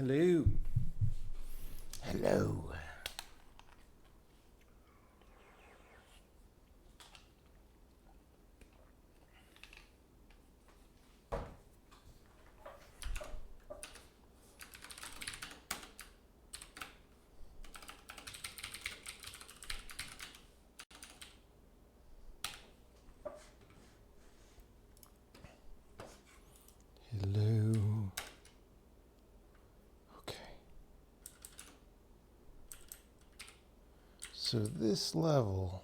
Hello. Hello. Hello. Okay. So this level.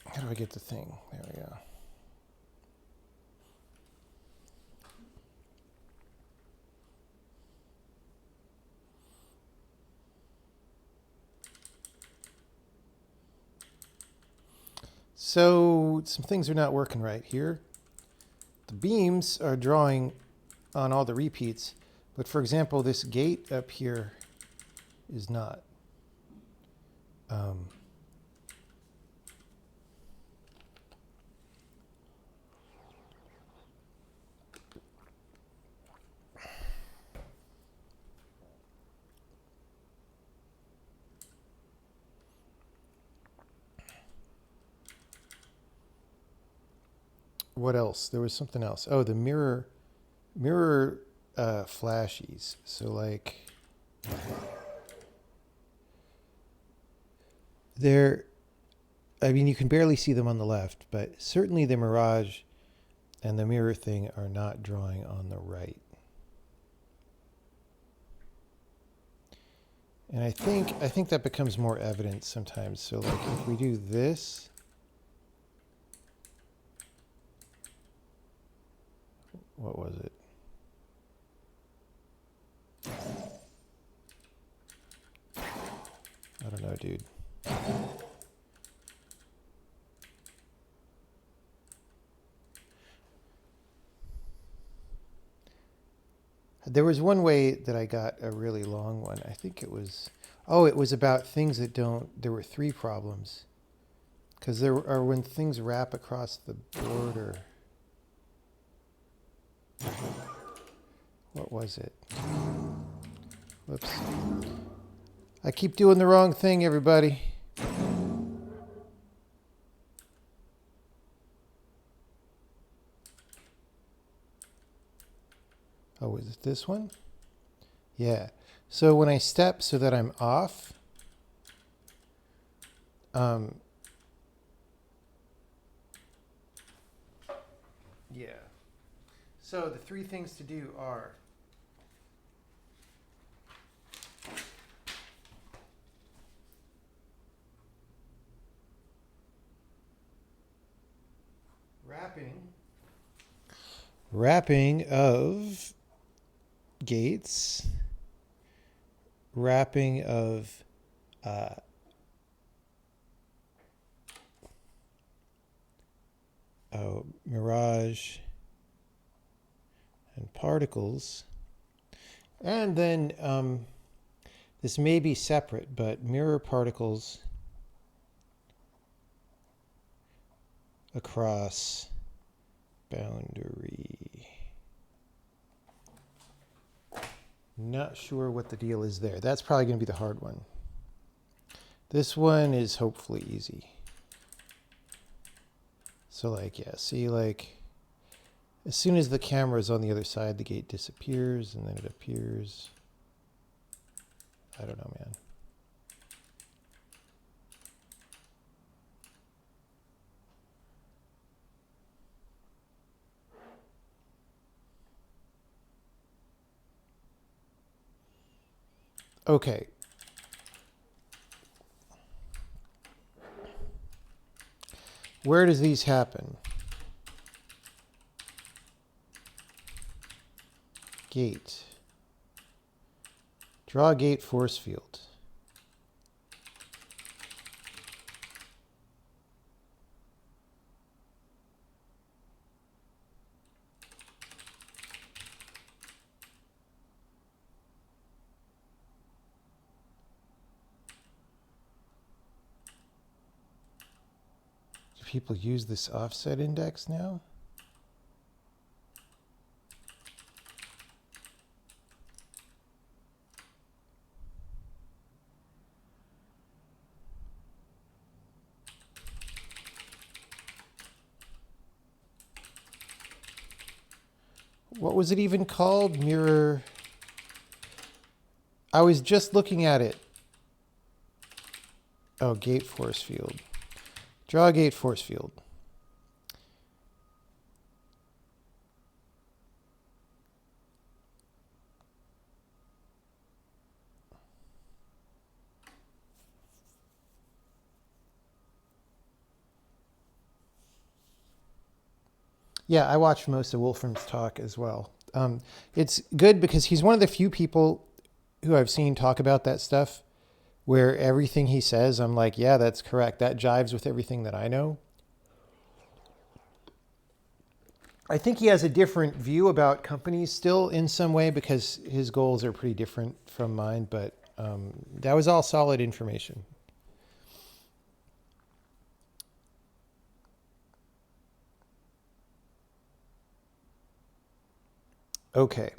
How do I get the thing? There we go. So some things are not working right here. The beams are drawing on all the repeats, but for example, this gate up here is not. What else? There was something else. Oh, the mirror flashies. So like they're, I mean, you can barely see them on the left, but certainly the mirage and the mirror thing are not drawing on the right. And I think that becomes more evident sometimes. So like if we do this, what was it? I don't know, dude. There was one way that I got a really long one. I think it was, oh, it was about things that don't, there were 3 problems. Because there are when things wrap across the border. What was it? Whoops. I keep doing the wrong thing, everybody. Oh, is it this one? Yeah. So when I step so that I'm off, yeah. So the 3 things to do are wrapping of gates, wrapping of mirage and particles, and then this may be separate, but mirror particles across boundary. Not sure what the deal is there. That's probably going to be the hard one. This one is hopefully easy. So like, yeah, see, like, as soon as the camera is on the other side, the gate disappears and then it appears. I don't know, man. Okay. Where does these happen? Gate. Draw a gate force field. people use this offset index now? What was it even called? Mirror. I was just looking at it. Oh, gate force field. Draw a gate force field. Yeah, I watched most of Wolfram's talk as well. It's good because he's one of the few people who I've seen talk about that stuff where everything he says, I'm like, yeah, that's correct. That jives with everything that I know. I think he has a different view about companies still in some way because his goals are pretty different from mine, but that was all solid information. Okay.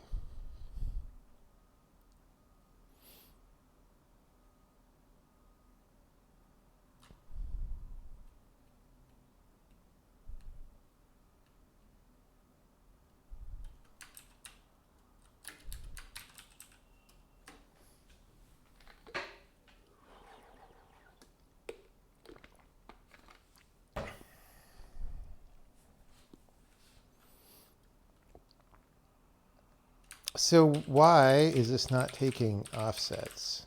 So why is this not taking offsets?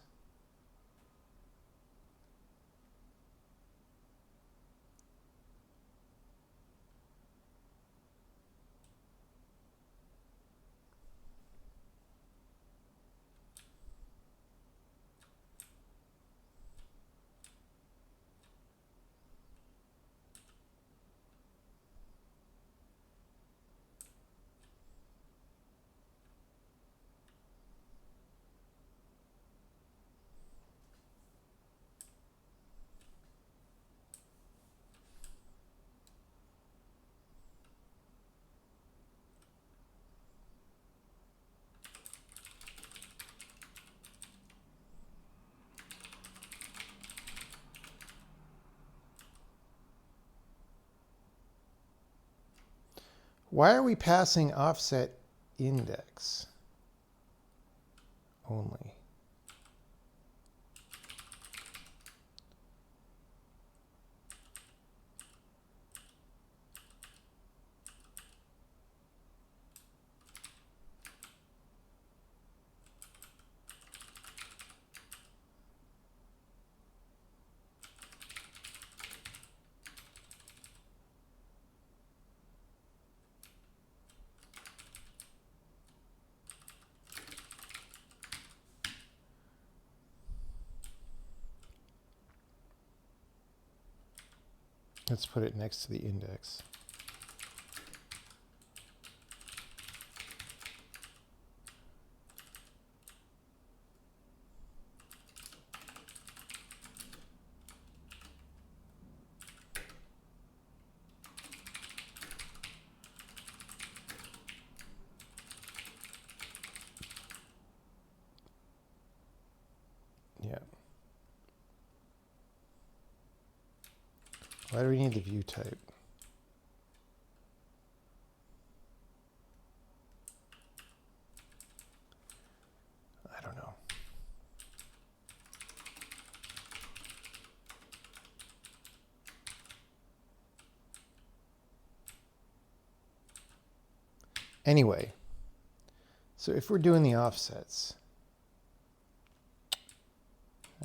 Why are we passing offset index only? Let's put it next to the index. Yeah. Why do we need the view type? I don't know. Anyway, so if we're doing the offsets,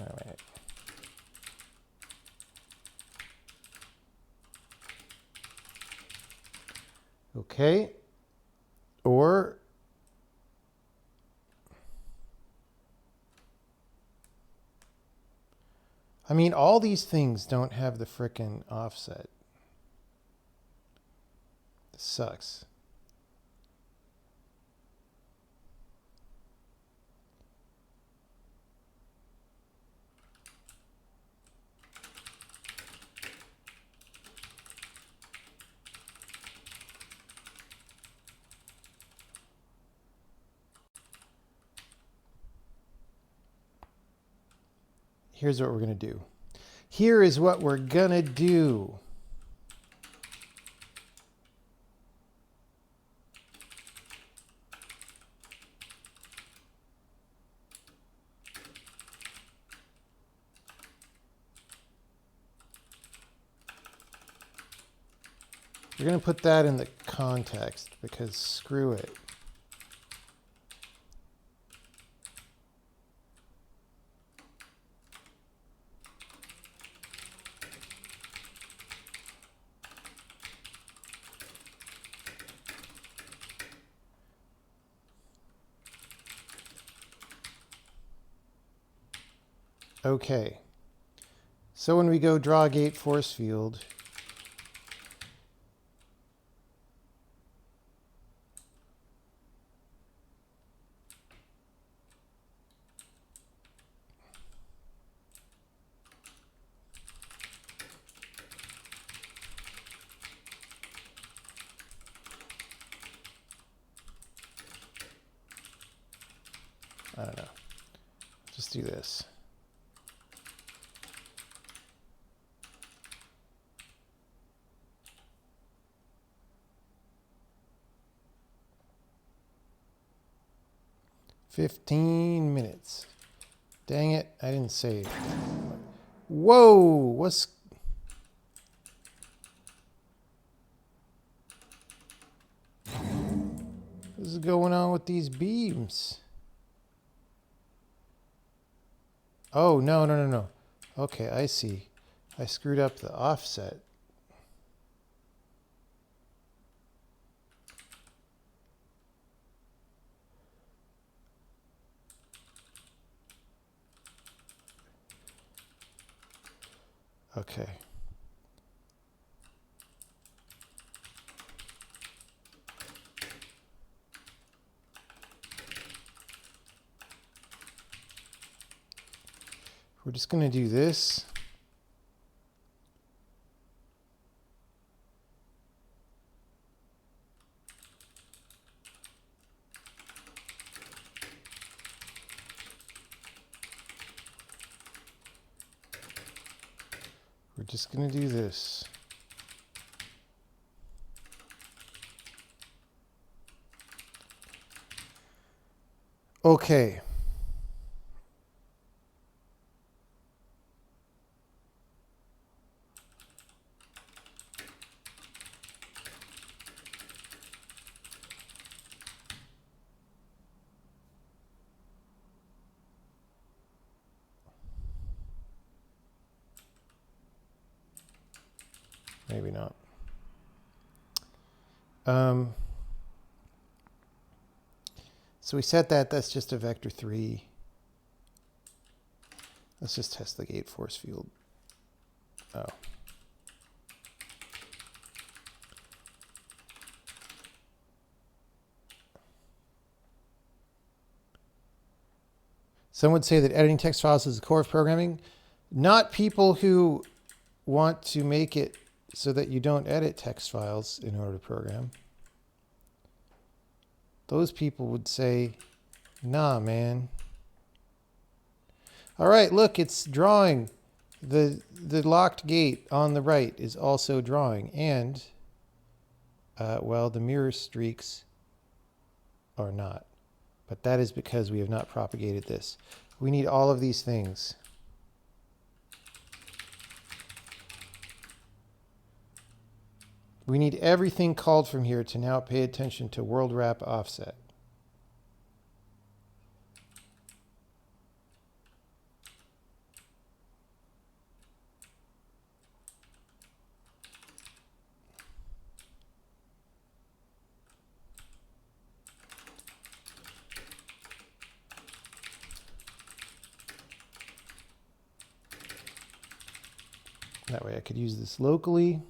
all right. Okay, or I mean, all these things don't have the frickin' offset. This sucks. here's what we're going to do. Here is what we're going to do. We're going to put that in the context because screw it. Okay. So when we go draw a gate force field, I don't know. Just do this. "15 minutes. Dang it, I didn't save. Whoa, what's... What is going on with these beams? Oh, no. Okay, I see. I screwed up the offset. Okay. We're just going to do this. We're just going to do this. Okay. Maybe not. So we set that. That's just a vector 3. Let's just test the gate force field. Oh. Some would say that editing text files is the core of programming. Not people who want to make it so that you don't edit text files in order to program. Those people would say, nah, man. All right, look, it's drawing. The locked gate on the right is also drawing. And, well, the mirror streaks are not. But that is because we have not propagated this. We need all of these things. We need everything called from here to now pay attention to world wrap offset. That way I could use this locally.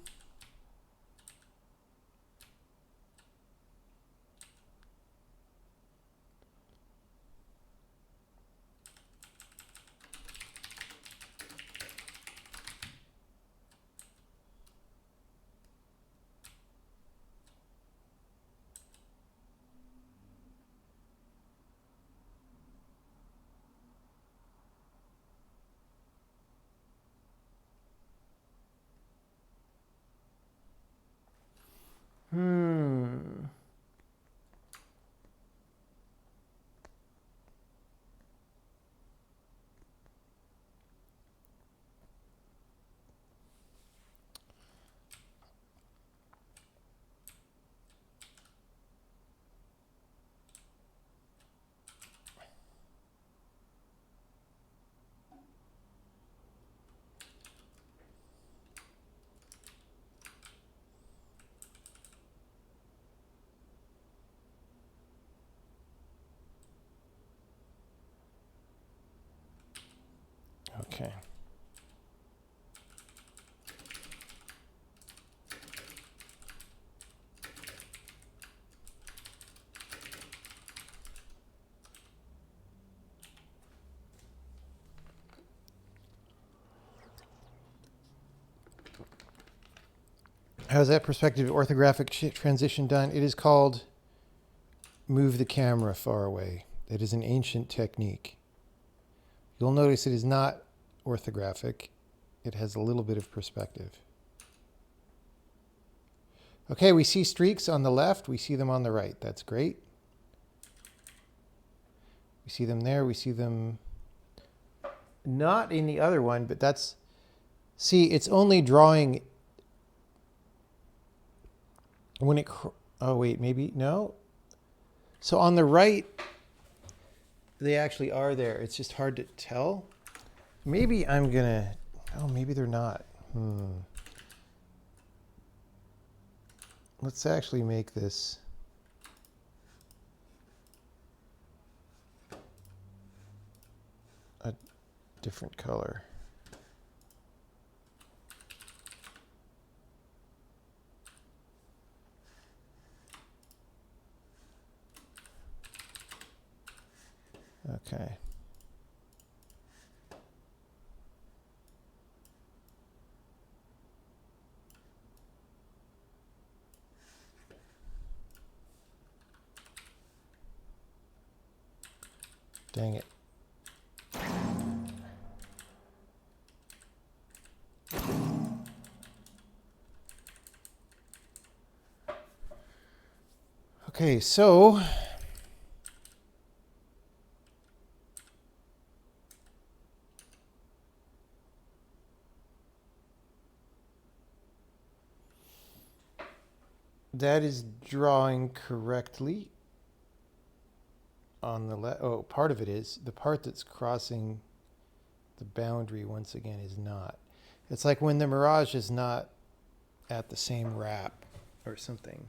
Okay. How's that perspective orthographic transition done? It is called move the camera far away. It is an ancient technique. You'll notice it is not orthographic. It has a little bit of perspective. Okay, we see streaks on the left. We see them on the right. That's great. We see them there. We see them not in the other one, but that's... See, it's only drawing when it... Oh, wait, maybe... No? So on the right, they actually are there. It's just hard to tell. Maybe I'm going to... Oh, maybe they're not. Let's actually make this a different color. Okay. Dang it. Okay, so that is drawing correctly on the left. Oh, part of it is. The part that's crossing the boundary, once again, is not. It's like when the mirage is not at the same wrap or something.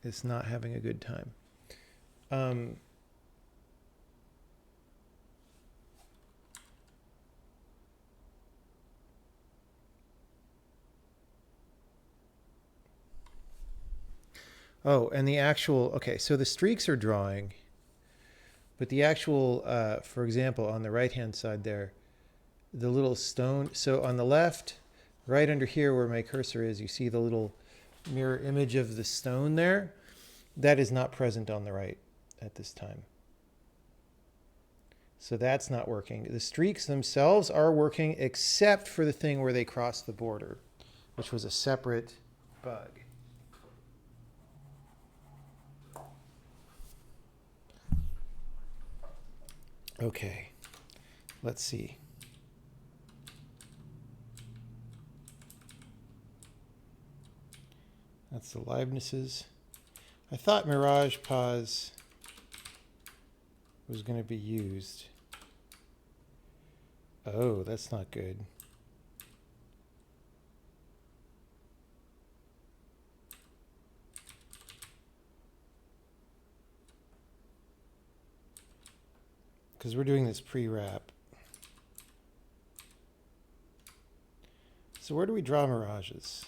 It's not having a good time. Oh, and the actual, okay, so the streaks are drawing, but the actual, for example, on the right-hand side there, the little stone, so on the left, right under here where my cursor is, you see the little mirror image of the stone there. That is not present on the right at this time. So that's not working. The streaks themselves are working except for the thing where they cross the border, which was a separate bug. Okay, let's see. That's the livenesses. I thought Mirage Pause was going to be used. Oh, that's not good. Because we're doing this pre-wrap. So where do we draw mirages?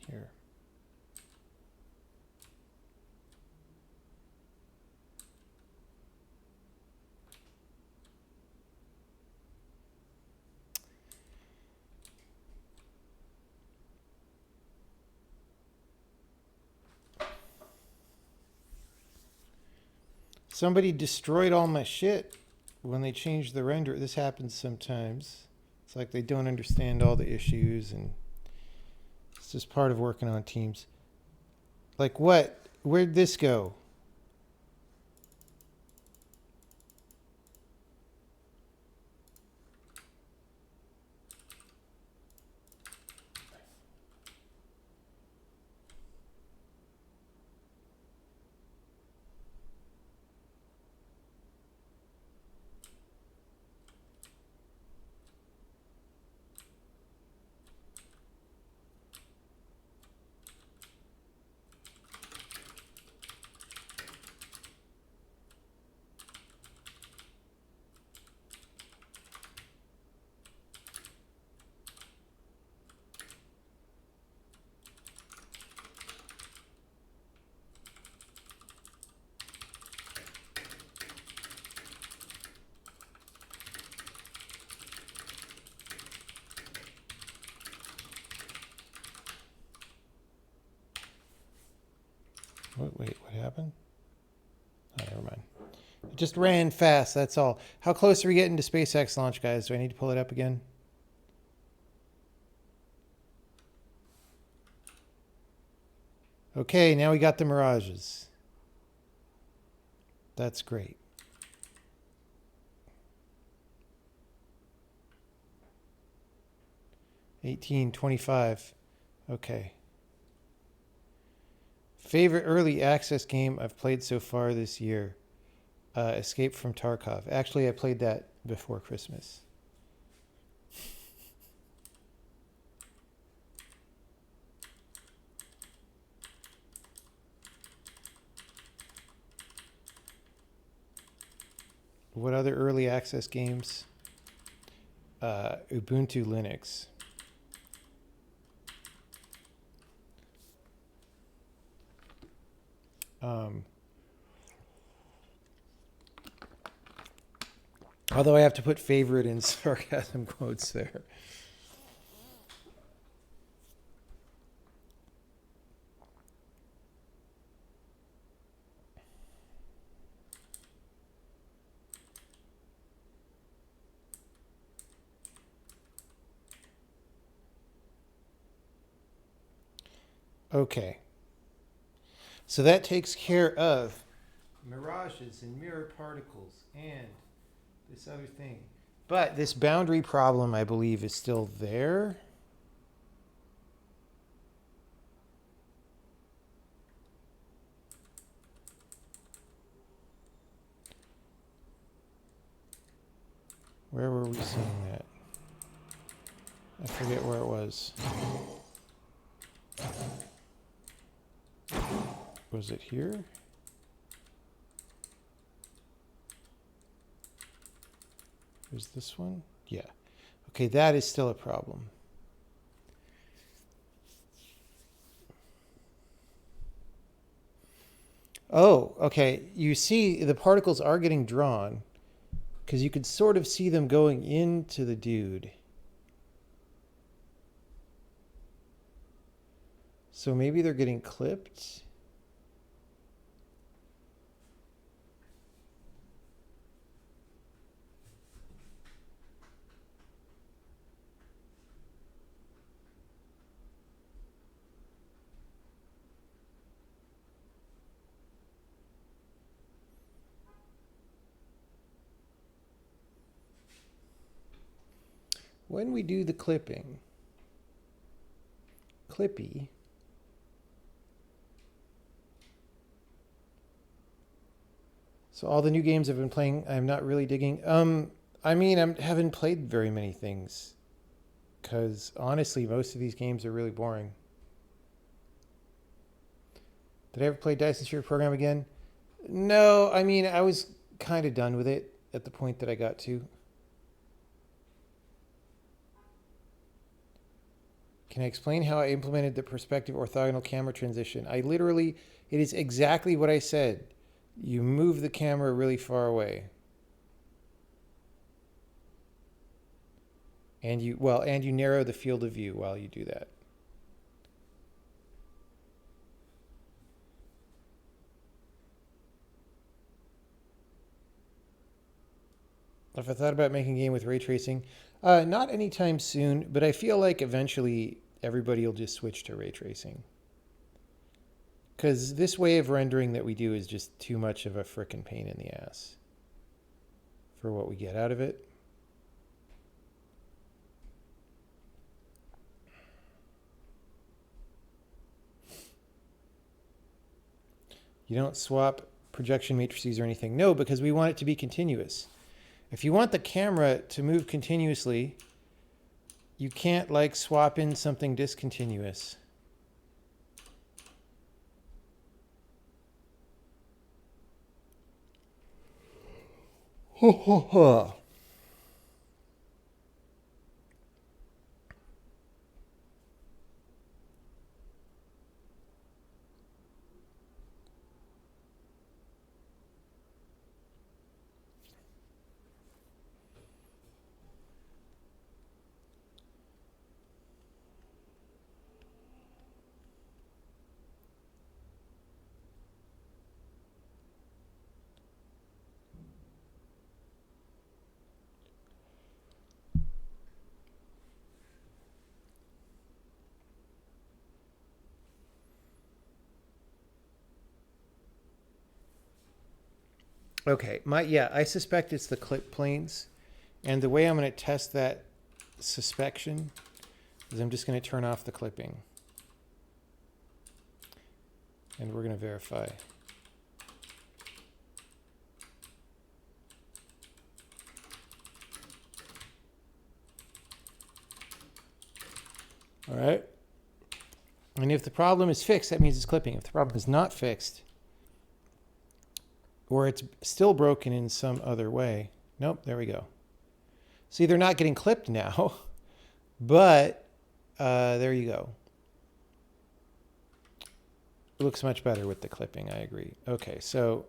Here. Somebody destroyed all my shit when they changed the render. This happens sometimes. It's like they don't understand all the issues, and it's just part of working on teams. Like what? Where'd this go? Wait, what happened? Oh, never mind. It just ran fast, that's all. How close are we getting to SpaceX launch, guys? Do I need to pull it up again? Okay, now we got the Mirages. That's great. $18.25. Okay. Favorite early access game I've played so far this year? Escape from Tarkov. Actually, I played that before Christmas. What other early access games? Ubuntu Linux. Although I have to put favorite in sarcasm quotes there. Okay. So that takes care of mirages and mirror particles and this other thing. But this boundary problem, I believe, is still there. Where were we seeing that? I forget where it was. Was it here? Was this one? Yeah. Okay, that is still a problem. Oh, okay. You see the particles are getting drawn because you could sort of see them going into the dude. So maybe they're getting clipped. When we do the clippy, so all the new games I've been playing, I'm not really digging. I mean, I haven't played very many things because honestly, most of these games are really boring. Did I ever play Dyson Sphere Program again? No, I mean, I was kind of done with it at the point that I got to. Can I explain how I implemented the perspective orthogonal camera transition? It is exactly what I said. You move the camera really far away. And you narrow the field of view while you do that. If I thought about making a game with ray tracing, not anytime soon, but I feel like eventually everybody will just switch to ray tracing. Because this way of rendering that we do is just too much of a frickin' pain in the ass for what we get out of it. You don't swap projection matrices or anything. No, because we want it to be continuous. If you want the camera to move continuously, you can't like swap in something discontinuous. Okay, I suspect it's the clip planes, and the way I'm going to test that suspicion is I'm just going to turn off the clipping, and we're going to verify. All right, and if the problem is fixed, that means it's clipping. If the problem is not fixed, or it's still broken in some other way, nope, there we go. See, they're not getting clipped now, but there you go. It looks much better with the clipping, I agree. Okay, so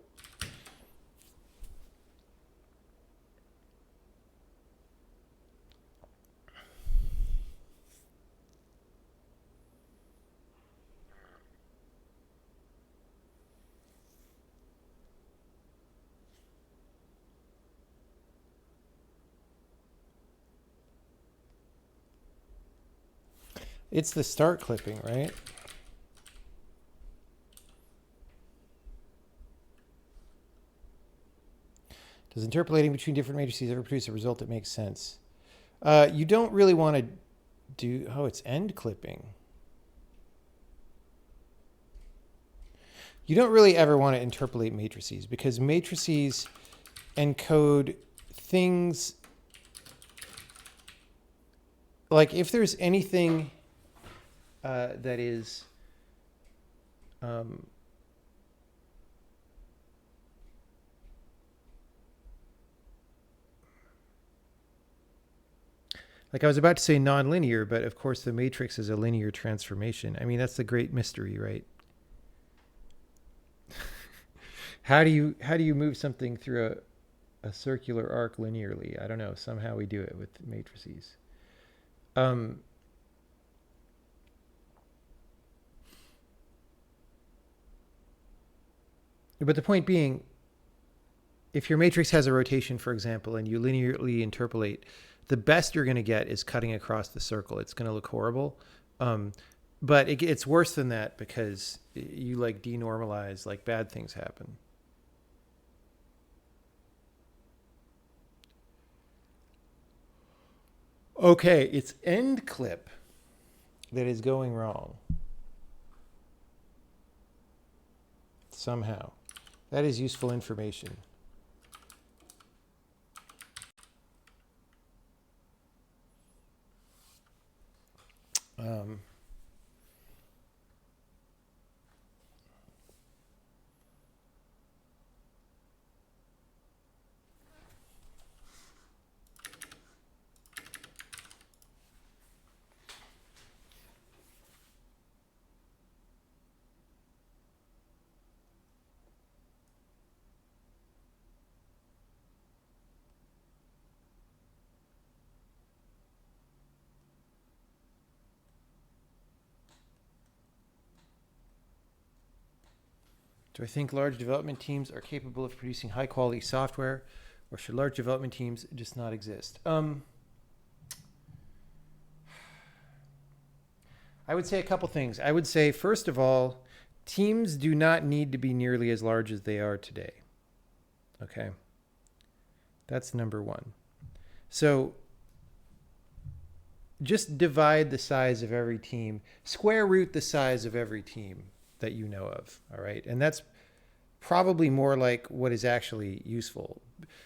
it's the start clipping, right? Does interpolating between different matrices ever produce a result that makes sense? You don't really want to do... Oh, it's end clipping. You don't really ever want to interpolate matrices because matrices encode things... Like if there's anything that is... like I was about to say nonlinear, but of course the matrix is a linear transformation. I mean, that's the great mystery, right? How do you move something through a circular arc linearly? I don't know. Somehow we do it with matrices. But the point being, if your matrix has a rotation, for example, and you linearly interpolate, the best you're going to get is cutting across the circle. It's going to look horrible. But it's worse than that because you like denormalize, like bad things happen. Okay, it's end clip that is going wrong. Somehow. That is useful information. Do I think large development teams are capable of producing high quality software, or should large development teams just not exist? I would say a couple things. I would say, first of all, teams do not need to be nearly as large as they are today. Okay. That's number one. So just divide the size of every team, square root the size of every team that you know of. All right. And that's probably more like what is actually useful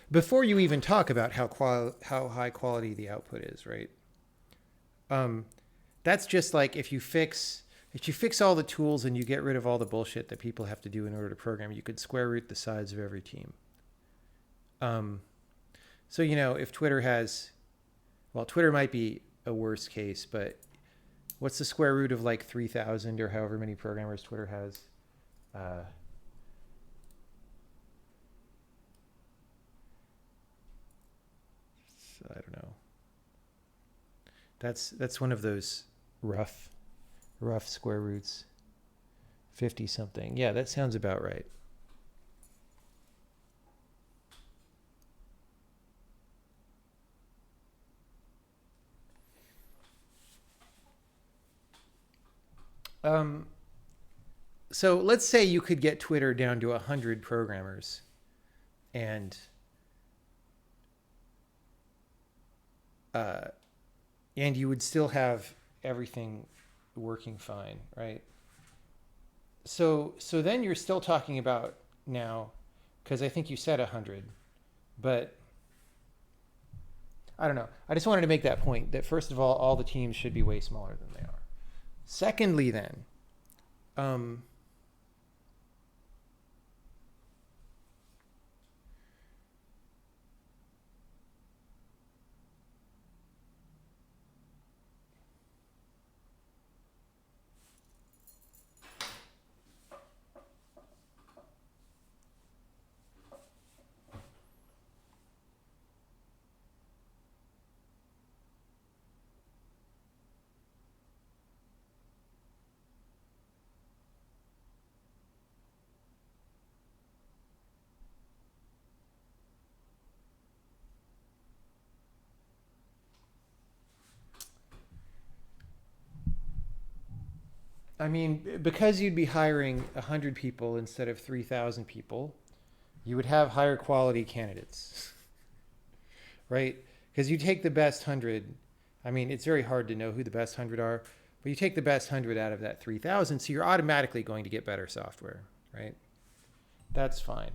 before you even talk about how high quality the output is, right? That's just like if you fix all the tools and you get rid of all the bullshit that people have to do in order to program, you could square root the size of every team. So, if Twitter has, well, Twitter might be a worse case, but what's the square root of like 3,000 or however many programmers Twitter has? I don't know. That's one of those rough square roots. 50 something. Yeah, that sounds about right. So let's say you could get Twitter down to 100 programmers, and uh, and you would still have everything working fine, right? So then you're still talking about now, because I think you said 100, but I don't know. I just wanted to make that point that first of all the teams should be way smaller than they are. Secondly, then, um, I mean, because you'd be hiring 100 people instead of 3,000 people, you would have higher quality candidates, right? Because you take the best 100. I mean, it's very hard to know who the best 100 are, but you take the best 100 out of that 3,000, so you're automatically going to get better software, right? That's fine.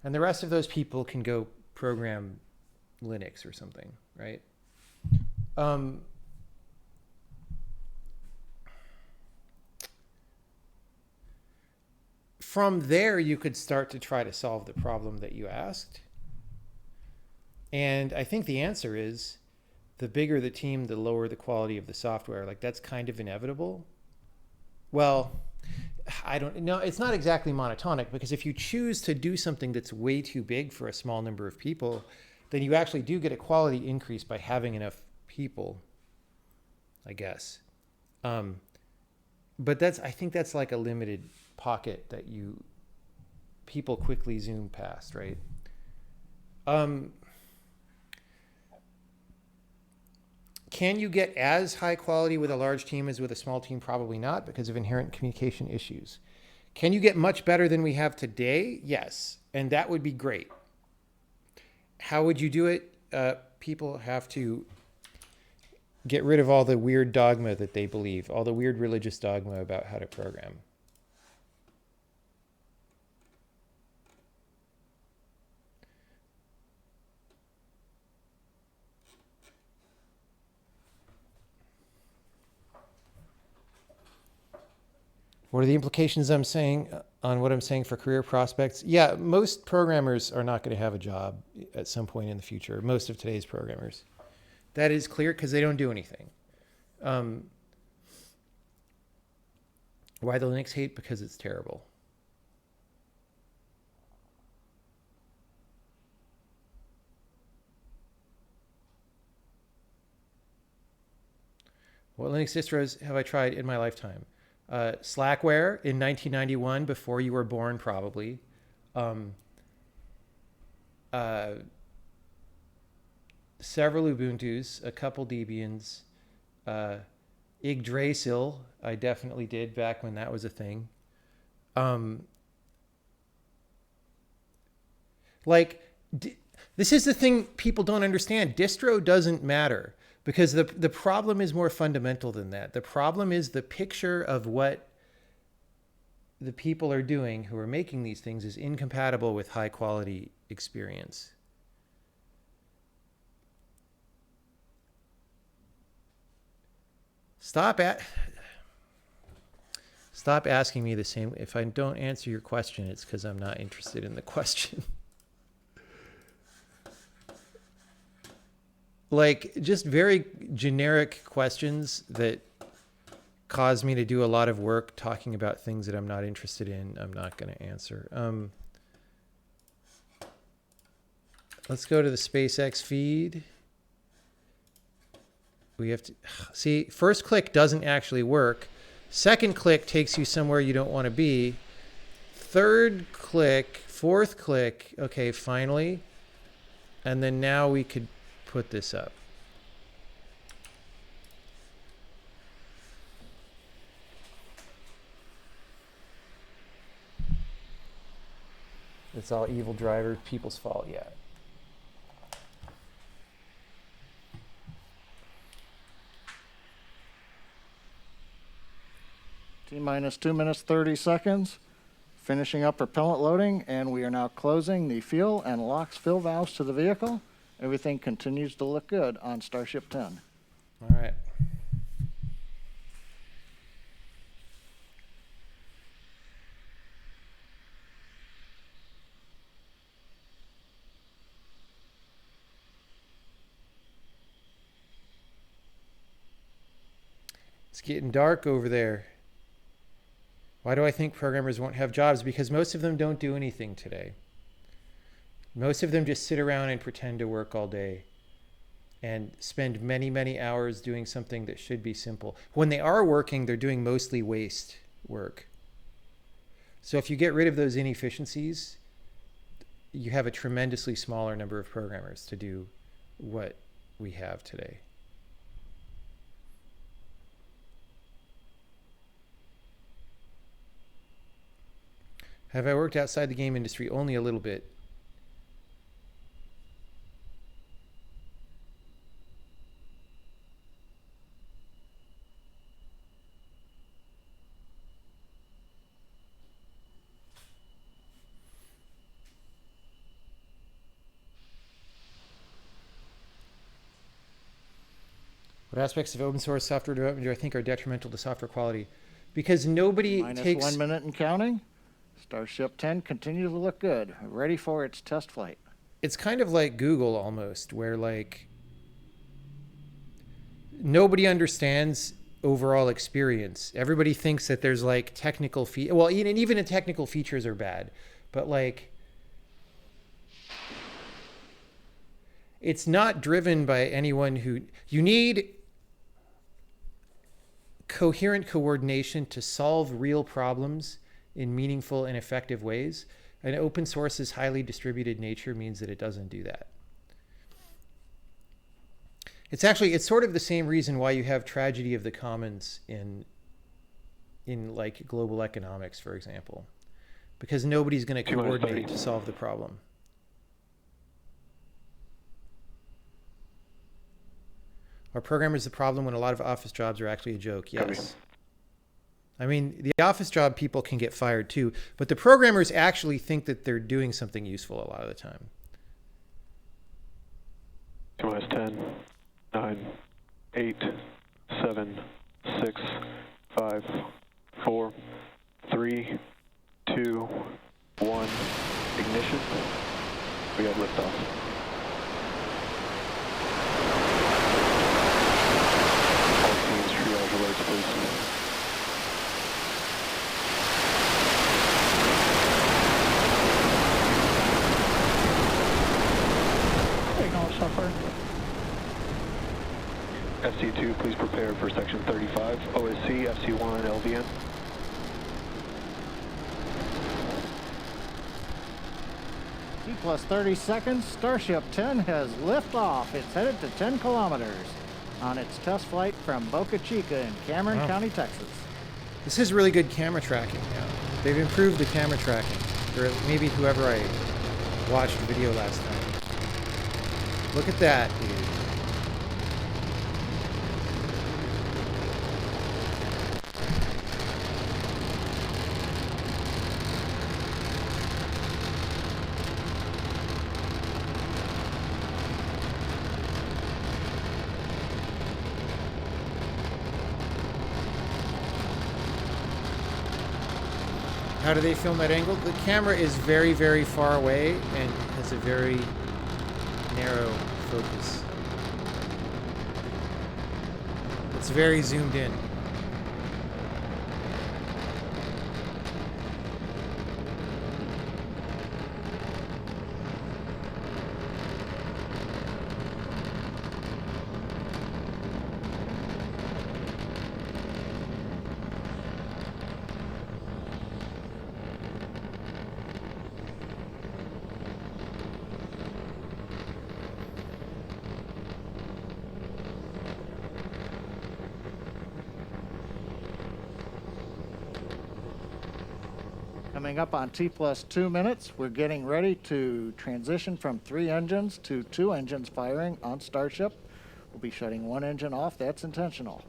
And the rest of those people can go program Linux or something, right? Um, from there, you could start to try to solve the problem that you asked. And I think the answer is the bigger the team, the lower the quality of the software. Like, that's kind of inevitable. Well, I don't know. It's not exactly monotonic, because if you choose to do something that's way too big for a small number of people, then you actually do get a quality increase by having enough people, I guess. But I think that's like a limited pocket that people quickly zoom past, right? Can you get as high quality with a large team as with a small team? Probably not, because of inherent communication issues. Can you get much better than we have today? Yes, and that would be great. How would you do it? People have to get rid of all the weird dogma that they believe, all the weird religious dogma about how to program. What are the implications I'm saying on what I'm saying for career prospects? Yeah, most programmers are not going to have a job at some point in the future. Most of today's programmers. That is clear, because they don't do anything. Why the Linux hate? Because it's terrible. What Linux distros have I tried in my lifetime? Slackware in 1991, before you were born, probably. Several Ubuntus, a couple Debians, Yggdrasil, I definitely did back when that was a thing. Like, this is the thing people don't understand. Distro doesn't matter, because the problem is more fundamental than that. The problem is the picture of what the people are doing who are making these things is incompatible with high quality experience. Stop asking me the same. If I don't answer your question, it's because I'm not interested in the question. Like, just very generic questions that cause me to do a lot of work talking about things that I'm not interested in, I'm not going to answer. Let's go to the SpaceX feed. We have to see, first click doesn't actually work. Second click takes you somewhere you don't want to be. Third click, fourth click. Okay, finally. And then now we could put this up. it's all evil drivers, people's fault. Yeah. T-minus 2 minutes, 30 seconds. Finishing up propellant loading, and we are now closing the fuel and LOX fill valves to the vehicle. Everything continues to look good on Starship 10. All right. It's getting dark over there. Why do I think programmers won't have jobs? Because most of them don't do anything today. Most of them just sit around and pretend to work all day and spend many, many hours doing something that should be simple. When they are working, they're doing mostly waste work. So if you get rid of those inefficiencies, you have a tremendously smaller number of programmers to do what we have today. Have I worked outside the game industry? Only a little bit. What aspects of open source software development do I think are detrimental to software quality? Because nobody takes... -1 minute and counting. Starship 10 continues to look good, ready for its test flight. It's kind of like Google almost, where like nobody understands overall experience. Everybody thinks that there's like technical well, even the technical features are bad, but like it's not driven by anyone who... You need coherent coordination to solve real problems in meaningful and effective ways. And open source's highly distributed nature means that it doesn't do that. It's sort of the same reason why you have tragedy of the commons in like global economics, for example, because nobody's going to coordinate to solve the problem. Are programmers the problem when a lot of office jobs are actually a joke? Yes. I mean, the office job people can get fired too, but the programmers actually think that they're doing something useful a lot of the time. Minus 10, 9, 8, 7, 6, 5, 4, 3, 2, 1. Ignition. We have liftoff. All teams, triage alerts, please. FC2, please prepare for section 35. OSC, FC1, LVN. T plus 30 seconds, Starship 10 has liftoff. It's headed to 10 kilometers on its test flight from Boca Chica in Cameron County, Texas. This is really good camera tracking now. They've improved the camera tracking, or maybe whoever I watched the video last time. Look at that, dude. How do they film that angle? The camera is very, very far away and has a very narrow focus. It's very zoomed in. Coming up on T plus 2 minutes, we're getting ready to transition from 3 engines to 2 engines firing on Starship. We'll be shutting 1 engine off. That's intentional.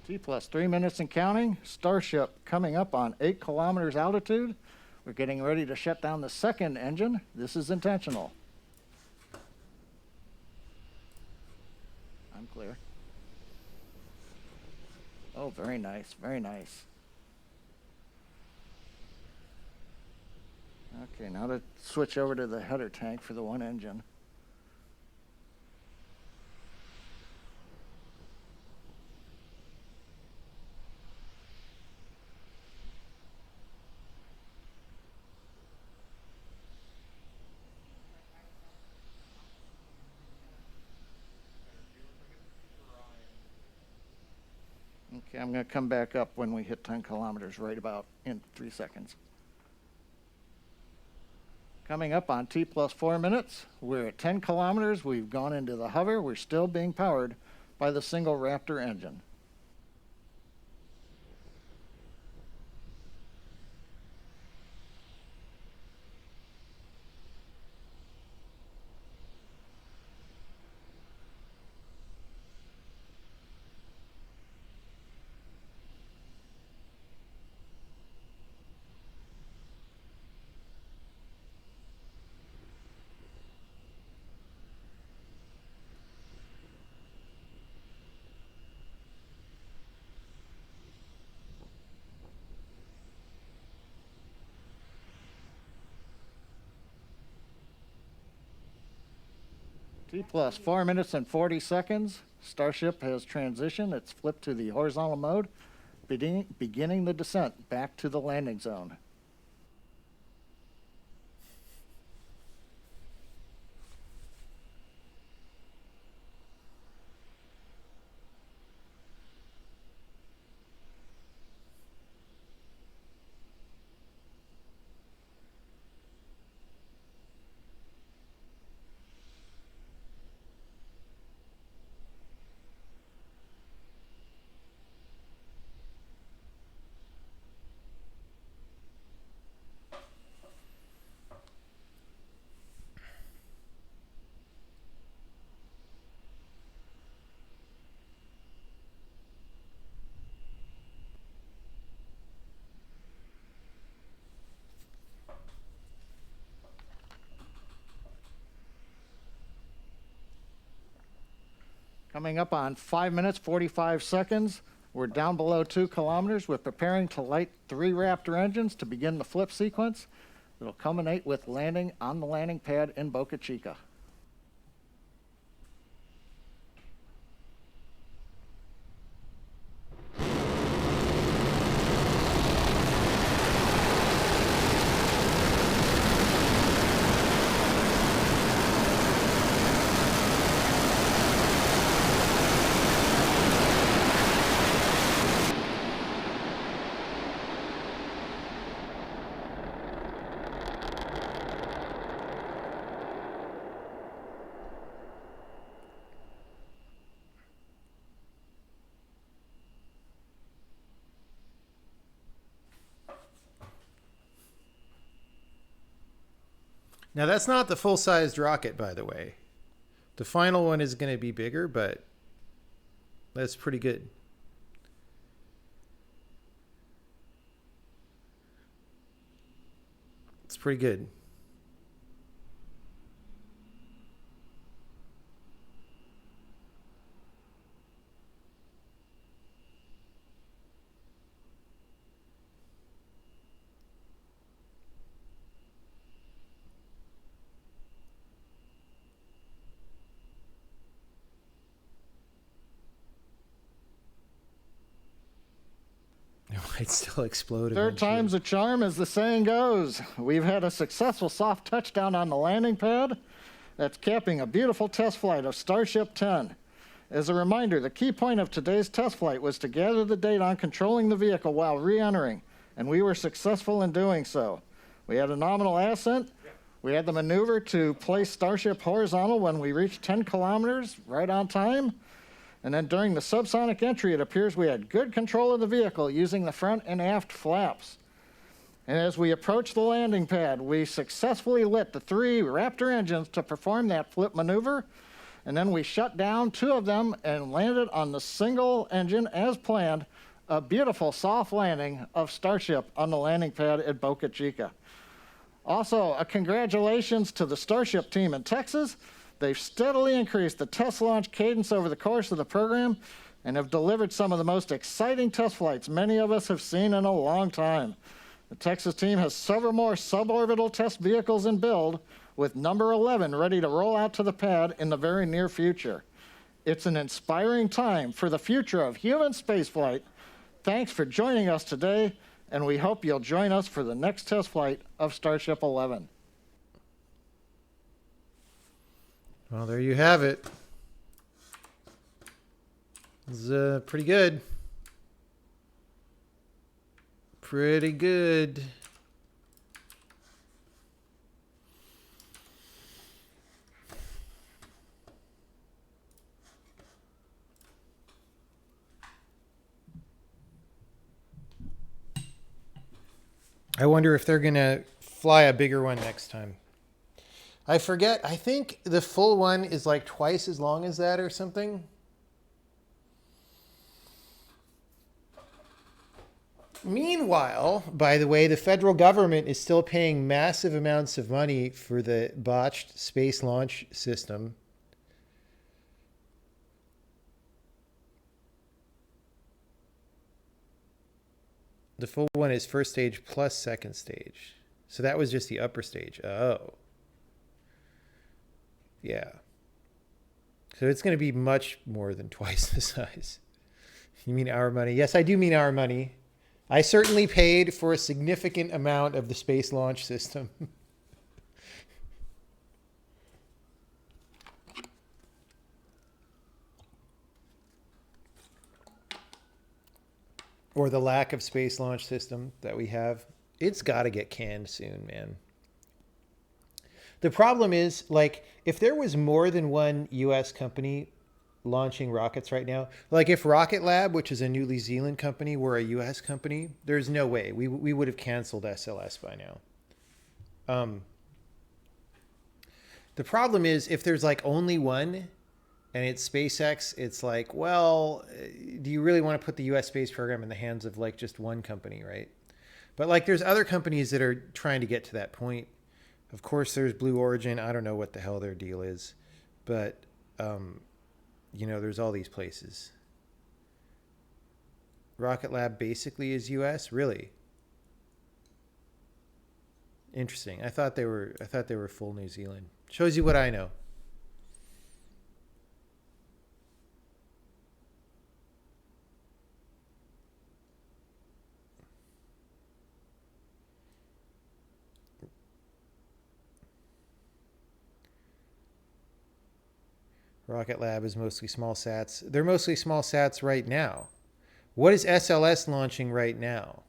T plus 3 minutes and counting. Starship coming up on 8 kilometers altitude. We're getting ready to shut down the 2nd engine. This is intentional. I'm clear. Oh, very nice, very nice. Okay, now to switch over to the header tank for the 1 engine. Okay, I'm going to come back up when we hit 10 kilometers, right about in 3 seconds. Coming up on T plus 4 minutes, we're at 10 kilometers. We've gone into the hover. We're still being powered by the single Raptor engine. T plus 4 minutes and 40 seconds. Starship has transitioned. It's flipped to the horizontal mode, beginning the descent back to the landing zone. Coming up on 5 minutes, 45 seconds. We're down below 2 kilometers. We're preparing to light 3 Raptor engines to begin the flip sequence. It'll culminate with landing on the landing pad in Boca Chica. Now, that's not the full-sized rocket, by the way. The final one is going to be bigger, but that's pretty good. It's pretty good. might still explode Third eventually. time's a charm, as the saying goes. We've had a successful soft touchdown on the landing pad. That's capping a beautiful test flight of Starship 10. As a reminder, the key point of today's test flight was to gather the data on controlling the vehicle while re-entering, and we were successful in doing so. We had a nominal ascent. We had the maneuver to place Starship horizontal when we reached 10 kilometers, right on time. And then during the subsonic entry, it appears we had good control of the vehicle using the front and aft flaps. And as we approached the landing pad, we successfully lit the 3 Raptor engines to perform that flip maneuver. And then we shut down 2 of them and landed on the single engine as planned, a beautiful soft landing of Starship on the landing pad at Boca Chica. Also, a congratulations to the Starship team in Texas. They've steadily increased the test launch cadence over the course of the program and have delivered some of the most exciting test flights many of us have seen in a long time. The Texas team has several more suborbital test vehicles in build, with number 11 ready to roll out to the pad in the very near future. It's an inspiring time for the future of human spaceflight. Thanks for joining us today, and we hope you'll join us for the next test flight of Starship 11. Well, there you have it. It's pretty good. Pretty good. I wonder if they're going to fly a bigger one next time. I forget. I think the full one is like twice as long as that or something. Meanwhile, by the way, the federal government is still paying massive amounts of money for the botched space launch system. The full one is first stage plus second stage. So that was just the upper stage. Oh. Yeah. So it's going to be much more than twice the size. You mean our money? Yes, I do mean our money. I certainly paid for a significant amount of the space launch system. Or the lack of space launch system that we have. It's got to get canned soon, man. The problem is, like, if there was more than one U.S. company launching rockets right now, like if Rocket Lab, which is a New Zealand company, were a U.S. company, there's no way. We would have canceled SLS by now. The problem is, if there's like only one, and it's SpaceX, it's like, well, do you really want to put the U.S. space program in the hands of like just one company, right? But like there's other companies that are trying to get to that point. Of course, there's Blue Origin. I don't know what the hell their deal is. But, you know, there's all these places. Rocket Lab basically is U.S.? Really? Interesting. I thought they were full New Zealand. Shows you what I know. Rocket Lab is mostly small sats. They're mostly small sats right now. What is SLS launching right now?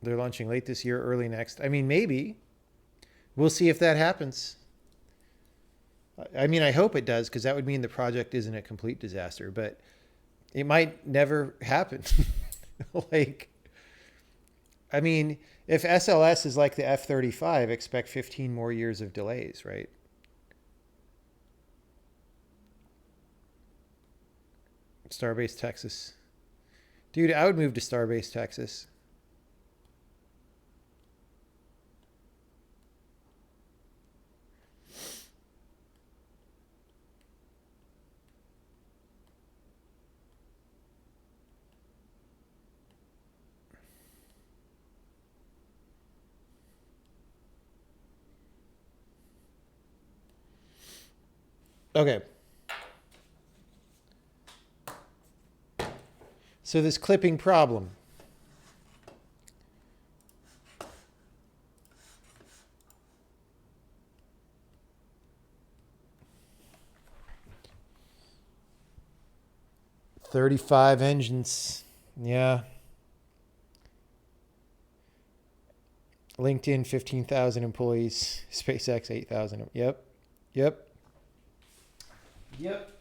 They're launching late this year, early next. I mean, maybe. We'll see if that happens. I mean, I hope it does, because that would mean the project isn't a complete disaster, but it might never happen. Like, I mean, if SLS is like the F-35, expect 15 more years of delays, right? Starbase Texas. Dude, I would move to Starbase Texas. Okay. So this clipping problem. $35 engines. Yeah. LinkedIn, 15,000 employees. SpaceX, 8,000. Yep. Yep. Yep.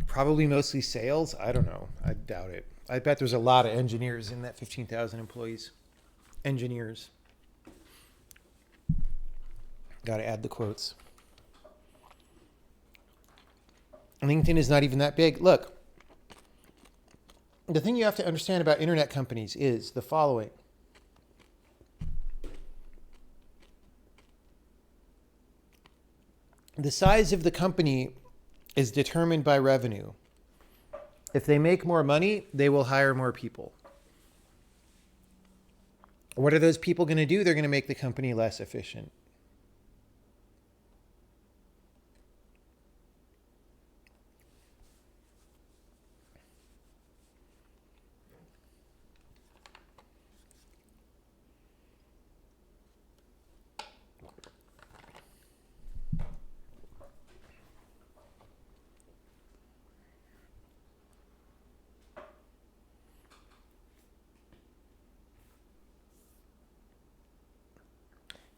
Probably mostly sales. I don't know. I doubt it. I bet there's a lot of engineers in that 15,000 employees. Engineers. Got to add the quotes. LinkedIn is not even that big. Look, the thing you have to understand about internet companies is the following. The size of the company is determined by revenue. If they make more money, they will hire more people. What are those people going to do? They're going to make the company less efficient.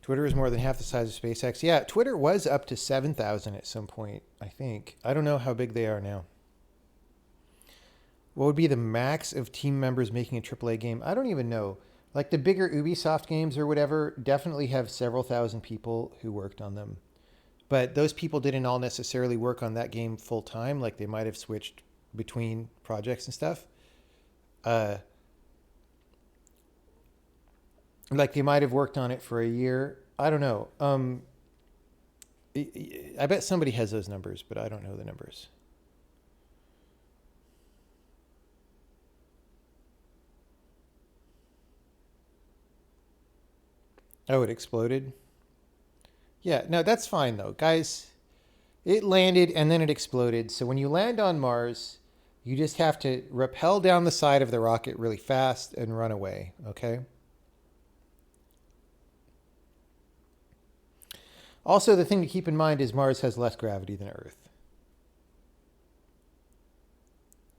Twitter is more than half the size of SpaceX. Yeah, Twitter was up to 7,000 at some point, I think. I don't know how big they are now. What would be the max of team members making a AAA game? I don't even know. Like the bigger Ubisoft games or whatever definitely have several thousand people who worked on them. But those people didn't all necessarily work on that game full time. Like they might have switched between projects and stuff. Like they might have worked on it for a year. I don't know. I bet somebody has those numbers, but I don't know the numbers. Oh, it exploded? Yeah, no, that's fine though. Guys, it landed and then it exploded. So when you land on Mars, you just have to rappel down the side of the rocket really fast and run away, okay? Also, the thing to keep in mind is Mars has less gravity than Earth.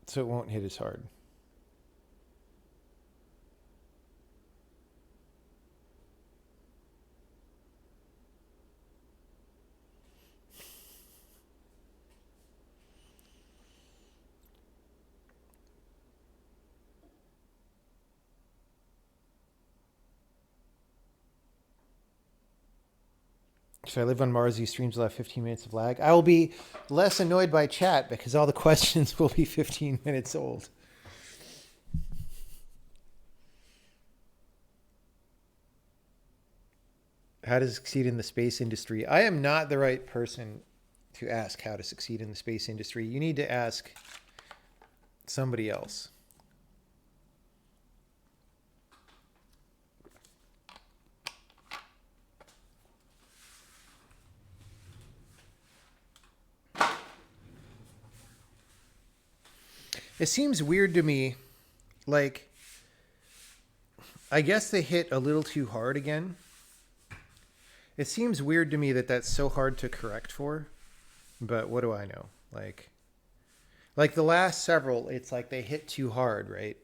So it won't hit as hard. If I live on Mars, these streams will have 15 minutes of lag. I will be less annoyed by chat because all the questions will be 15 minutes old. How to succeed in the space industry? I am not the right person to ask how to succeed in the space industry. You need to ask somebody else. It seems weird to me, like, I guess they hit a little too hard again. It seems weird to me that that's so hard to correct for, but what do I know? Like the last several, it's like they hit too hard, right?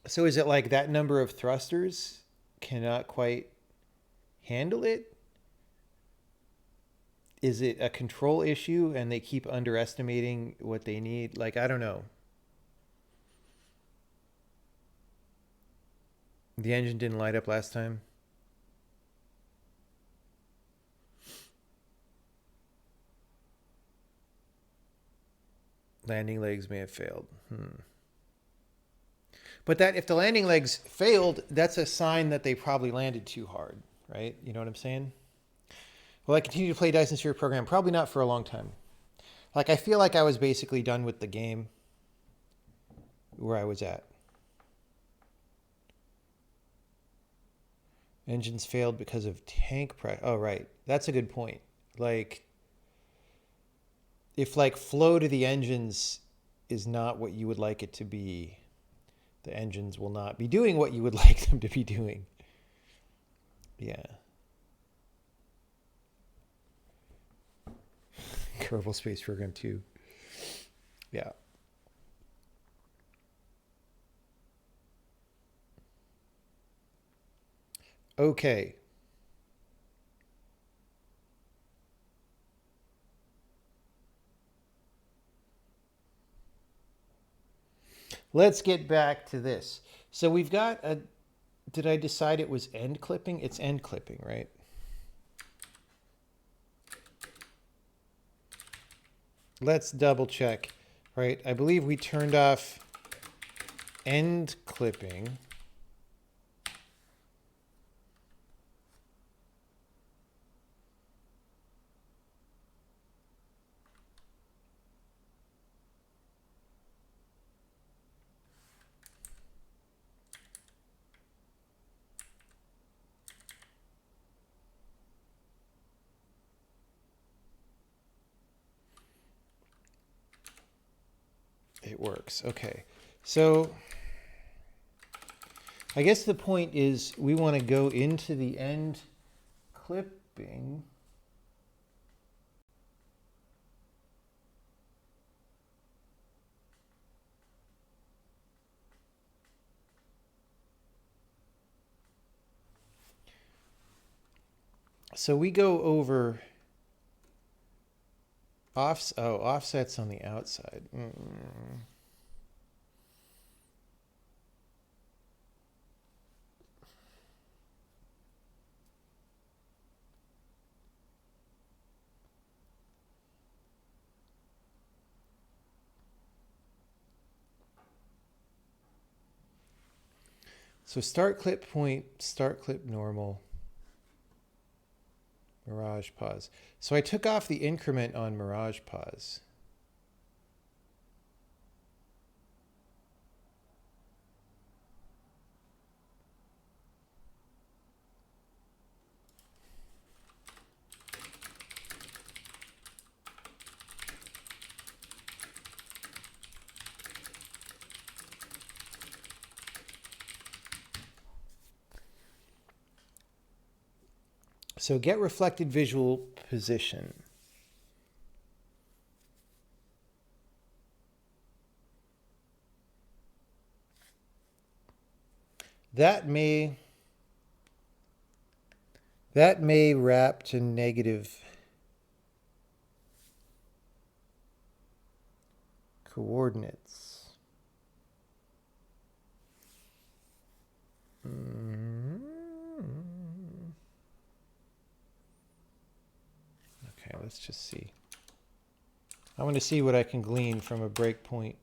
So is it like that number of thrusters cannot quite handle it? Is it a control issue and they keep underestimating what they need? Like, I don't know. The engine didn't light up last time. Landing legs may have failed. But that if the landing legs failed, that's a sign that they probably landed too hard, right? You know what I'm saying? Will I continue to play Dyson Sphere program? Probably not for a long time. Like, I feel like I was basically done with the game where I was at. Engines failed because of tank pressure. Oh, right. That's a good point. Like, if like flow to the engines is not what you would like it to be, the engines will not be doing what you would like them to be doing. Yeah. Kerbal Space Program 2. Yeah. Okay. Let's get back to this. So we've got a, did I decide it was end clipping? It's end clipping, right? Let's double check, right? I believe we turned off end clipping. It works. Okay. So I guess the point is we want to go into the end clipping. So we go over offsets on the outside. So start clip point, start clip normal, Mirage pause. So I took off the increment on Mirage pause. So get reflected visual position. That may wrap to negative coordinates. Okay, let's just see. I want to see what I can glean from a breakpoint.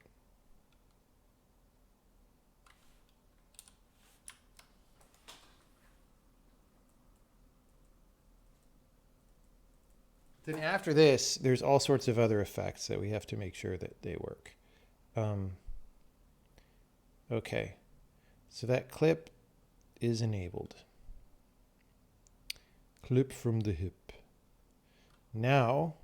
Then after this, there's all sorts of other effects that we have to make sure that they work. Okay, so that clip is enabled. Clip from the hip. Now,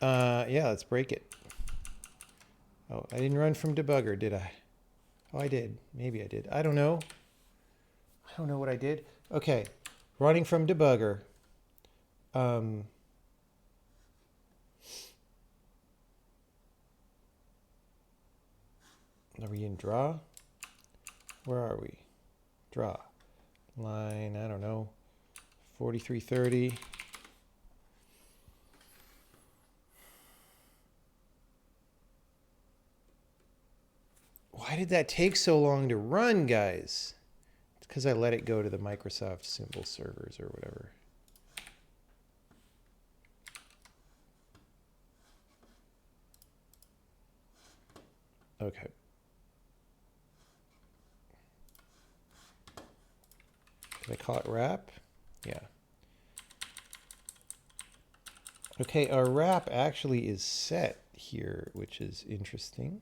yeah, let's break it. Oh, I didn't run from debugger, did I? Oh, I did. Maybe I did. I don't know. I don't know what I did. Okay, running from debugger. Are we in draw? Where are we? Draw. Line, I don't know, 4330. Why Why did that take so long to run, guys? It's because I let it go to the Microsoft Symbol servers or whatever. Okay. Did I call it wrap? Yeah. Okay, our wrap actually is set here, which is interesting.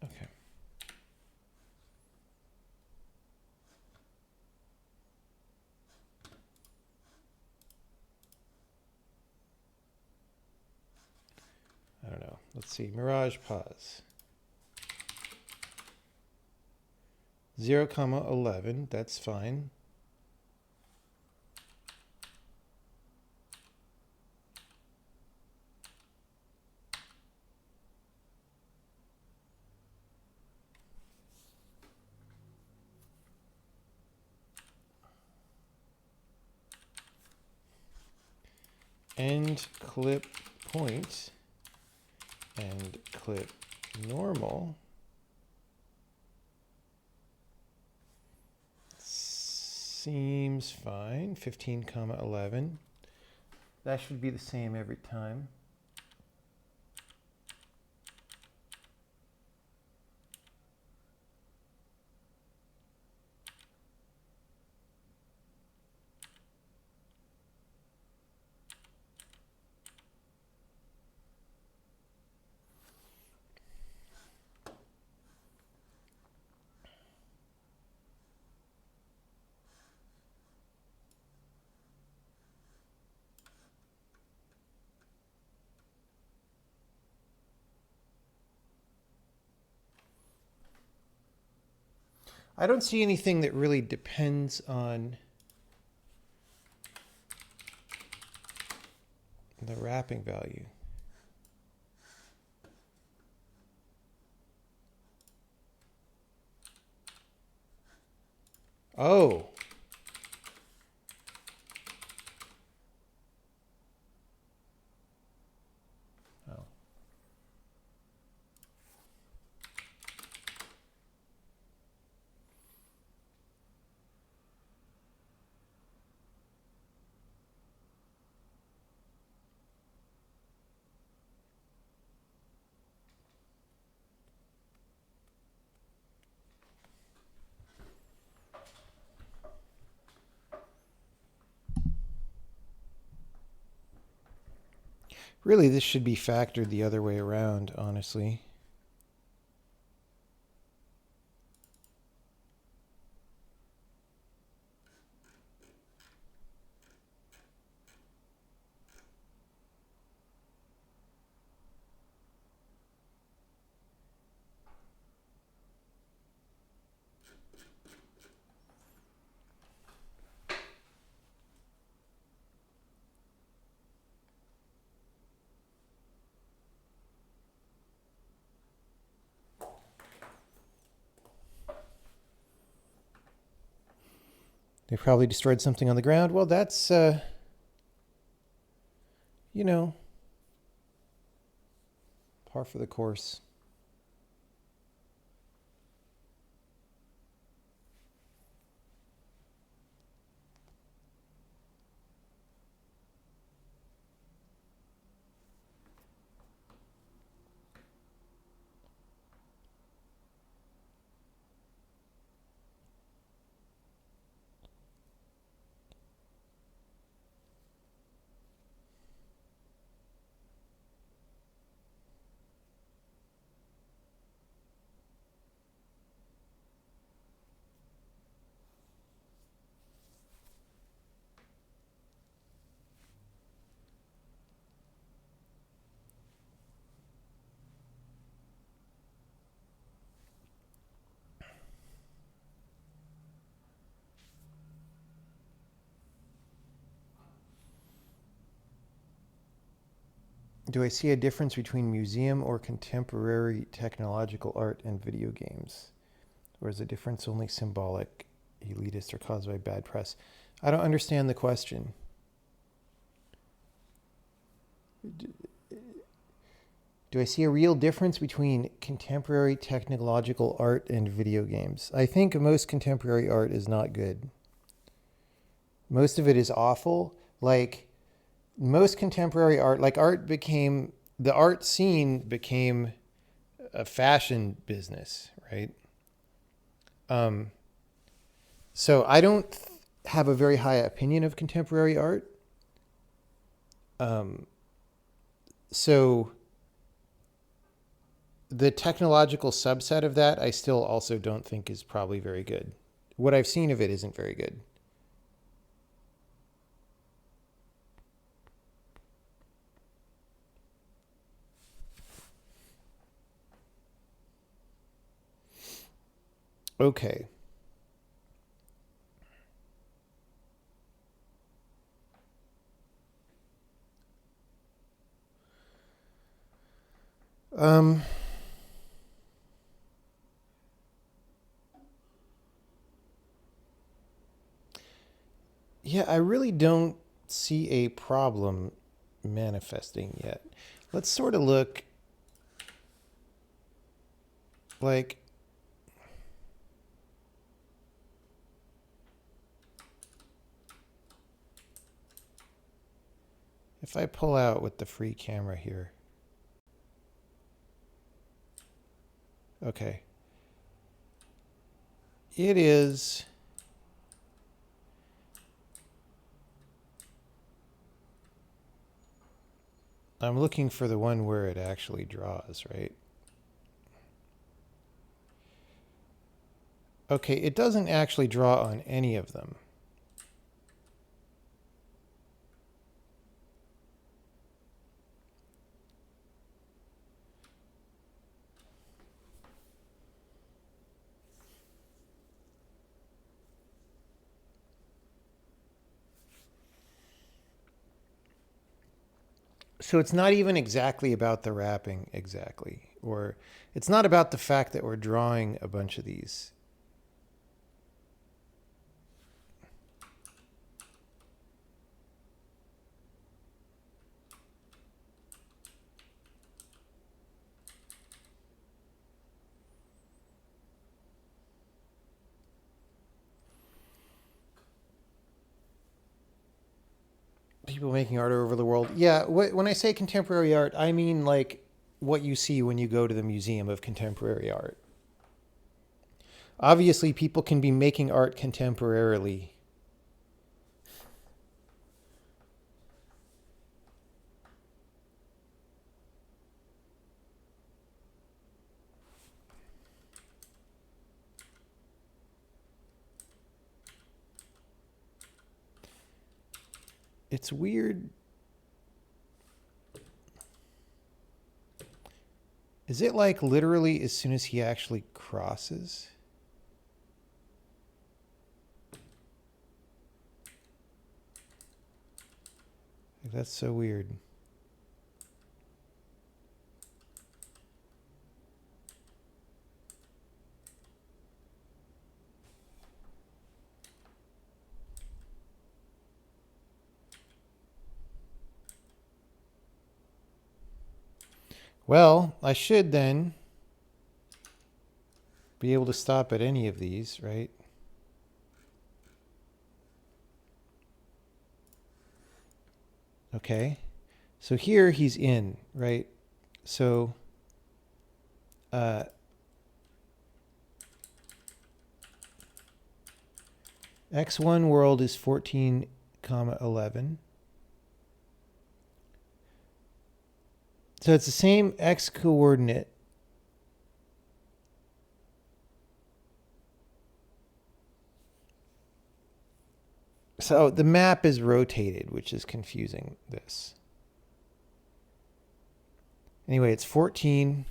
Okay. I don't know. Let's see. Mirage pause. 0, 11. That's fine. End clip point and clip normal. Seems fine. 15, 11. That should be the same every time. I don't see anything that really depends on the wrapping value. Oh. Oh. Really, this should be factored the other way around, honestly. They probably destroyed something on the ground. Well, that's, you know, par for the course. Do I see a difference between museum or contemporary technological art and video games? Or is the difference only symbolic, elitist, or caused by bad press? I don't understand the question. Do I see a real difference between contemporary technological art and video games? I think most contemporary art is not good. Most of it is awful. Like, most contemporary art, like the art scene became a fashion business, right? So I don't have a very high opinion of contemporary art. So the technological subset of that, I still also don't think is probably very good. What I've seen of it isn't very good. Okay. Yeah, I really don't see a problem manifesting yet. Let's sort of look like if I pull out with the free camera here. Okay. It is I'm looking for the one where it actually draws, right? Okay, it doesn't actually draw on any of them. So it's not even exactly about the wrapping exactly, or it's not about the fact that we're drawing a bunch of these. People making art all over the world. Yeah, when I say contemporary art, I mean like what you see when you go to the Museum of Contemporary Art. Obviously, people can be making art contemporarily. It's weird. Is it like literally as soon as he actually crosses? That's so weird. Well, I should then be able to stop at any of these, right? Okay. So here he's in, right? So x1 world is 14, 11. So it's the same x coordinate. So the map is rotated, which is confusing this. Anyway, it's 14.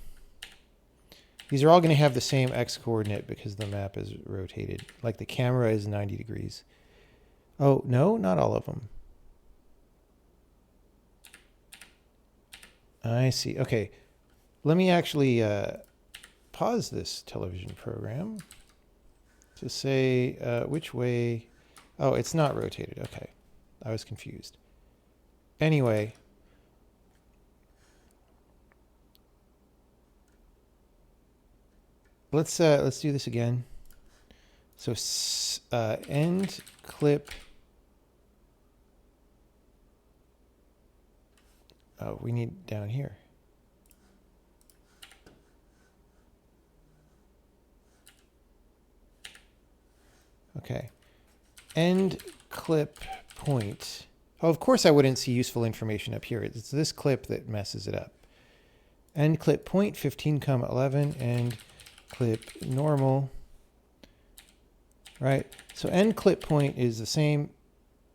These are all going to have the same x coordinate because the map is rotated. Like the camera is 90 degrees. Oh, no, not all of them. I see. Okay. Let me actually pause this television program to say which way. Oh, it's not rotated. Okay. I was confused. Anyway. Let's do this again. So end clip. Oh, we need down here. Okay. End clip point. Oh, of course I wouldn't see useful information up here. It's this clip that messes it up. End clip point 15,11 and clip normal. Right. So end clip point is the same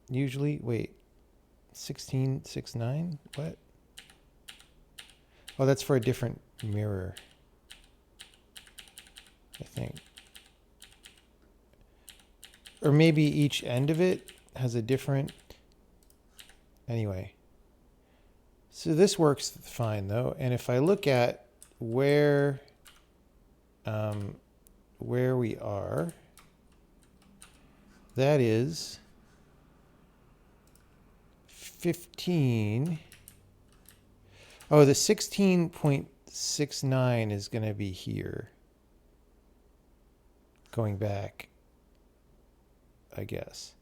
usually. Wait. 1669? What? Oh, that's for a different mirror, I think. Or maybe each end of it has a different... Anyway. So this works fine, though. And if I look at where we are, that is 15... Oh, the 16.69 is going to be here. Going back, I guess.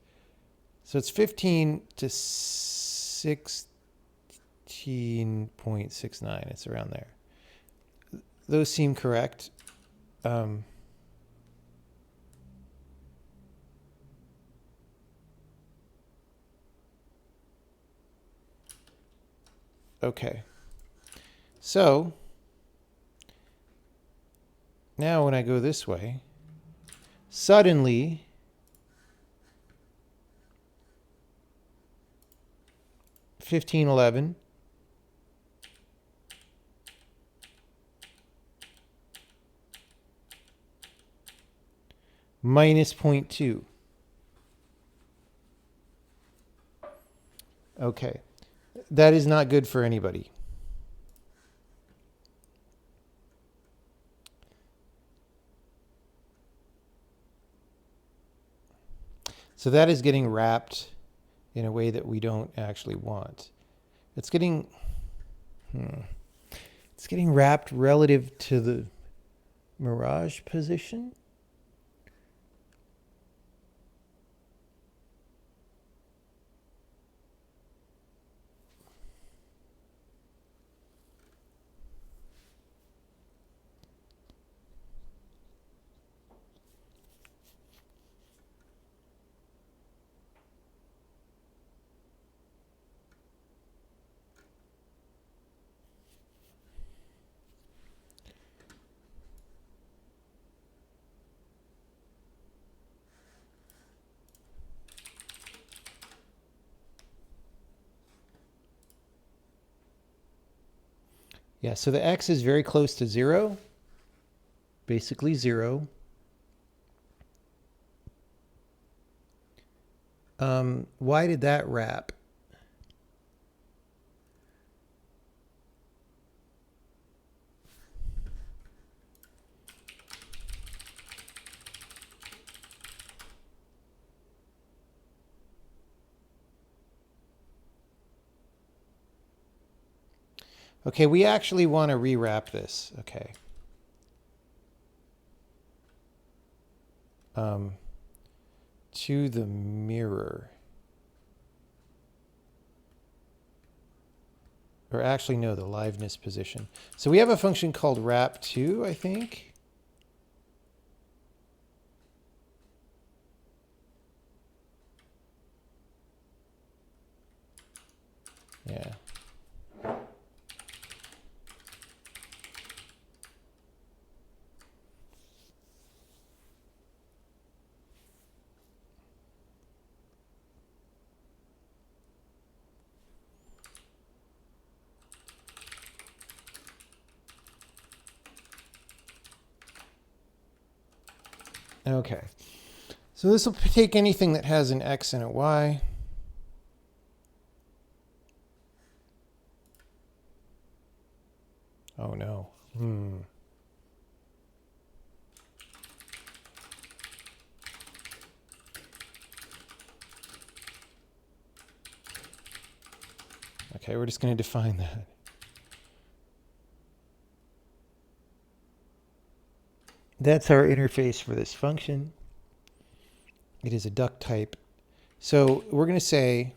So it's 15 to 16.69. It's around there. Those seem correct. Okay. So now when I go this way, suddenly (1511) minus 0.2. Okay. That is not good for anybody. So that is getting wrapped in a way that we don't actually want. It's getting wrapped relative to the mirage position. Yeah, so the x is very close to 0, basically 0. Why did that wrap? Okay, we actually want to rewrap this. Okay. To the mirror. Or actually, no, the liveness position. So we have a function called wrap2, I think. Yeah. Okay. So this will take anything that has an x and a y. Okay, we're just going to define that. That's our interface for this function. It is a duck type. So we're going to say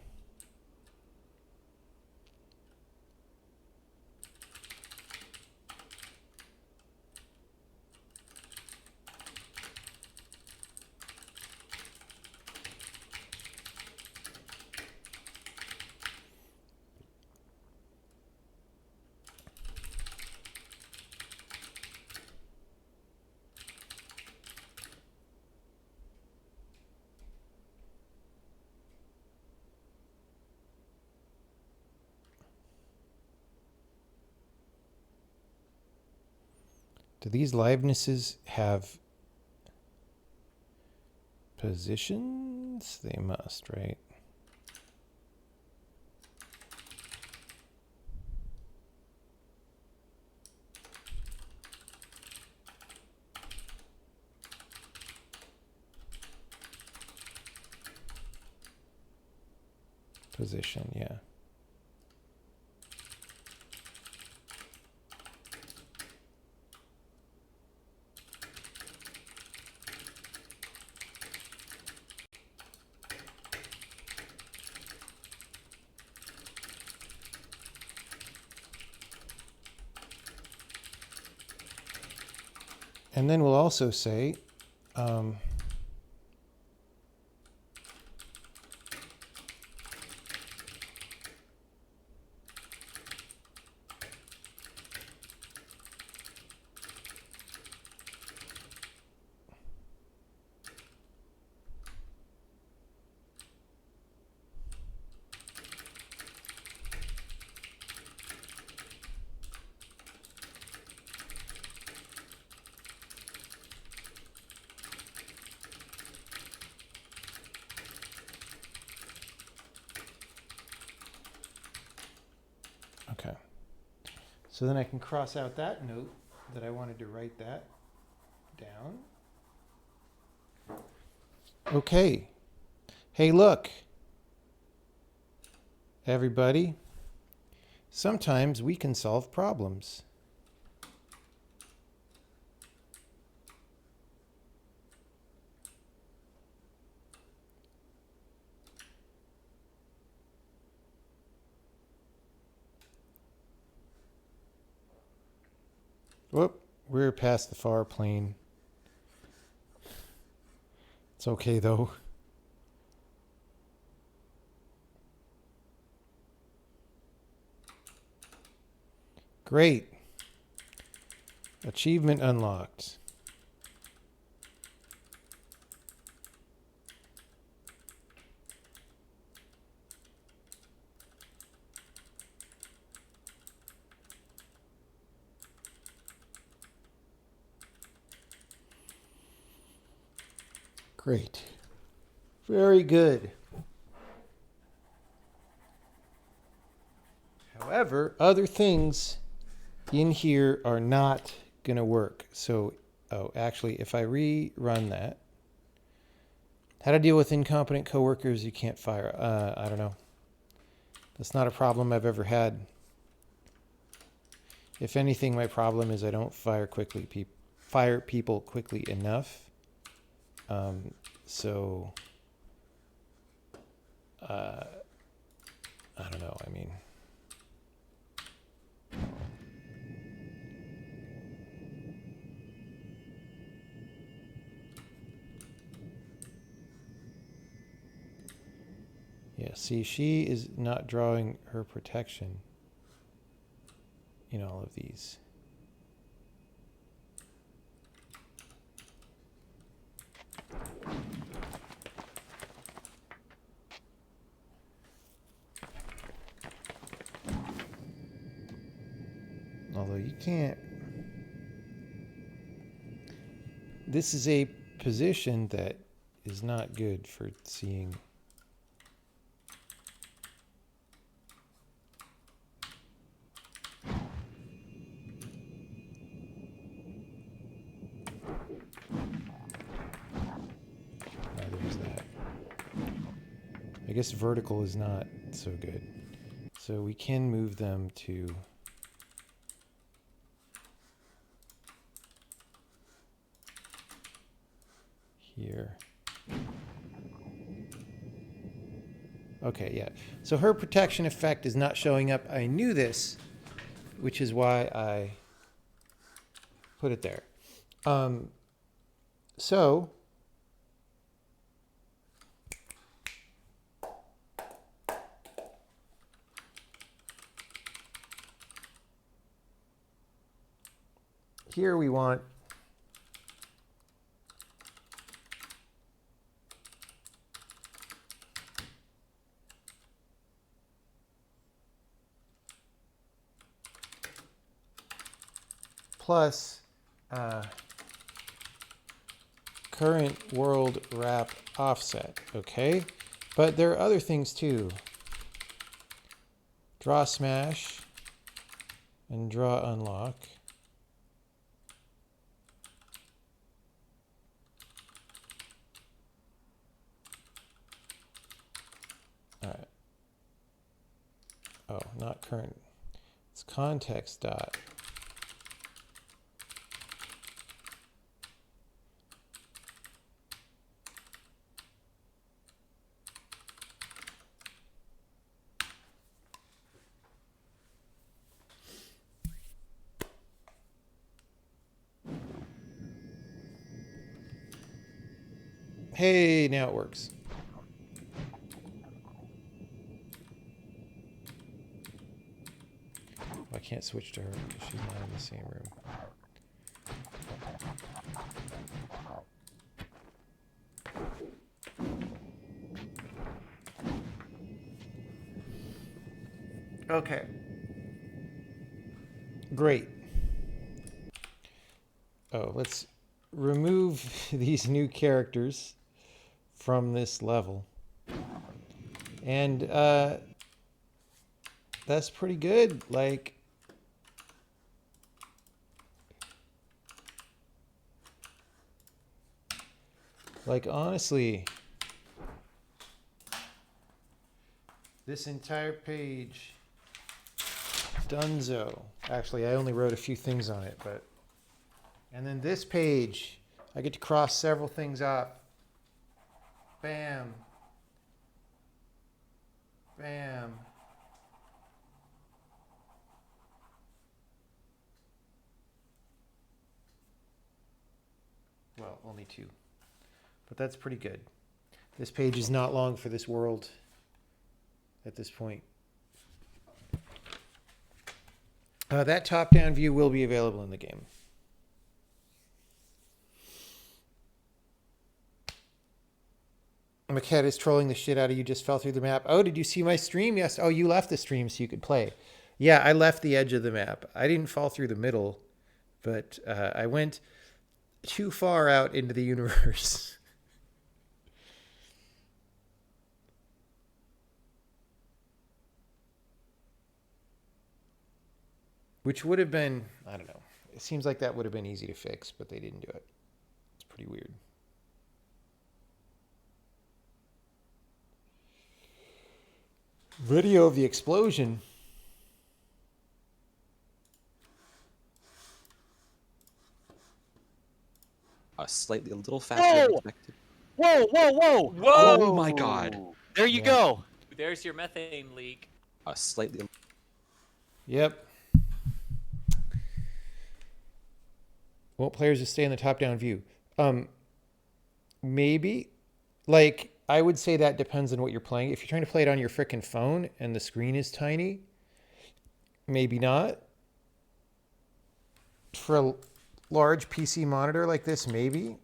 do these livenesses have positions? They must, right? Position, yeah. And then we'll also say, okay. So then I can cross out that note that I wanted to write that down. Okay. Hey, look, everybody. Sometimes we can solve problems. Whoop, we're past the far plane. It's okay though. Great. Achievement unlocked. Great. Very good. However, other things in here are not going to work. So, actually, if I rerun that, how to deal with incompetent coworkers you can't fire. I don't know. That's not a problem I've ever had. If anything, my problem is I don't fire people quickly enough. So, I don't know. I mean, yeah, see, she is not drawing her protection in all of these. Although you can't. This is a position that is not good for seeing. I guess vertical is not so good. So we can move them to here. Okay, yeah. So her protection effect is not showing up. I knew this, which is why I put it there. So here we want plus current world wrap offset, okay? But there are other things too. Draw smash and draw unlock. All right. Oh, not current. It's context dot. Hey, now it works. I can't switch to her because she's not in the same room. Okay. Great. Oh, let's remove these new characters from this level. And that's pretty good. Like, honestly, this entire page, Dunzo. Actually, I only wrote a few things on it, but. And then this page, I get to cross several things off. Bam. Bam. Well, only two. But that's pretty good. This page is not long for this world at this point. That top-down view will be available in the game. Maquette is trolling the shit out of you, just fell through the map. Oh, did you see my stream? Yes. Oh, you left the stream so you could play. Yeah, I left the edge of the map. I didn't fall through the middle, but I went too far out into the universe. Which would have been, I don't know. It seems like that would have been easy to fix, but they didn't do it. It's pretty weird. Video of the explosion. Slightly a little faster than expected. Whoa! Oh my god. There you go. There's your methane leak. Slightly. Yep. Want players to stay in the top-down view? Maybe. Like, I would say that depends on what you're playing. If you're trying to play it on your frickin' phone and the screen is tiny, maybe not. For a large PC monitor like this, maybe.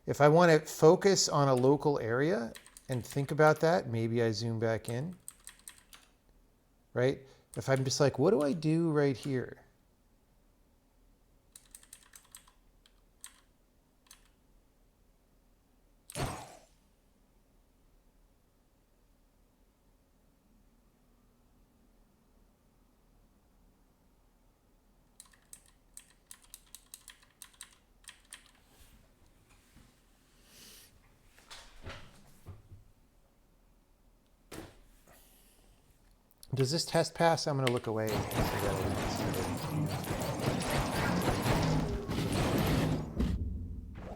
If I want to focus on a local area and think about that, maybe I zoom back in. Right? If I'm just like, what do I do right here? Does this test pass? I'm going to look away. In case I got a leak.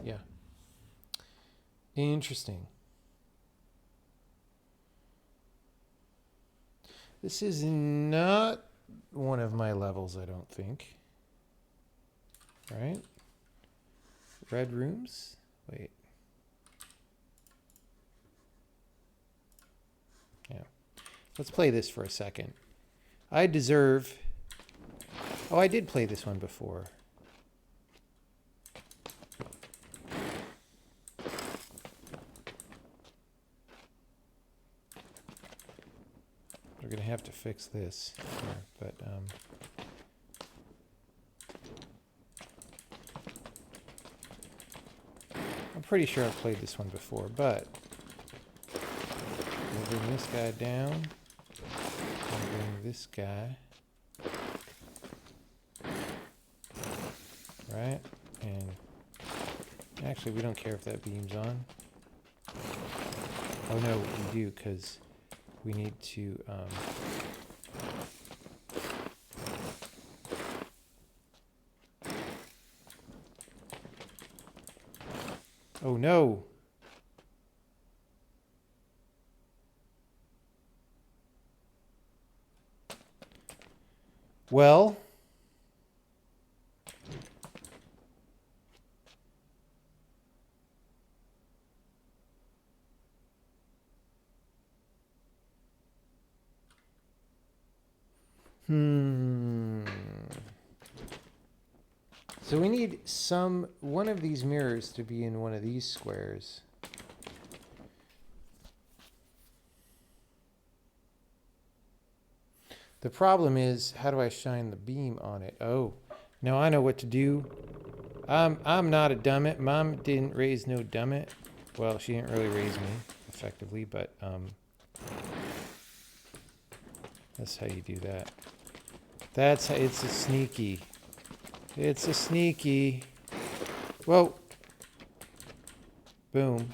Yeah. Interesting. This is not one of my levels, I don't think. Right? Red rooms? Wait. Yeah. Let's play this for a second. I deserve... Oh, I did play this one before. We're going to have to fix this here, but... I'm pretty sure I've played this one before, but... We'll bring this guy down. We'll bring this guy. Right? And... Actually, we don't care if that beam's on. Oh no, we do, because we need to... Oh no! Well... So we need one of these mirrors to be in one of these squares. The problem is, how do I shine the beam on it? Oh, now I know what to do. I'm not a dummit. Mom didn't raise no dummit. Well, she didn't really raise me effectively, but that's how you do that. That's how, it's a sneaky. It's a sneaky. Whoa. Boom.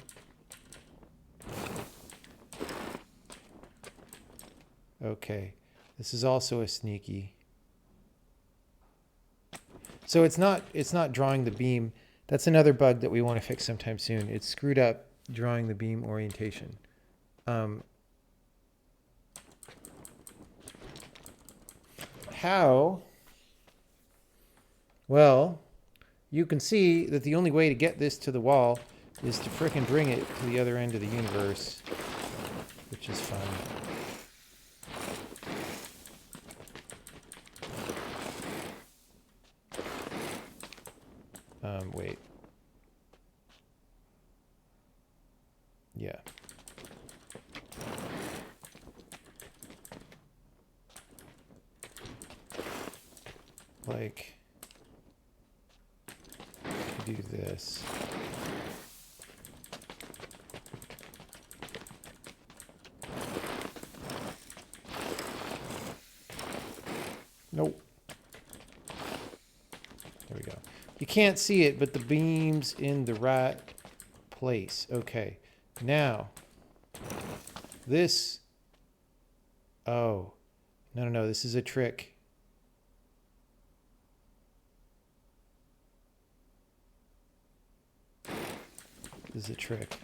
Okay. This is also a sneaky. So it's not drawing the beam. That's another bug that we want to fix sometime soon. It's screwed up drawing the beam orientation. How? Well, you can see that the only way to get this to the wall is to frickin' bring it to the other end of the universe, which is fun. Wait. Yeah. Like, do this. Nope. There we go. You can't see it, but the beam's in the right place. Okay. Now, this... Oh. No. This is a trick. This is a trick.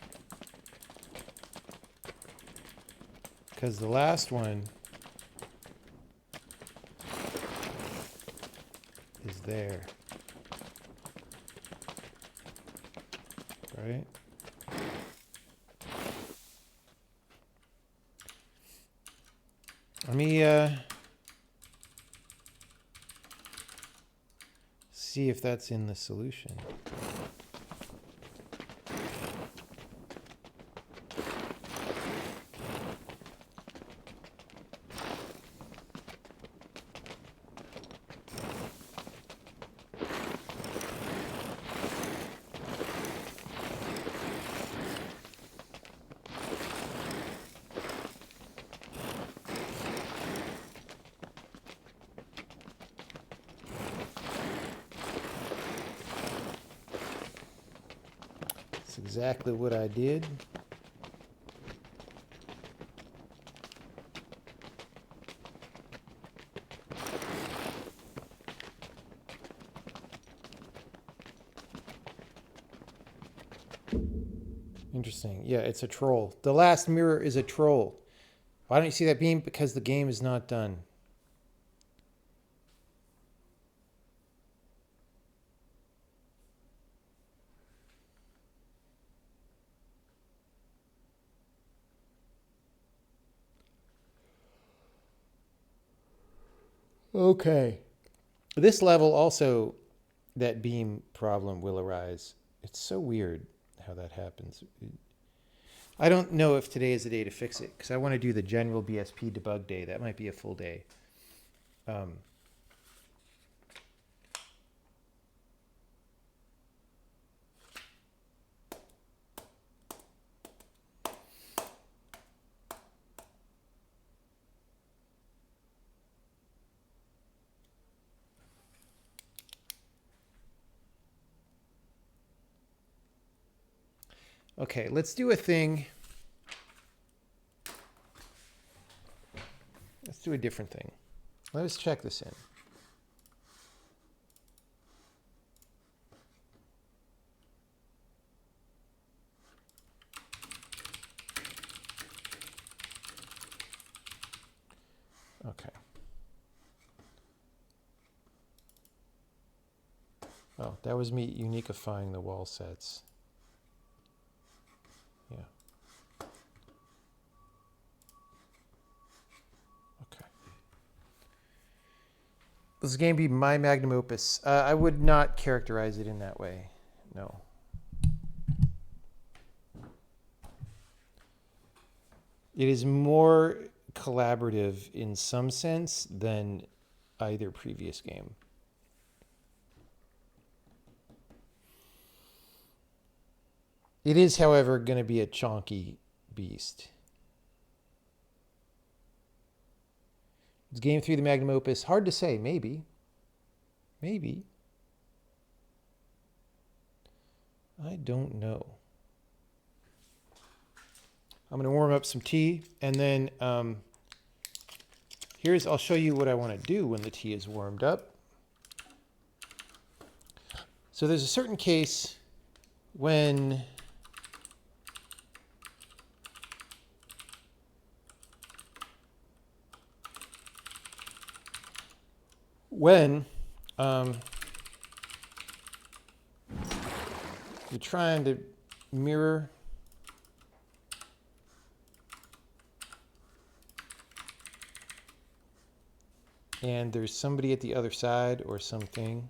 Because the last one is there. Right? Let me see if that's in the solution. Exactly what I did. Interesting. Yeah, it's a troll. The last mirror is a troll. Why don't you see that beam? Because the game is not done. Okay. This level also, that beam problem will arise. It's so weird how that happens. I don't know if today is the day to fix it because I want to do the general BSP debug day. That might be a full day. Okay, let's do a thing. Let's do a different thing. Let's check this in. Okay. Oh, that was me uniquifying the wall sets. Yeah. Okay. This game be my magnum opus. I would not characterize it in that way. No. It is more collaborative in some sense than either previous game. It is, however, going to be a chonky beast. Is game 3 the magnum opus? Hard to say. Maybe. Maybe. I don't know. I'm going to warm up some tea, and then I'll show you what I want to do when the tea is warmed up. So there's a certain case when you're trying to mirror and there's somebody at the other side or something.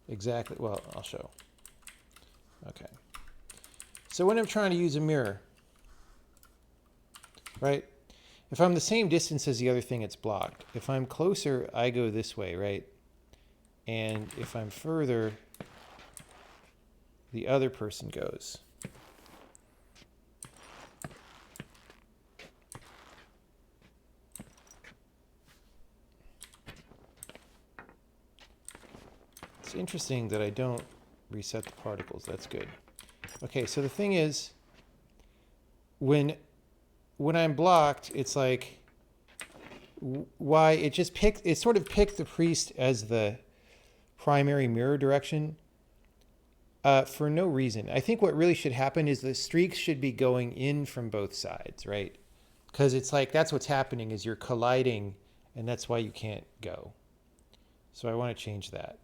Exactly. Well, I'll show. Okay. So when I'm trying to use a mirror, right? If I'm the same distance as the other thing, it's blocked. If I'm closer, I go this way, right? And if I'm further, the other person goes. It's interesting that I don't reset the particles. That's good. Okay, so the thing is, when I'm blocked, it's like, why it just picked, it sort of picked the priest as the primary mirror direction for no reason. I think what really should happen is the streaks should be going in from both sides, right? Because it's like, that's what's happening is you're colliding, and that's why you can't go. So I want to change that.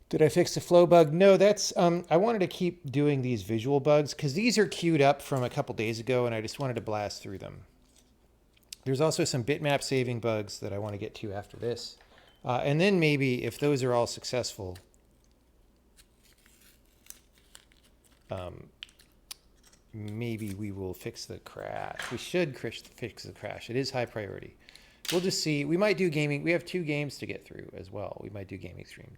Did I fix the flow bug? No, that's, I wanted to keep doing these visual bugs because these are queued up from a couple days ago and I just wanted to blast through them. There's also some bitmap saving bugs that I want to get to after this. And then maybe if those are all successful, maybe we will fix the crash. We should fix the crash. It is high priority. We'll just see. We might do gaming. We have 2 games to get through as well. We might do gaming stream.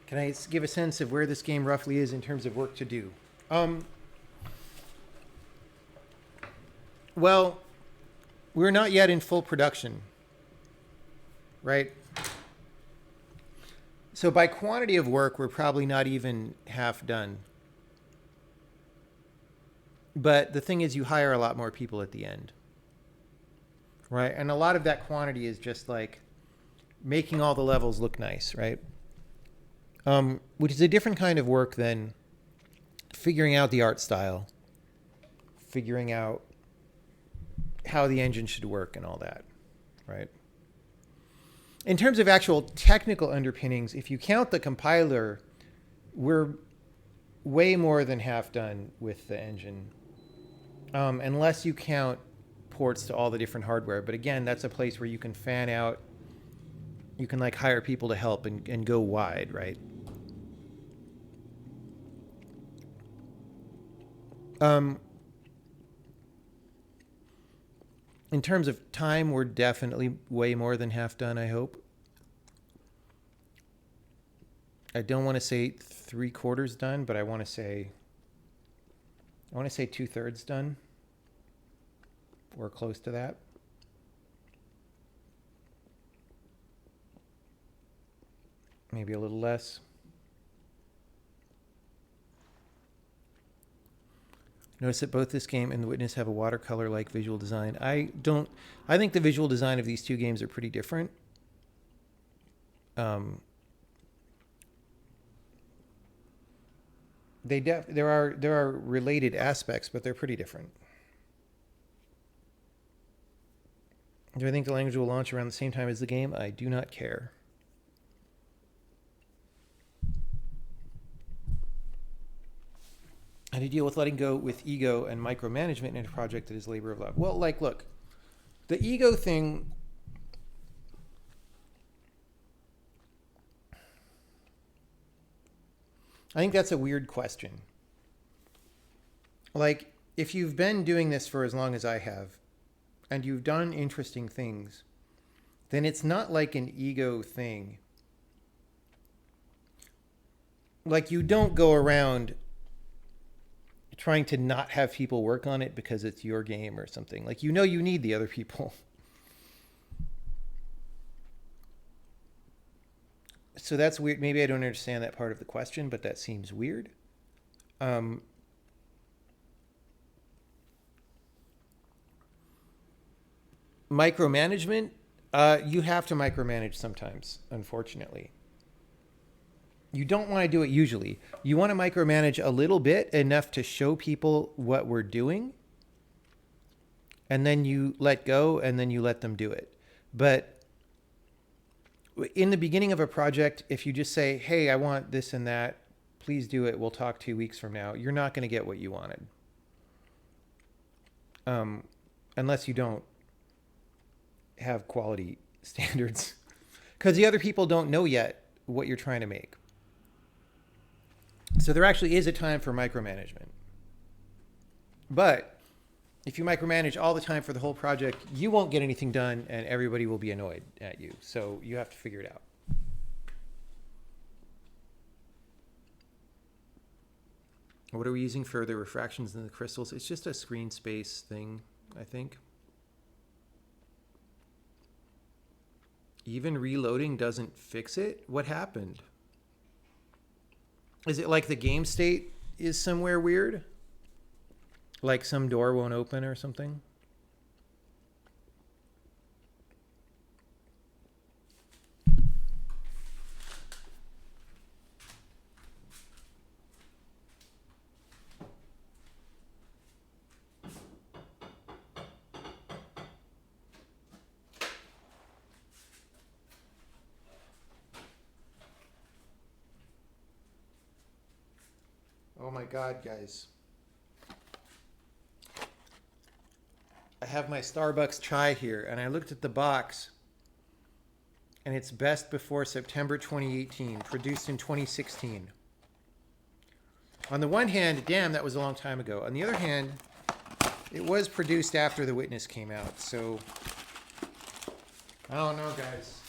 Can I give a sense of where this game roughly is in terms of work to do? Well, we're not yet in full production, right? So by quantity of work, we're probably not even half done. But the thing is, you hire a lot more people at the end, right? And a lot of that quantity is just like making all the levels look nice, right? Which is a different kind of work than figuring out the art style, figuring out how the engine should work and all that, right? In terms of actual technical underpinnings, if you count the compiler, we're way more than half done with the engine. Unless you count ports to all the different hardware. But again, that's a place where you can fan out. You can like hire people to help and go wide, right? In terms of time, we're definitely way more than half done, I hope. I don't want to say 3/4 done, but I want to say 2/3 done. Or close to that. Maybe a little less. Notice that both this game and The Witness have a watercolor-like visual design. I think the visual design of these two games are pretty different. There are related aspects, but they're pretty different. Do I think the language will launch around the same time as the game? I do not care. How do you deal with letting go with ego and micromanagement in a project that is labor of love? Well, like, look, the ego thing, I think that's a weird question. Like, if you've been doing this for as long as I have, and you've done interesting things, then it's not like an ego thing. Like, you don't go around trying to not have people work on it because it's your game or something. Like, you know you need the other people. So that's weird. Maybe I don't understand that part of the question, but that seems weird. Micromanagement, you have to micromanage sometimes, unfortunately. You don't want to do it usually. You want to micromanage a little bit, enough to show people what we're doing, and then you let go, and then you let them do it. But in the beginning of a project, if you just say, hey, I want this and that, please do it, we'll talk 2 weeks from now, you're not going to get what you wanted. Unless you don't have quality standards. Because the other people don't know yet what you're trying to make. So there actually is a time for micromanagement. But if you micromanage all the time for the whole project, you won't get anything done and everybody will be annoyed at you. So you have to figure it out. What are we using for the refractions in the crystals? It's just a screen space thing, I think. Even reloading doesn't fix it? What happened? Is it like the game state is somewhere weird? Like some door won't open or something? Oh my God, guys. I have my Starbucks chai here, and I looked at the box, and it's best before September 2018, produced in 2016. On the one hand, damn, that was a long time ago. On the other hand, it was produced after The Witness came out, so I don't know, guys.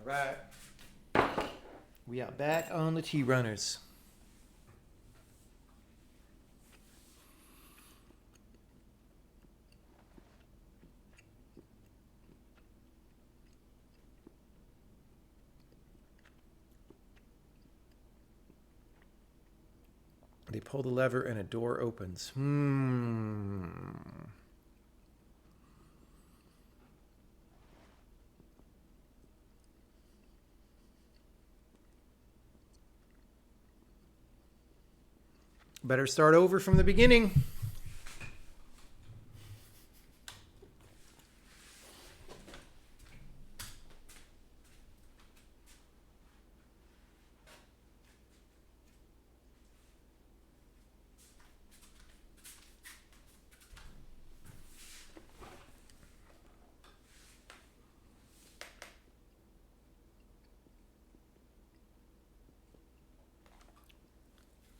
right. We are back on the T-runners. They pull the lever and a door opens. Better start over from the beginning.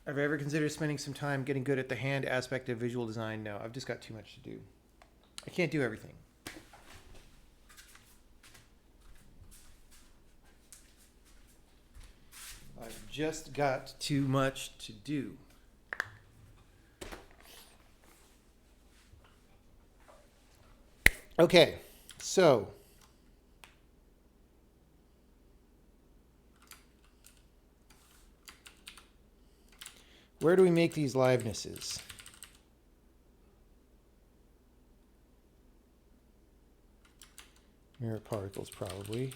Have I ever considered spending some time getting good at the hand aspect of visual design? No, I've just got too much to do. I can't do everything. I've just got too much to do. Okay, so where do we make these livenesses? Mirror particles, probably.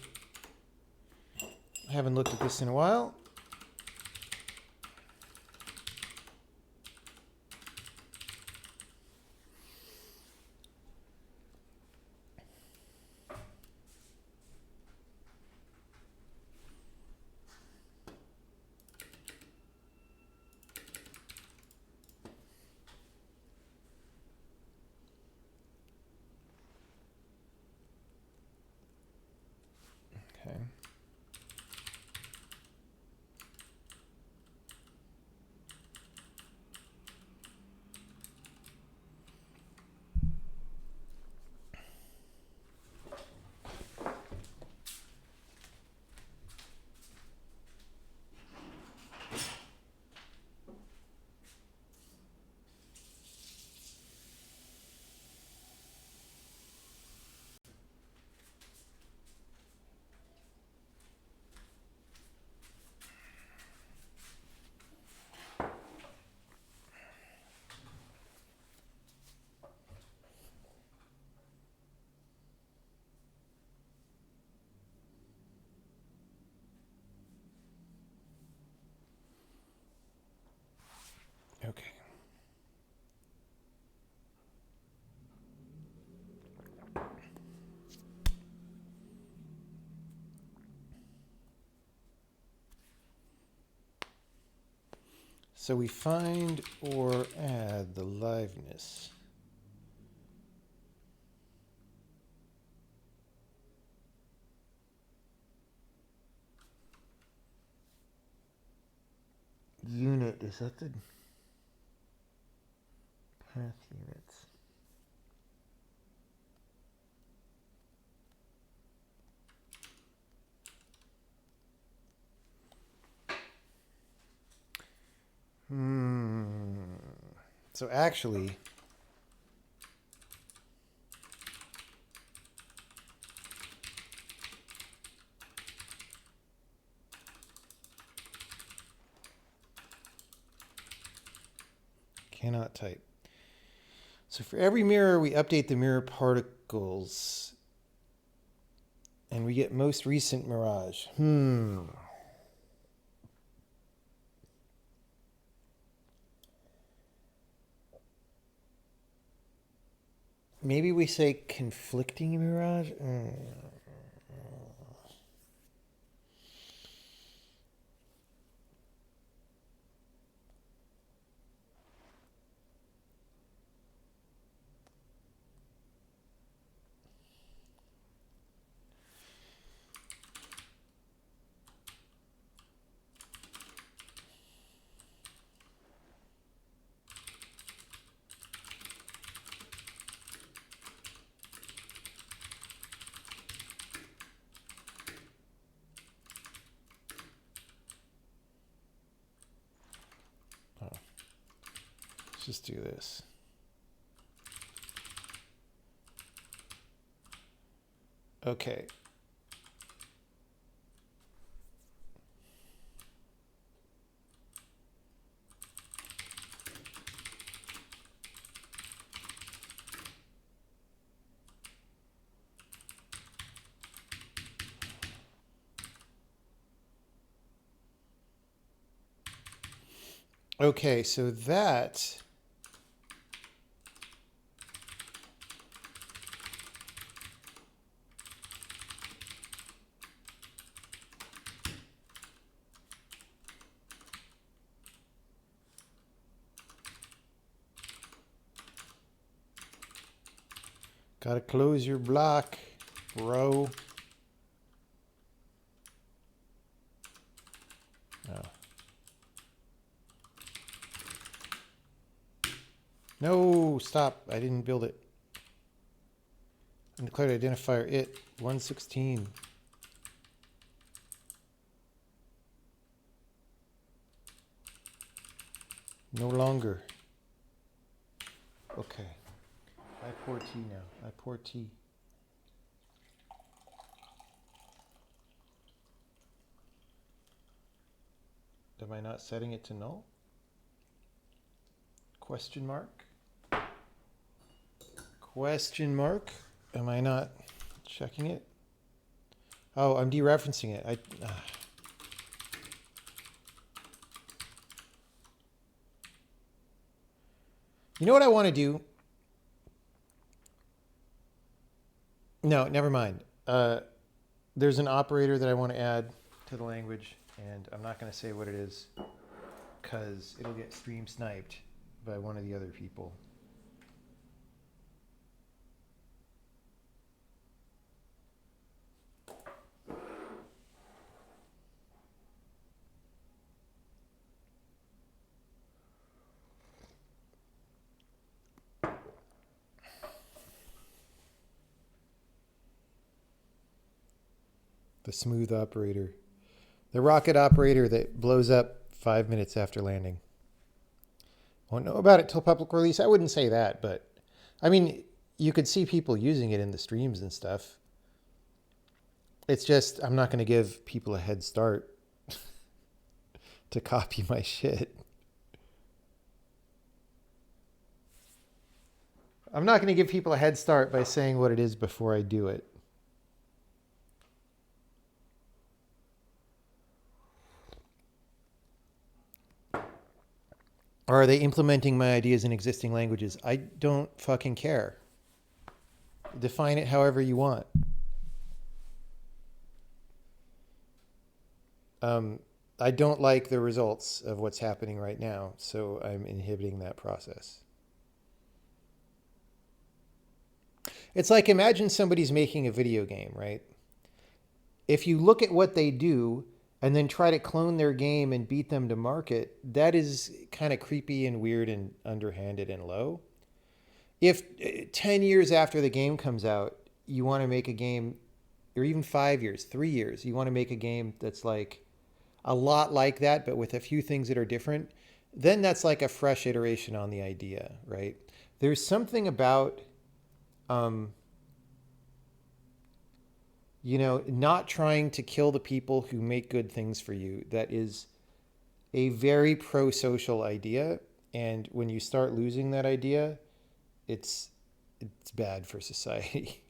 I haven't looked at this in a while. Okay. Okay. So we find or add the liveness. Unit, is that the path units? So actually, cannot type. So for every mirror, we update the mirror particles. And we get most recent mirage. Maybe we say conflicting mirage? just do this. Okay. Okay, so that gotta close your block, bro. Oh. No, stop. I didn't build it. Undeclared identifier it 116. No longer. Okay. I pour tea now. I pour tea. Am I not setting it to null? Question mark? Question mark? Am I not checking it? Oh, I'm dereferencing it. You know what I want to do? No, never mind. There's an operator that I want to add to the language, and I'm not going to say what it is because it'll get stream sniped by one of the other people. The smooth operator. The rocket operator that blows up 5 minutes after landing. Won't know about it till public release. I wouldn't say that, but I mean, you could see people using it in the streams and stuff. It's just, I'm not going to give people a head start to copy my shit. I'm not going to give people a head start by saying what it is before I do it. Or are they implementing my ideas in existing languages? I don't fucking care. Define it however you want. I don't like the results of what's happening right now, so I'm inhibiting that process. It's like, imagine somebody's making a video game, right? If you look at what they do and then try to clone their game and beat them to market, that is kind of creepy and weird and underhanded and low. If 10 years after the game comes out, you want to make a game, or even 5 years, 3 years, you want to make a game that's like a lot like that, but with a few things that are different, then that's like a fresh iteration on the idea, right? There's something about, not trying to kill the people who make good things for you. That is a very pro-social idea. And when you start losing that idea, it's bad for society.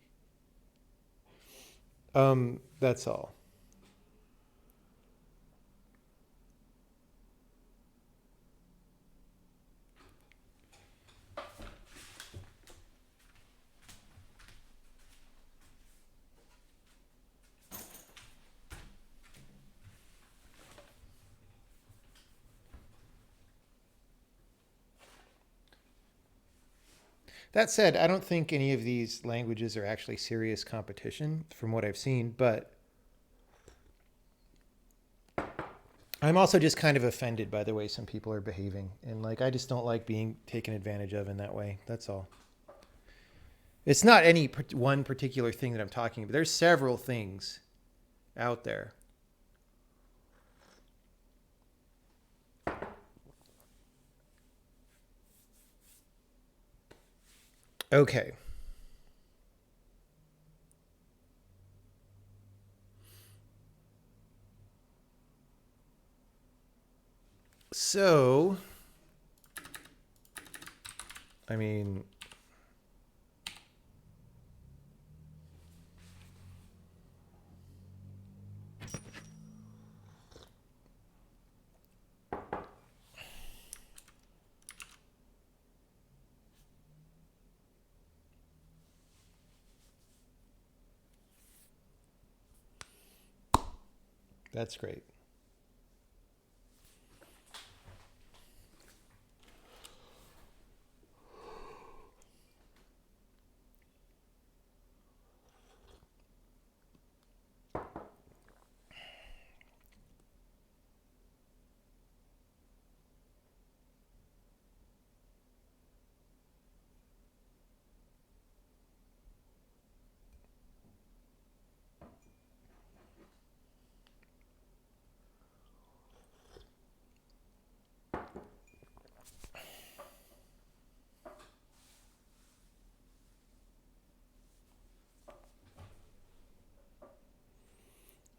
That's all. That said, I don't think any of these languages are actually serious competition from what I've seen, but I'm also just kind of offended by the way some people are behaving. And like, I just don't like being taken advantage of in that way. That's all. It's not any one particular thing that I'm talking about. There's several things out there. Okay. So, I mean, that's great.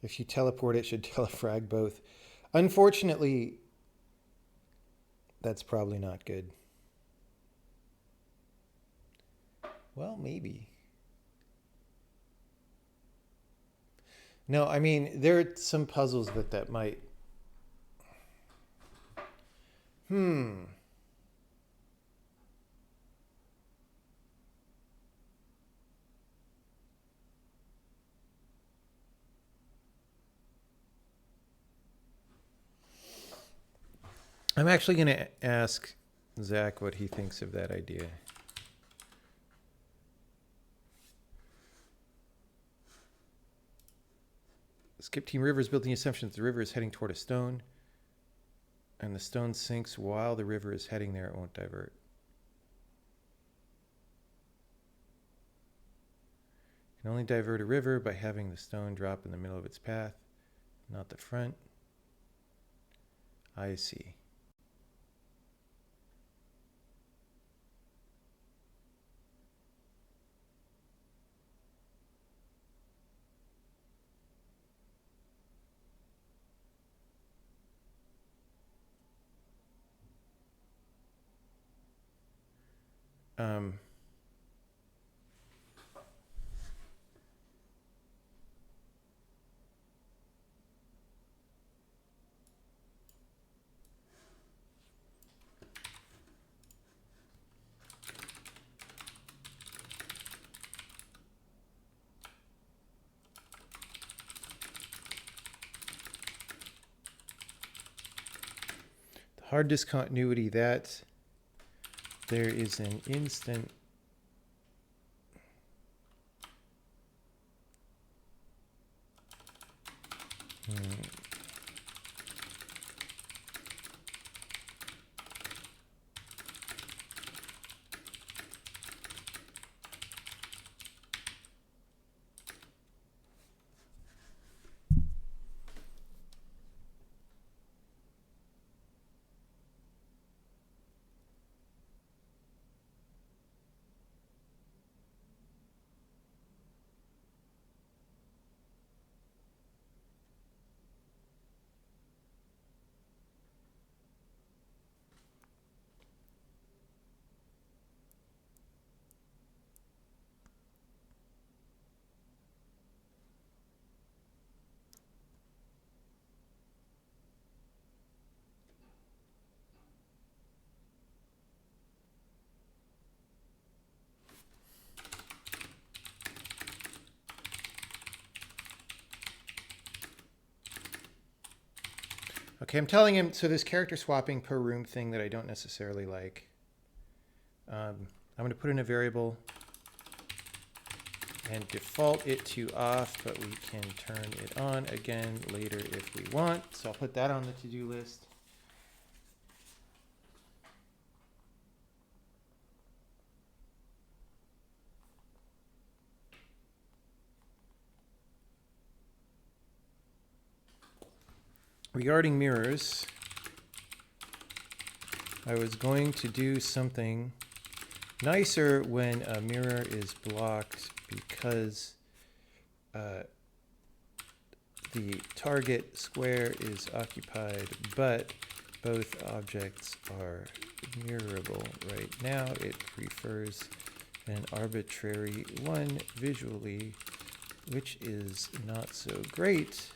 If you teleport, it should telefrag both. Unfortunately, that's probably not good. Well, maybe. No, I mean, there are some puzzles that might. I'm actually going to ask Zach what he thinks of that idea. Skip Team River is built on the assumption that the river is heading toward a stone, and the stone sinks while the river is heading there. It won't divert. You can only divert a river by having the stone drop in the middle of its path, not the front. I see. Um, hard discontinuity, that there is an instant Okay, I'm telling him, so this character swapping per room thing that I don't necessarily like. I'm going to put in a variable and default it to off, but we can turn it on again later if we want. So I'll put that on the to-do list. Regarding mirrors, I was going to do something nicer when a mirror is blocked because the target square is occupied, but both objects are mirrorable. Right now, it prefers an arbitrary one visually, which is not so great.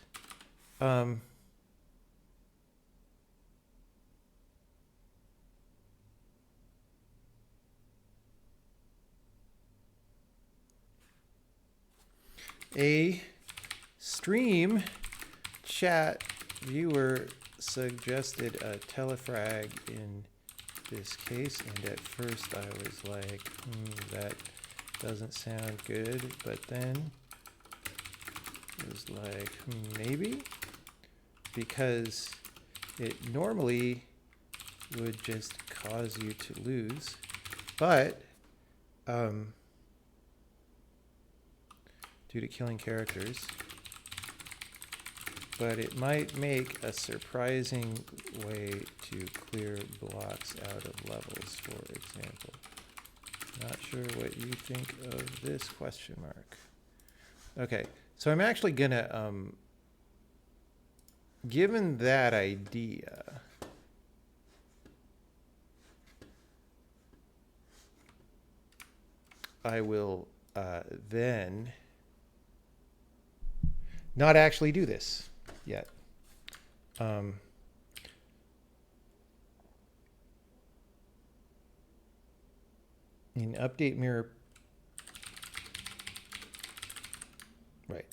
A stream chat viewer suggested a telefrag in this case, and at first I was like, that doesn't sound good, but then it was like, maybe, because it normally would just cause you to lose, but due to killing characters, but it might make a surprising way to clear blocks out of levels, for example. Not sure what you think of this question mark. Okay, so I'm actually gonna, given that idea, I will then not actually do this yet. In update mirror, right.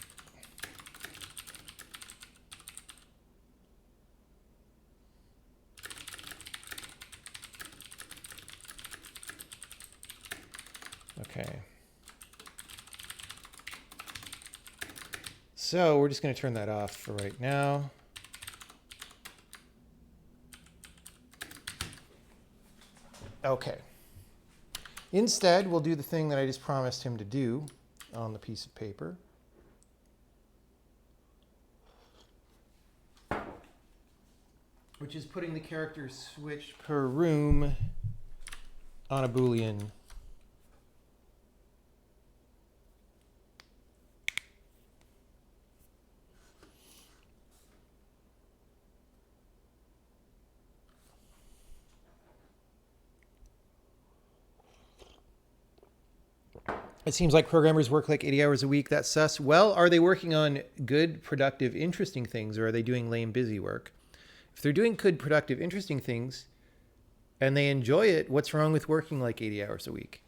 Okay. So we're just going to turn that off for right now. Okay. Instead, we'll do the thing that I just promised him to do on the piece of paper. Which is putting the character switch per room on a Boolean. It seems like programmers work like 80 hours a week. That's sus. Well, are they working on good, productive, interesting things, or are they doing lame, busy work? If they're doing good, productive, interesting things, and they enjoy it, what's wrong with working like 80 hours a week?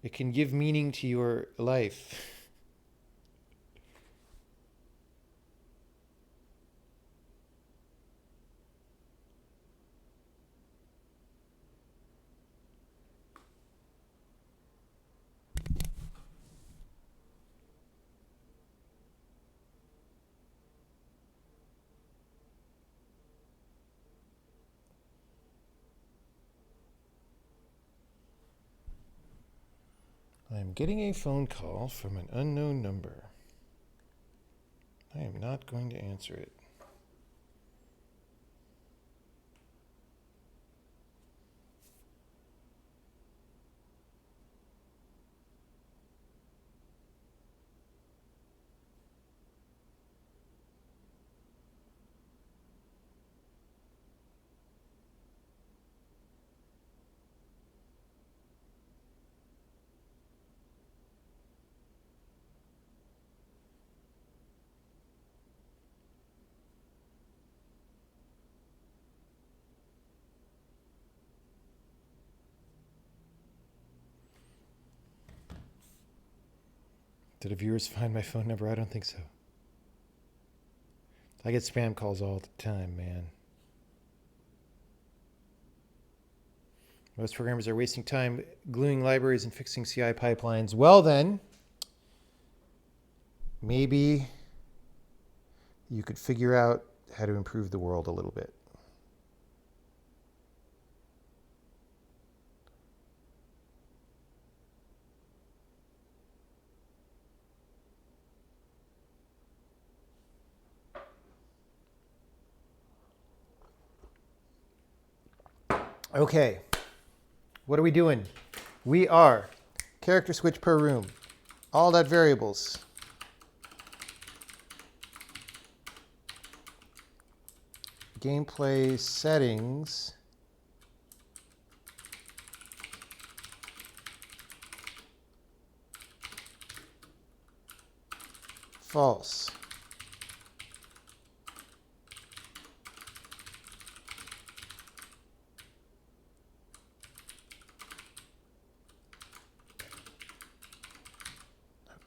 It can give meaning to your life. I'm getting a phone call from an unknown number. I am not going to answer it. Did the viewers find my phone number? I don't think so. I get spam calls all the time, man. Most programmers are wasting time gluing libraries and fixing CI pipelines. Well then, maybe you could figure out how to improve the world a little bit. Okay. What are we doing? We are character switch per room. All that variables. Gameplay settings. False.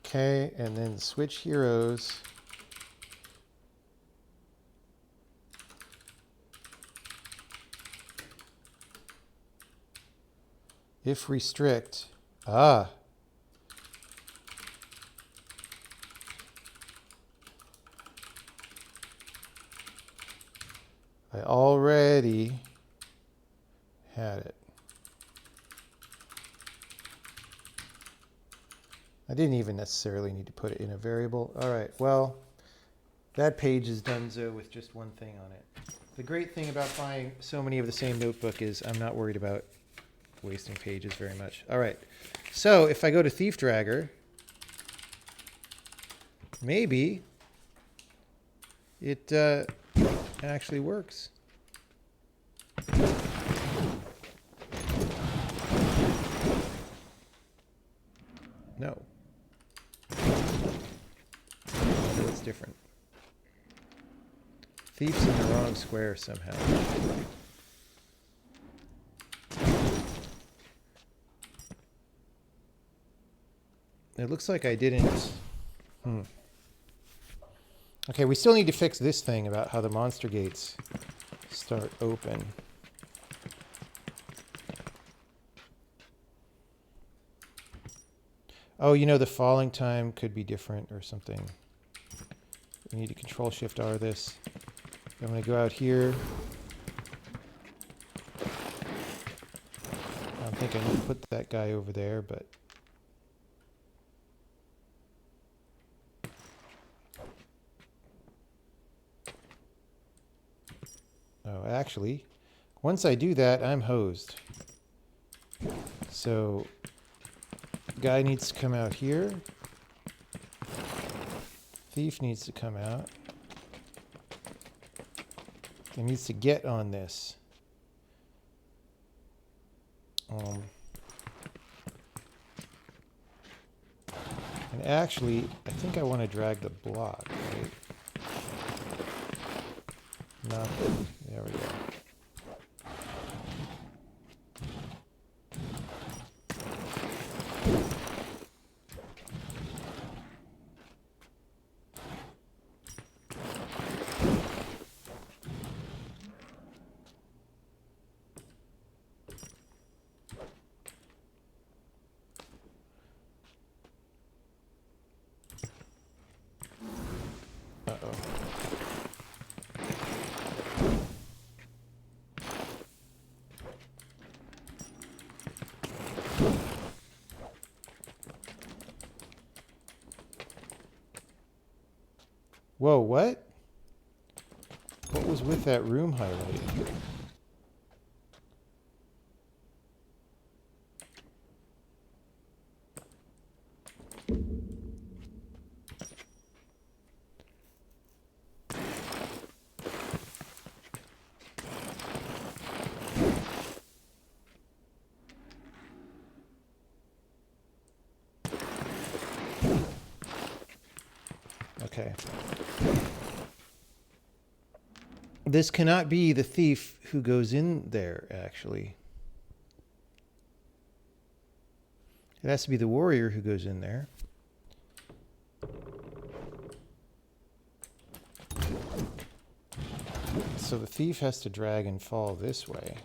Okay, and then switch heroes. If restrict. Ah. I already had it. I didn't even necessarily need to put it in a variable. All right, well, that page is donezo with just one thing on it. The great thing about buying so many of the same notebook is I'm not worried about wasting pages very much. All right, so if I go to Thief Dragger, maybe it actually works. No. It's different. Thief's in the wrong square somehow. It looks like I didn't. Okay, we still need to fix this thing about how the monster gates start open. Oh, you know, the falling time could be different or something. We need to Control-Shift-R this. I'm going to go out here. I'm thinking I'll put that guy over there, but... Oh, actually, once I do that, I'm hosed. So, guy needs to come out here. Thief needs to come out. He needs to get on this. And actually, I think I want to drag the block, right? No, there we go. Uh-oh. Whoa, what? What was with that room highlighting? Okay. This cannot be the thief who goes in there, actually. It has to be the warrior who goes in there. So the thief has to drag and fall this way.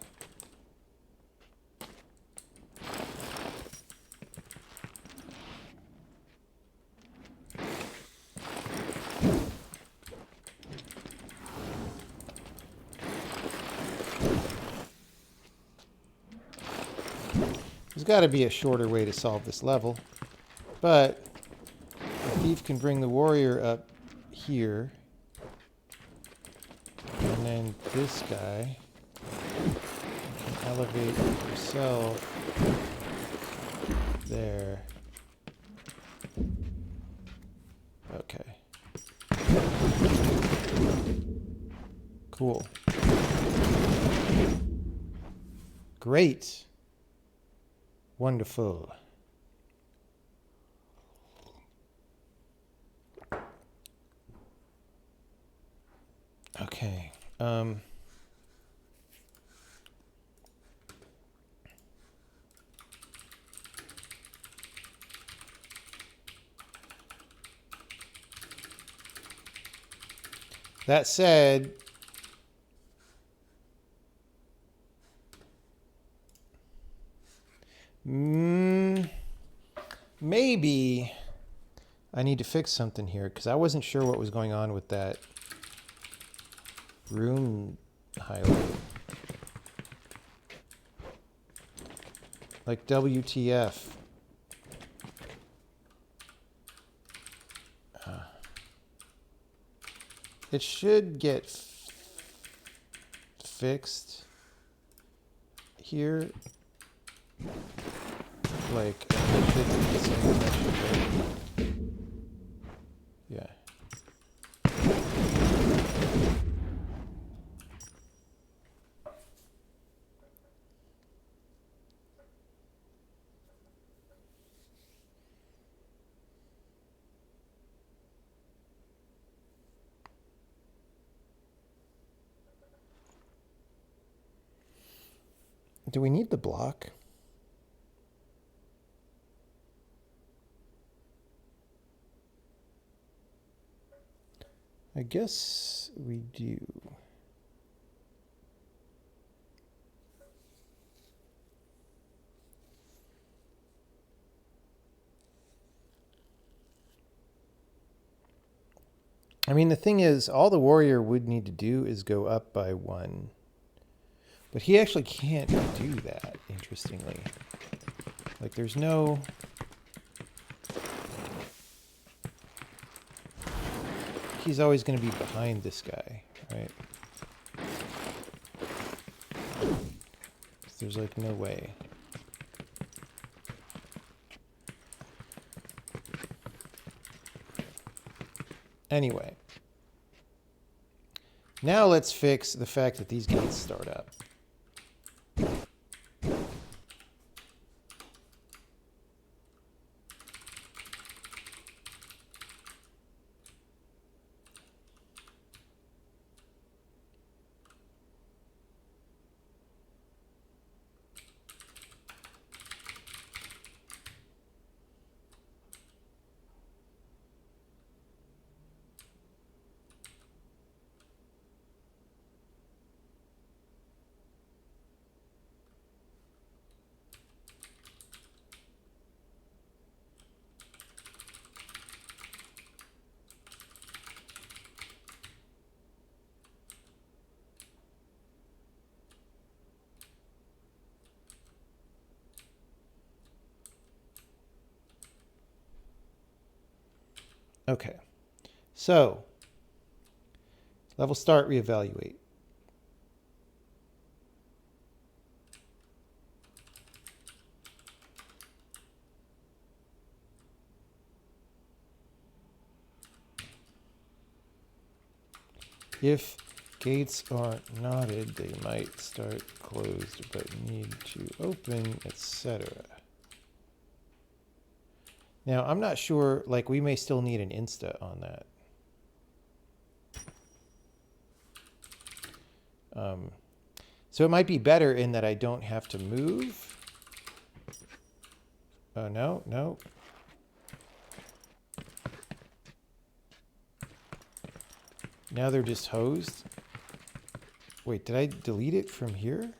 There's got to be a shorter way to solve this level, but the thief can bring the warrior up here, and then this guy can elevate yourself there. Okay. Cool. Great. Wonderful. Okay. That said, maybe I need to fix something here because I wasn't sure what was going on with that room highlight. Like WTF. It should get fixed here. Like, it should be something that should work. Yeah. Do we need the block? I guess we do. I mean, the thing is, all the warrior would need to do is go up by 1. But he actually can't do that, interestingly. Like, there's no... He's always going to be behind this guy, right? There's, like, no way. Anyway. Now let's fix the fact that these gates start up. Okay, so level start, reevaluate. If gates are knotted, they might start closed but need to open, etc. Now, I'm not sure, like, we may still need an insta on that. So it might be better in that I don't have to move. Oh, no, no. Now they're just hosed. Wait, did I delete it from here?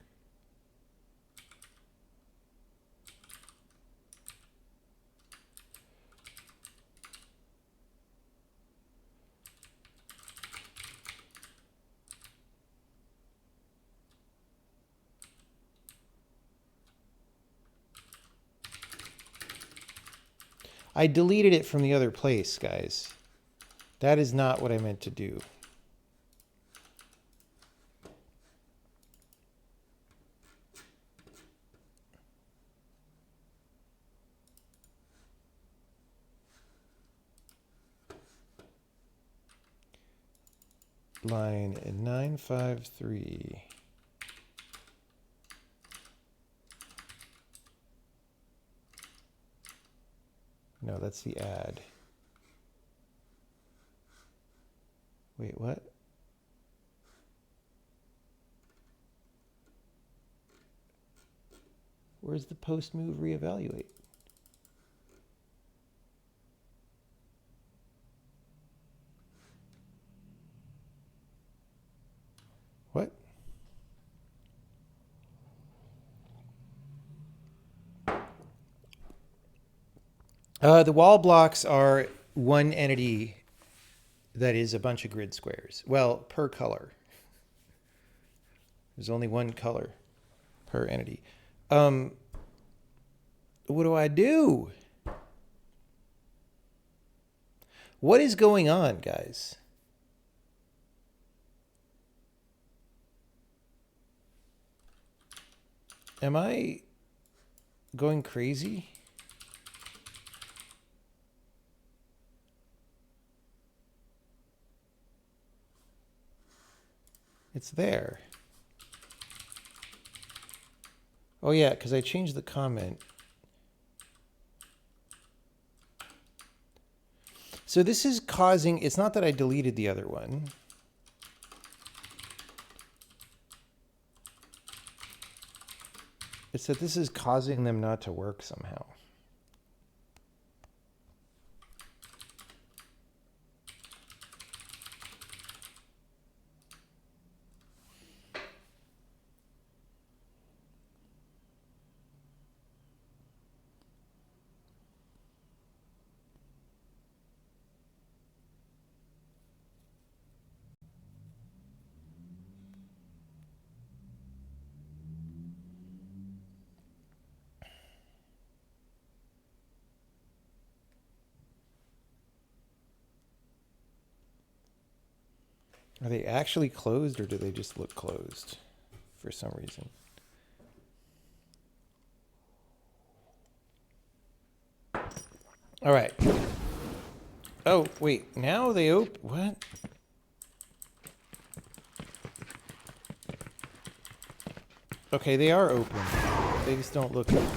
I deleted it from the other place, guys. That is not what I meant to do. line 953. No, that's the ad. Wait, what? Where's the post move reevaluate? What? The wall blocks are one entity that is a bunch of grid squares. Well, per color. There's only one color per entity. What do I do? What is going on, guys? Am I going crazy? It's there. Oh yeah, because I changed the comment. So this is causing, it's not that I deleted the other one. It's that this is causing them not to work somehow. Are they actually closed or do they just look closed for some reason? All right. Oh, wait. Now they open. What? Okay, they are open. They just don't look open.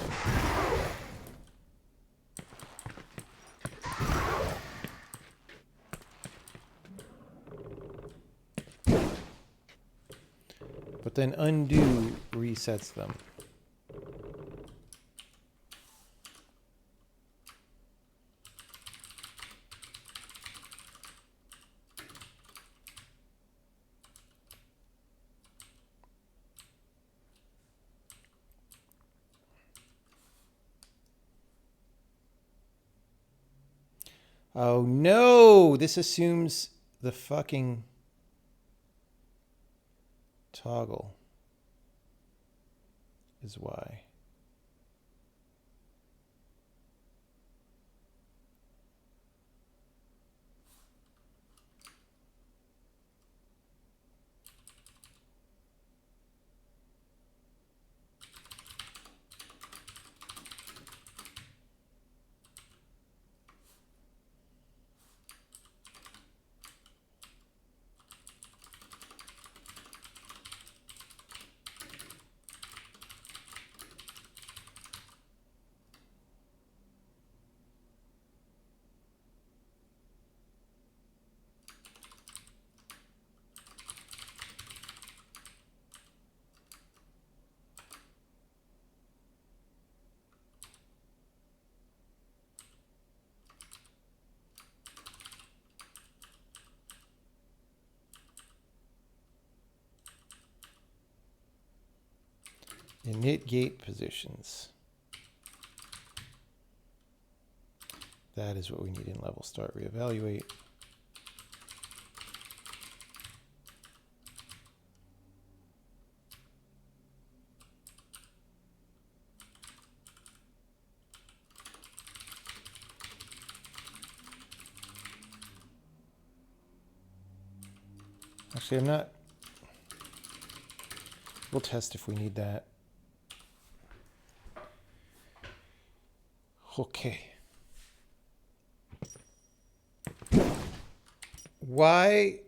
But then undo resets them. Oh no, this assumes the fucking toggle is why. Init gate positions. That is what we need in level start reevaluate. Actually, I'm not. We'll test if we need that. Okay. Why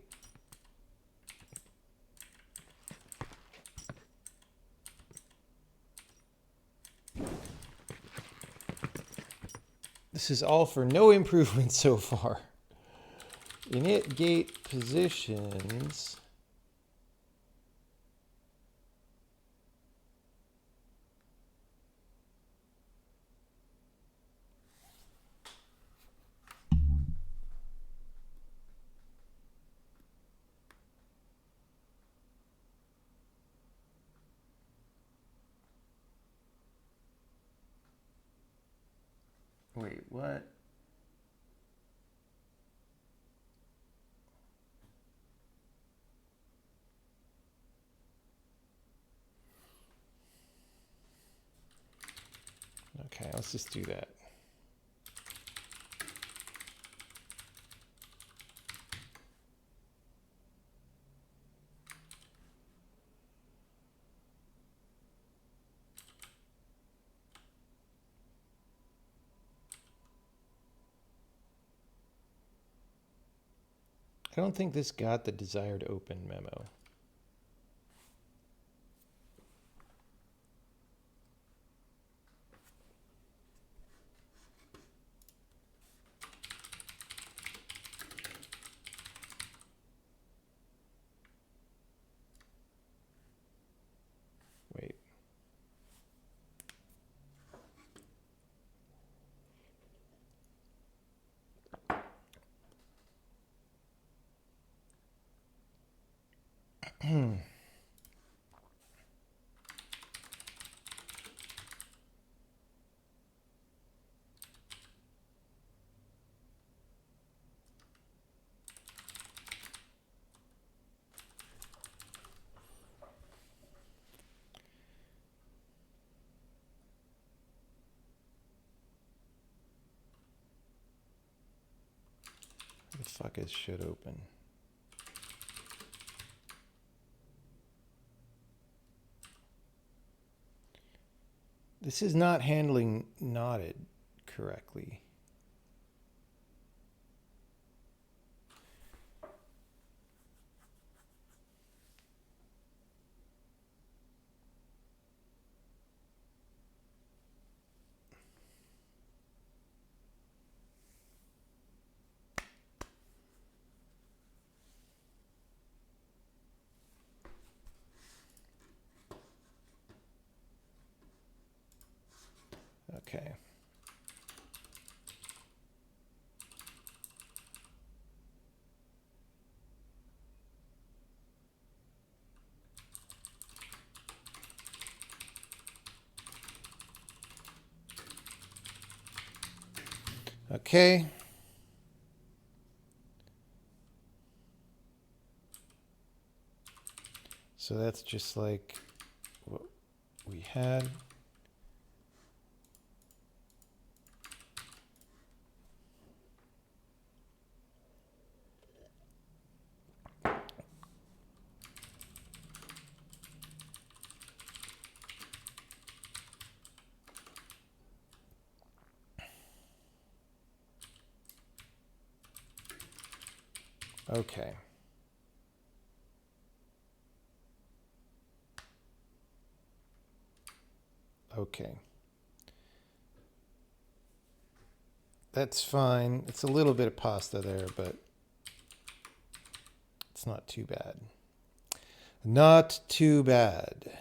This is all for no improvement so far. Init gate positions. Wait, what? Okay, let's just do that. I don't think this got the desired open memo. Wait. The fuck is should open? This is not handling knotted correctly. Okay. Okay. So that's just like what we had. Okay. Okay. That's fine. It's a little bit of pasta there, but it's not too bad. Not too bad.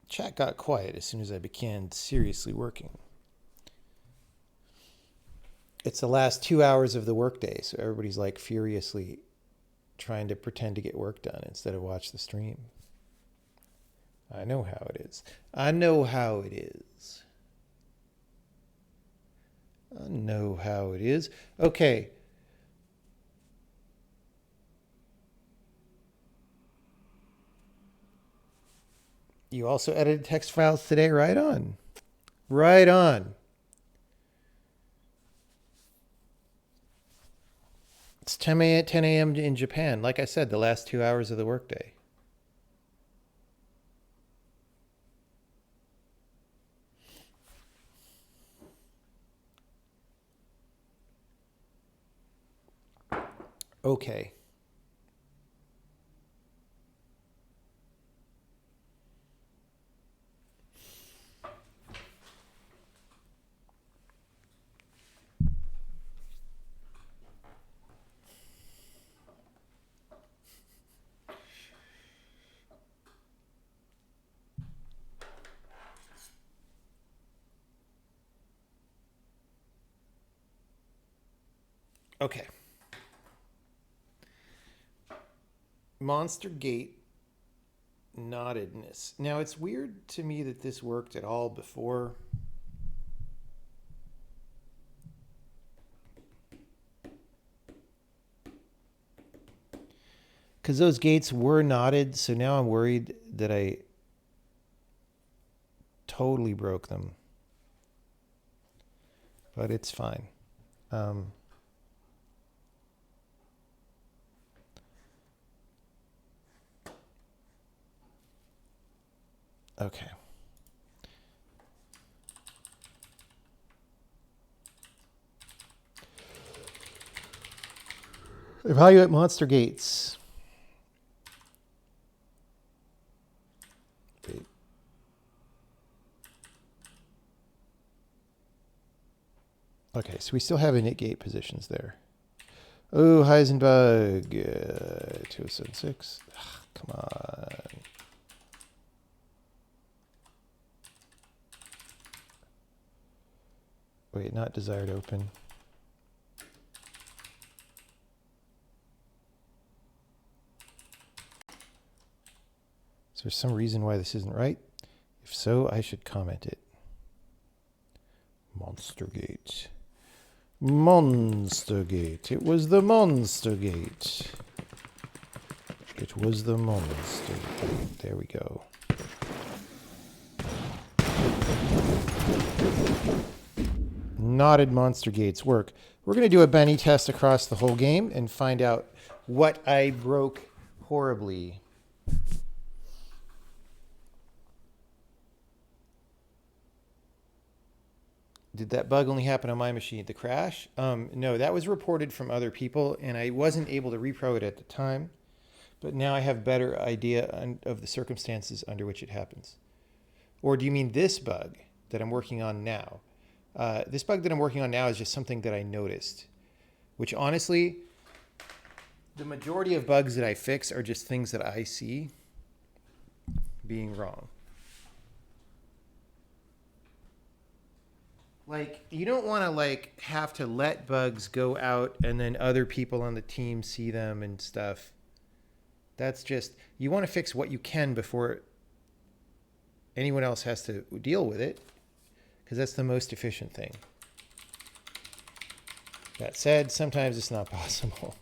Chat got quiet as soon as I began seriously working. It's the last 2 hours of the workday, so everybody's like furiously trying to pretend to get work done instead of watch the stream. I know how it is. I know how it is. I know how it is. Okay. You also edited text files today? Right on. Right on. It's 10 a.m. in Japan. Like I said, the last 2 hours of the workday. Okay. Okay. Monster Gate knottedness. Now, it's weird to me that this worked at all before. Because those gates were knotted, so now I'm worried that I totally broke them. But it's fine. Okay. Evaluate monster gates. Wait. Okay, so we still have init gate positions there. Oh, Heisenberg. 2076. Ugh, come on. Wait, not desired open. Is there some reason why this isn't right? If so, I should comment it. Monster Gate. Monster Gate. It was the Monster Gate. It was the Monster Gate. There we go. Knotted monster gates work. We're going to do a Benny test across the whole game and find out what I broke horribly. Did that bug only happen on my machine? The crash? No, that was reported from other people, and I wasn't able to repro it at the time. But now I have better idea of the circumstances under which it happens. Or do you mean this bug that I'm working on now? This bug that I'm working on now is just something that I noticed, which honestly, the majority of bugs that I fix are just things that I see being wrong. Like, you don't want to like have to let bugs go out and then other people on the team see them and stuff. That's just, you want to fix what you can before anyone else has to deal with it, because that's the most efficient thing. That said, sometimes it's not possible.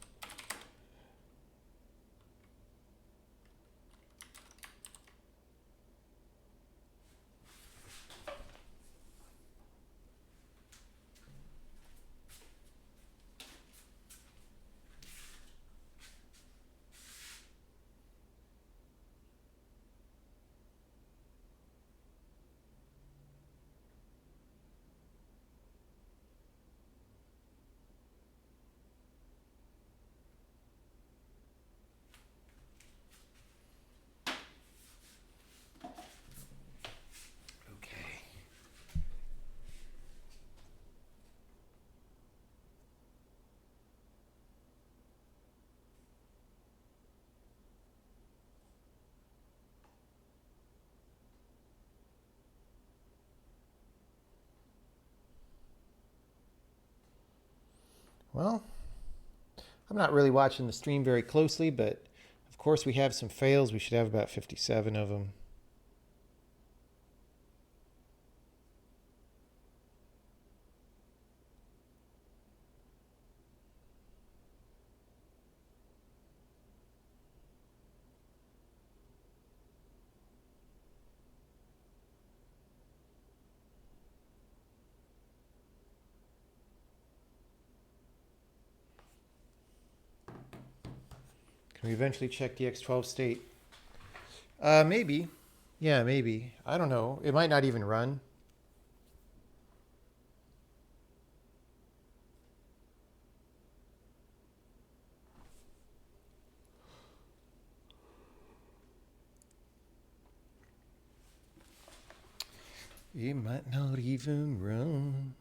Well, I'm not really watching the stream very closely, but of course we have some fails. We should have about 57 of them. Can we eventually check DX12 state? Maybe. Yeah, maybe. I don't know. It might not even run. It might not even run.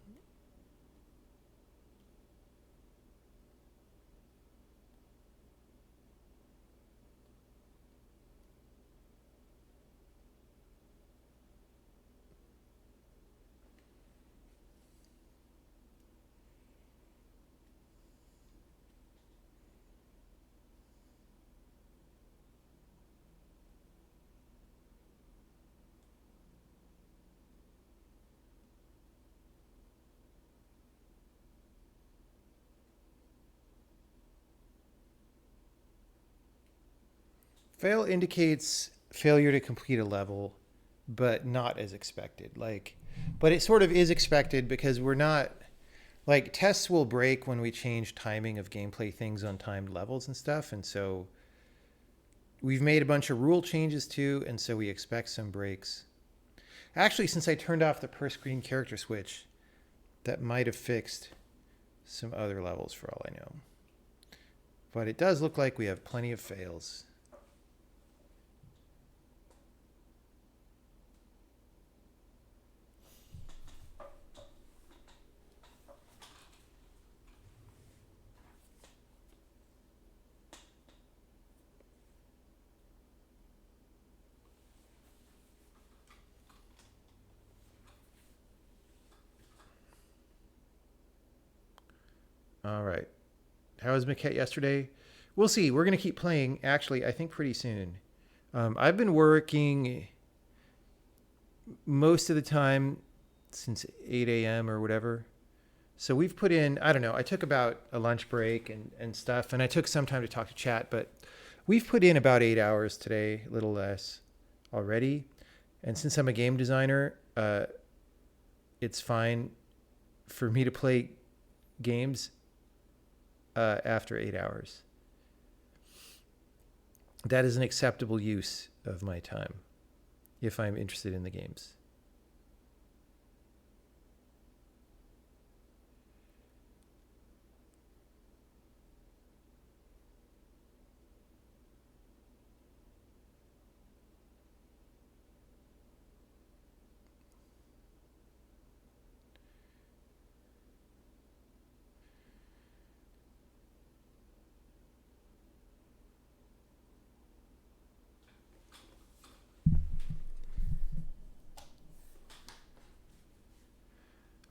Fail indicates failure to complete a level, but not as expected. But it sort of is expected because we're not, tests will break when we change timing of gameplay things on timed levels and stuff. And so we've made a bunch of rule changes too, and so we expect some breaks. Actually, since I turned off the per screen character switch, that might have fixed some other levels for all I know. But it does look like we have plenty of fails. All right. How was Maquette yesterday? We'll see. We're going to keep playing, actually, I think pretty soon. I've been working most of the time since 8 a.m. or whatever. So we've put in, I don't know, I took about a lunch break and stuff, and I took some time to talk to chat, but we've put in about 8 hours today, a little less already. And since I'm a game designer, it's fine for me to play games after 8 hours. That is an acceptable use of my time if I'm interested in the games.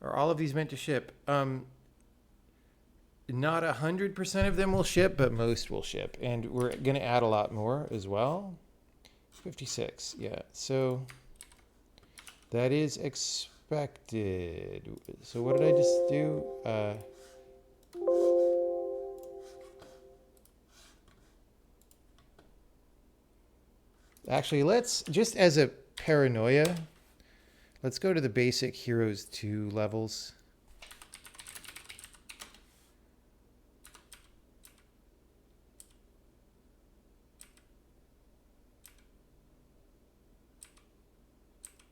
Are all of these meant to ship? Not 100% of them will ship, but most will ship. And we're going to add a lot more as well. 56, yeah. So that is expected. So what did I just do? Actually, let's, just as a paranoia, let's go to the basic Heroes 2 levels.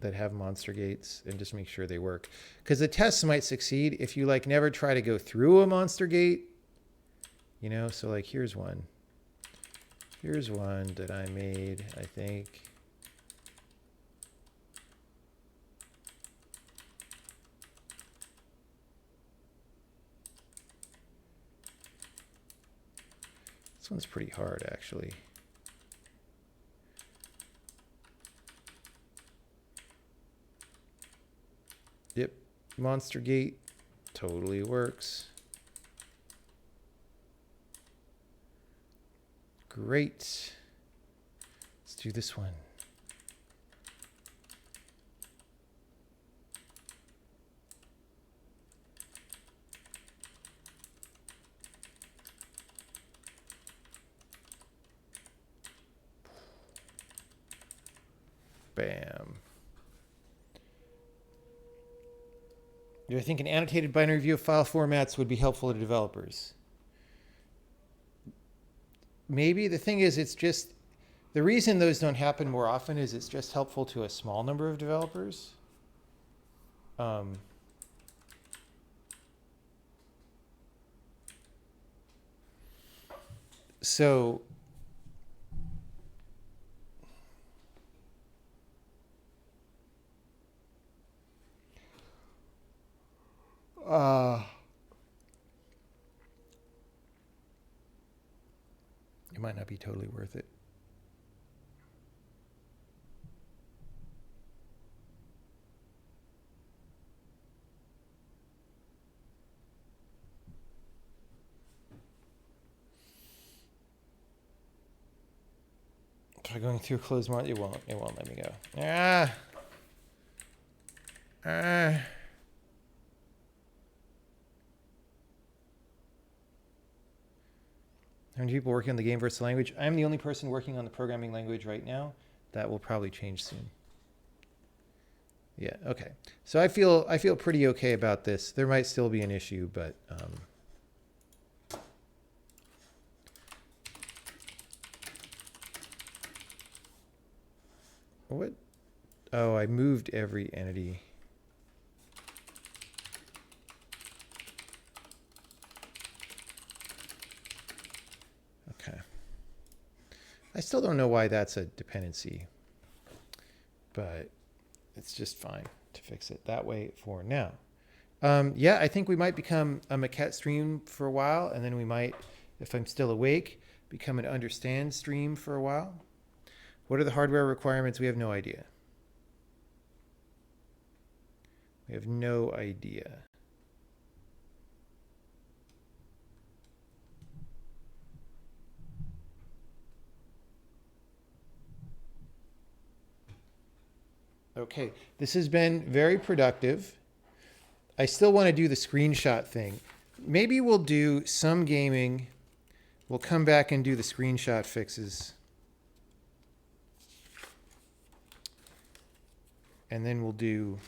That have monster gates and just make sure they work. Because the tests might succeed if you never try to go through a monster gate. You know, so here's one. Here's one that I made, I think. This one's pretty hard, actually. Yep, Monster Gate totally works. Great. Let's do this one. Bam. Do I think an annotated binary view of file formats would be helpful to developers? Maybe. The thing is, it's just, the reason those don't happen more often is it's just helpful to a small number of developers. So it might not be totally worth it. Try going through closed market. It won't let me go. How many people working on the game versus the language? I'm the only person working on the programming language right now. That will probably change soon. Yeah, okay. So I feel pretty okay about this. There might still be an issue, but what? Oh, I moved every entity. Okay. I still don't know why that's a dependency, but it's just fine to fix it that way for now. Yeah, I think we might become a Maquette stream for a while, and then we might, if I'm still awake, become an understand stream for a while. What are the hardware requirements? We have no idea. We have no idea. Okay, this has been very productive. I still want to do the screenshot thing. Maybe we'll do some gaming. We'll come back and do the screenshot fixes. And then we'll do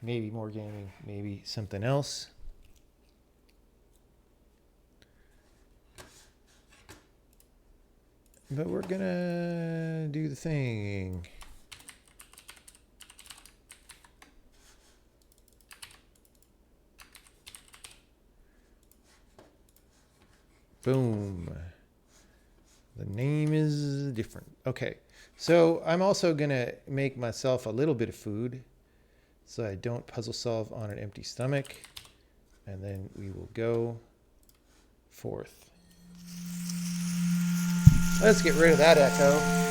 maybe more gaming, maybe something else. But we're gonna do the thing. Boom. The name is different. Okay. So I'm also gonna make myself a little bit of food so I don't puzzle solve on an empty stomach. And then we will go forth. Let's get rid of that echo.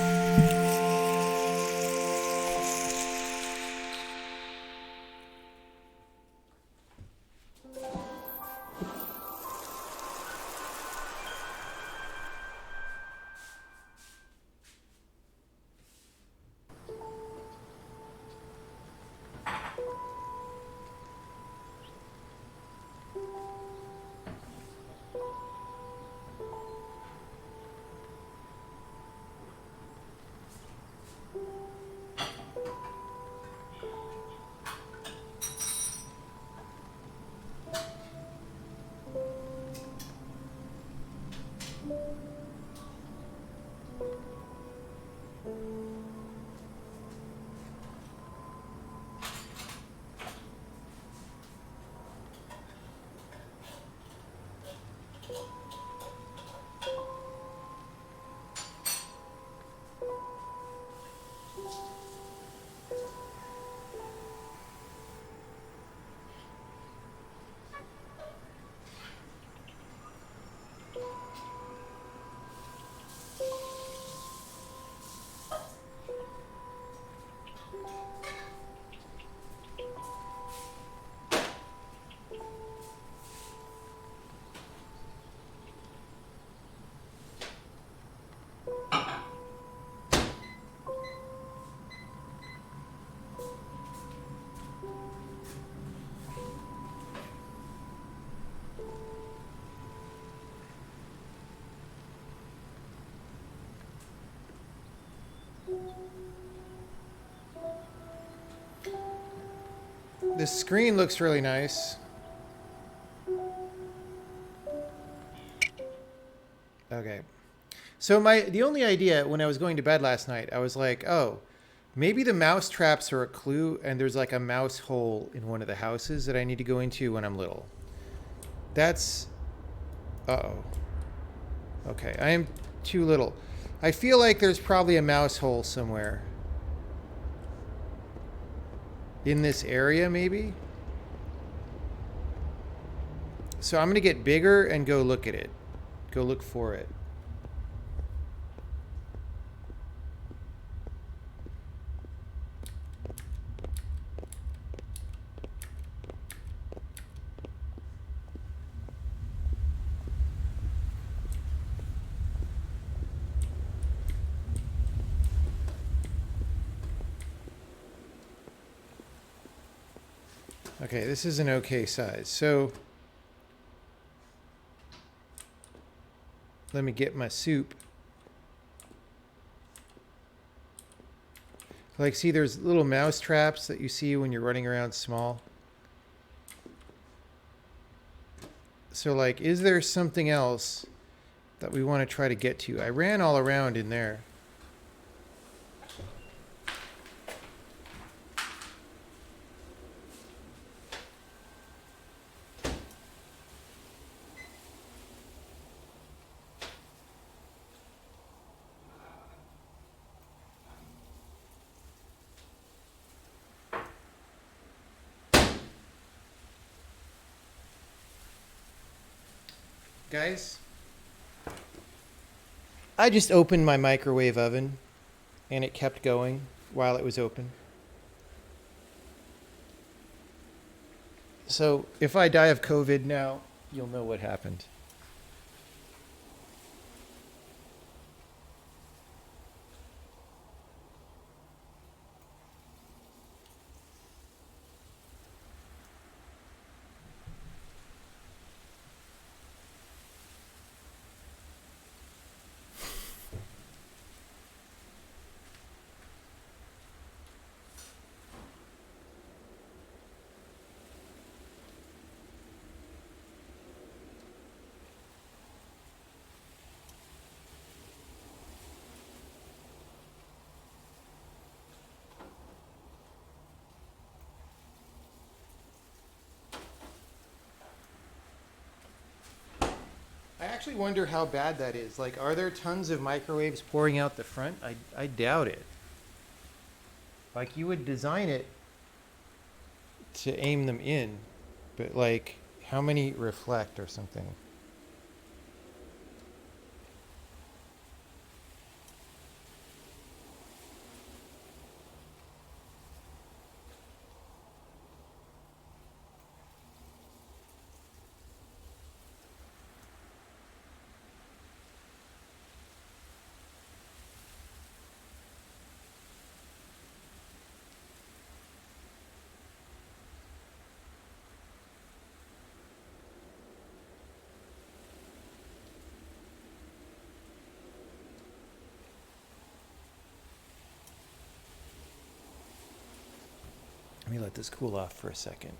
This screen looks really nice. Okay. So the only idea when I was going to bed last night, I was like, oh, maybe the mouse traps are a clue and there's like a mouse hole in one of the houses that I need to go into when I'm little. That's... Uh-oh. Okay, I am too little. I feel like there's probably a mouse hole somewhere. In this area, maybe? So I'm going to get bigger and go look at it. Go look for it. Okay, this is an okay size. So let me get my soup. Like, see, there's little mouse traps that you see when you're running around small. So, like, is there something else that we want to try to get to? I ran all around in there. Guys, I just opened my microwave oven and it kept going while it was open. So if I die of COVID now, you'll know what happened. I actually wonder how bad that is. Like, are there tons of microwaves pouring out the front? I doubt it. Like, you would design it to aim them in, but like, how many reflect or something? Let me let this cool off for a second.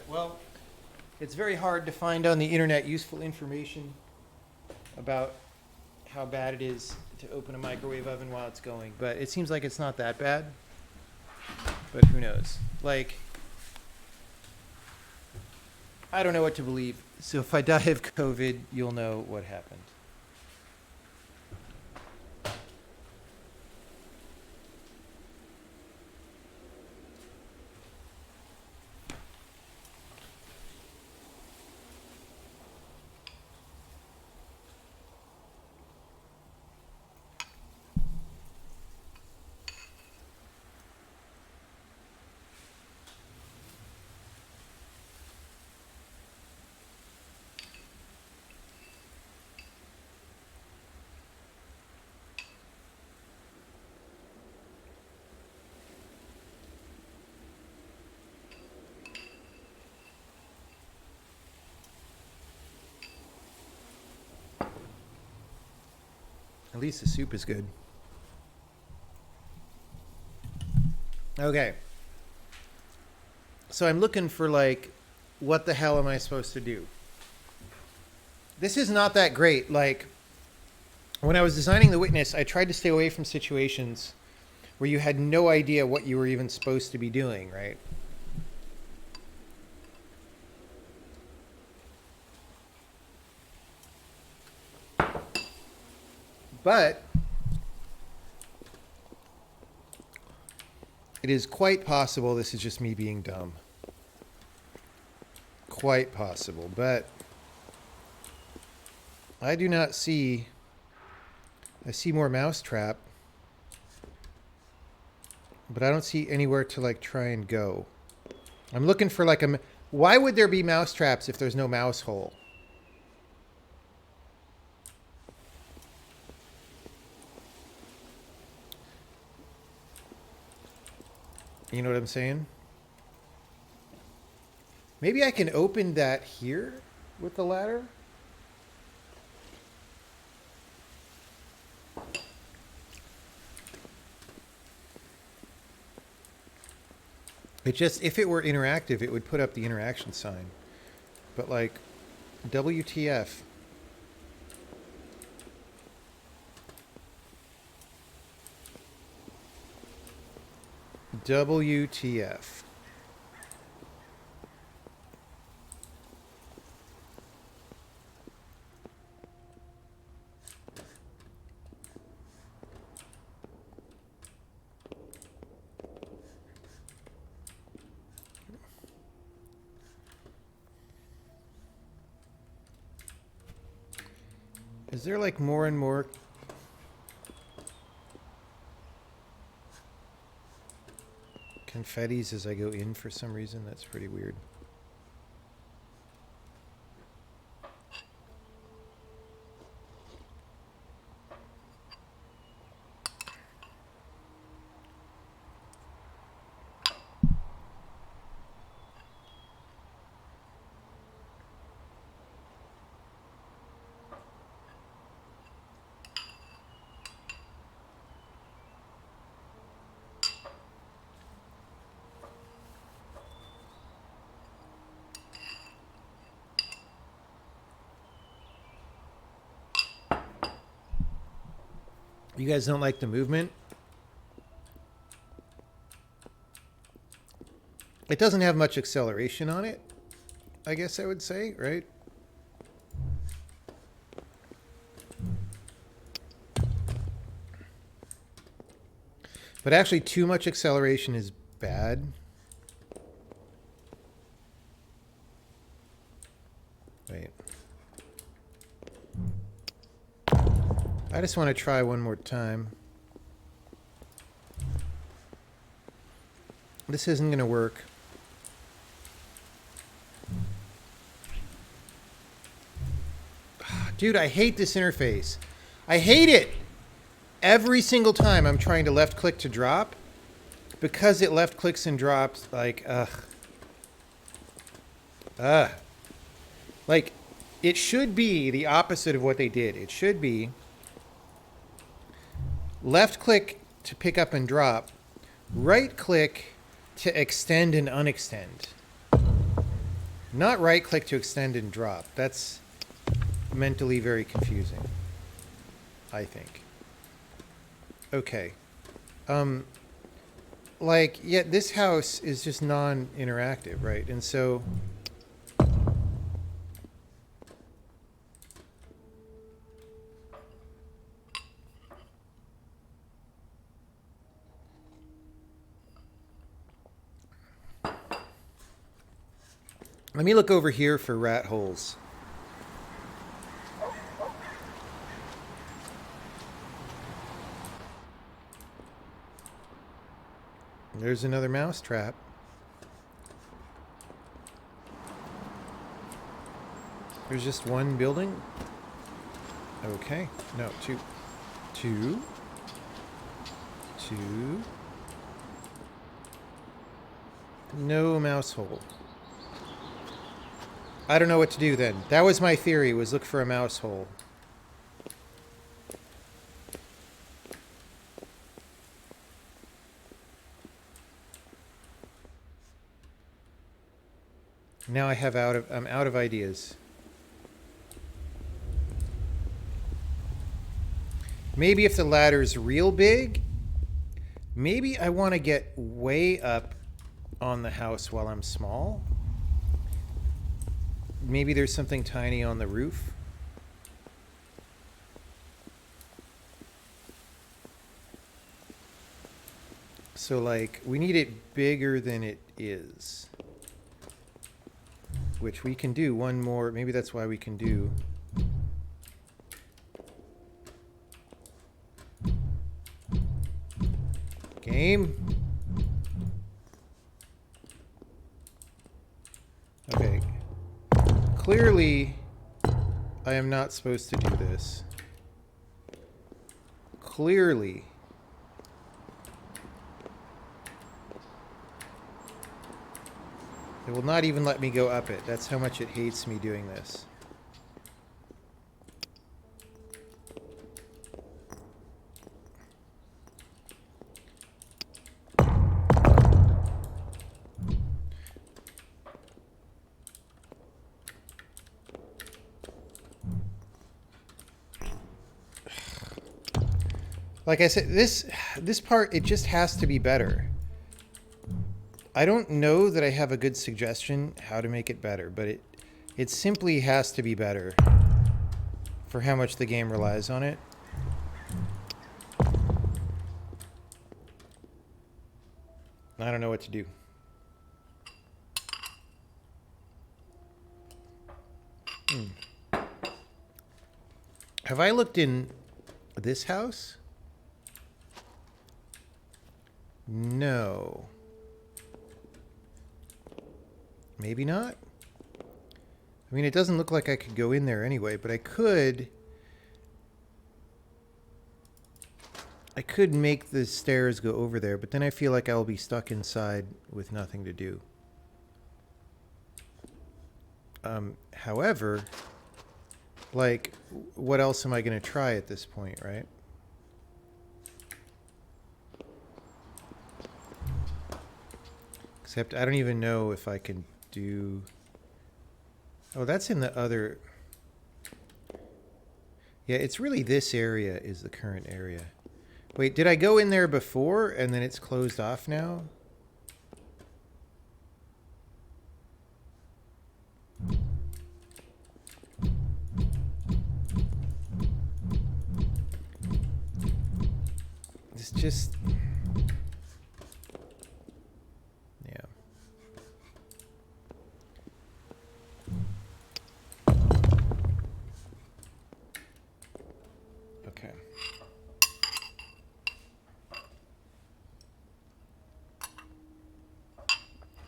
Well, it's very hard to find on the internet useful information about how bad it is to open a microwave oven while it's going, but it seems like it's not that bad. But who knows? Like, I don't know what to believe. So if I die of COVID, you'll know what happened. At least the soup is good. Okay. So I'm looking for, like, what the hell am I supposed to do? This is not that great. Like, when I was designing The Witness, I tried to stay away from situations where you had no idea what you were even supposed to be doing, right? But it is quite possible this is just me being dumb. Quite possible, but I do not see. I see more mousetrap, but I don't see anywhere to, like, try and go. I'm looking for, like, a. Why would there be mousetraps if there's no mouse hole? You know what I'm saying? Maybe I can open that here with the ladder? It just, if it were interactive, it would put up the interaction sign. But, like, WTF. WTF. Is there, like, more and more confettis as I go in for some reason? That's pretty weird. You guys don't like the movement? It doesn't have much acceleration on it, I guess I would say, right? But actually, too much acceleration is bad. Wait. I just want to try one more time. This isn't going to work. Dude, I hate this interface. I hate it. Every single time I'm trying to left click to drop, because it left clicks and drops, like, like, it should be the opposite of what they did. It should be left click to pick up and drop, right click to extend and unextend. Not right click to extend and drop. That's mentally very confusing, I think. Okay. Like, yeah, this house is just non-interactive, right? And so... Let me look over here for rat holes. There's another mouse trap. There's just one building? Okay. No, two. Two. Two. No mouse hole. I don't know what to do then. That was my theory, was look for a mouse hole. Now I'm out of ideas. Maybe if the ladder's real big, maybe I want to get way up on the house while I'm small. Maybe there's something tiny on the roof. So like, we need it bigger than it is. Which we can do one more, maybe that's why we can do. Game. Okay. Clearly, I am not supposed to do this. Clearly. It will not even let me go up it. That's how much it hates me doing this. Like I said, this part, it just has to be better. I don't know that I have a good suggestion how to make it better, but it simply has to be better for how much the game relies on it. I don't know what to do. Have I looked in this house? No. Maybe not. I mean, it doesn't look like I could go in there anyway, but I could make the stairs go over there, but then I feel like I'll be stuck inside with nothing to do. However, like, what else am I going to try at this point, right? Except I don't even know if I can do... Oh, that's in the other... Yeah, it's really this area is the current area. Wait, did I go in there before and then it's closed off now? It's just... Yeah. Okay.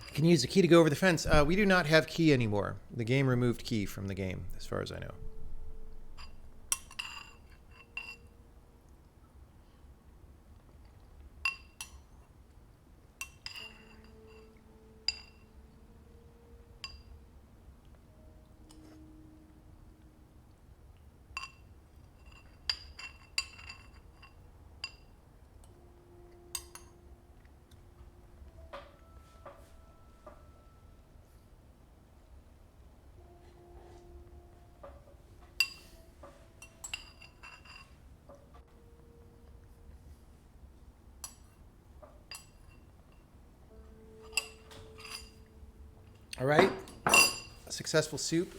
You can use the key to go over the fence. We do not have key anymore. The game removed key from the game, as far as I know. All right. Successful soup.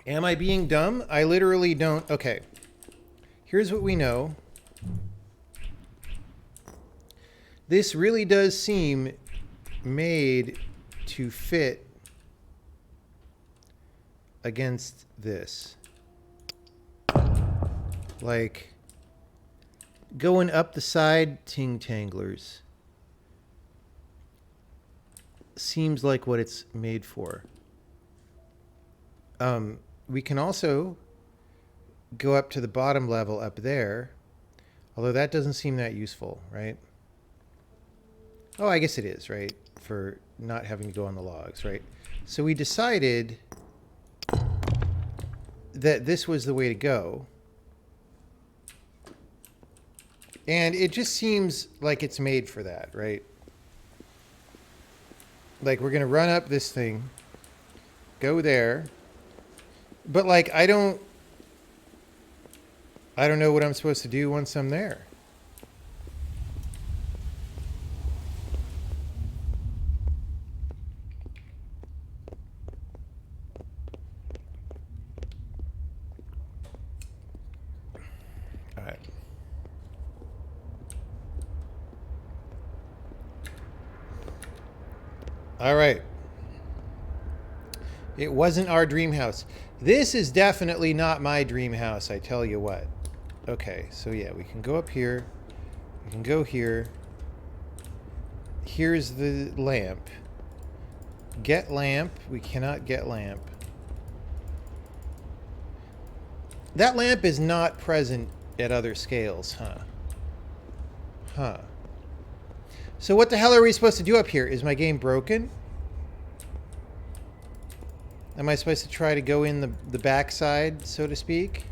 Am I being dumb? I literally don't. Okay. Here's what we know. This really does seem made to fit against this. Like going up the side ting-tanglers seems like what it's made for. We can also go up to the bottom level up there, although that doesn't seem that useful, right? Oh, I guess it is, right? For not having to go on the logs, right? So we decided that this was the way to go. And it just seems like it's made for that, right? Like we're going to run up this thing, go there. But like I don't know what I'm supposed to do once I'm there. All right. All right. It wasn't our dream house. This is definitely not my dream house, I tell you what. Okay, so yeah, we can go up here. We can go here. Here's the lamp. Get lamp. We cannot get lamp. That lamp is not present at other scales, huh? Huh. So what the hell are we supposed to do up here? Is my game broken? Am I supposed to try to go in the backside, so to speak?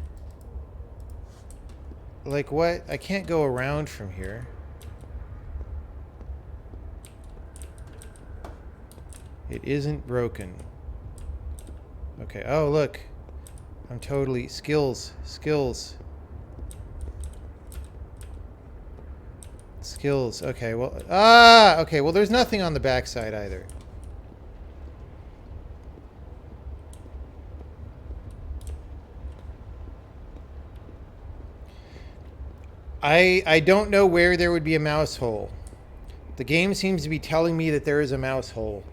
Like what? I can't go around from here. It isn't broken. Okay. Oh, look. I'm totally... Skills. Skills. Skills. Okay, well... Ah! Okay, well, there's nothing on the backside either. I don't know where there would be a mouse hole. The game seems to be telling me that there is a mouse hole.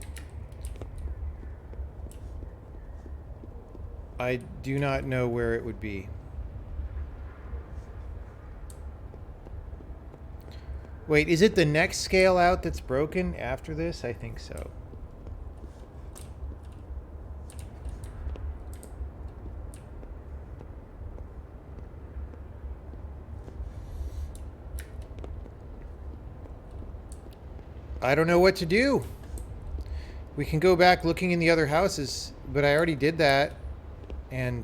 I do not know where it would be. Wait, is it the next scale out that's broken after this? I think so. I don't know what to do. We can go back looking in the other houses, but I already did that and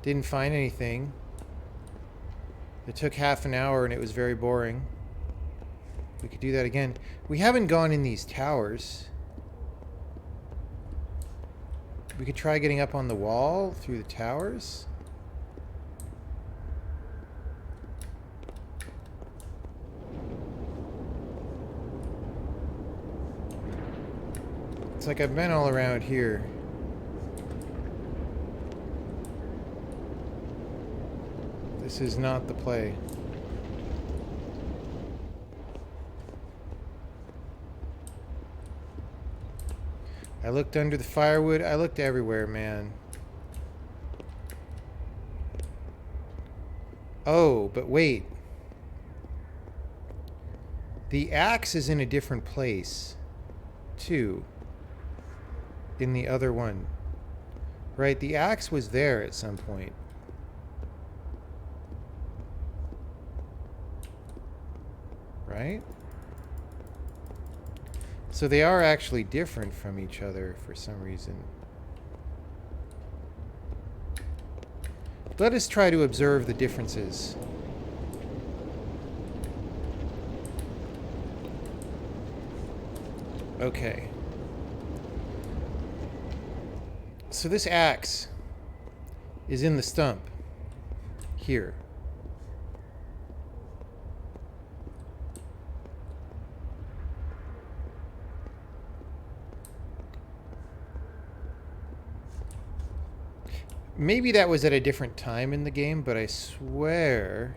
didn't find anything. It took half an hour and it was very boring. We could do that again. We haven't gone in these towers. We could try getting up on the wall through the towers. It's like I've been all around here. This is not the play. I looked under the firewood. I looked everywhere, man. Oh, but wait. The axe is in a different place, too. In the other one. Right, the axe was there at some point. Right? So they are actually different from each other for some reason. Let us try to observe the differences. Okay. So this axe is in the stump here. Maybe that was at a different time in the game, but I swear...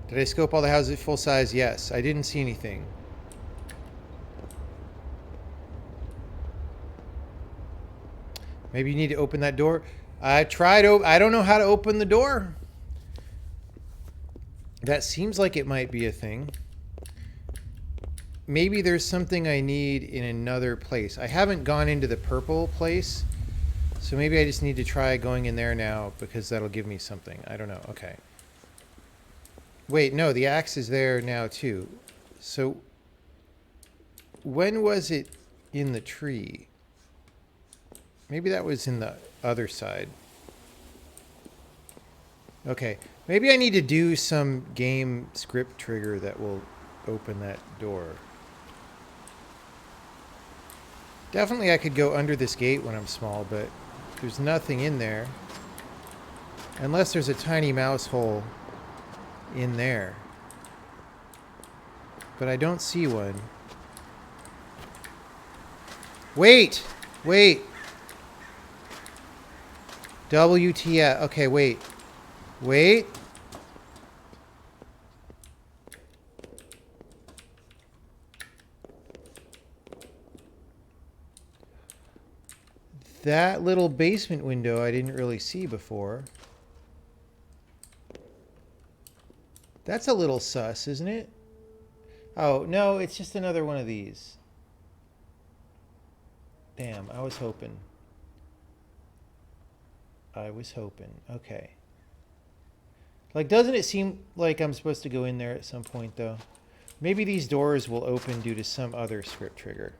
Did I scope all the houses full size? Yes. I didn't see anything. Maybe you need to open that door. I tried. I don't know how to open the door. That seems like it might be a thing. Maybe there's something I need in another place. I haven't gone into the purple place, so maybe I just need to try going in there now because that'll give me something. I don't know. Okay. Wait, no, the axe is there now too. So when was it in the tree? Maybe that was in the other side. Okay, maybe I need to do some game script trigger that will open that door. Definitely I could go under this gate when I'm small, but there's nothing in there. Unless there's a tiny mouse hole in there. But I don't see one. Wait! Wait! WTF. Okay, wait. Wait. That little basement window I didn't really see before. That's a little sus, isn't it? Oh, no, it's just another one of these. Damn, I was hoping. I was hoping. Okay. Like, doesn't it seem like I'm supposed to go in there at some point, though? Maybe these doors will open due to some other script trigger.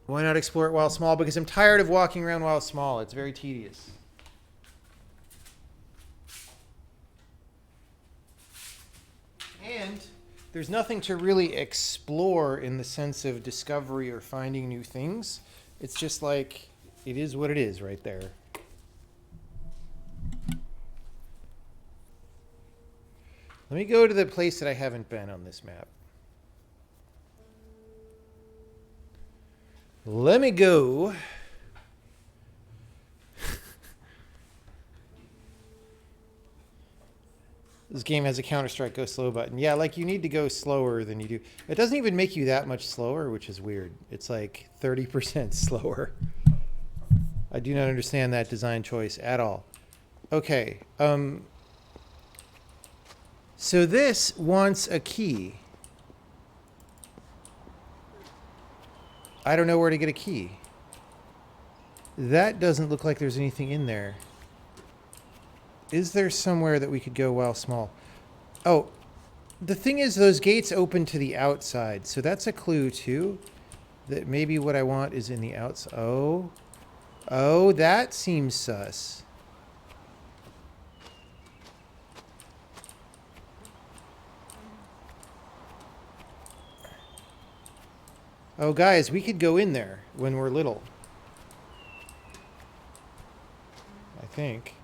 Why not explore it while small? Because I'm tired of walking around while small. It's very tedious. And there's nothing to really explore in the sense of discovery or finding new things. It's just like, it is what it is right there. Let me go to the place that I haven't been on this map. Let me go. This game has a Counter-Strike go slow button. Yeah, like you need to go slower than you do. It doesn't even make you that much slower, which is weird. It's like 30% slower. I do not understand that design choice at all. Okay. So this wants a key. I don't know where to get a key. That doesn't look like there's anything in there. Is there somewhere that we could go while small? Oh, the thing is those gates open to the outside. So that's a clue too. That maybe what I want is in the outside. Oh. Oh, that seems sus. Oh, guys, we could go in there when we're little. I think.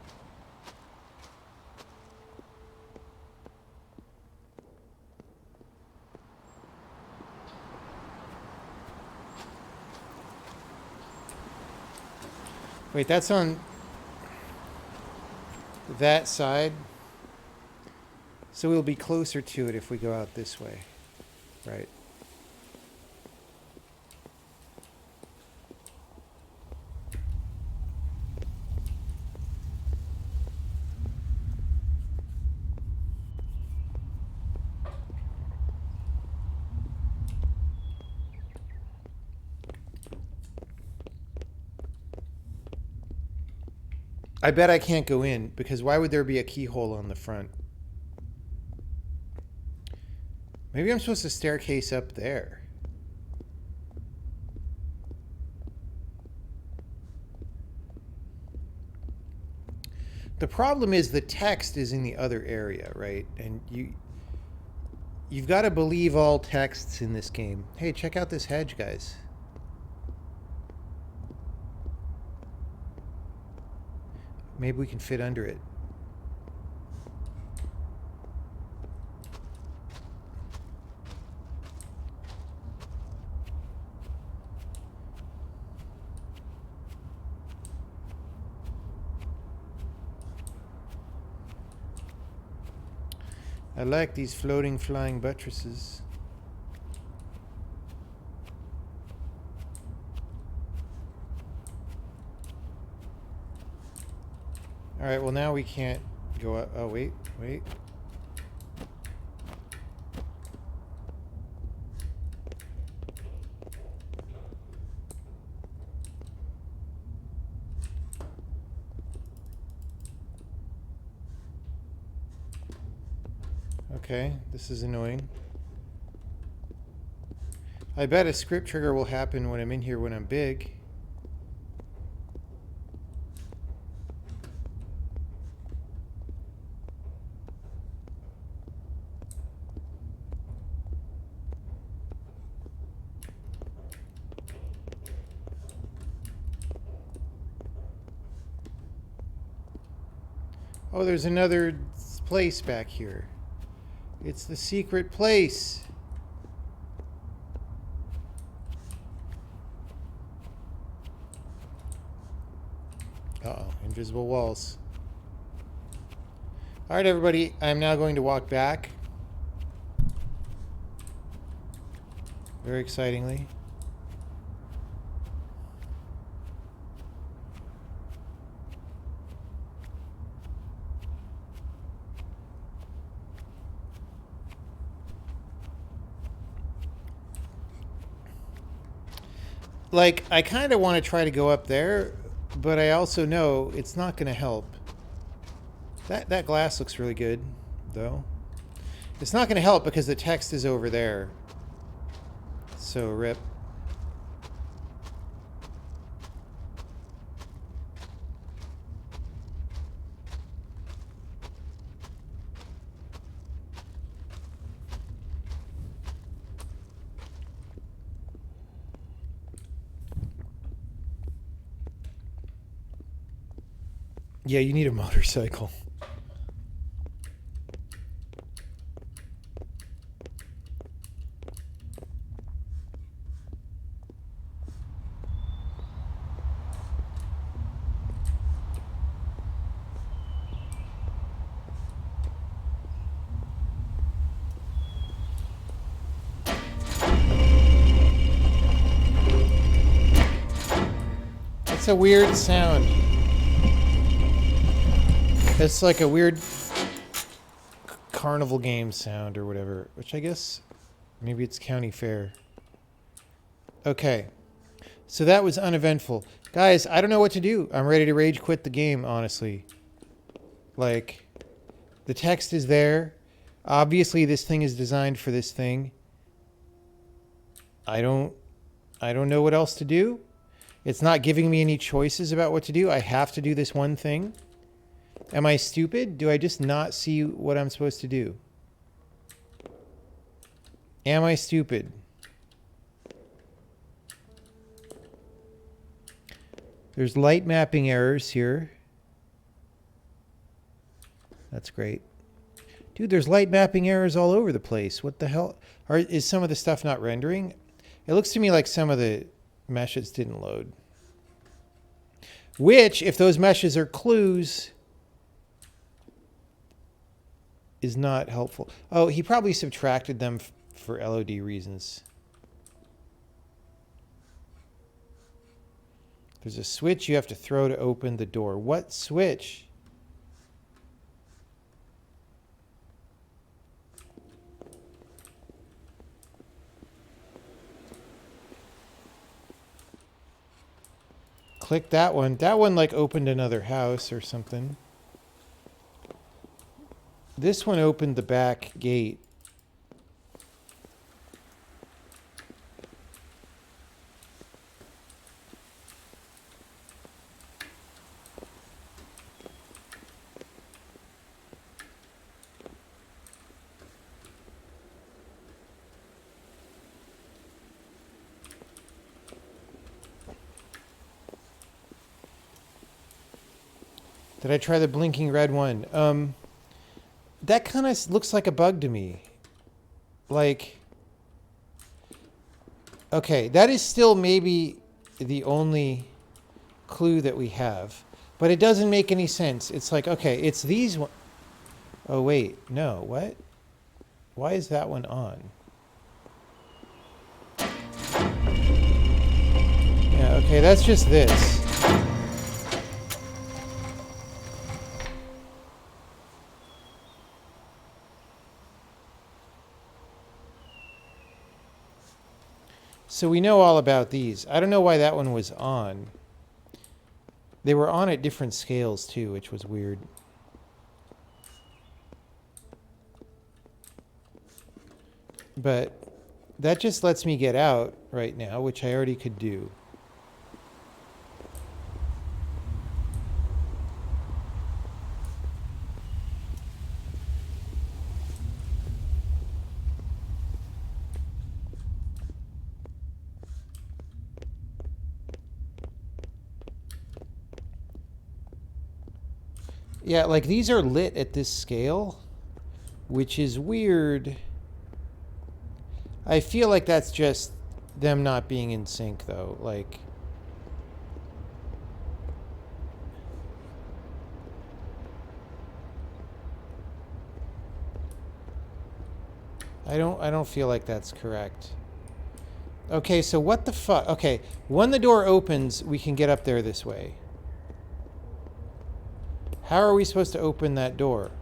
Wait, that's on that side. So we'll be closer to it if we go out this way. Right. I bet I can't go in, because why would there be a keyhole on the front? Maybe I'm supposed to staircase up there. The problem is the text is in the other area, right? And you've got to believe all texts in this game. Hey, check out this hedge, guys. Maybe we can fit under it. I like these floating, flying buttresses. All right, well now we can't go up. Oh, wait. Okay, this is annoying. I bet a script trigger will happen when I'm in here when I'm big. Oh, there's another place back here. It's the secret place. Uh-oh, invisible walls. All right, everybody, I'm now going to walk back. Very excitingly. Like, I kind of want to try to go up there, but I also know it's not going to help. That glass looks really good, though. It's not going to help because the text is over there. So, rip. Yeah, you need a motorcycle. It's a weird sound. It's like a weird carnival game sound or whatever, which I guess maybe it's county fair. Okay. So that was uneventful. Guys, I don't know what to do. I'm ready to rage quit the game, honestly. Like, the text is there. Obviously, this thing is designed for this thing. I don't know what else to do. It's not giving me any choices about what to do. I have to do this one thing. Am I stupid? Do I just not see what I'm supposed to do? Am I stupid? There's light mapping errors here. That's great. Dude, there's light mapping errors all over the place. What the hell? Is some of the stuff not rendering? It looks to me like some of the meshes didn't load. Which, if those meshes are clues, is not helpful. Oh, he probably subtracted them for LOD reasons. There's a switch you have to throw to open the door. What switch? Click that one. That one like opened another house or something. This one opened the back gate. Did I try the blinking red one? That kind of looks like a bug to me. Like, okay, that is still maybe the only clue that we have. But it doesn't make any sense. It's like, okay, it's these one. Oh, wait. No, what? Why is that one on? Yeah, okay, that's just this. So we know all about these. I don't know why that one was on. They were on at different scales too, which was weird. But that just lets me get out right now, which I already could do. Yeah, like these are lit at this scale, which is weird. I feel like that's just them not being in sync, though. Like, I don't feel like that's correct. Okay, so what the fuck? Okay, when the door opens, we can get up there this way. How are we supposed to open that door?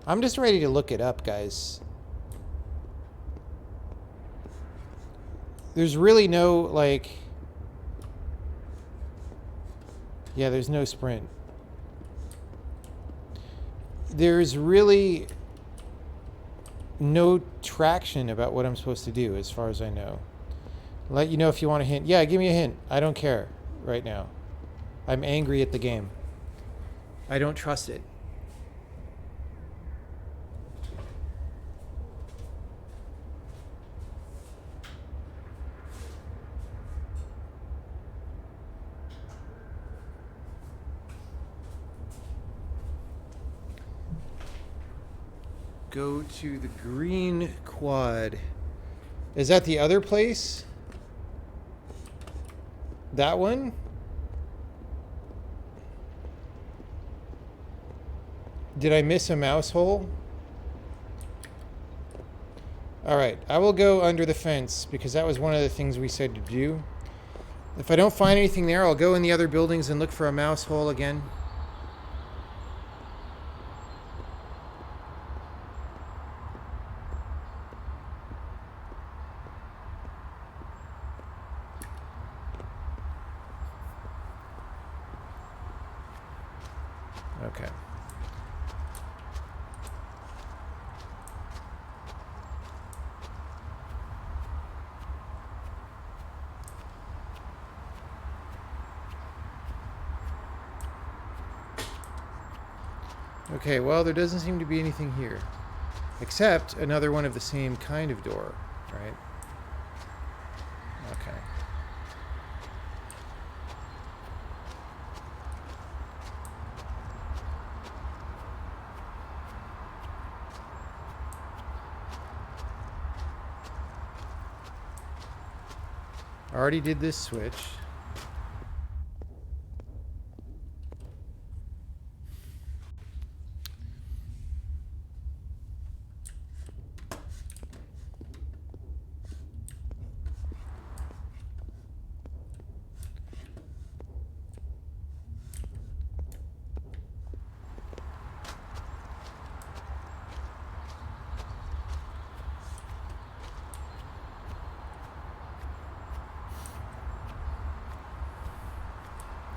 I'm just ready to look it up, guys. There's really no, like... Yeah, there's no sprint. There's really no traction about what I'm supposed to do, as far as I know. Let you know if you want a hint. Yeah, give me a hint. I don't care right now. I'm angry at the game. I don't trust it. Go to the green quad. Is that the other place? That one? Did I miss a mouse hole? Alright, I will go under the fence because that was one of the things we said to do. If I don't find anything there, I'll go in the other buildings and look for a mouse hole again. Okay. Okay, well, there doesn't seem to be anything here. Except another one of the same kind of door, right? Okay. Already did this switch.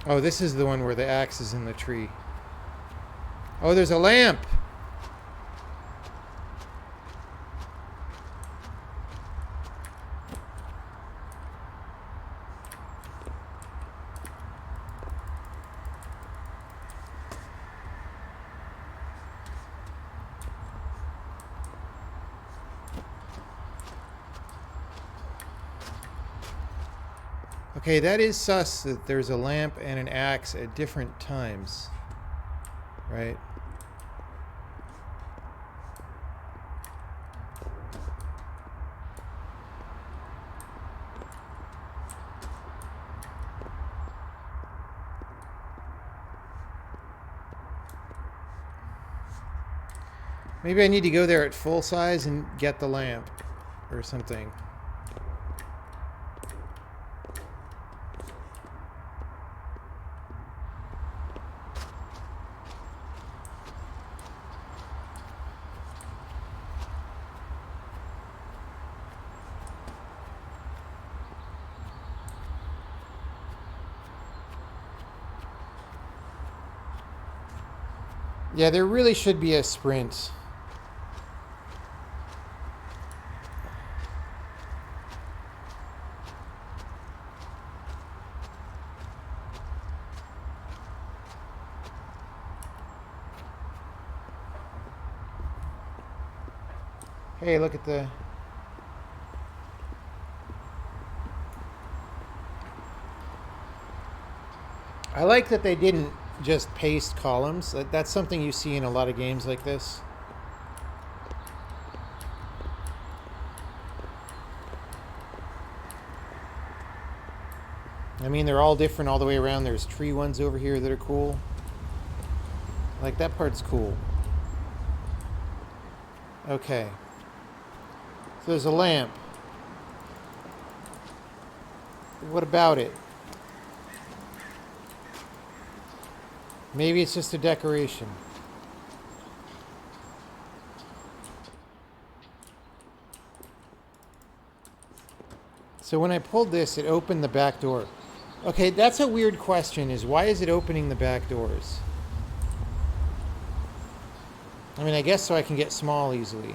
Oh, this is the one where the axe is in the tree. Oh, there's a lamp! Okay, that is sus that there's a lamp and an axe at different times. Right? Maybe I need to go there at full size and get the lamp or something. Yeah, there really should be a sprint. Hey, look at the... I like that they didn't just paste columns. That's something you see in a lot of games like this. I mean, they're all different all the way around. There's tree ones over here that are cool. Like, that part's cool. Okay. So there's a lamp. What about it? Maybe it's just a decoration. So when I pulled this, it opened the back door. Okay, that's a weird question, is why is it opening the back doors? I mean, I guess so I can get small easily.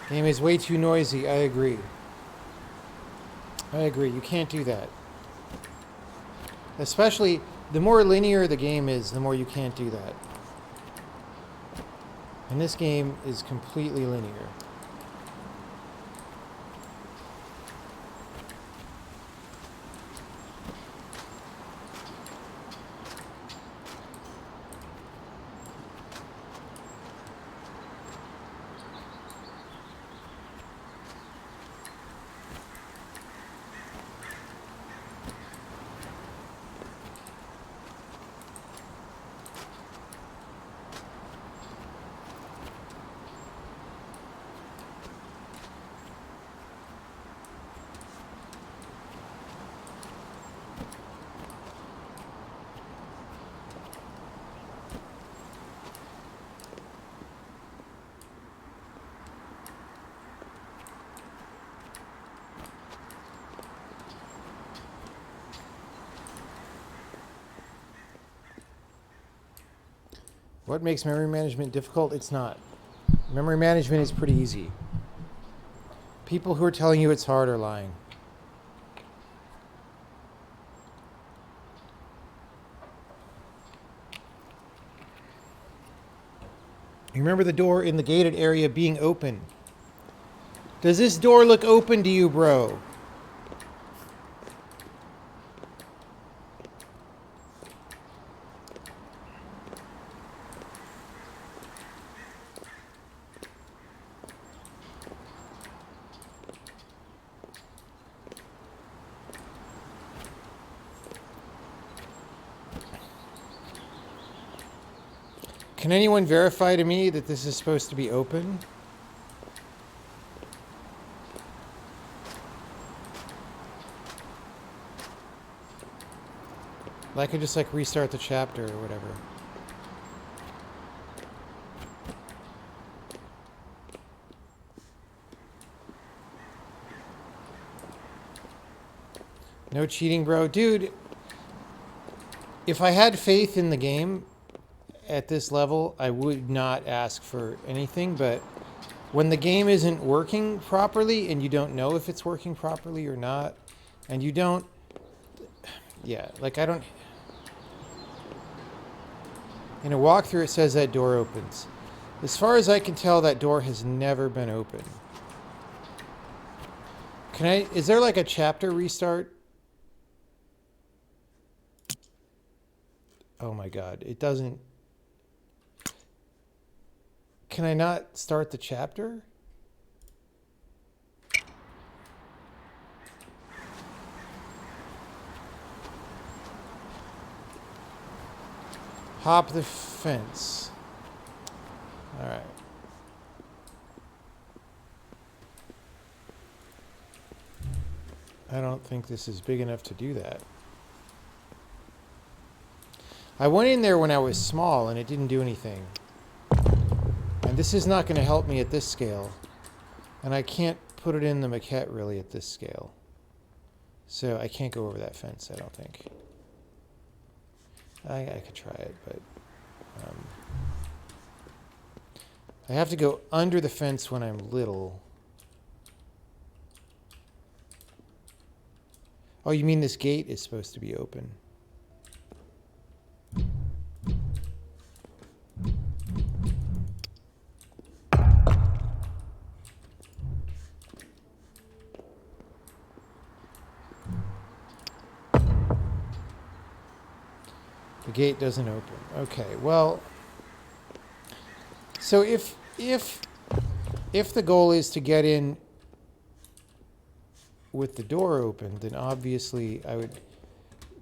Game is way too noisy. I agree. I agree. You can't do that. Especially, the more linear the game is, the more you can't do that. And this game is completely linear. What makes memory management difficult? It's not. Memory management is pretty easy. People who are telling you it's hard are lying. You remember the door in the gated area being open. Does this door look open to you, bro? Can anyone verify to me that this is supposed to be open? I could just like restart the chapter or whatever. No cheating, bro. Dude, if I had faith in the game at this level, I would not ask for anything, but when the game isn't working properly and you don't know if it's working properly or not, and you don't... Yeah, like I don't... In a walkthrough it says that door opens. As far as I can tell, that door has never been open. Can I... Is there like a chapter restart? Oh my god, it doesn't... Can I not start the chapter? Hop the fence. Alright. I don't think this is big enough to do that. I went in there when I was small and it didn't do anything. And this is not going to help me at this scale. And I can't put it in the maquette really at this scale. So I can't go over that fence, I don't think. I could try it, but... I have to go under the fence when I'm little. Oh, you mean this gate is supposed to be open? The gate doesn't open. Okay, well... So if the goal is to get in with the door open, then obviously I would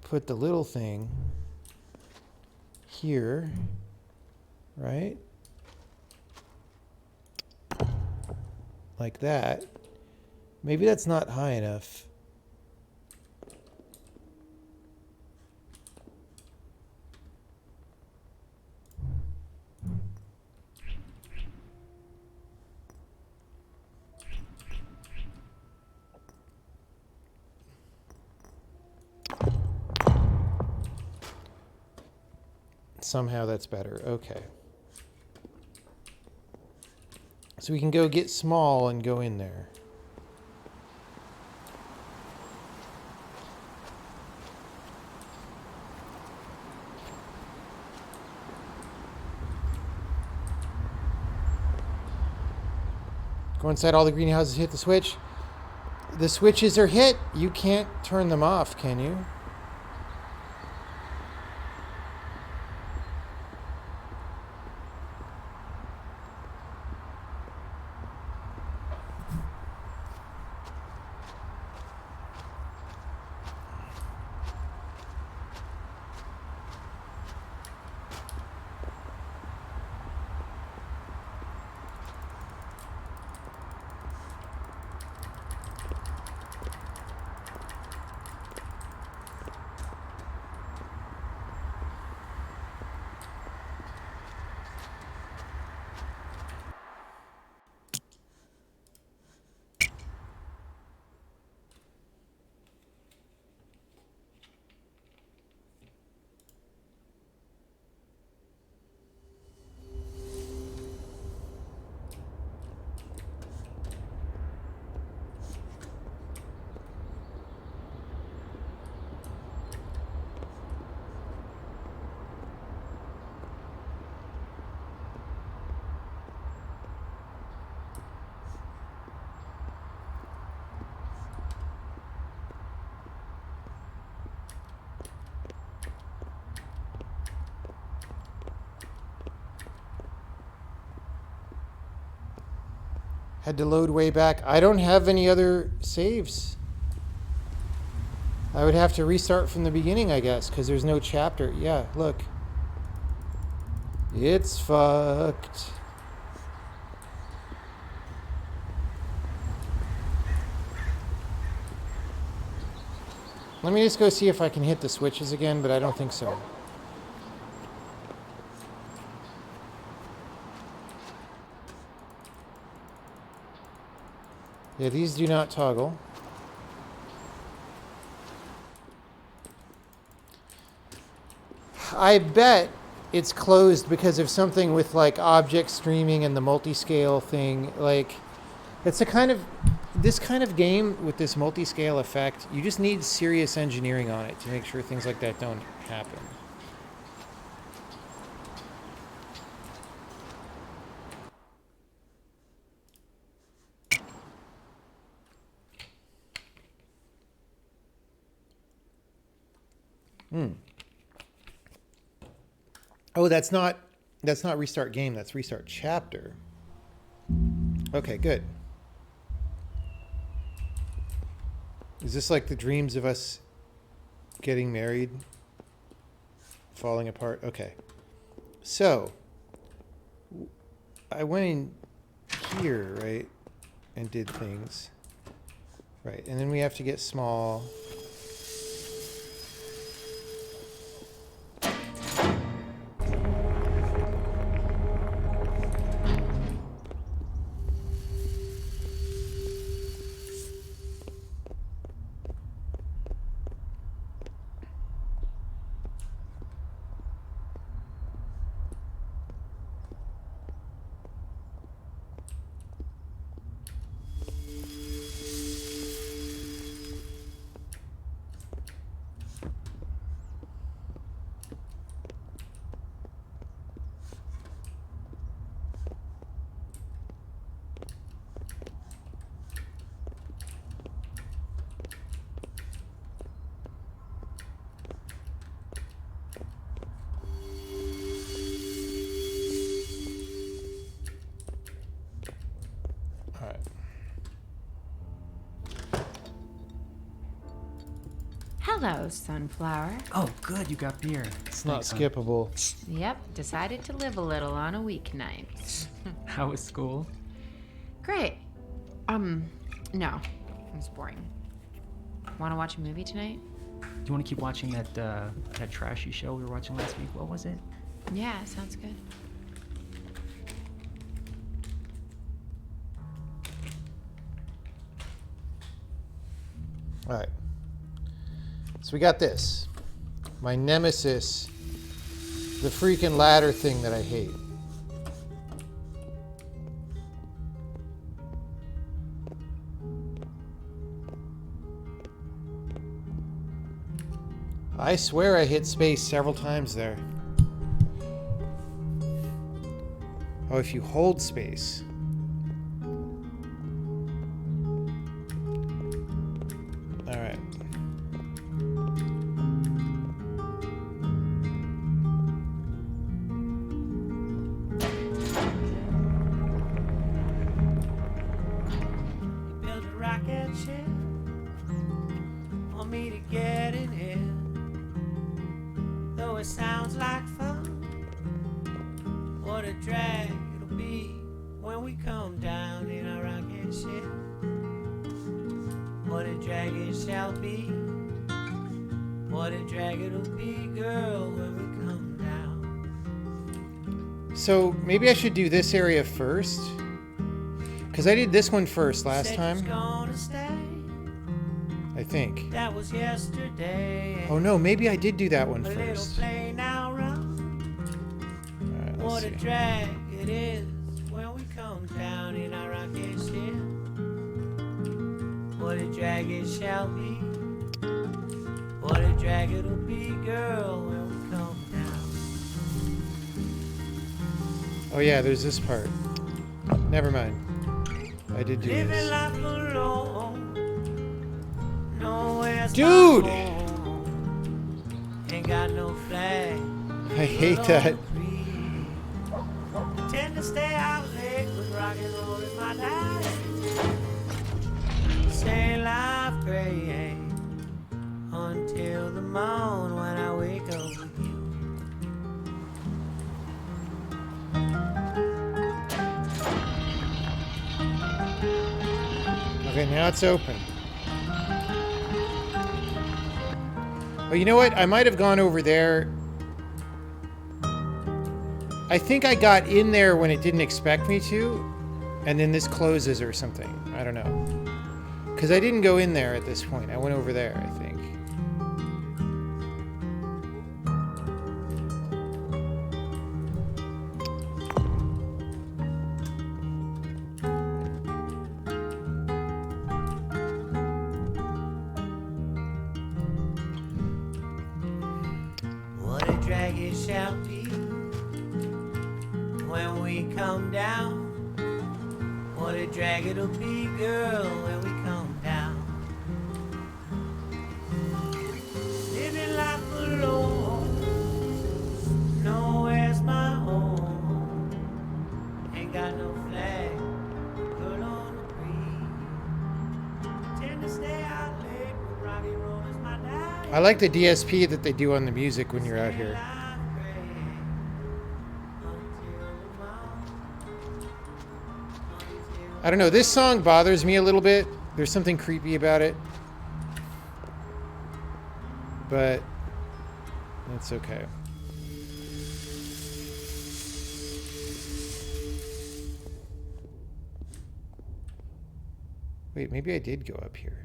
put the little thing here, right? Like that. Maybe that's not high enough. Somehow that's better. Okay. So we can go get small and go in there. Go inside all the greenhouses, hit the switch. The switches are hit. You can't turn them off, can you? Had to load way back. I don't have any other saves. I would have to restart from the beginning, I guess, because there's no chapter. Yeah, look. It's fucked. Let me just go see if I can hit the switches again, but I don't think so. Yeah, these do not toggle. I bet it's closed because of something with like object streaming and the multi-scale thing. Like, it's a kind of, this kind of game with this multi-scale effect, you just need serious engineering on it to make sure things like that don't happen. Oh, that's not restart game, that's restart chapter. Okay, good. Is this like the dreams of us getting married? Falling apart? Okay. So, I went in here, right? And did things. Right, and then we have to get small. Hello, Sunflower. Oh, good, you got beer. It's not Thanks, hon. skippable. Yep, decided to live a little on a weeknight. How was school? Great. No. It was boring. Want to watch a movie tonight? Do you want to keep watching that trashy show we were watching last week? What was it? Yeah, sounds good. All right. So we got this. My nemesis, the freaking ladder thing that I hate. I swear I hit space several times there. Oh, if you hold space. All right. You built a rocket ship, want me to get in here. Though it sounds like fun, what a drag it'll be when we come down in our rocket ship. What a drag it shall be, what a drag it'll be, girl, when we come down. So maybe I should do this area first. Because I did this one first last Said time, you was gonna stay, I think. that was yesterday. Oh no, maybe I did do that one A little first. play now run. All right, What let's a see. drag it is when we come down in our rocket ship. What a drag it shall be. What a drag it'll be, girl, when we come down. Oh yeah, there's this part. Never mind. I did do Living this. life alone. Nowhere's Dude! my home. Ain't got no flag. I hate that. Tend to stay out late with rock and roll is my life. Stay life gray until the morn when I wake up with you. Okay, now it's open. Oh, you know what? I might have gone over there. I think I got in there when it didn't expect me to, and then this closes or something. I don't know. Because I didn't go in there at this point. I went over there, I think. What a drag it shall be when we come down. What a drag it'll be, girl, when we come down. Living life alone, nowhere's my home. Ain't got no flag, put on the breeze. Tend to stay out late when rock and roll is my diet. I like the DSP that they do on the music when you're out here. I don't know, this song bothers me a little bit. There's something creepy about it. But that's okay. Wait, maybe I did go up here.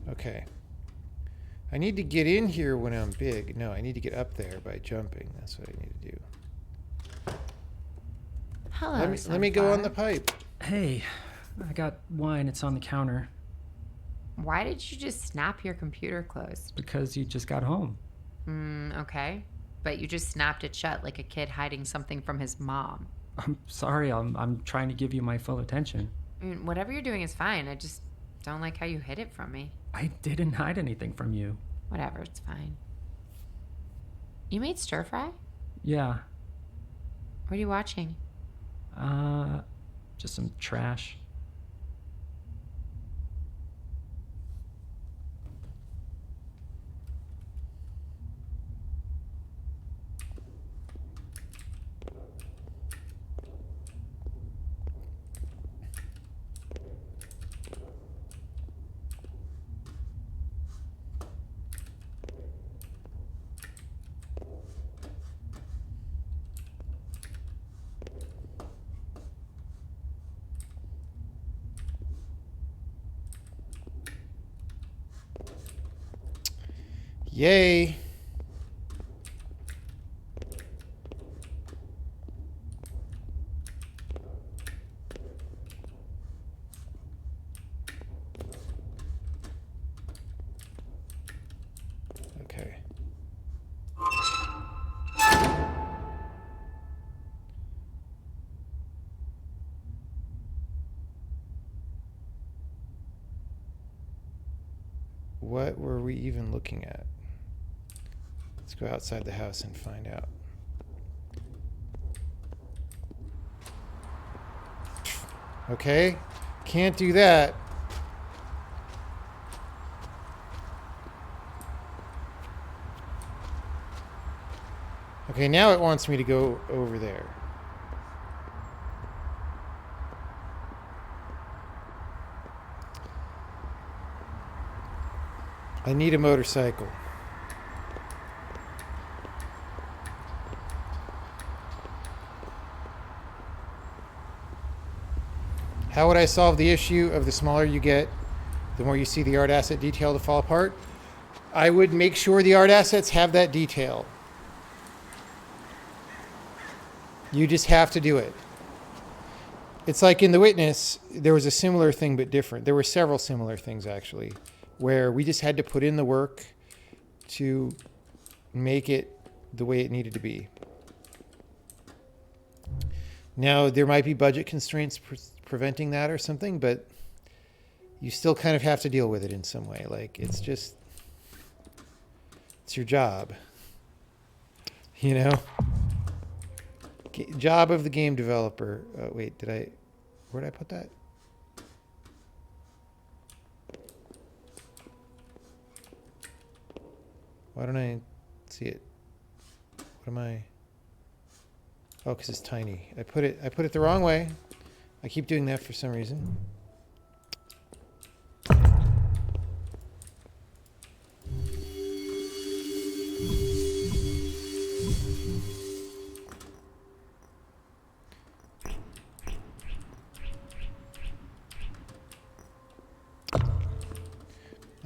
Okay. I need to get in here when I'm big. No, I need to get up there by jumping. That's what I need to do. Hello, Let me go on the Sunflower. pipe. Hey, I got wine. It's on the counter. Why did you just snap your computer closed? Because you just got home. Okay. But you just snapped it shut like a kid hiding something from his mom. I'm sorry. I'm trying to give you my full attention. I mean, whatever you're doing is fine. I just don't like how you hid it from me. I didn't hide anything from you. Whatever, it's fine. You made stir fry? Yeah. What are you watching? Just some trash. Yay. Okay. What were we even looking at? Let's go outside the house and find out. Okay, can't do that. Okay, now it wants me to go over there. I need a motorcycle. How would I solve the issue of the smaller you get, the more you see the art asset detail to fall apart? I would make sure the art assets have that detail. You just have to do it. It's like in The Witness, there was a similar thing but different. There were several similar things actually, where we just had to put in the work to make it the way it needed to be. Now, there might be budget constraints preventing that or something, but you still kind of have to deal with it in some way. Like, it's your job, you know? Job of the game developer. Wait, where did I put that? Why don't I see it? What am I? Oh, because it's tiny. I put it the wrong way. I keep doing that for some reason.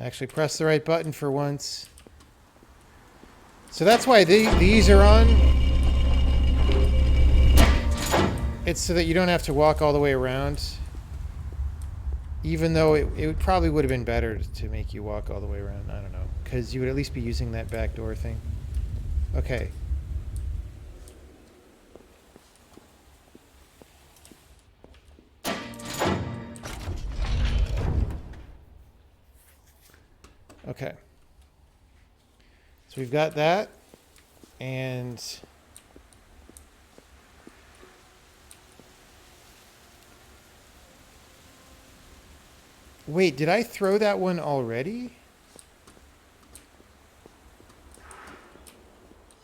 I actually pressed the right button for once. So that's why these are on. It's so that you don't have to walk all the way around. Even though it probably would have been better to make you walk all the way around. I don't know. Because you would at least be using that back door thing. Okay. Okay. So we've got that. And wait, did I throw that one already?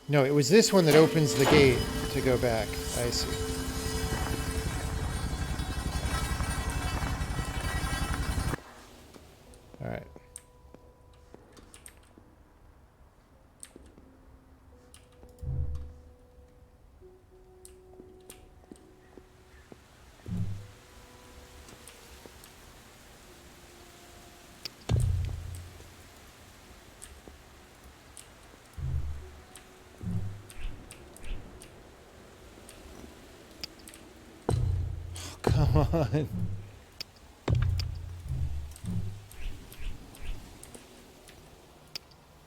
No, it was this one that opens the gate to go back. I see. All right. Come on.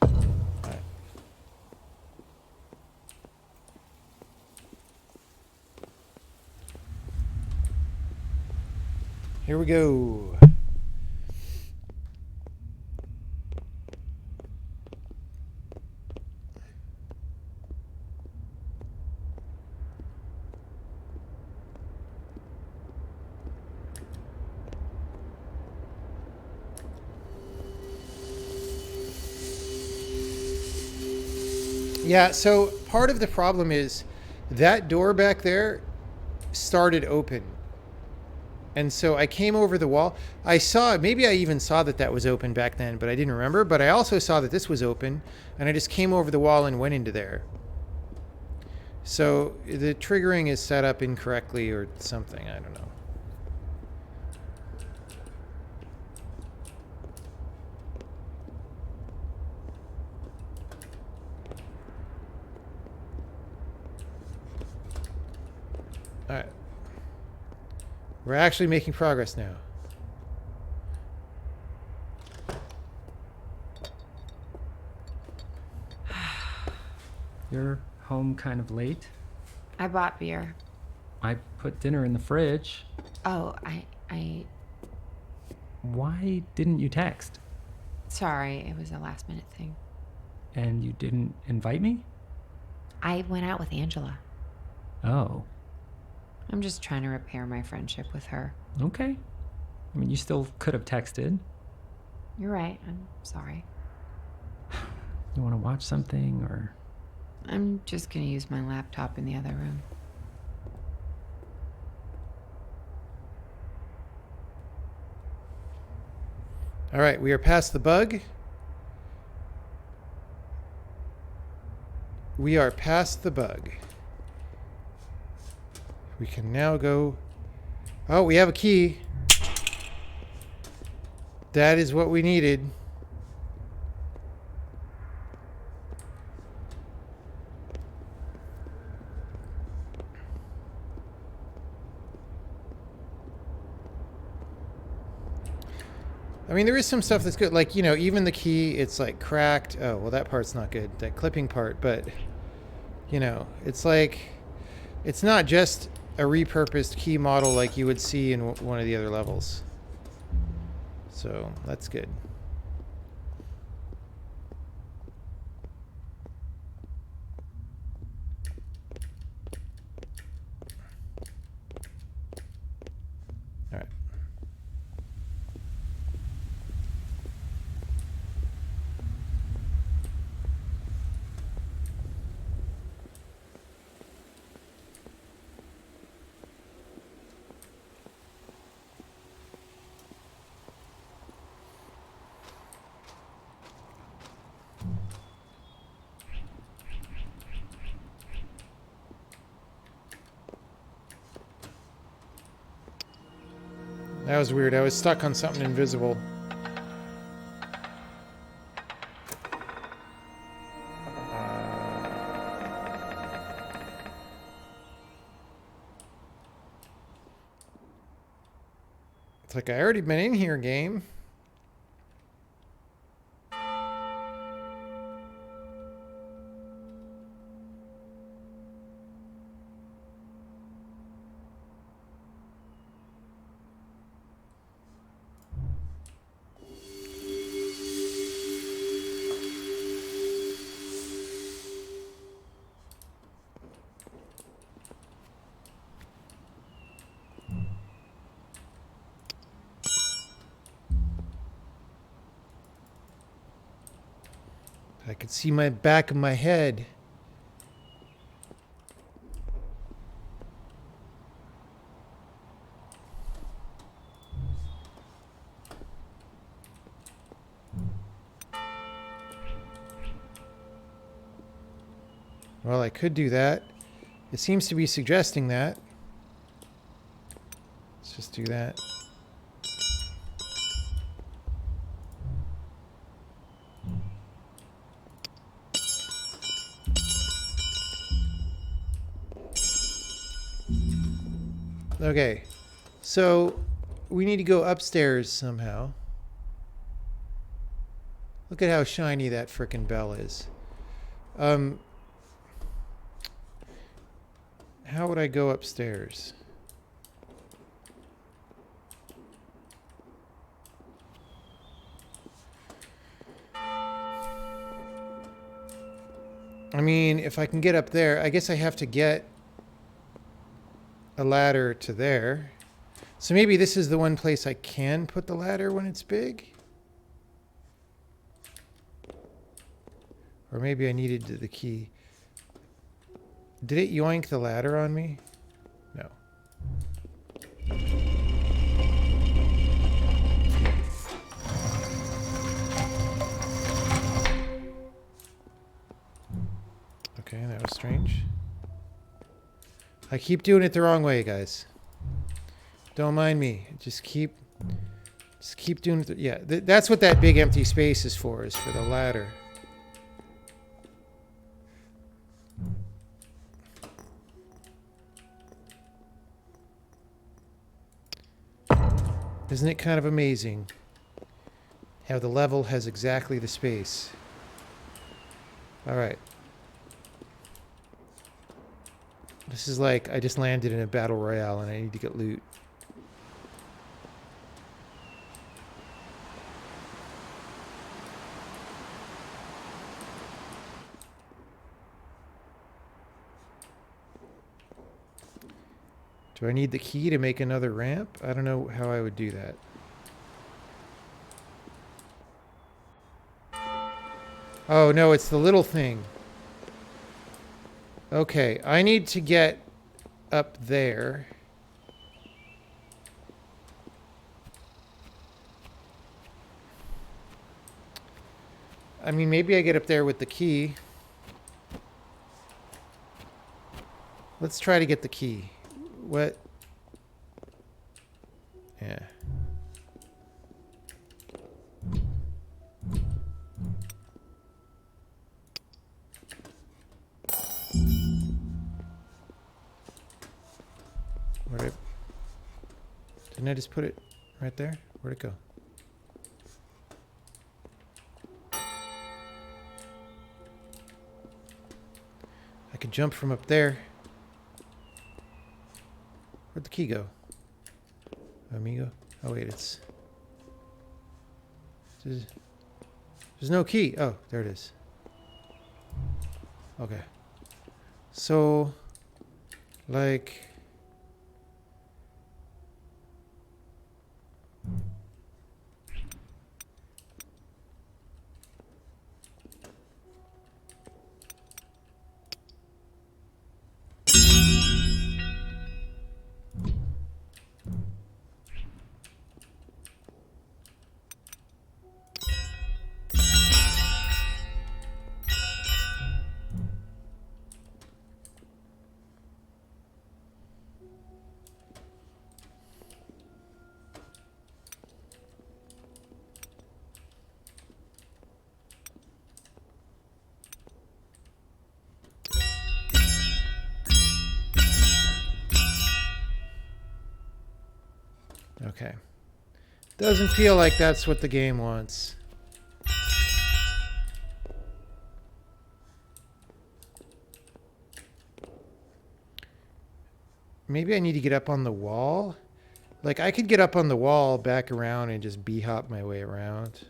Alright. Here we go. Yeah, so part of the problem is that door back there started open. And so I came over the wall. I saw, maybe I even saw that that was open back then, but I didn't remember. But I also saw that this was open, and I just came over the wall and went into there. So the triggering is set up incorrectly or something. I don't know. All right. We're actually making progress now. You're home kind of late. I bought beer. I put dinner in the fridge. Oh, Why didn't you text? sorry, it was a last minute thing. And you didn't invite me? I went out with Angela. Oh, I'm just trying to repair my friendship with her. okay. I mean, you still could have texted. You're right. I'm sorry. You want to watch something or... I'm just gonna use my laptop in the other room. All right, we are past the bug. We are past the bug. We can now go... Oh, we have a key. That is what we needed. I mean, there is some stuff that's good. Like, you know, even the key, it's like cracked. Oh, well, that part's not good. That clipping part. But, you know, it's like... It's not just a repurposed key model like you would see in one of the other levels. So, that's good. All right. That was weird. I was stuck on something invisible. It's like, I already been in here, game. I could see my back of my head. Well, I could do that. It seems to be suggesting that. Let's just do that. Okay, so we need to go upstairs somehow. Look at how shiny that frickin' bell is. How would I go upstairs? I mean, if I can get up there, I guess I have to get a ladder to there. So maybe this is the one place I can put the ladder when it's big? Or maybe I needed the key. Did it yoink the ladder on me? No. Okay, that was strange. I keep doing it the wrong way, guys. Don't mind me. Just keep doing it. Yeah, that's what that big empty space is for the ladder. Isn't it kind of amazing how the level has exactly the space? All right. This is like I just landed in a battle royale and I need to get loot. Do I need the key to make another ramp? I don't know how I would do that. Oh, no, it's the little thing. Okay, I need to get up there. I mean, maybe I get up there with the key. Let's try to get the key. What? Yeah. Didn't I just put it right there? Where'd it go? I could jump from up there. Where'd the key go? Amigo? Oh wait, there's no key. Oh, there it is. Okay. So, like... Okay. Doesn't feel like that's what the game wants. Maybe I need to get up on the wall. Like, I could get up on the wall, back around, and just b-hop my way around.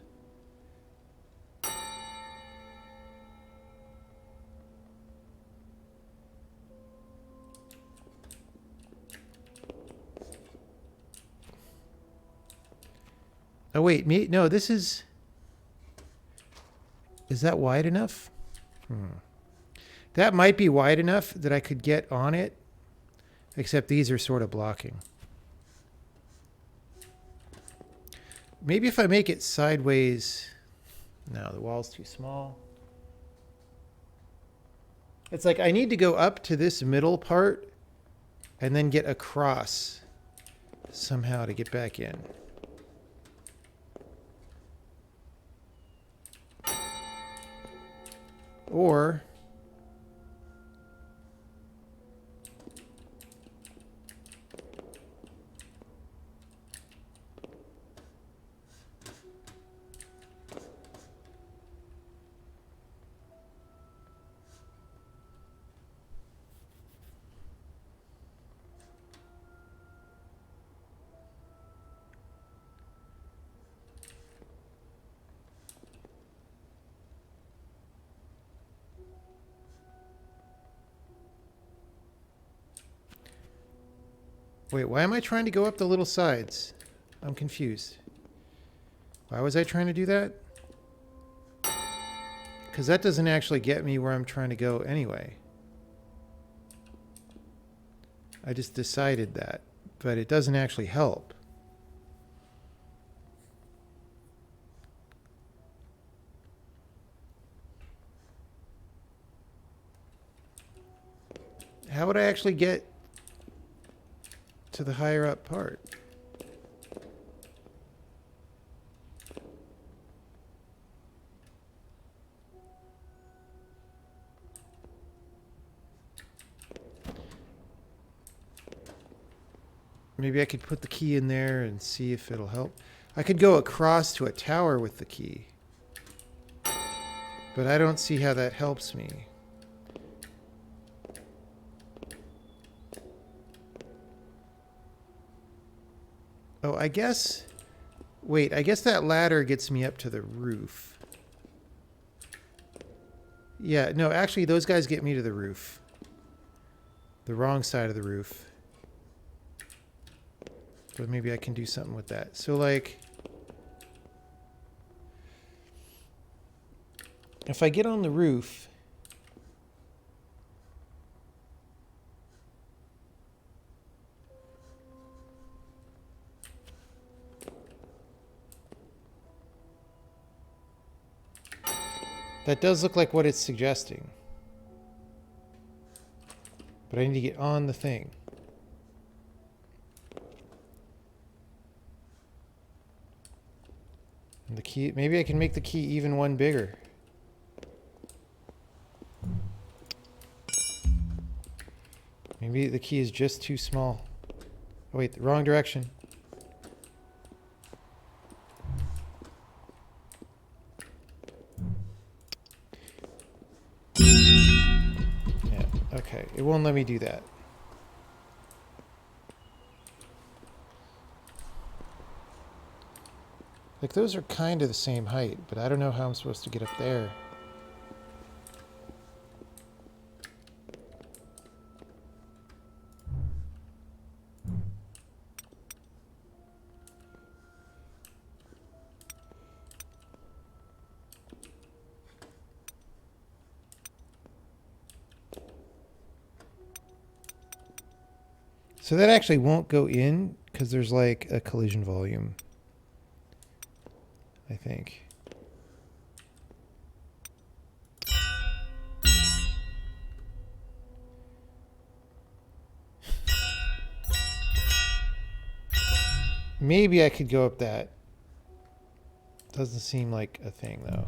Oh, wait. No, this is... Is that wide enough? That might be wide enough that I could get on it, except these are sort of blocking. Maybe if I make it sideways... No, the wall's too small. It's like I need to go up to this middle part and then get across somehow to get back in. Or... Wait, why am I trying to go up the little sides? I'm confused. Why was I trying to do that? Because that doesn't actually get me where I'm trying to go anyway. I just decided that, but it doesn't actually help. How would I actually get to the higher up part? Maybe I could put the key in there and see if it'll help. I could go across to a tower with the key, but I don't see how that helps me. Oh, I guess... Wait, I guess that ladder gets me up to the roof. Yeah, no, actually, those guys get me to the roof. The wrong side of the roof. But maybe I can do something with that. So, like... If I get on the roof... That does look like what it's suggesting. But I need to get on the thing. And the key, maybe I can make the key even one bigger. Maybe the key is just too small. Oh wait, the wrong direction. Yeah, okay. It won't let me do that. Like, those are kind of the same height, but I don't know how I'm supposed to get up there. So that actually won't go in because there's like a collision volume, I think. Maybe I could go up that. Doesn't seem like a thing though.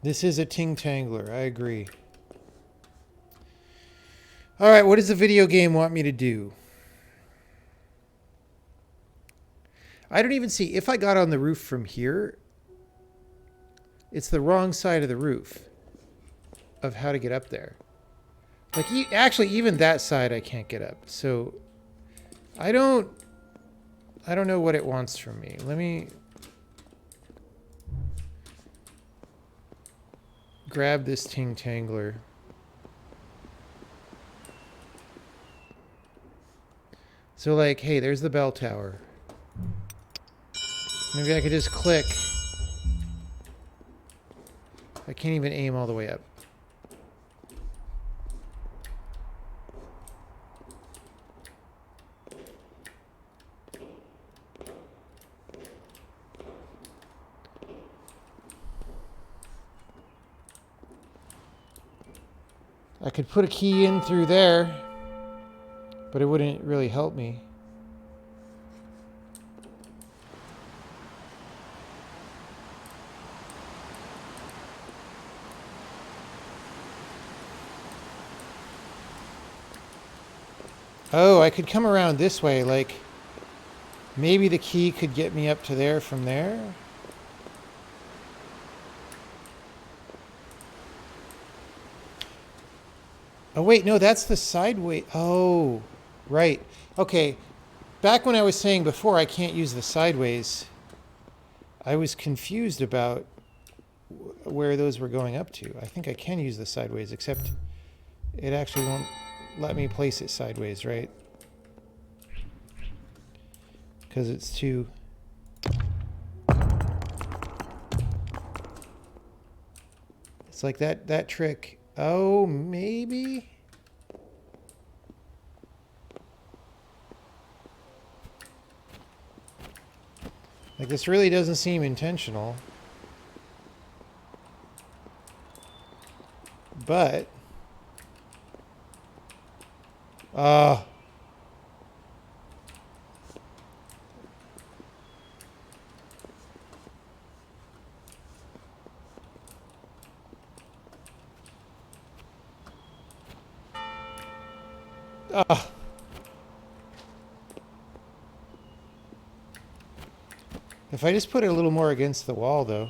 This is a ting-tangler, I agree. All right, what does the video game want me to do? I don't even see, if I got on the roof from here, it's the wrong side of the roof of how to get up there. Like, actually, even that side I can't get up. So, I don't know what it wants from me. Let me grab this ting-tangler. So, like, hey, there's the bell tower. Maybe I could just click. I can't even aim all the way up. I could put a key in through there, but it wouldn't really help me. Oh, I could come around this way, like maybe the key could get me up to there from there. Oh, wait, no, that's the sideway. Oh, right. Okay, back when I was saying before I can't use the sideways, I was confused about where those were going up to. I think I can use the sideways, except it actually won't let me place it sideways, right? Because it's too... It's like that trick. Oh, maybe? Like, this really doesn't seem intentional. But... If I just put it a little more against the wall, though.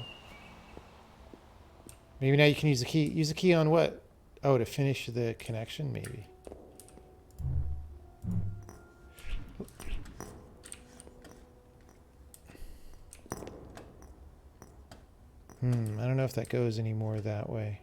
Maybe now you can use the key. Use the key on what? Oh, to finish the connection, maybe. I don't know if that goes any more that way.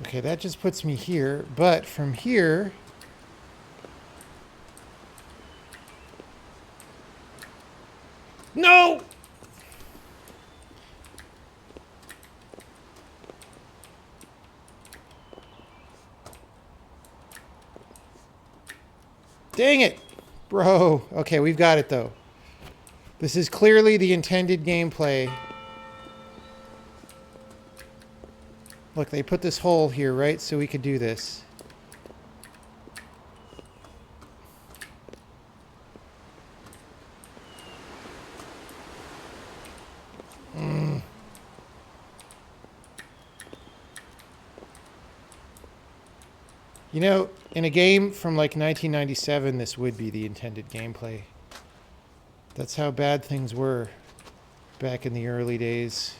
Okay, that just puts me here, but from here... No! Dang it! Bro. Okay, we've got it, though. This is clearly the intended gameplay. Look, they put this hole here, right? So we could do this. You know, in a game from like 1997, this would be the intended gameplay. That's how bad things were back in the early days.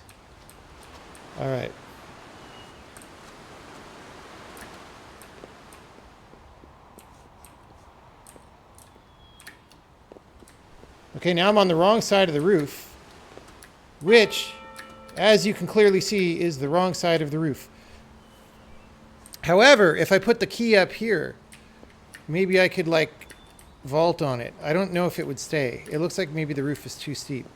All right. Okay, now I'm on the wrong side of the roof, which, as you can clearly see, is the wrong side of the roof. However, if I put the key up here, maybe I could, like, vault on it. I don't know if it would stay. It looks like maybe the roof is too steep.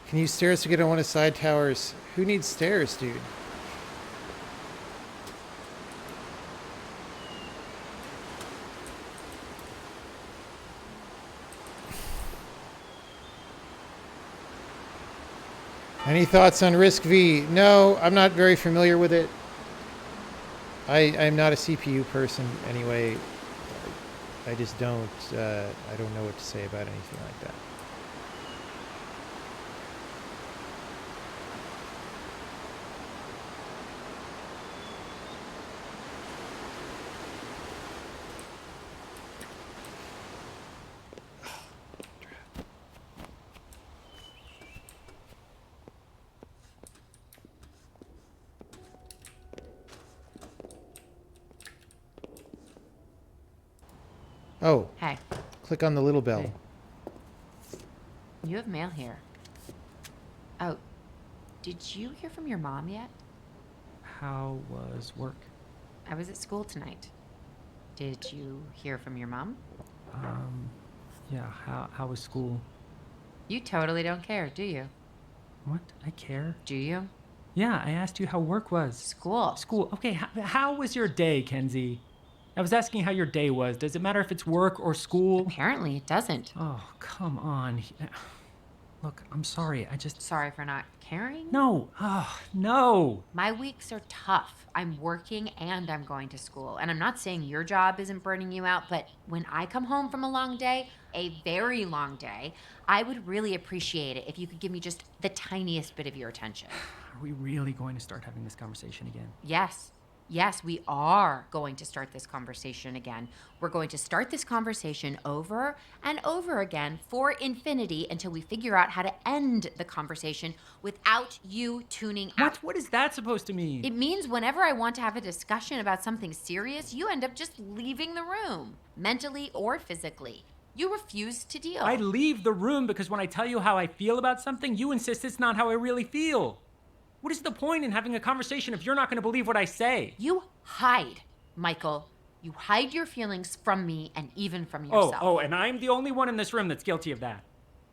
Can use stairs to get on one of the side towers. Who needs stairs, dude? Any thoughts on Risk V? No, I'm not very familiar with it. I'm not a CPU person anyway. I just don't, I don't know what to say about anything like that. Oh, Hey, click on the little bell. Hey. you have mail here. Oh, did you hear from your mom yet? How was work? I was at school tonight. Did you hear from your mom? Yeah, how was school? You totally don't care, do you? What? I care? Do you? Yeah, I asked you how work was. School. School. Okay, how was your day, Kenzie? I was asking how your day was. Does it matter if it's work or school? Apparently it doesn't. Oh, come on. Look, I'm sorry. I just... Sorry for not caring. No. Oh, no. My weeks are tough. I'm working and I'm going to school. And I'm not saying your job isn't burning you out, but when I come home from a long day, a very long day, I would really appreciate it if you could give me just the tiniest bit of your attention. Are we really going to start having this conversation again? Yes. Yes, we are going to start this conversation again. We're going to start this conversation over and over again for infinity until we figure out how to end the conversation without you tuning out. What is that supposed to mean? It means whenever I want to have a discussion about something serious, you end up just leaving the room, mentally or physically. You refuse to deal. I leave the room because when I tell you how I feel about something, you insist it's not how I really feel. What is the point in having a conversation if you're not going to believe what I say? You hide, Michael. You hide your feelings from me and even from yourself. Oh, and I'm the only one in this room that's guilty of that.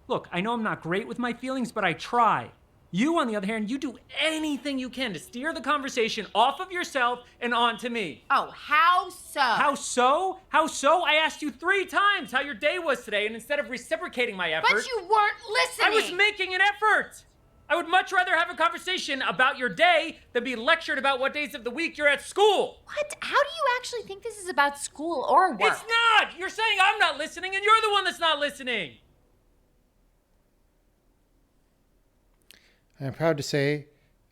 Look, I know I'm not great with my feelings, but I try. You, on the other hand, you do anything you can to steer the conversation off of yourself and onto me. Oh, how so? How so? How so? I asked you 3 times how your day was today, and instead of reciprocating my effort... But you weren't listening! I was making an effort! I would much rather have a conversation about your day than be lectured about what days of the week you're at school. What? How do you actually think this is about school or work? It's not! You're saying I'm not listening, and you're the one that's not listening. I'm proud to say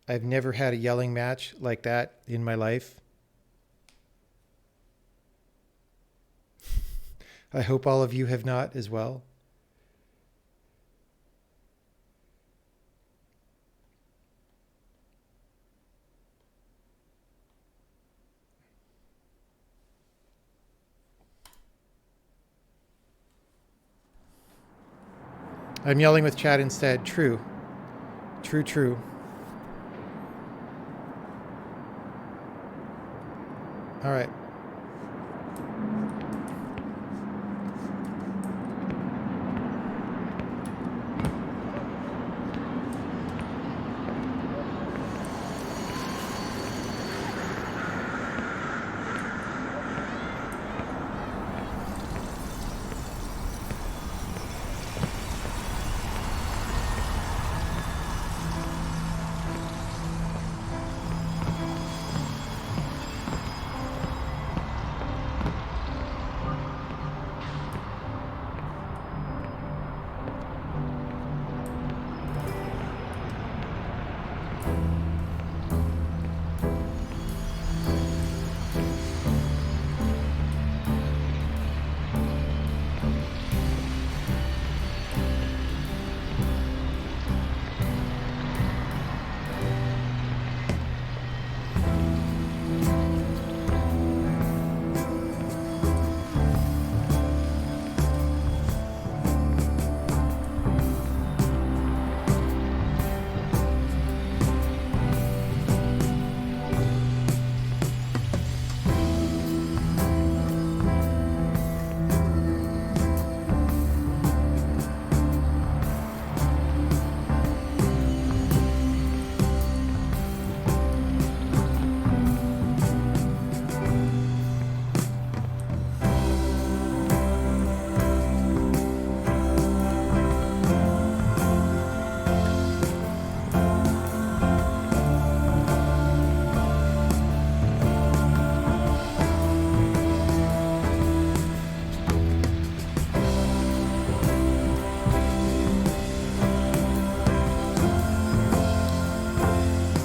I've never had a yelling match like that in my life. I hope all of you have not as well. I'm yelling with chat instead. True. True, true. All right.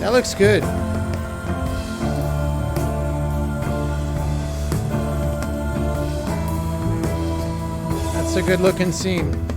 That looks good. That's a good looking scene.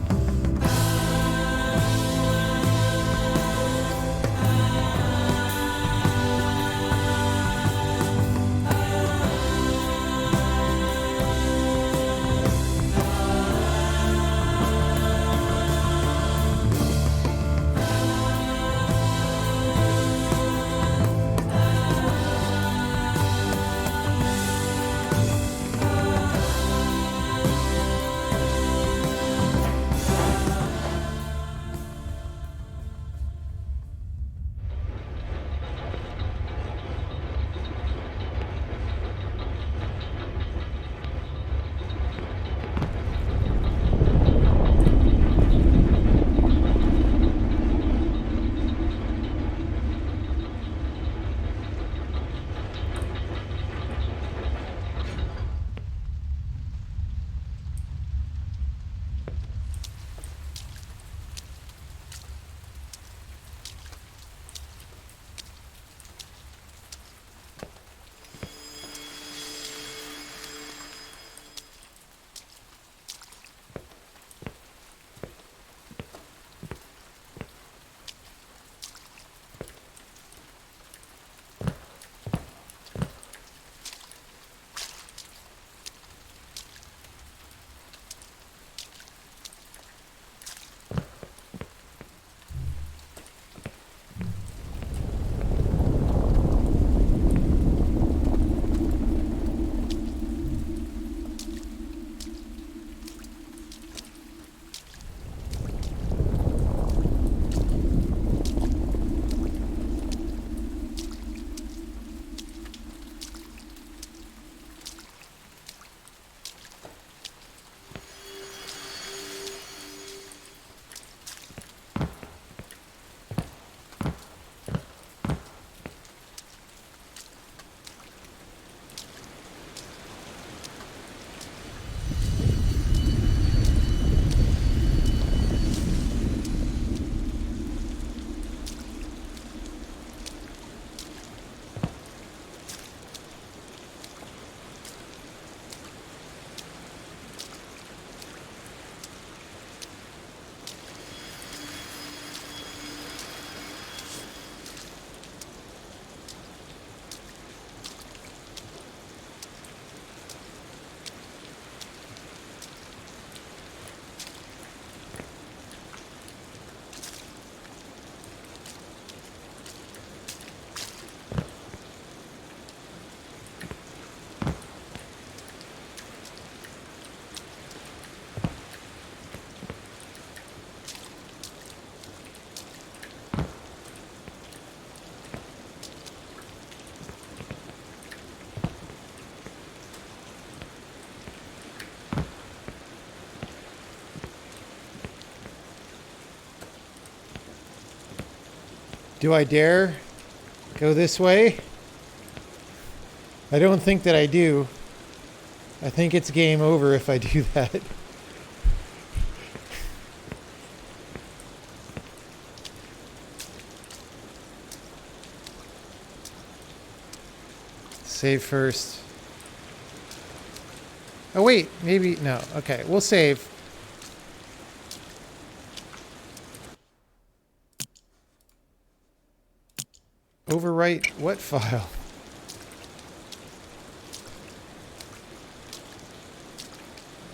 Do I dare go this way? I don't think that I do. I think it's game over if I do that. Save first. Oh wait, maybe, no. Okay, we'll save. Overwrite what file?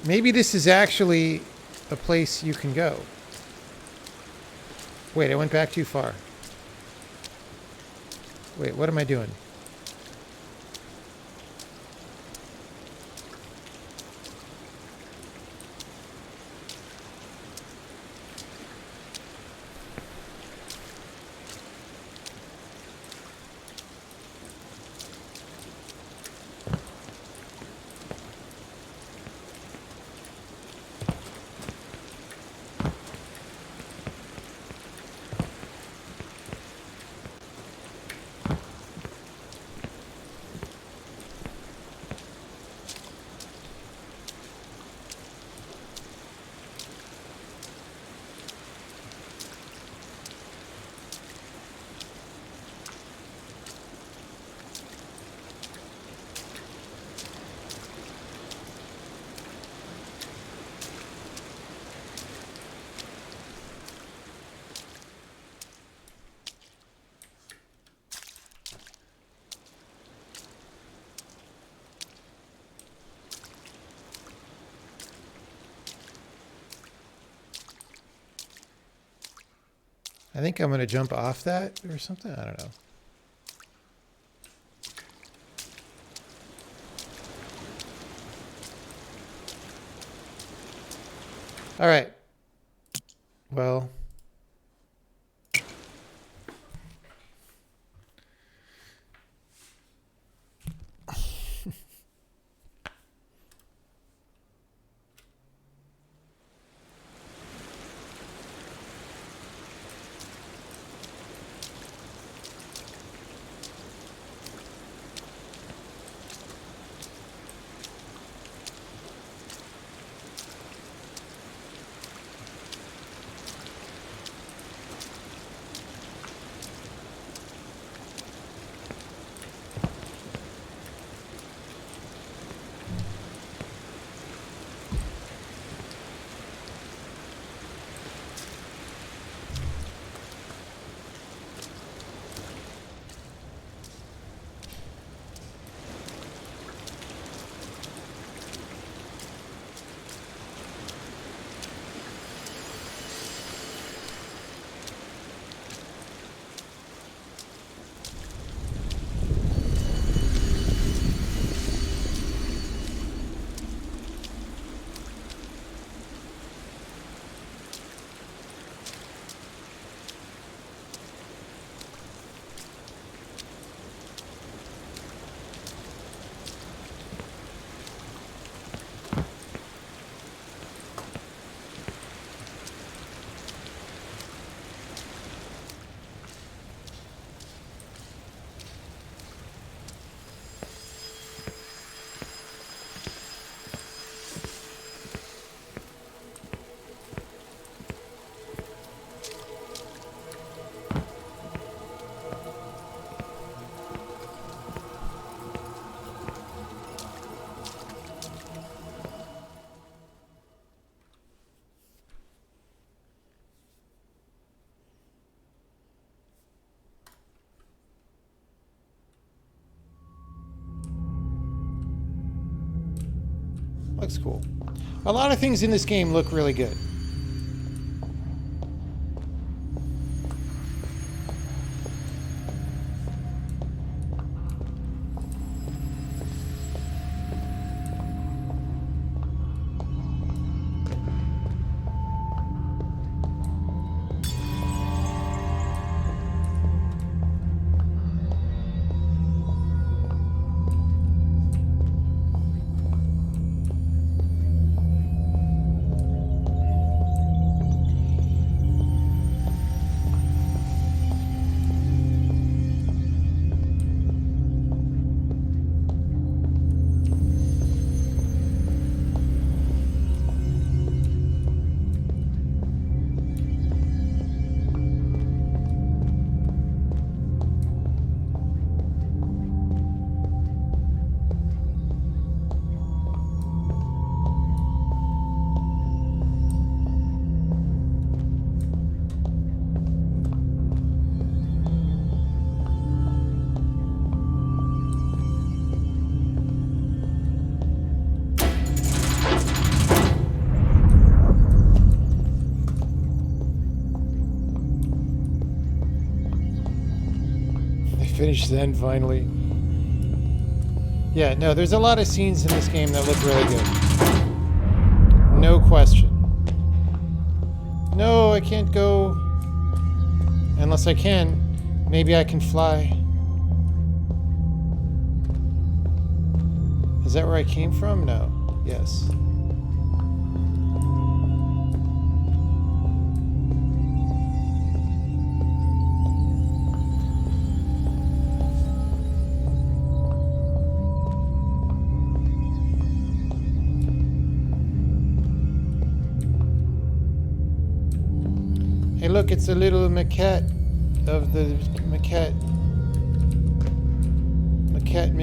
Maybe this is actually a place you can go. Wait, I went back too far. Wait, what am I doing? I think I'm going to jump off that or something. I don't know. All right. Well. Looks cool. A lot of things in this game look really good. Finished then, finally. Yeah, no, there's a lot of scenes in this game that look really good. No question. No, I can't go. Unless I can. Maybe I can fly. Is that where I came from? No. Yes. Hey, look, it's a little maquette of the Maquette Maquette.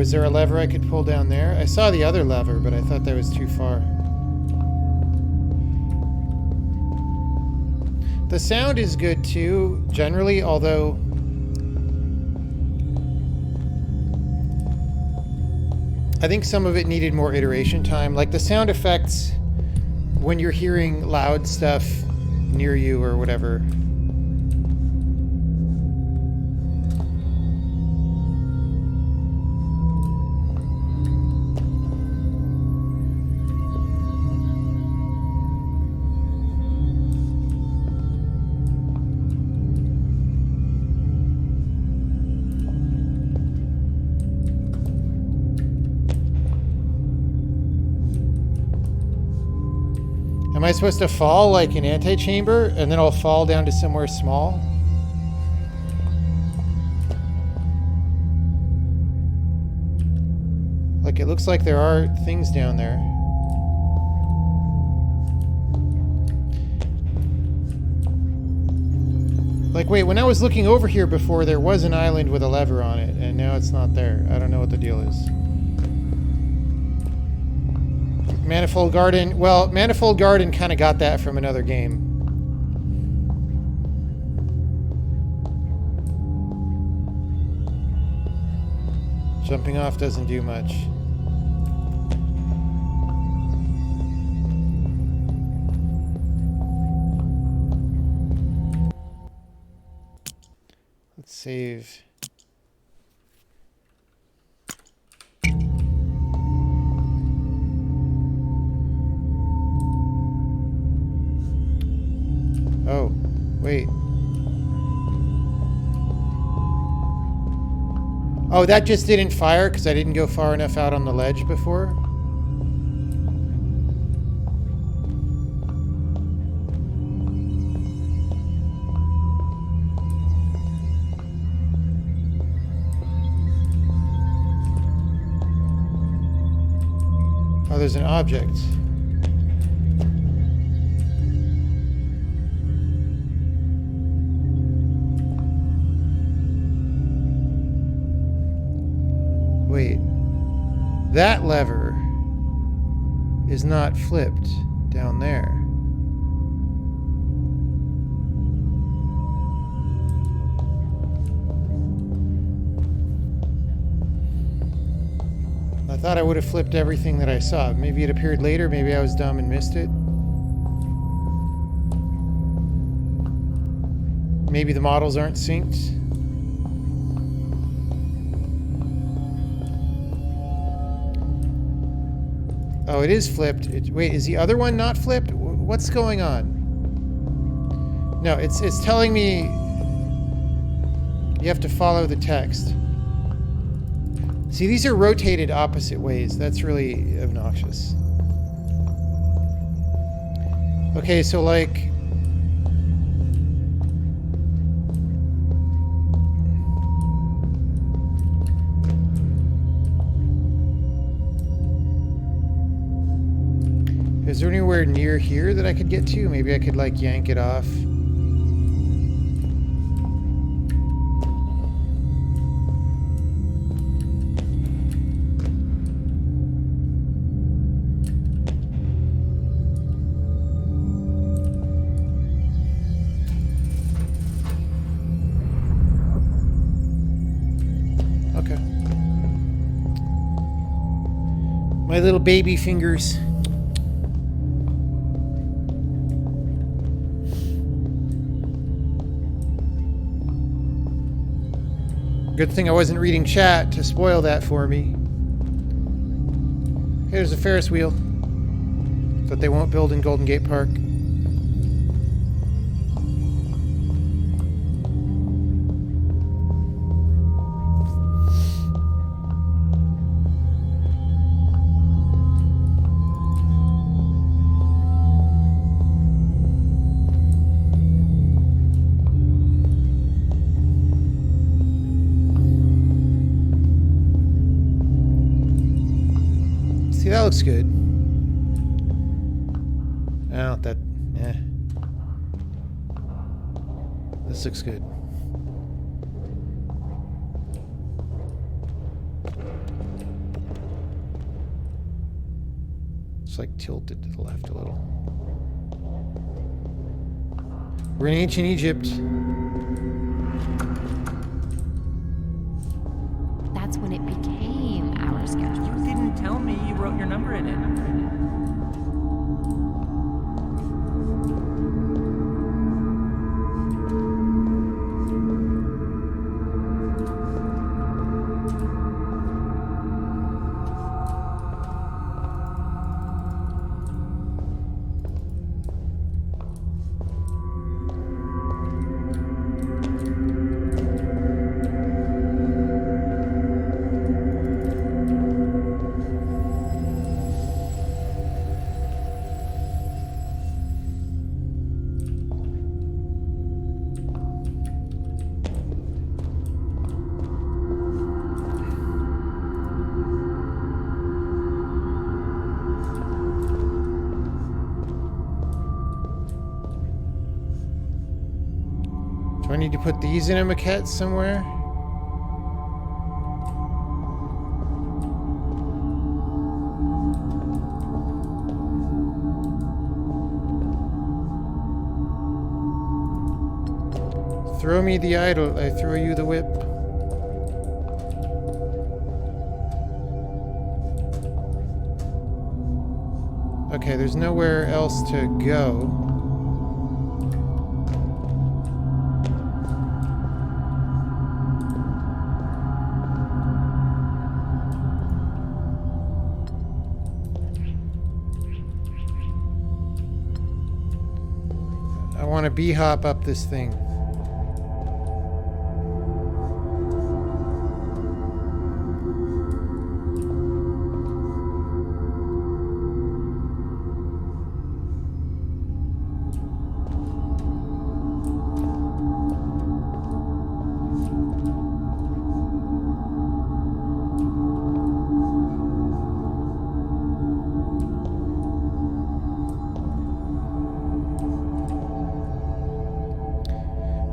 was there a lever I could pull down there? I saw the other lever, but I thought that was too far. The sound is good too, generally, although I think some of it needed more iteration time. Like the sound effects when you're hearing loud stuff near you or whatever. Am I supposed to fall like an antechamber and then I'll fall down to somewhere small? Like it looks like there are things down there. Like wait, when I was looking over here before there was an island with a lever on it and now it's not there. I don't know what the deal is. Manifold Garden. Well, Manifold Garden kind of got that from another game. Jumping off doesn't do much. Let's save. Oh, wait. Oh, that just didn't fire because I didn't go far enough out on the ledge before? Oh, there's an object. Wait, that lever is not flipped down there. I thought I would have flipped everything that I saw. Maybe it appeared later, maybe I was dumb and missed it. Maybe the models aren't synced. Oh, it is flipped. Wait, is the other one not flipped? What's going on? No, it's telling me you have to follow the text. See, these are rotated opposite ways. That's really obnoxious. Okay, so like... Is there anywhere near here that I could get to? Maybe I could like yank it off. Okay. My little baby fingers. Good thing I wasn't reading chat to spoil that for me. Here's a Ferris wheel that they won't build in Golden Gate Park. See, that looks good. Oh, that... eh. This looks good. It's like tilted to the left a little. We're in ancient Egypt. That's when it became our schedule. You didn't tell me you wrote your number in it. Do I need to put these in a maquette somewhere? Throw me the idol, I throw you the whip. Okay, there's nowhere else to go. I want to bee-hop up this thing.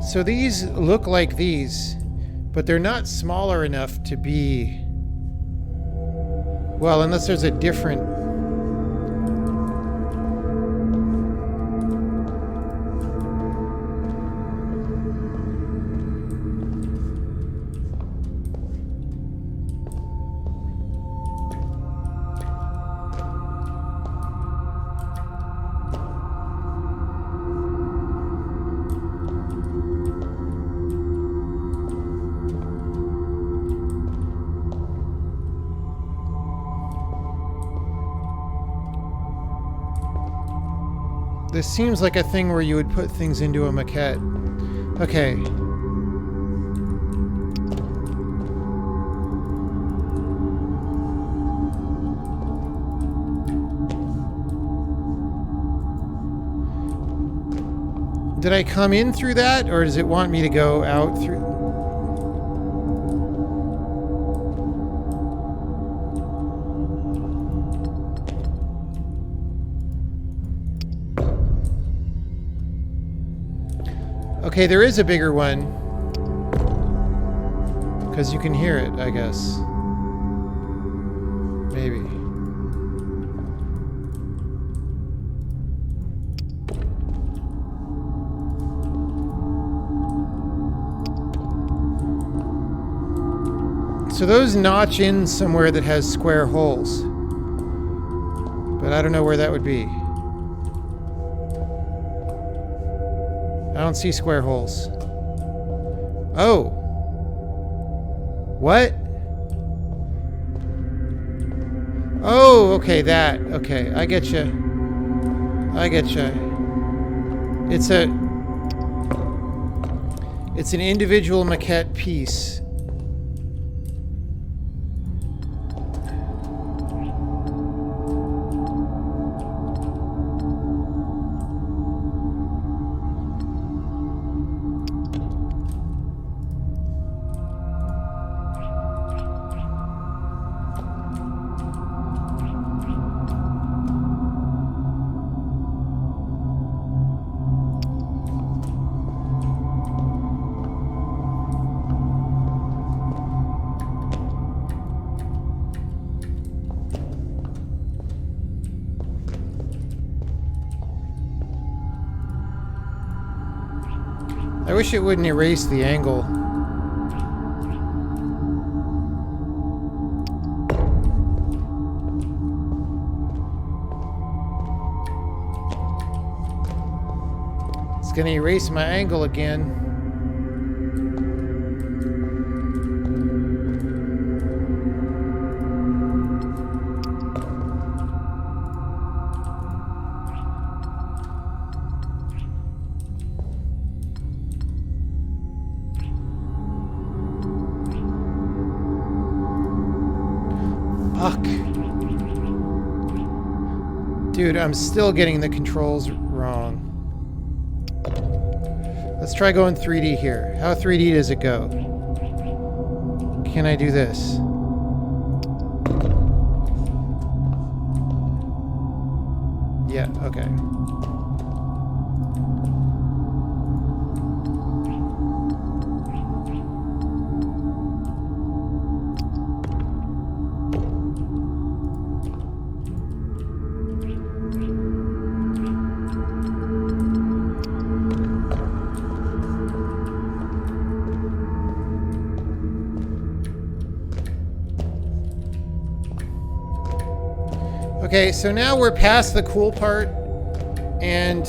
So these look like these, but they're not smaller enough to be... Well, unless there's a different... This seems like a thing where you would put things into a maquette. Okay. Did I come in through that, or does it want me to go out through... Okay, there is a bigger one. Because you can hear it, I guess. Maybe. So those notch in somewhere that has square holes. But I don't know where that would be. I don't see square holes. Oh. What? Oh, okay, that. Okay, I get you. I get you. It's an individual maquette piece. I wish it wouldn't erase the angle. It's gonna erase my angle again. Fuck. Dude, I'm still getting the controls wrong. Let's try going 3D here. How 3D does it go? Can I do this? Yeah, okay. Okay, so now we're past the cool part, and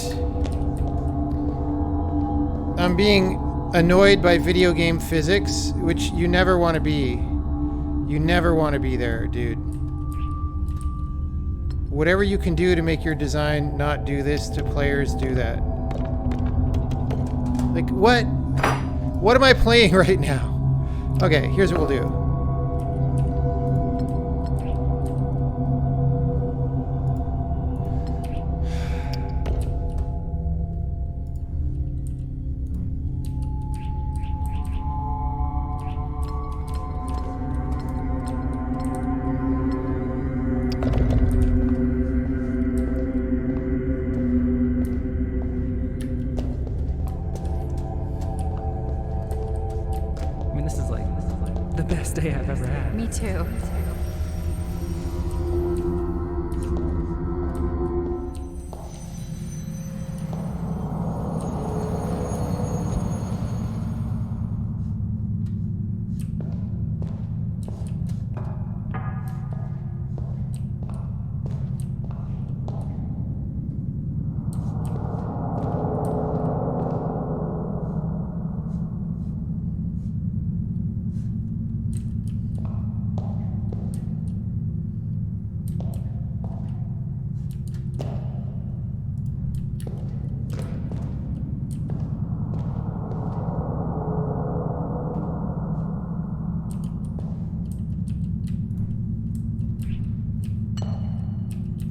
I'm being annoyed by video game physics, which you never want to be. You never want to be there, dude. Whatever you can do to make your design not do this to players, do that. Like, what? What am I playing right now? Okay, here's what we'll do. I mean, this is like the best day I've ever had. Me too.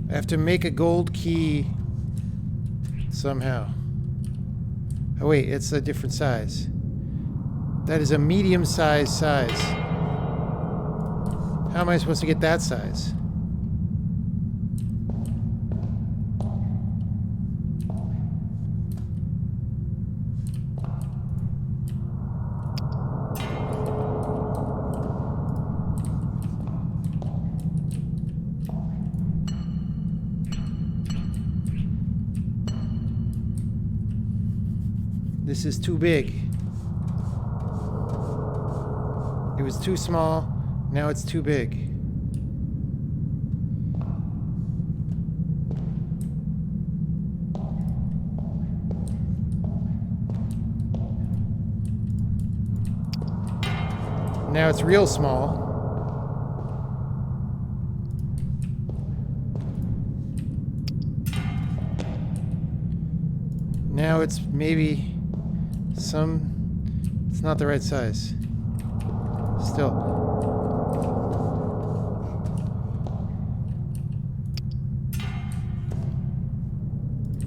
I have to make a gold key somehow. Oh wait, it's a different size. That is a medium-sized size. How am I supposed to get that size? This is too big. It was too small, now it's too big. Now it's real small. Now it's maybe it's not the right size. Still.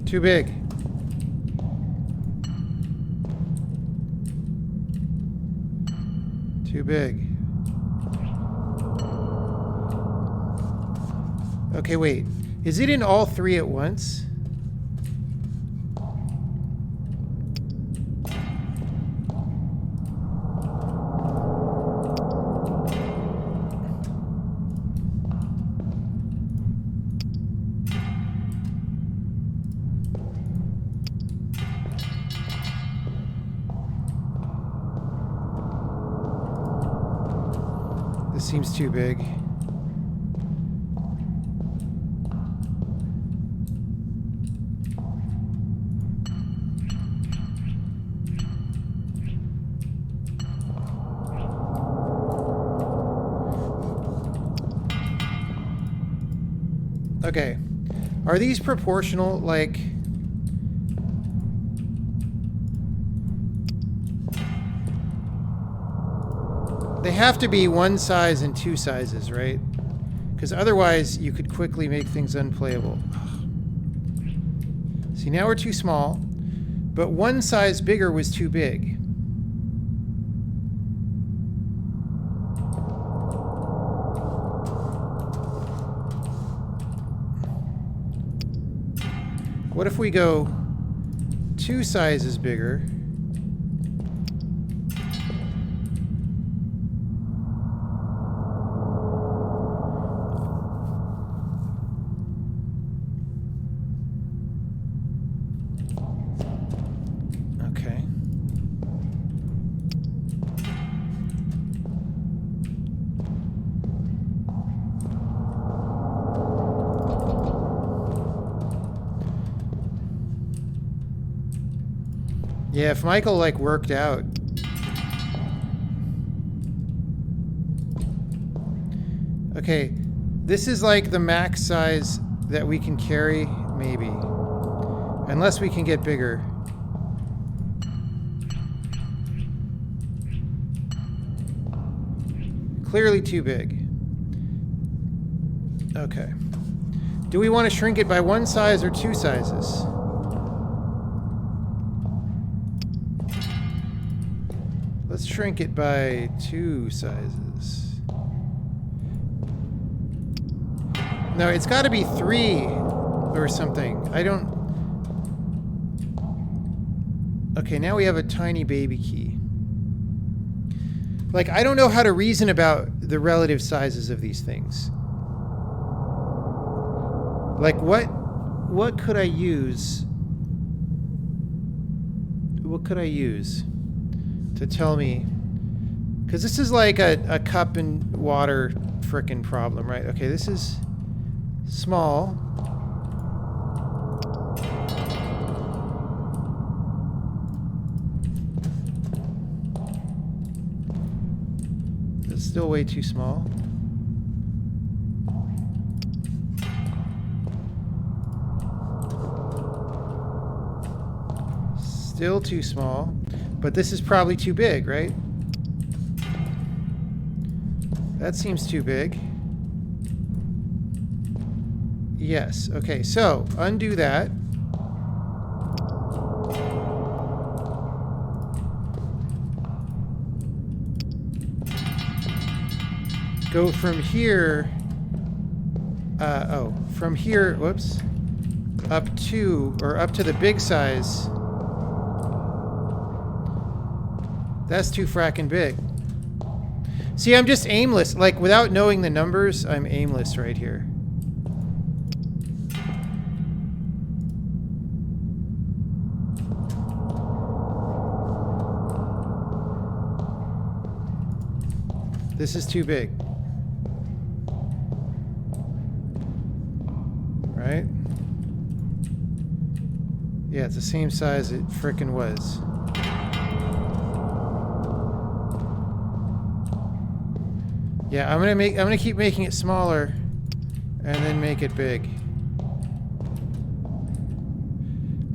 Too big. Too big. Okay, wait. Is it in all three at once? Seems too big. Okay. Are these proportional, like... They have to be one size and two sizes, right? Because otherwise you could quickly make things unplayable. See, now we're too small, but one size bigger was too big. What if we go two sizes bigger? Okay. Yeah, if Michael, like, worked out. Okay, this is like the max size that we can carry, maybe. Unless we can get bigger. Clearly too big. Okay. Do we want to shrink it by one size or two sizes? Let's shrink it by two sizes. No, it's got to be three or something. I don't... Okay, now we have a tiny baby key. Like, I don't know how to reason about the relative sizes of these things. Like, what could I use? What could I use to tell me? Because this is like a cup and water frickin' problem, right? Okay, this is small. It's still way too small. Still too small. But this is probably too big, right? That seems too big. Yes. Okay, so undo that. Go from here. From here, whoops. Up to the big size. That's too frackin' big. See, I'm just aimless. Like, without knowing the numbers, I'm aimless right here. This is too big. Right? Yeah, it's the same size it frickin' was. Yeah, I'm gonna keep making it smaller and then make it big.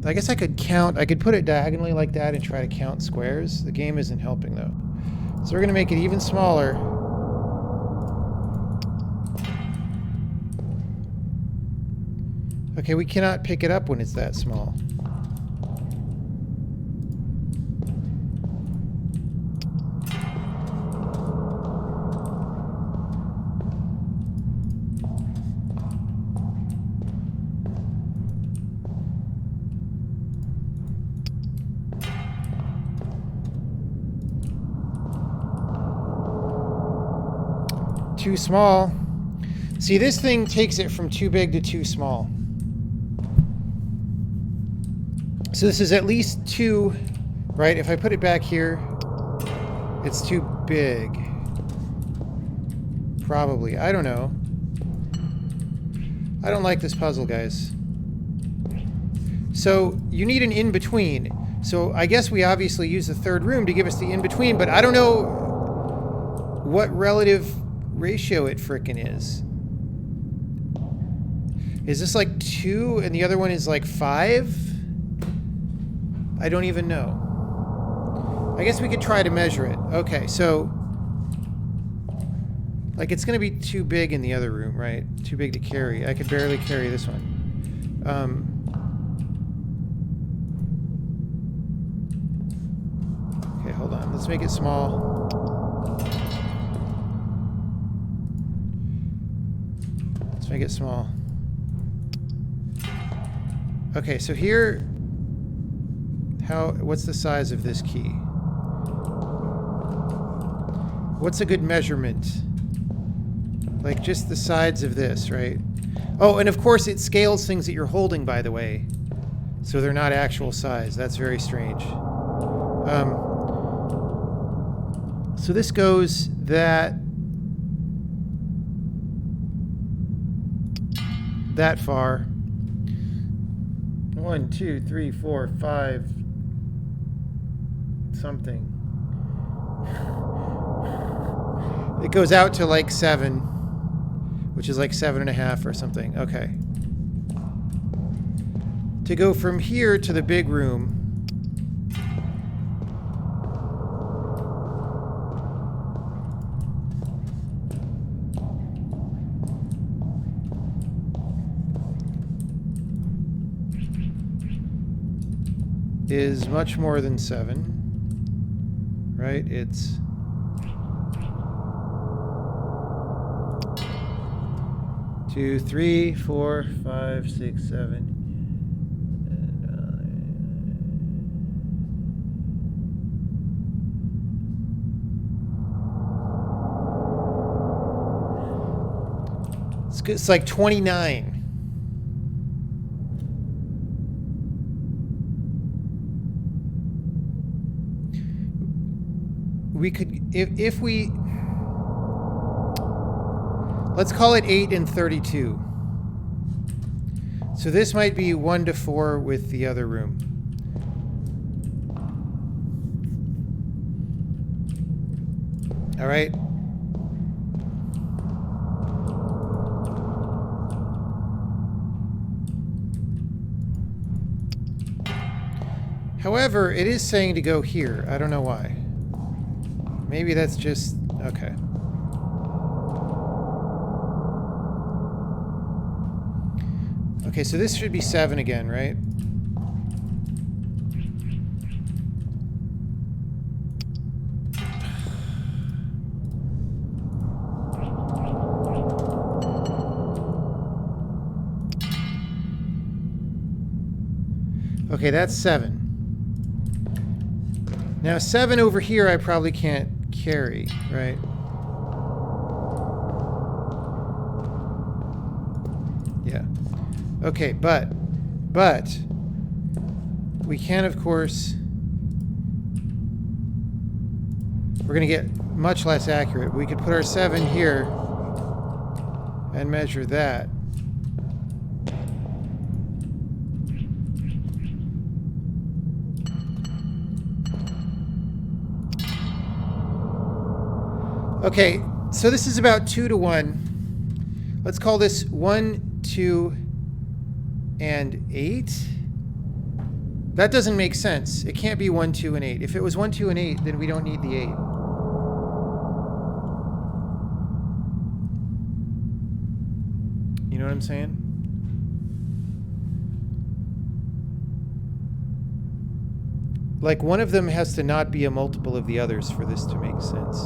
I guess I could put it diagonally like that and try to count squares. The game isn't helping though. So we're gonna make it even smaller. Okay, we cannot pick it up when it's that small. Too small. See, this thing takes it from too big to too small. So this is at least two, right? If I put it back here, it's too big. Probably. I don't know. I don't like this puzzle, guys. So you need an in-between. So I guess we obviously use the third room to give us the in-between, but I don't know what relative ratio it frickin' is. Is this like 2 and the other one is like 5? I don't even know. I guess we could try to measure it. Okay, so... Like, it's going to be too big in the other room, right? Too big to carry. I could barely carry this one. Okay, hold on. Let's make it small. Let's make it small. Okay, so here... What's the size of this key? What's a good measurement? Like just the sides of this, right? Oh, and of course it scales things that you're holding, by the way. So they're not actual size. That's very strange. So this goes that far. 1, 2, 3, 4, 5 something. It goes out to like 7, which is like 7.5 or something. Okay. To go from here to the big room, is much more than 7, right? It's 2, 3, 4, 5, 6, 7. It's like 29. We could, if we, let's call it 8 and 32. So this might be 1 to 4 with the other room. All right. However, it is saying to go here. I don't know why. Maybe that's just... okay. Okay, so this should be 7 again, right? Okay, that's 7. Now 7 over here I probably can't carry, right? Yeah. Okay, but we can, of course, we're going to get much less accurate. We could put our 7 here and measure that. Okay, so this is about 2 to 1. Let's call this 1, 2, and 8. That doesn't make sense. It can't be 1, 2, and 8. If it was 1, 2, and 8, then we don't need the 8. You know what I'm saying? Like, one of them has to not be a multiple of the others for this to make sense.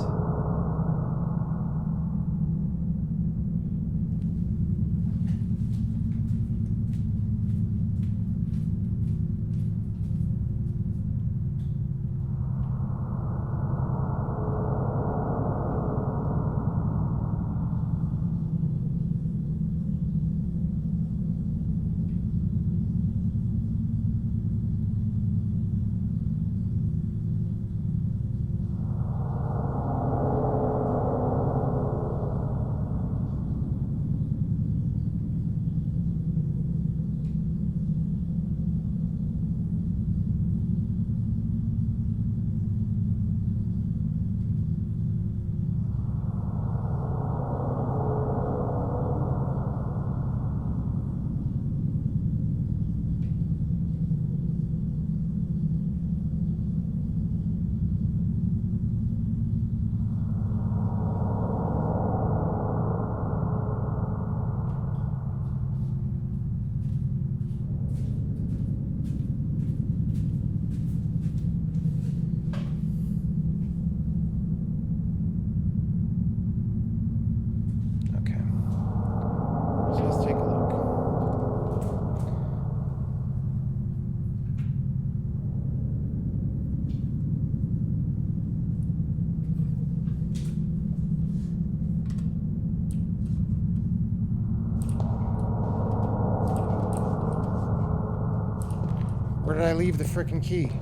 Where did I leave the frickin' key?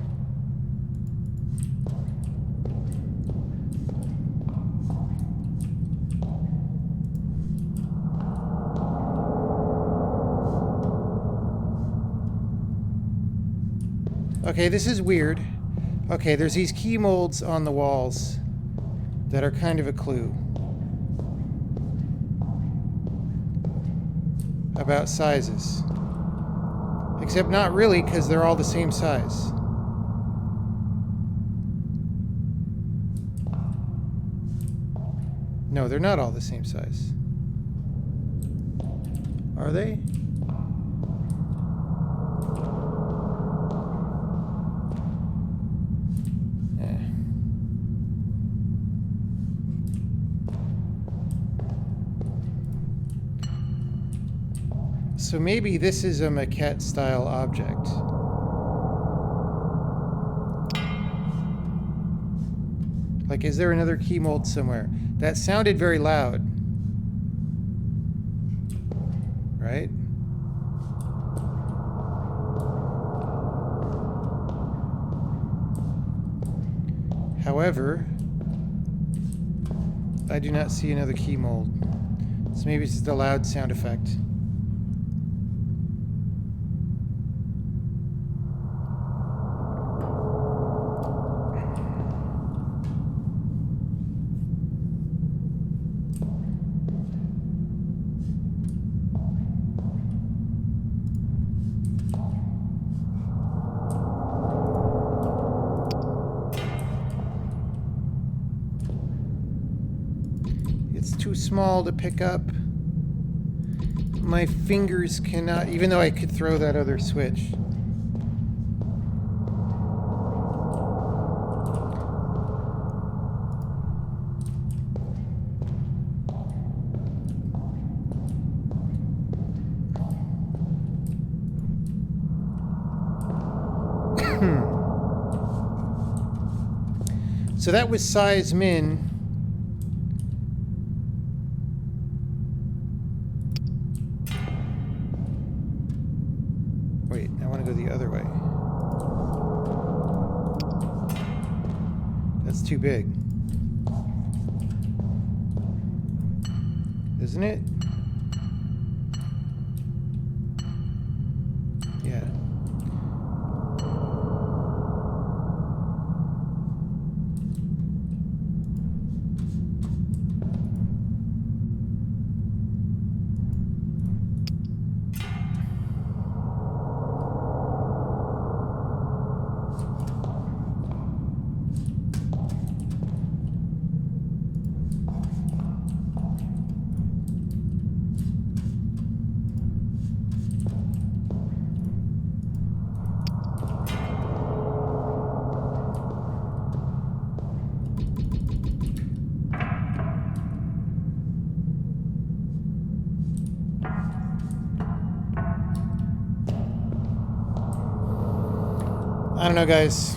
Okay, this is weird. Okay, there's these key molds on the walls that are kind of a clue about sizes. Except not really, because they're all the same size. No, they're not all the same size. Are they? So maybe this is a Maquette style object. Like, is there another key mold somewhere? That sounded very loud. Right? However, I do not see another key mold. So maybe it's the loud sound effect. Too small to pick up. My fingers cannot, even though I could throw that other switch. So that was size min. Wait, I want to go the other way. That's too big. Isn't it? Yeah. I don't know, guys.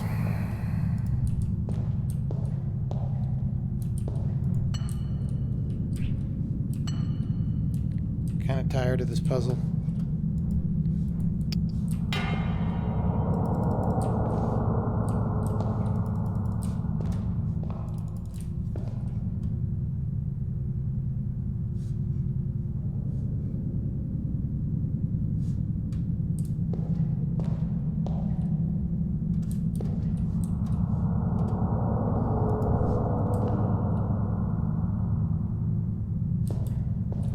Kind of tired of this puzzle.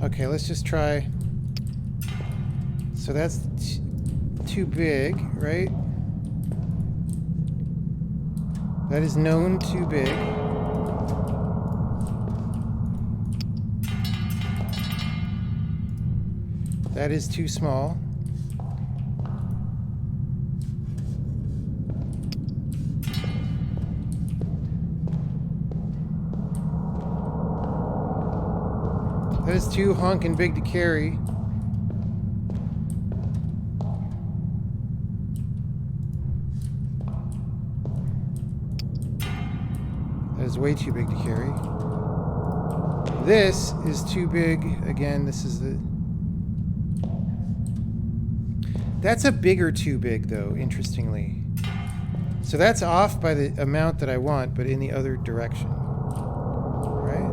Okay, let's just try. So that's too big, right? That is known too big. That is too small. That is too honkin' big to carry. That is way too big to carry. This is too big. Again, this is the... That's a bigger too big, though, interestingly. So that's off by the amount that I want, but in the other direction. Right?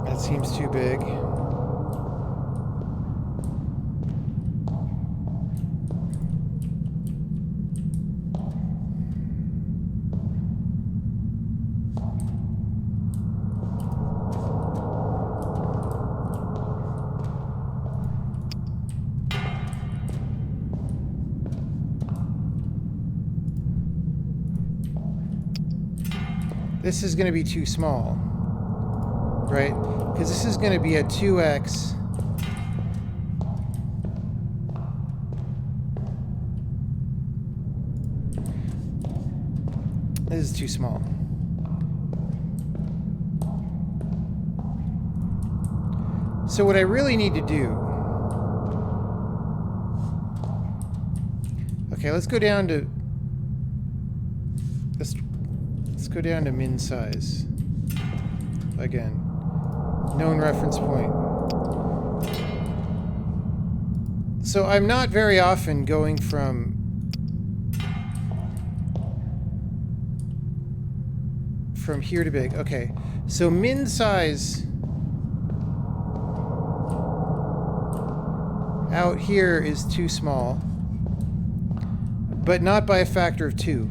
That seems too big. This is going to be too small, right? Because this is going to be a 2x. This is too small. So what I really need to do... Okay, let's go down to... Let's go down to min size. Again. Known reference point. So I'm not very often going from here to big. Okay. So min size out here is too small, but not by a factor of 2.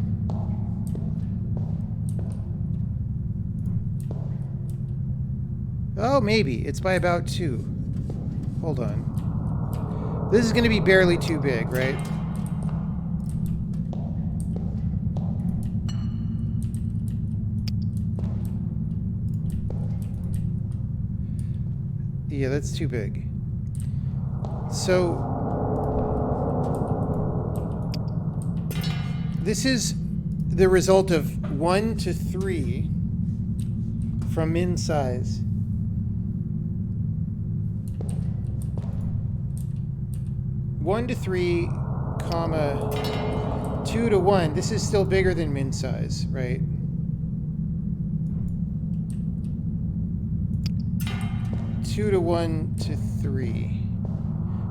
Oh, maybe. It's by about 2. Hold on. This is going to be barely too big, right? Yeah, that's too big. So, this is the result of 1 to 3 from min size. 1 to 3, comma, 2 to 1. This is still bigger than min size, right? Two to 1 to 3.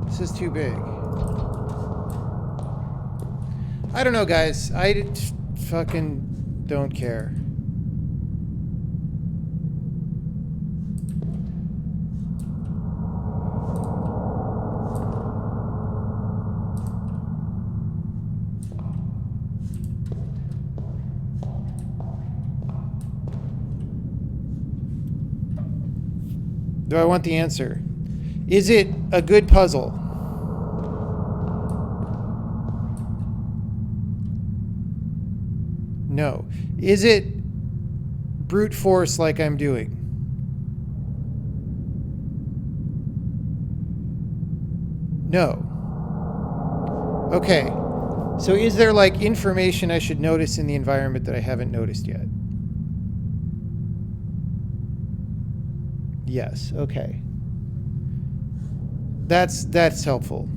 This is too big. I don't know, guys. I fucking don't care. Do I want the answer? Is it a good puzzle? No. Is it brute force like I'm doing? No. Okay. So is there like information I should notice in the environment that I haven't noticed yet? Yes, okay. That's helpful.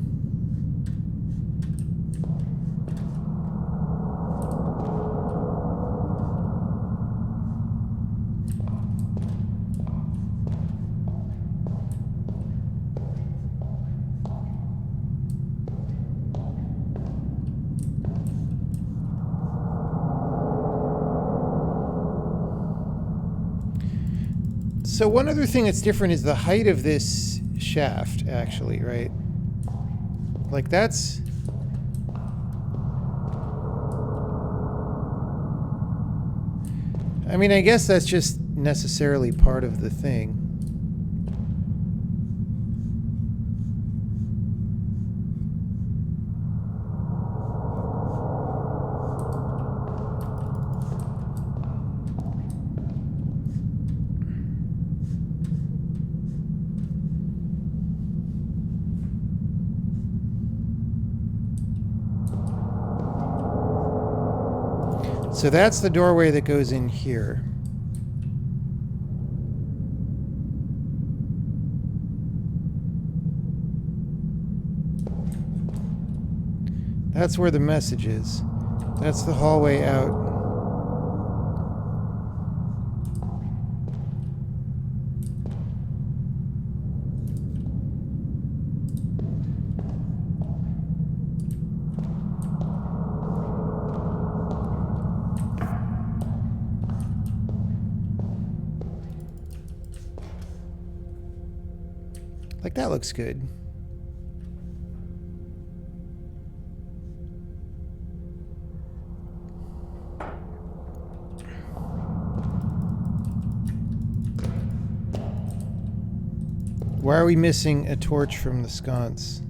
So one other thing that's different is the height of this shaft, actually, right? Like that's... I mean, I guess that's just necessarily part of the thing. So that's the doorway that goes in here. That's where the message is. That's the hallway out. Like, that looks good. Why are we missing a torch from the sconce?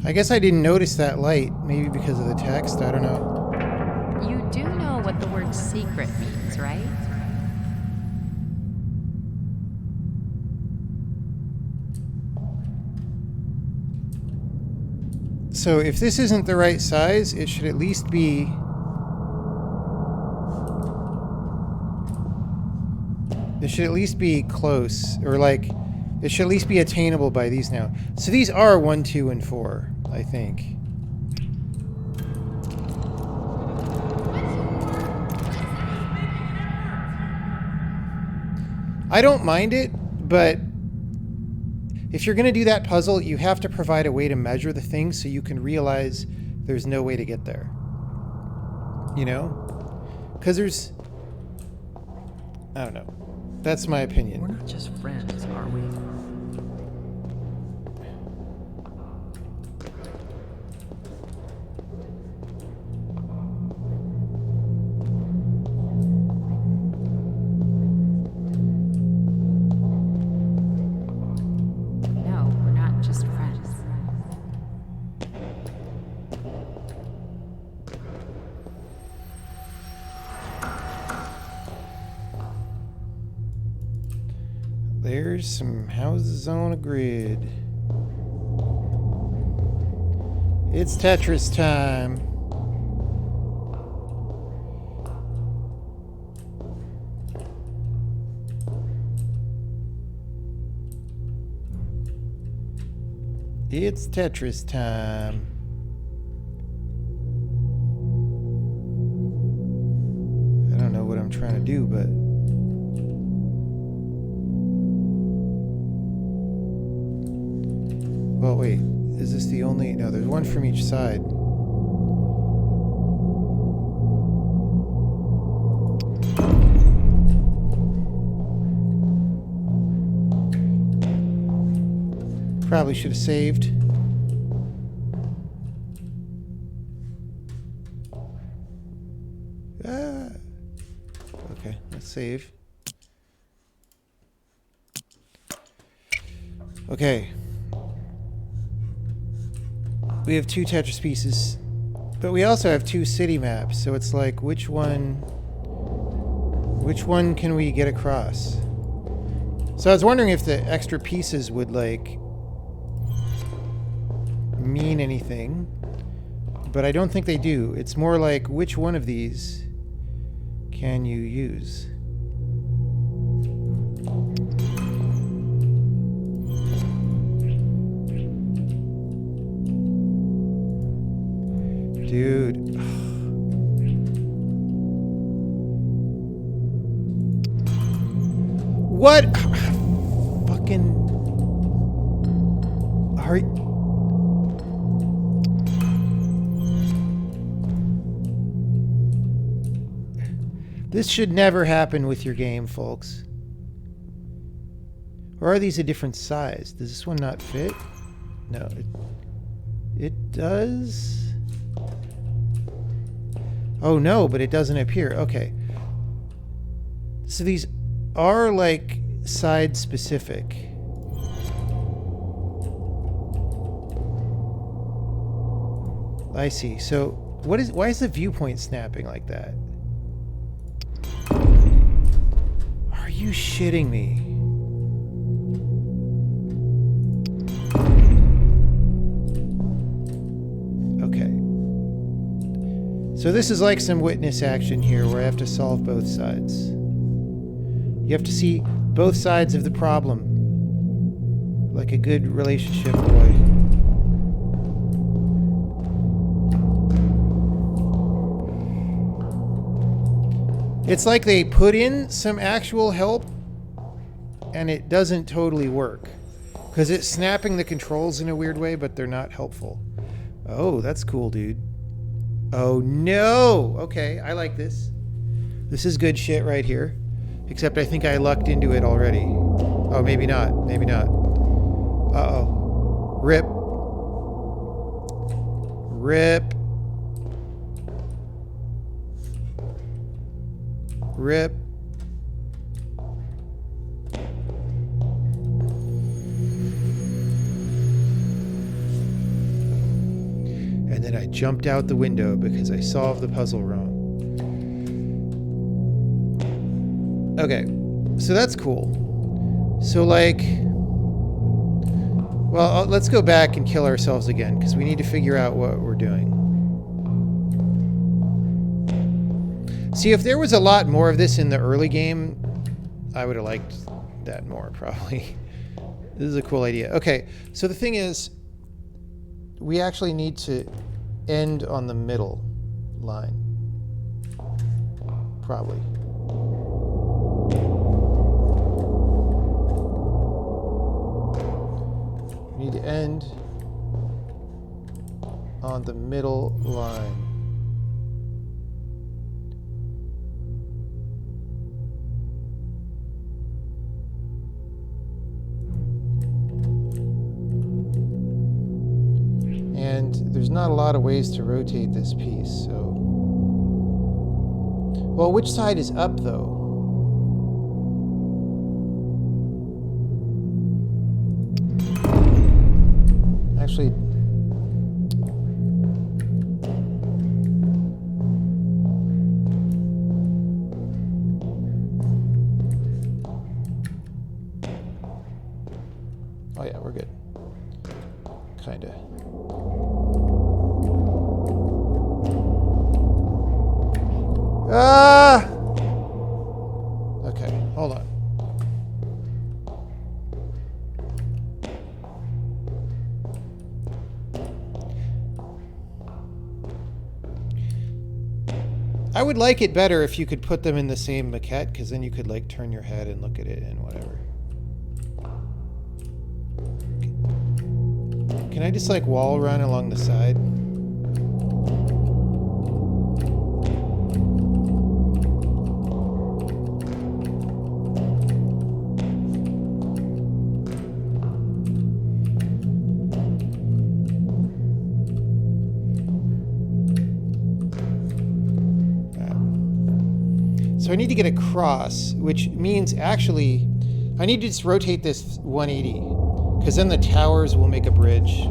I guess I didn't notice that light. Maybe because of the text. I don't know. You do know what the word secret means, right? So if this isn't the right size, it should at least be... It should at least be close, or like, it should at least be attainable by these now. So these are 1, 2, and 4, I think. I don't mind it, but if you're going to do that puzzle, you have to provide a way to measure the thing so you can realize there's no way to get there. You know? Because there's... I don't know. That's my opinion. We're not just friends, are we? No, we're not just friends. There's some houses on a grid. It's Tetris time. It's Tetris time. I don't know what I'm trying to do, but... Well, wait. Is this the only... No, there's one from each side. Probably should have saved. Okay, let's save. Okay. We have 2 Tetris pieces, but we also have 2 city maps, so it's like, which one can we get across? So I was wondering if the extra pieces would, like, mean anything, but I don't think they do. It's more like, which one of these can you use? Dude. What? Fucking... Are... This should never happen with your game, folks. Or are these a different size? Does this one not fit? No, it does. Oh no, but it doesn't appear. Okay. So these are like side specific. I see. So why is the viewpoint snapping like that? Are you shitting me? Okay. So this is like some witness action here where I have to solve both sides. You have to see both sides of the problem. Like a good relationship boy. It's like they put in some actual help and it doesn't totally work. Because it's snapping the controls in a weird way, but they're not helpful. Oh, that's cool, dude. Oh, no! Okay, I like this. This is good shit right here. Except I think I lucked into it already. Oh, maybe not. Maybe not. Uh-oh. Rip. Rip. Rip. And then I jumped out the window because I solved the puzzle wrong. Okay, so that's cool. So like, well, let's go back and kill ourselves again because we need to figure out what we're doing. See, if there was a lot more of this in the early game, I would have liked that more, probably. This is a cool idea. Okay, so the thing is, we actually need to end on the middle line. Probably. We need to end on the middle line. And there's not a lot of ways to rotate this piece, so... Well, which side is up, though? Actually... Oh yeah, we're good. Kinda. Ah! Okay, hold on. I would like it better if you could put them in the same maquette, because then you could like turn your head and look at it and whatever. Can I just like wall run along the side? So I need to get across, which means actually I need to just rotate this 180 because then the towers will make a bridge.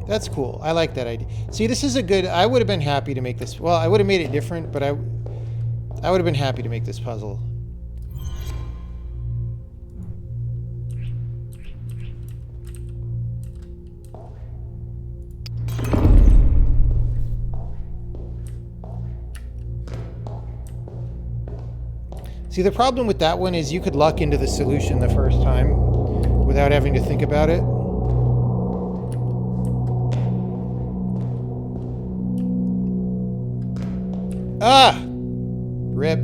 That's cool. I like that idea. See, this is a good, I would have been happy to make this, well, I would have made it different, but I would have been happy to make this puzzle. See, the problem with that one is you could luck into the solution the first time without having to think about it. Ah! Rip.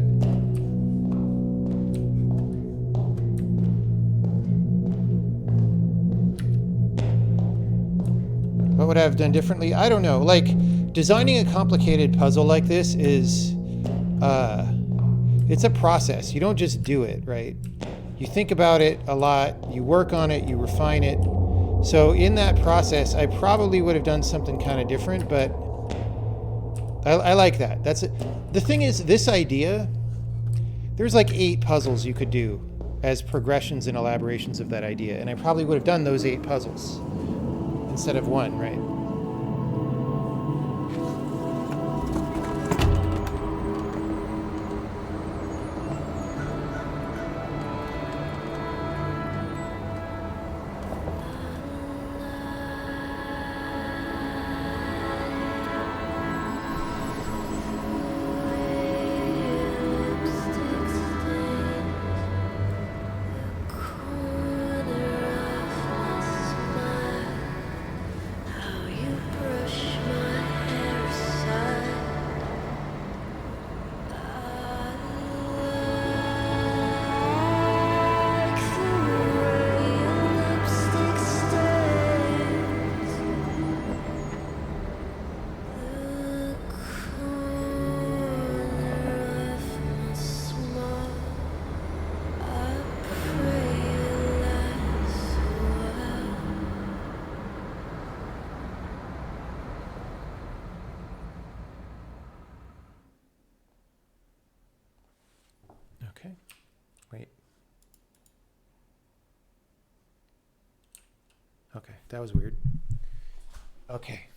What would I have done differently? I don't know. Like, designing a complicated puzzle like this is, it's a process. You don't just do it, right? You think about it a lot, you work on it, you refine it. So in that process, I probably would have done something kind of different, but I like that. That's it. The thing is, this idea, there's like 8 puzzles you could do as progressions and elaborations of that idea, and I probably would have done those 8 puzzles instead of 1, right? Okay, wait. Okay, that was weird. Okay.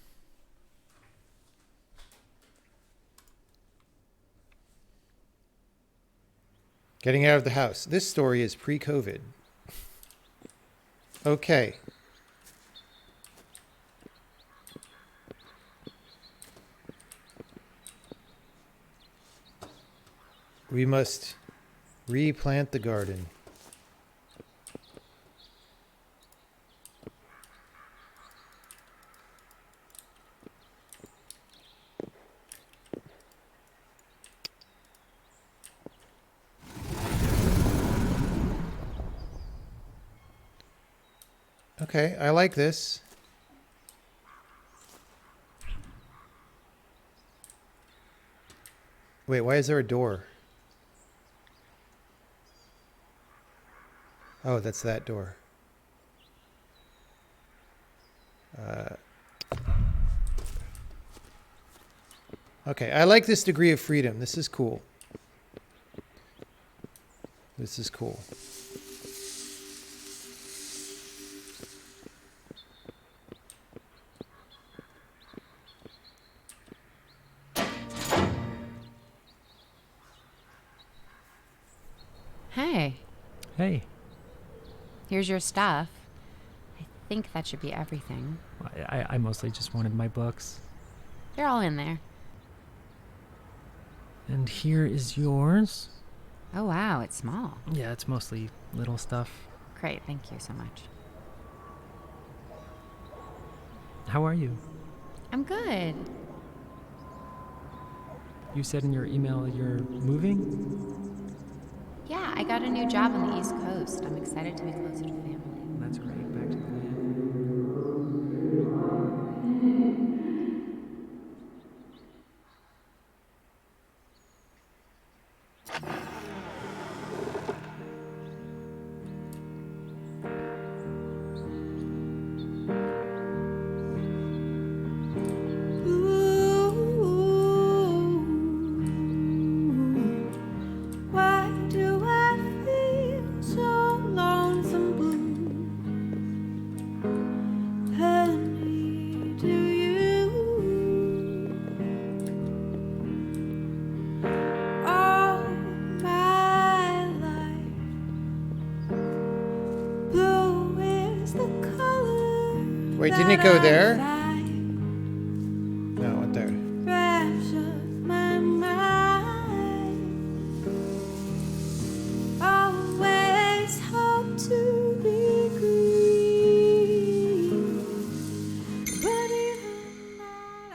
Getting out of the house. This story is pre-COVID. Okay. We must replant the garden. Okay, I like this. Wait, why is there a door? Oh, that's that door. Okay, I like this degree of freedom. This is cool. This is cool. Hey, Hey, here's your stuff. I think that should be everything. I mostly just wanted my books. They're all in there. And here is yours. Oh, wow, it's small. Yeah, it's mostly little stuff. Great, thank you so much. How are you? I'm good. You said in your email you're moving? Yeah, I got a new job on the East Coast. I'm excited to be closer to family. That's great. Back to the van. Why do I feel so lonesome blue? Honey, do you? All my life, blue is the color. Wait, didn't it go there? No, it went there. My mind. Always hope to be green, but even that I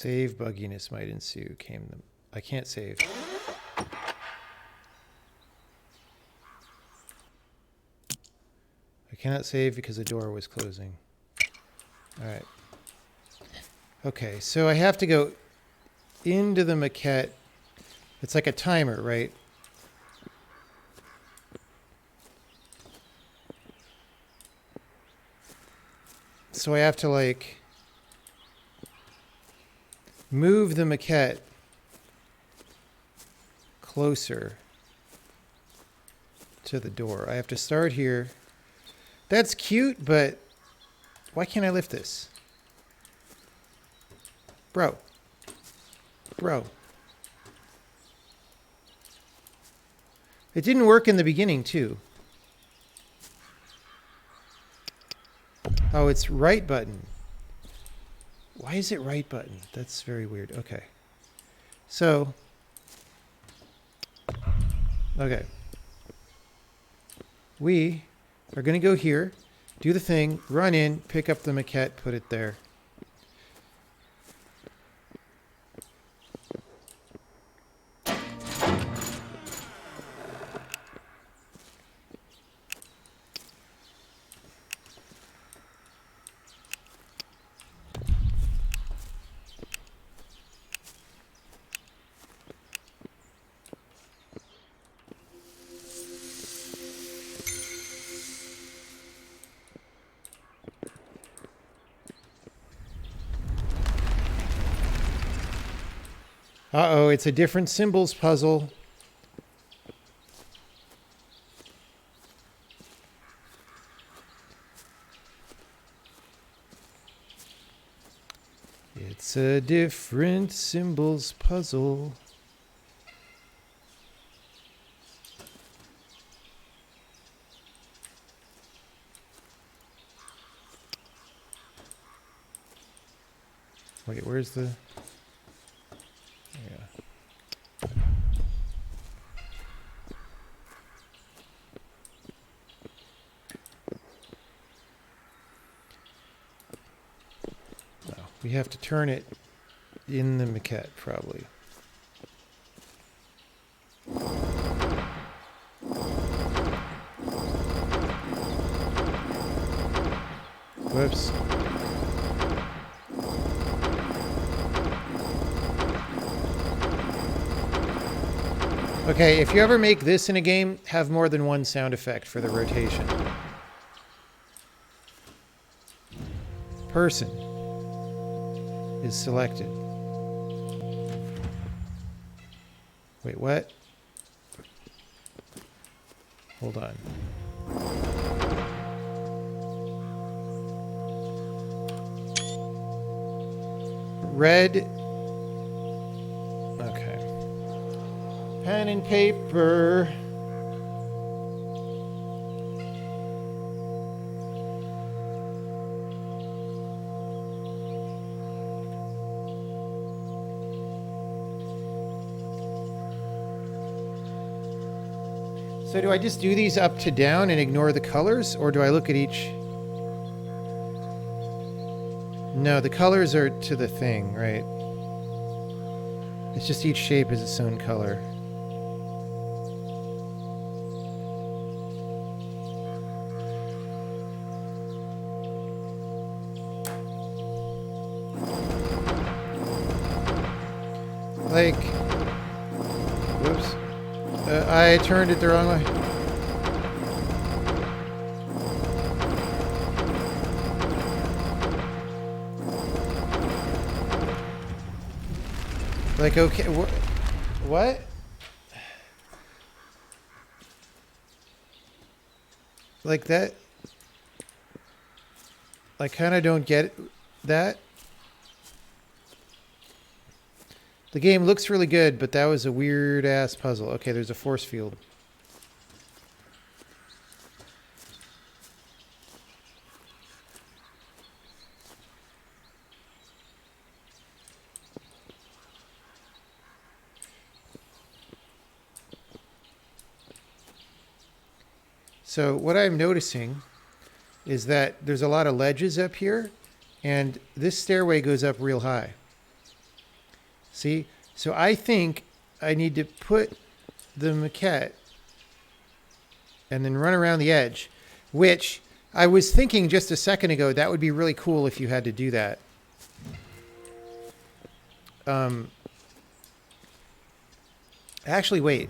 Save bugginess might ensue. I can't save. I cannot save because the door was closing. All right. Okay, so I have to go into the maquette. It's like a timer, right? So I have to like move the maquette closer to the door. I have to start here. That's cute, but why can't I lift this? Bro. It didn't work in the beginning, too. Oh, it's right button. Why is it right button? That's very weird. Okay. So, okay. We are going to go here, do the thing, run in, pick up the maquette, put it there. Uh-oh, it's a different symbols puzzle. It's a different symbols puzzle. Wait, where's the... Yeah. No, we have to turn it in the maquette, probably. Whoops. Okay, if you ever make this in a game, have more than one sound effect for the rotation. Person is selected. Wait, what? Hold on. Red. Okay. Pen and paper. So do I just do these up to down and ignore the colors, or do I look at each? No, the colors are to the thing, right? It's just each shape is its own color. Like, whoops. I turned it the wrong way. Like, okay, what? Like that? I kind of don't get that. The game looks really good, but that was a weird-ass puzzle. Okay, there's a force field. So what I'm noticing is that there's a lot of ledges up here, and this stairway goes up real high. See? So I think I need to put the maquette and then run around the edge, which I was thinking just a second ago, that would be really cool if you had to do that. Actually, wait.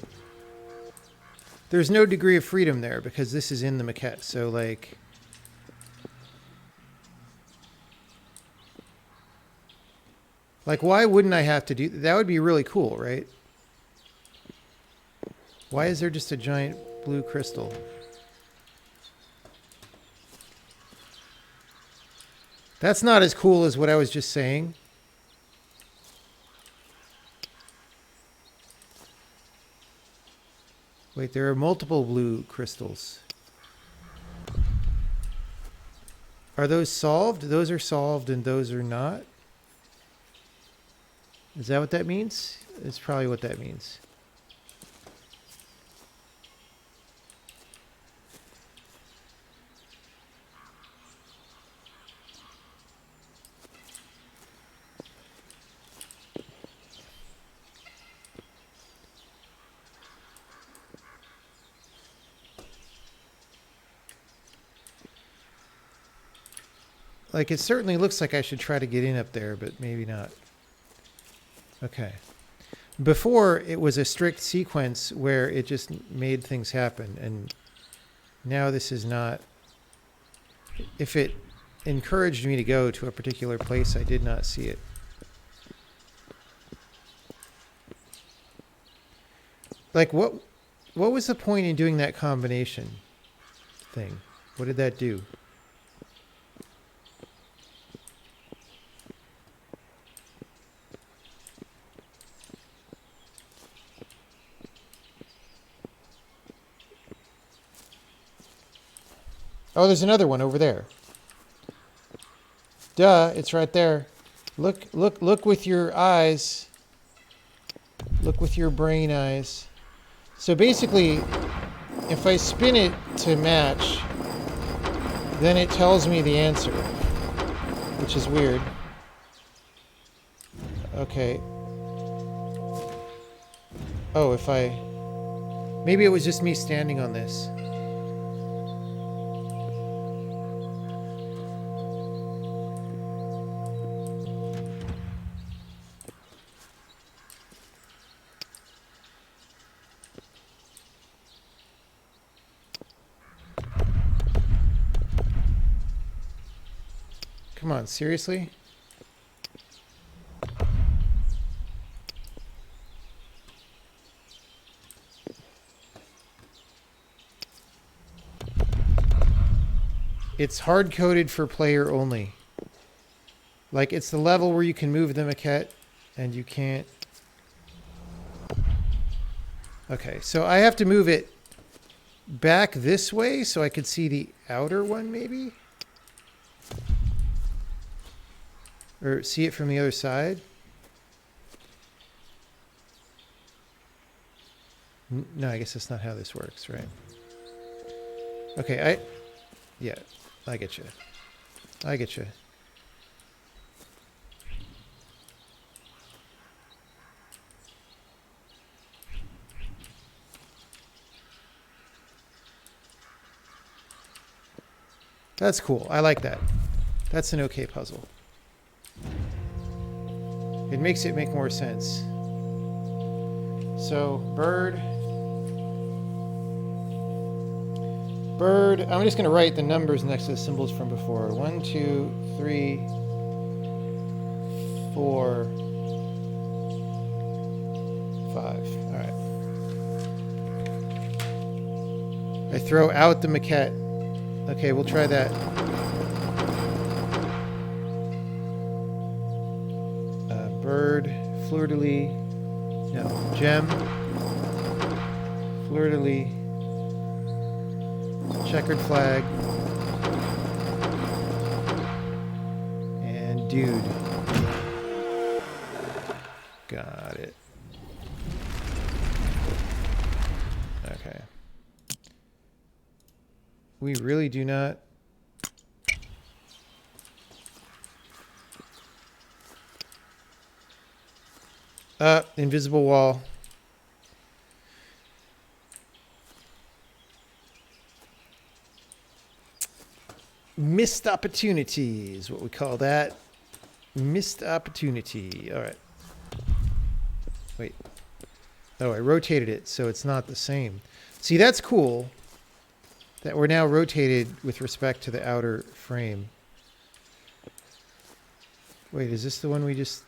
There's no degree of freedom there because this is in the maquette. So, like... Like, why wouldn't I have to do... That would be really cool, right? Why is there just a giant blue crystal? That's not as cool as what I was just saying. Wait, there are multiple blue crystals. Are those solved? Those are solved and those are not? Is that what that means? It's probably what that means. Like, it certainly looks like I should try to get in up there, but maybe not. Okay. Before, it was a strict sequence where it just made things happen, and now this is not. If it encouraged me to go to a particular place, I did not see it. Like, what was the point in doing that combination thing? What did that do? Oh, there's another one over there. Duh, it's right there. Look with your eyes. Look with your brain eyes. So basically, if I spin it to match, then it tells me the answer, which is weird. Okay. Oh, if I... Maybe it was just me standing on this. Come on, seriously? It's hard-coded for player only. Like, it's the level where you can move the maquette and you can't. Okay, so I have to move it back this way so I could see the outer one, maybe? Or see it from the other side? No, I guess that's not how this works, right? Okay, yeah, I get you. I get you. That's cool. I like that. That's an okay puzzle. It makes it make more sense. So, bird. Bird. I'm just going to write the numbers next to the symbols from before. 1, 2, 3, 4, 5. All right. I throw out the maquette. Okay, we'll try that. Bird, fleur-de-lis, no, gem, fleur-de-lis, checkered flag, and dude. Got it. Okay. We really do not. Invisible wall. Missed opportunity is what we call that. Missed opportunity. All right. Wait. Oh, I rotated it, so it's not the same. See, that's cool. That we're now rotated with respect to the outer frame. Wait, is this the one we just...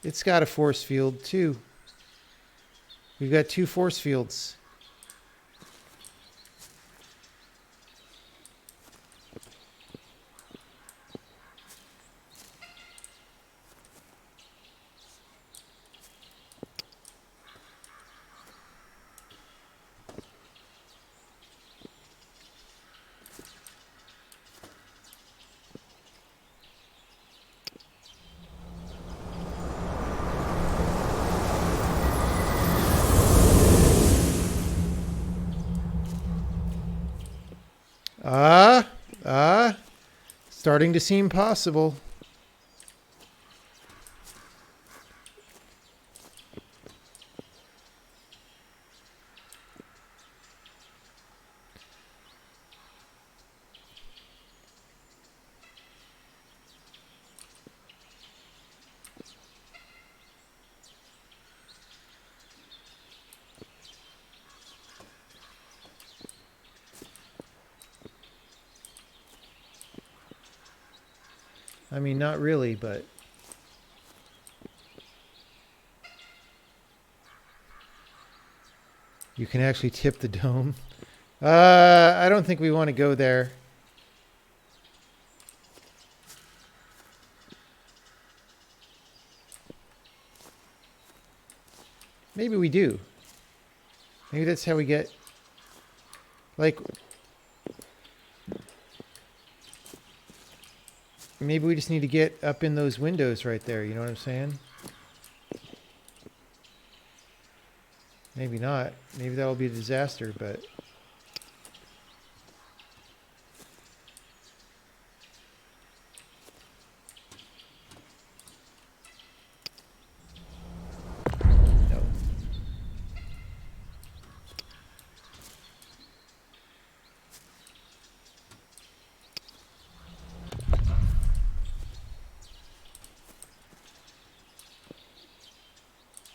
It's got a force field, too. We've got 2 force fields. Starting to seem possible. I mean, not really, but... You can actually tip the dome. I don't think we want to go there. Maybe we do. Maybe that's how we get... Like... Maybe we just need to get up in those windows right there, you know what I'm saying? Maybe not. Maybe that'll be a disaster, but... No.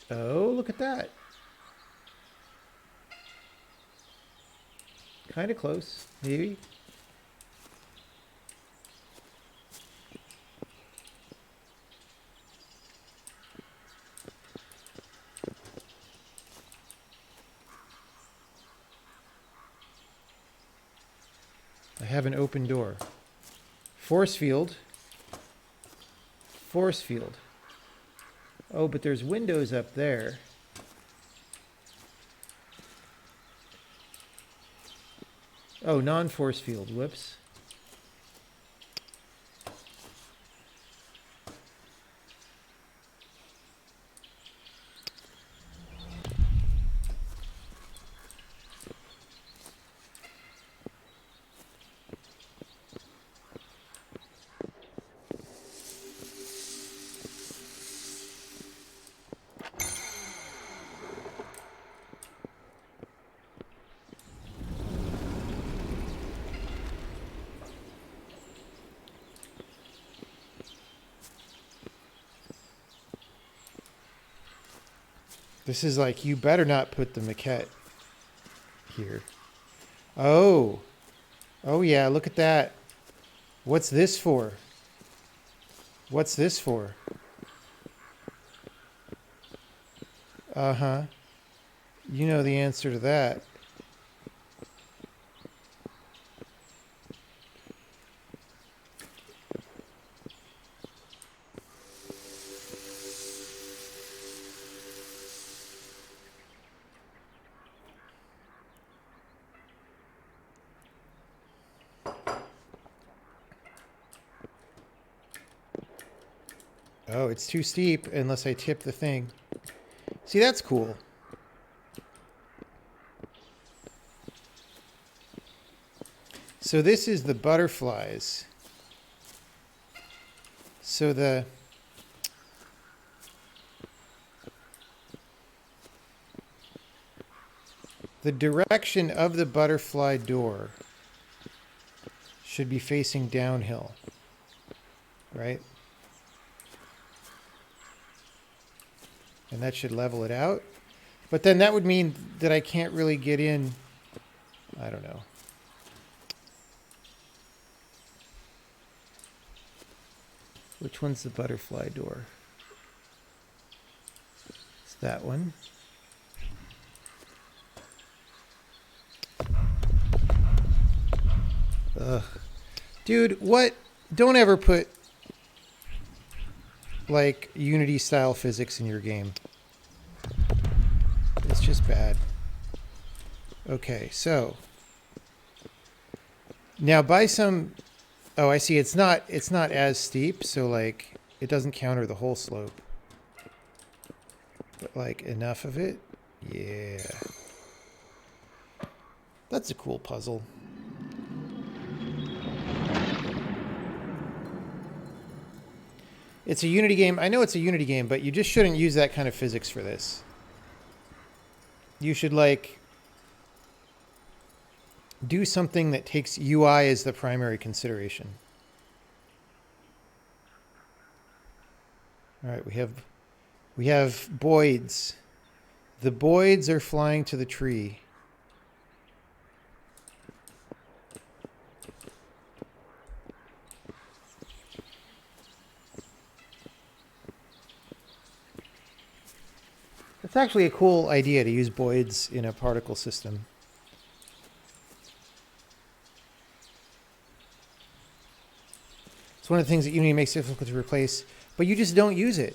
Oh, look at that. Kind of close, maybe. have an open door. Force field. Force field. Oh, but there's windows up there. Oh, non-force field. Whoops. This is like, you better not put the maquette here. Oh. Oh yeah, look at that. What's this for? What's this for? Uh-huh. You know the answer to that. Oh, it's too steep unless I tip the thing. See, that's cool. So this is the butterflies. So the direction of the butterfly door should be facing downhill, right? And that should level it out. But then that would mean that I can't really get in. I don't know. Which one's the butterfly door? It's that one. Ugh. Dude, what? Don't ever put like Unity style physics in your game. It's just bad. Okay, so now by some, oh, I see, it's not as steep, so like it doesn't counter the whole slope. But like enough of it. Yeah. That's a cool puzzle. It's a Unity game. I know it's a Unity game, but you just shouldn't use that kind of physics for this. You should, like, do something that takes UI as the primary consideration. All right, we have boids. The boids are flying to the tree. It's actually a cool idea to use boids in a particle system. It's one of the things that Unity makes difficult to replace, but you just don't use it.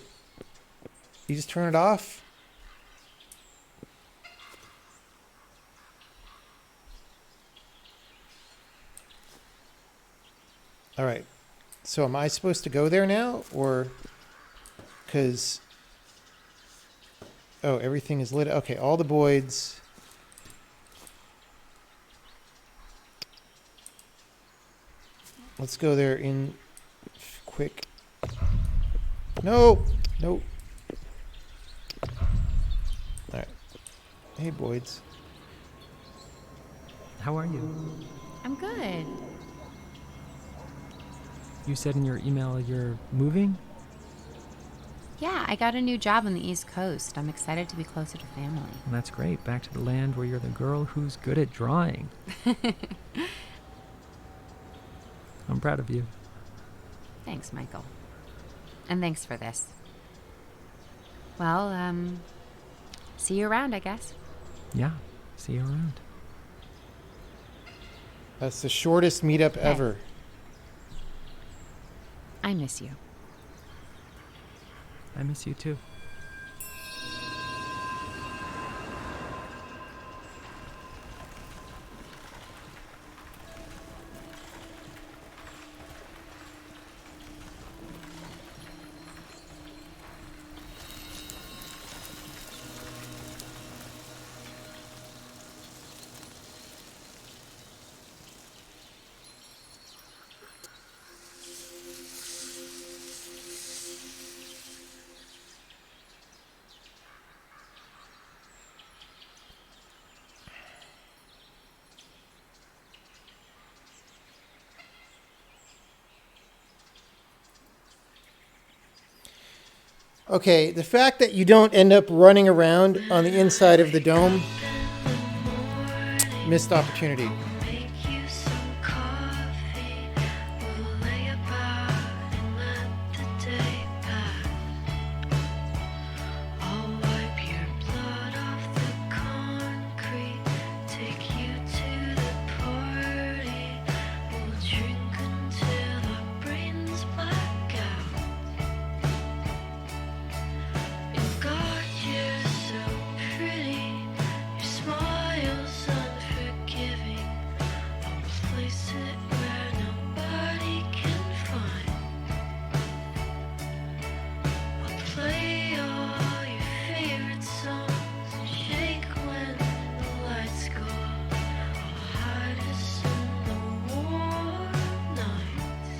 You just turn it off. All right. So am I supposed to go there now, or because... Oh, everything is lit. Okay, all the boids. Let's go there in quick. No, no. All right. Hey, boids. How are you? I'm good. You said in your email you're moving? Yeah, I got a new job on the East Coast. I'm excited to be closer to family. Well, that's great. Back to the land where you're the girl who's good at drawing. I'm proud of you. Thanks, Michael. And thanks for this. Well, see you around, I guess. Yeah, see you around. That's the shortest meetup Hey. ever. I miss you. I miss you too. Okay, the fact that you don't end up running around on the inside of the dome, missed opportunity. Make you some coffee. We'll lay about and let the day pass. I'll wipe your blood off the concrete. Take you to the party. We'll drink until our brains black out. And God, you're so pretty. Your smile's unforgiving. I'll place it where nobody can find. I'll play all your favorite songs and shake when the lights go off. I'll hide us in the warm nights.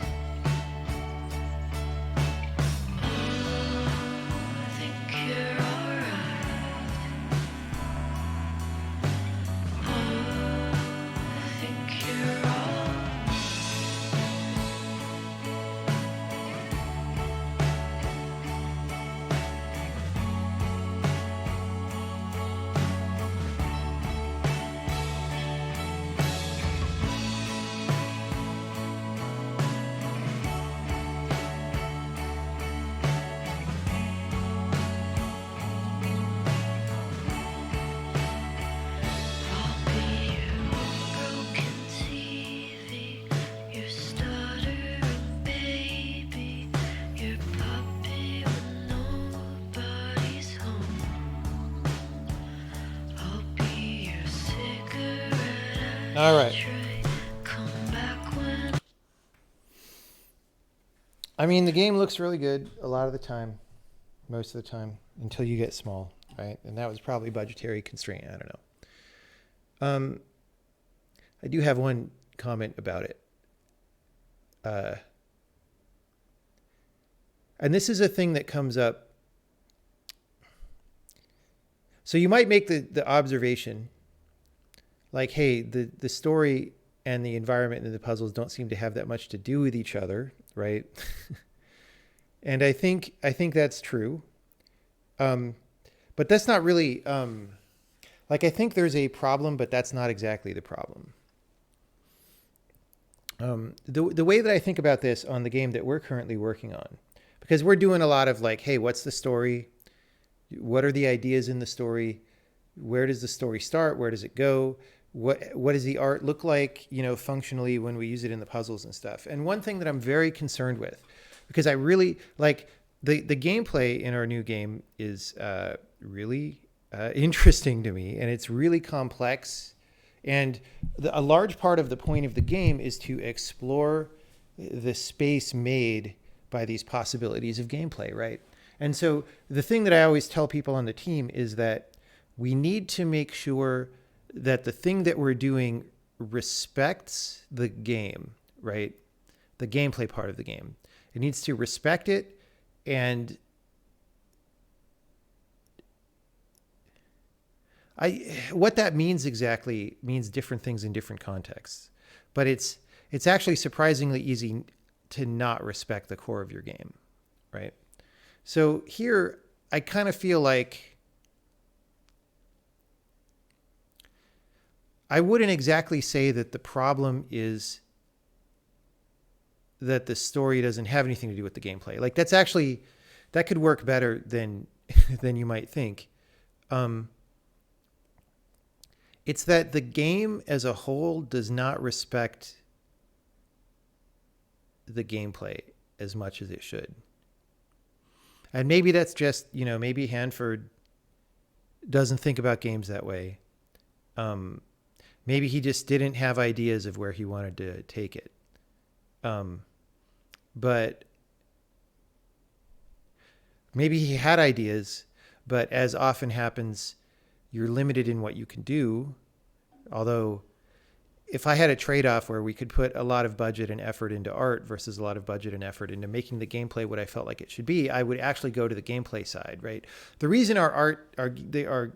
I think you're alright. I think you're alright. I'll be your broken TV, your stuttering baby, your puppy when nobody's home. I'll be your cigarette All right. ashtray. Come back when I mean, the game looks really good a lot of the time, most of the time, until you get small, right? And that was probably budgetary constraint. I don't know. I do have one comment about it. And this is a thing that comes up. So you might make the observation, like, hey, the story and the environment and the puzzles don't seem to have that much to do with each other, right? And I think that's true. But that's not really like, I think there's a problem, but that's not exactly the problem. The way that I think about this on the game that we're currently working on, because we're doing a lot of like, hey, what's the story? What are the ideas in the story? Where does the story start? Where does it go? What does the art look like, you know, functionally when we use it in the puzzles and stuff? And one thing that I'm very concerned with, because I really like the gameplay in our new game is really interesting to me, and it's really complex. And a large part of the point of the game is to explore the space made by these possibilities of gameplay, right? And so the thing that I always tell people on the team is that we need to make sure that the thing that we're doing respects the game, right? The gameplay part of the game. It needs to respect it, and what that means exactly means different things in different contexts. But it's actually surprisingly easy to not respect the core of your game, right? So here, I kind of feel like I wouldn't exactly say that the problem is that the story doesn't have anything to do with the gameplay. Like, that's actually, that could work better than than you might think. It's that the game as a whole does not respect the gameplay as much as it should. And maybe that's just, maybe Hanford doesn't think about games that way. Maybe he just didn't have ideas of where he wanted to take it. But maybe he had ideas, but as often happens, you're limited in what you can do. Although if I had a trade-off where we could put a lot of budget and effort into art versus a lot of budget and effort into making the gameplay what I felt like it should be, I would actually go to the gameplay side, right? The reason our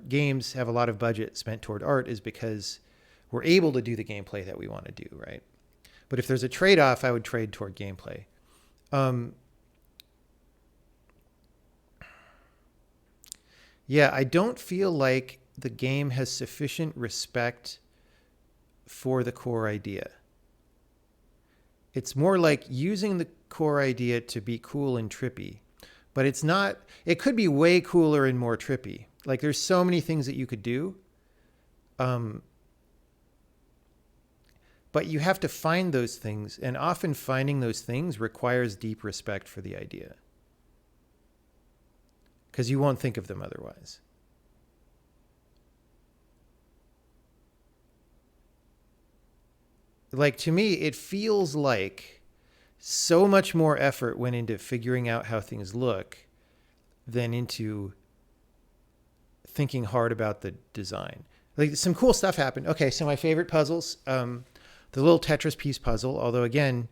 games have a lot of budget spent toward art is because we're able to do the gameplay that we want to do, right? But if there's a trade-off, I would trade toward gameplay. Yeah, I don't feel like the game has sufficient respect for the core idea. It's more like using the core idea to be cool and trippy, but it's not. It could be way cooler and more trippy. Like there's so many things that you could do. But you have to find those things, and often finding those things requires deep respect for the idea, because you won't think of them otherwise. Like, to me, it feels like so much more effort went into figuring out how things look than into thinking hard about the design. Like, some cool stuff happened. Okay, so my favorite puzzles, the little Tetris piece puzzle, although again,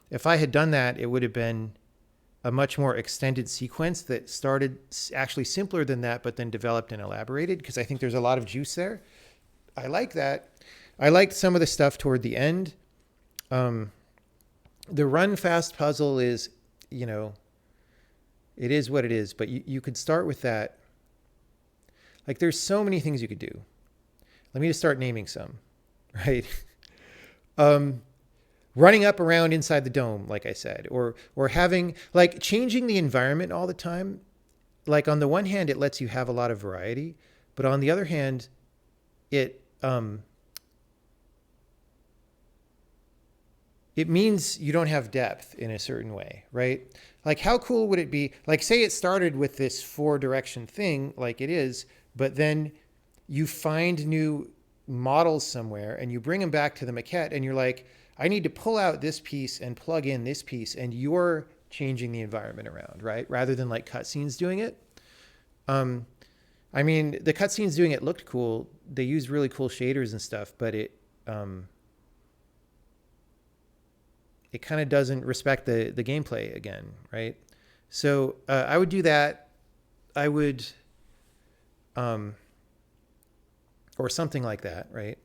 if I had done that, it would have been a much more extended sequence that started actually simpler than that, but then developed and elaborated, because I think there's a lot of juice there. I like that. I liked some of the stuff toward the end. The run fast puzzle is, it is what it is, but you could start with that. Like, there's so many things you could do. Let me just start naming some, right? Running up around inside the dome, like I said, or having, like, changing the environment all the time. Like, on the one hand, it lets you have a lot of variety, but on the other hand, it means you don't have depth in a certain way, right? Like, how cool would it be? Like, say it started with this 4-direction thing, like it is, but then you find new models somewhere and you bring them back to the maquette and you're like, I need to pull out this piece and plug in this piece, and you're changing the environment around, right? Rather than like cutscenes doing it. I mean, the cutscenes doing it looked cool. They used really cool shaders and stuff, but it kind of doesn't respect the gameplay again, right? So I would do that. I would, or something like that, right?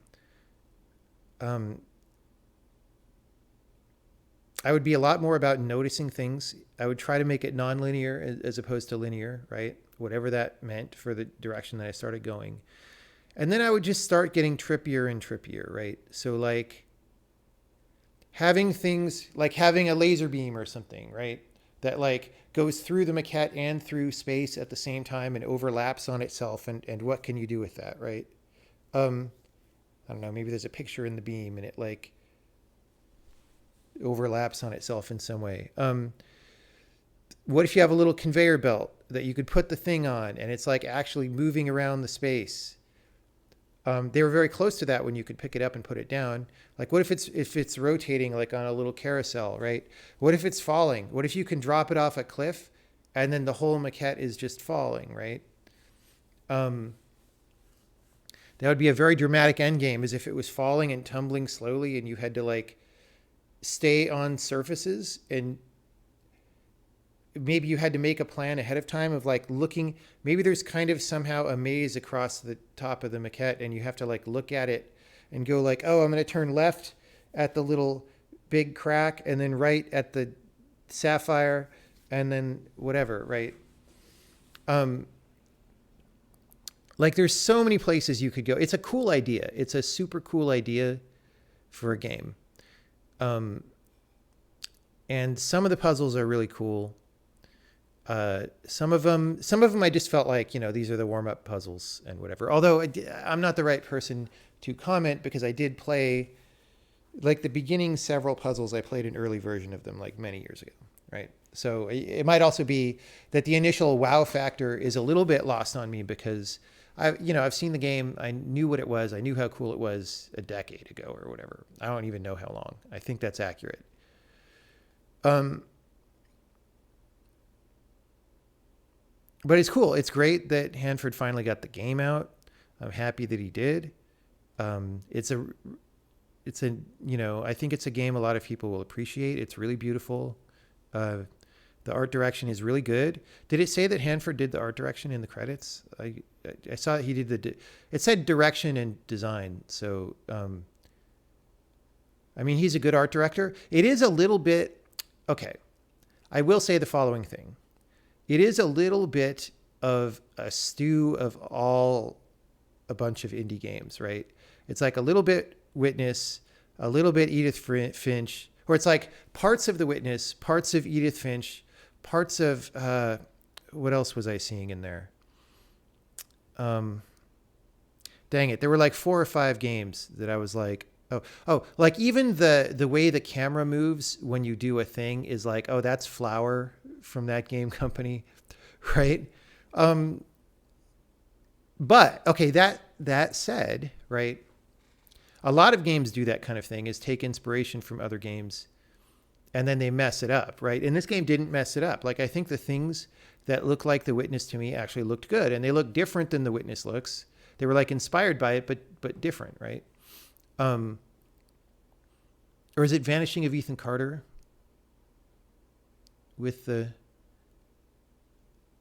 I would be a lot more about noticing things. I would try to make it non-linear as opposed to linear, right? Whatever that meant for the direction that I started going. And then I would just start getting trippier and trippier, right? So like having things like having a laser beam or something, right? That like goes through the maquette and through space at the same time and overlaps on itself. And what can you do with that, right? I don't know, maybe there's a picture in the beam and it like overlaps on itself in some way. What if you have a little conveyor belt that you could put the thing on and it's like actually moving around the space? They were very close to that when you could pick it up and put it down. Like, what if it's rotating like on a little carousel, right? What if it's falling? What if you can drop it off a cliff and then the whole maquette is just falling, right? That would be a very dramatic end game, as if it was falling and tumbling slowly and you had to like stay on surfaces, and maybe you had to make a plan ahead of time of like looking, maybe there's kind of somehow a maze across the top of the maquette and you have to like look at it and go like, oh, I'm going to turn left at the little big crack and then right at the sapphire and then whatever, right? Like there's so many places you could go. It's a cool idea. It's a super cool idea for a game. And some of the puzzles are really cool. Some of them I just felt like, these are the warm-up puzzles and whatever. Although I'm not the right person to comment because I did play, like the beginning several puzzles, I played an early version of them like many years ago, right? So it might also be that the initial wow factor is a little bit lost on me because I've seen the game. I knew what it was. I knew how cool it was a decade ago or whatever. I don't even know how long. I think that's accurate. But it's cool. It's great that Hanford finally got the game out. I'm happy that he did. It's a, I think it's a game a lot of people will appreciate. It's really beautiful. The art direction is really good. Did it say that Hanford did the art direction in the credits? I saw he did it said direction and design. So, he's a good art director. It is a little bit, okay. I will say the following thing. It is a little bit of a stew of a bunch of indie games, right? It's like a little bit Witness, a little bit Edith Finch, or it's like parts of The Witness, parts of Edith Finch, parts of, what else was I seeing in there? Dang it. There were like 4 or 5 games that I was like, like even the way the camera moves when you do a thing is like, oh, that's Flower from that game company, right? But okay, that said, right? A lot of games do that kind of thing, is take inspiration from other games and then they mess it up, right? And this game didn't mess it up. Like, I think the things that look like The Witness to me actually looked good, and they look different than The Witness looks. They were like inspired by it, but different, right? Or is it Vanishing of Ethan Carter?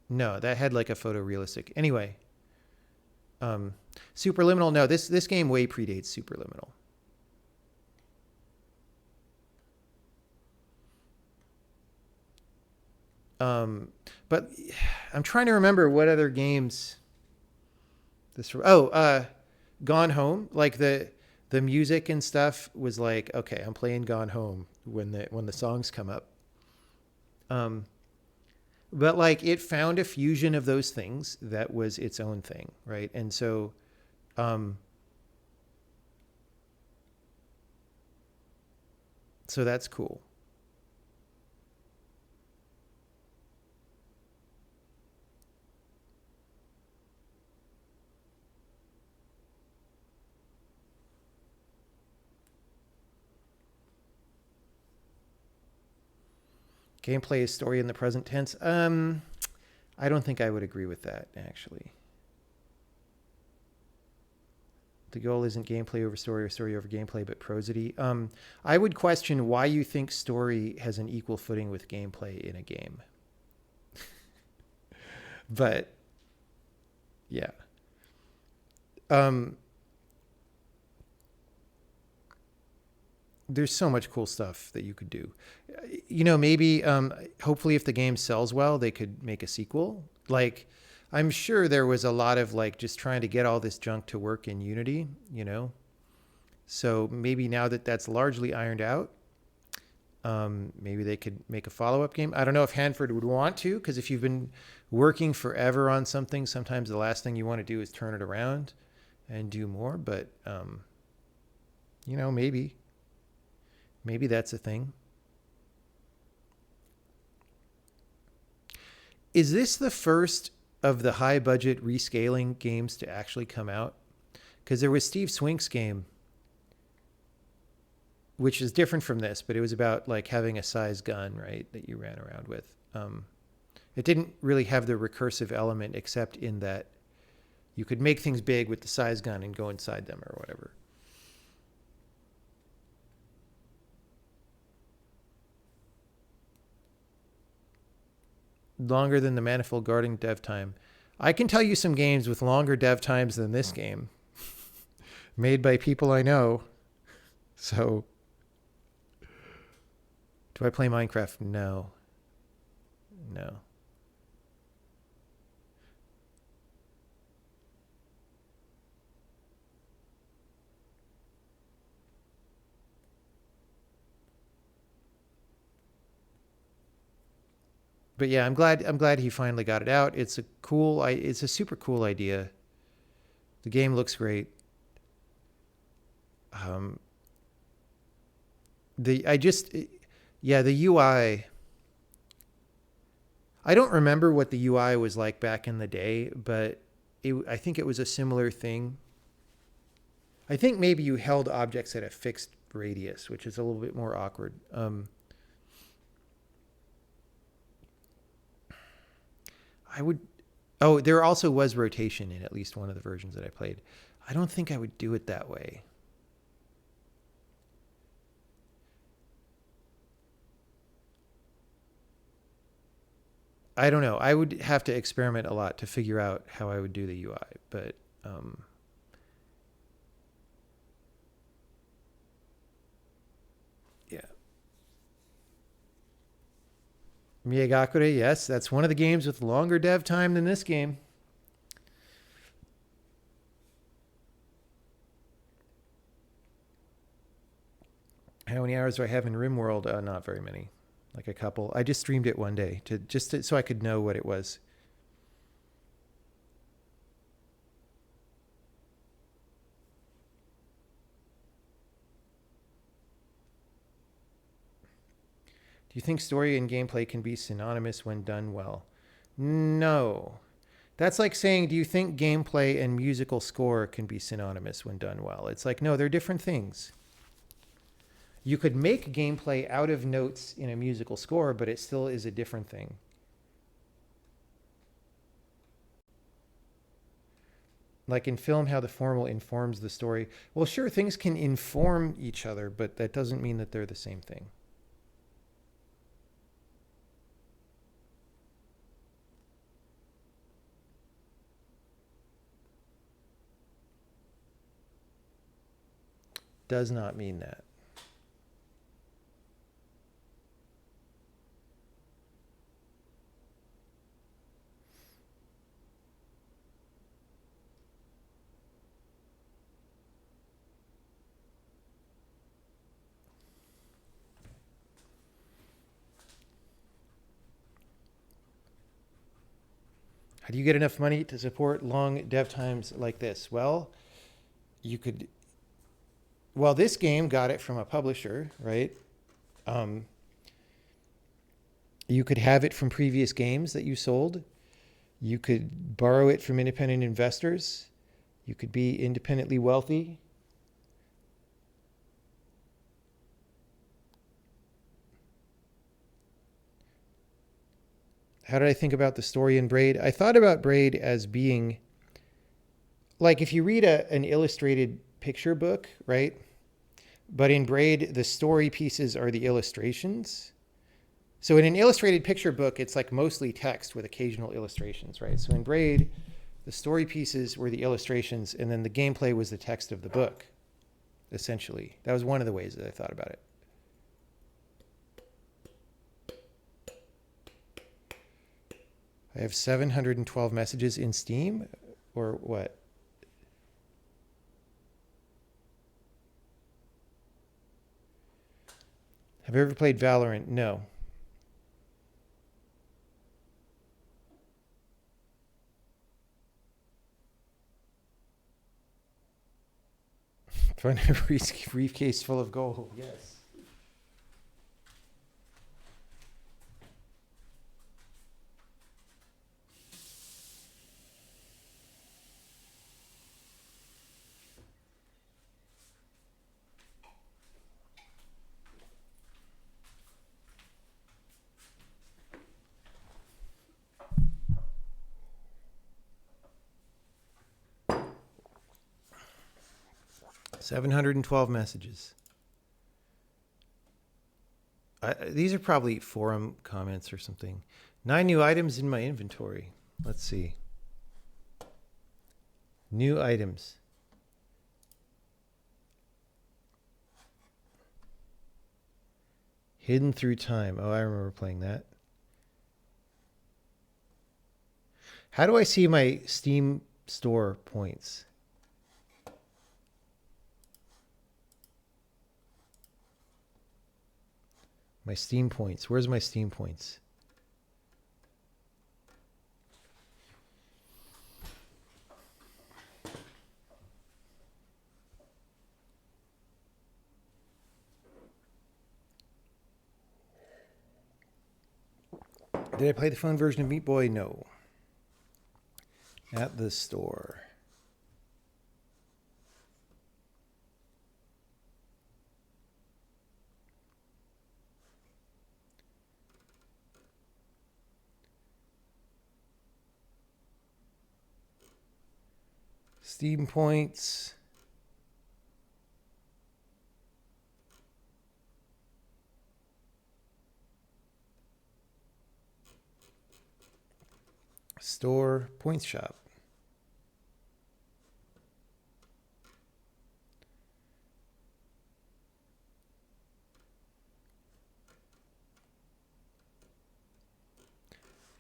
No, that had like a photorealistic. Anyway, Superliminal. No, this game way predates Superliminal. But I'm trying to remember what other games Gone Home. Like the music and stuff was like, okay, I'm playing Gone Home when the songs come up. But like it found a fusion of those things that was its own thing, right? And so, so that's cool. Gameplay is story in the present tense. I don't think I would agree with that, actually. The goal isn't gameplay over story or story over gameplay, but prosody. I would question why you think story has an equal footing with gameplay in a game. But, yeah. There's so much cool stuff that you could do. Maybe, hopefully if the game sells well, they could make a sequel. Like, I'm sure there was a lot of like just trying to get all this junk to work in Unity, So maybe now that that's largely ironed out, maybe they could make a follow-up game. I don't know if Hanford would want to, because if you've been working forever on something, sometimes the last thing you want to do is turn it around and do more. But, maybe that's a thing. Is this the first of the high budget rescaling games to actually come out? Because there was Steve Swink's game, which is different from this, but it was about like having a size gun, right, that you ran around with. It didn't really have the recursive element except in that you could make things big with the size gun and go inside them or whatever. Longer than the Manifold Garden dev time. I can tell you some games with longer dev times than this game. Made by people I know. So, do I play Minecraft? No. But yeah, I'm glad he finally got it out. It's a super cool idea. The game looks great. Um, the UI. I don't remember what the UI was like back in the day, but I think it was a similar thing. I think maybe you held objects at a fixed radius, which is a little bit more awkward. I would. Oh, there also was rotation in at least one of the versions that I played. I don't think I would do it that way. I don't know. I would have to experiment a lot to figure out how I would do the UI, but yeah. Miyagakure, yes, that's one of the games with longer dev time than this game. How many hours do I have in RimWorld? Not very many, like a couple. I just streamed it one day so I could know what it was. Do you think story and gameplay can be synonymous when done well? No. That's like saying, do you think gameplay and musical score can be synonymous when done well? It's like, no, they're different things. You could make gameplay out of notes in a musical score, but it still is a different thing. Like in film, how the formal informs the story. Well, sure, things can inform each other, but that doesn't mean that they're the same thing. Does not mean that. How do you get enough money to support long dev times like this? Well, this game got it from a publisher, right? You could have it from previous games that you sold. You could borrow it from independent investors. You could be independently wealthy. How did I think about the story in Braid? I thought about Braid as being like if you read an illustrated picture book, right? But in Braid, the story pieces are the illustrations. So in an illustrated picture book, it's like mostly text with occasional illustrations, right? So in Braid, the story pieces were the illustrations, and then the gameplay was the text of the book, essentially. That was one of the ways that I thought about it. I have 712 messages in Steam, or what? Have you ever played Valorant? No. Find a briefcase full of gold. Yes. $712 messages. These are probably forum comments or something. 9 new items in my inventory. Let's see. New items. Hidden through time. Oh, I remember playing that. How do I see my Steam store points? My Steam points. Where's my Steam points? Did I play the phone version of Meat Boy? No. At the store. Steam points. Store, points shop.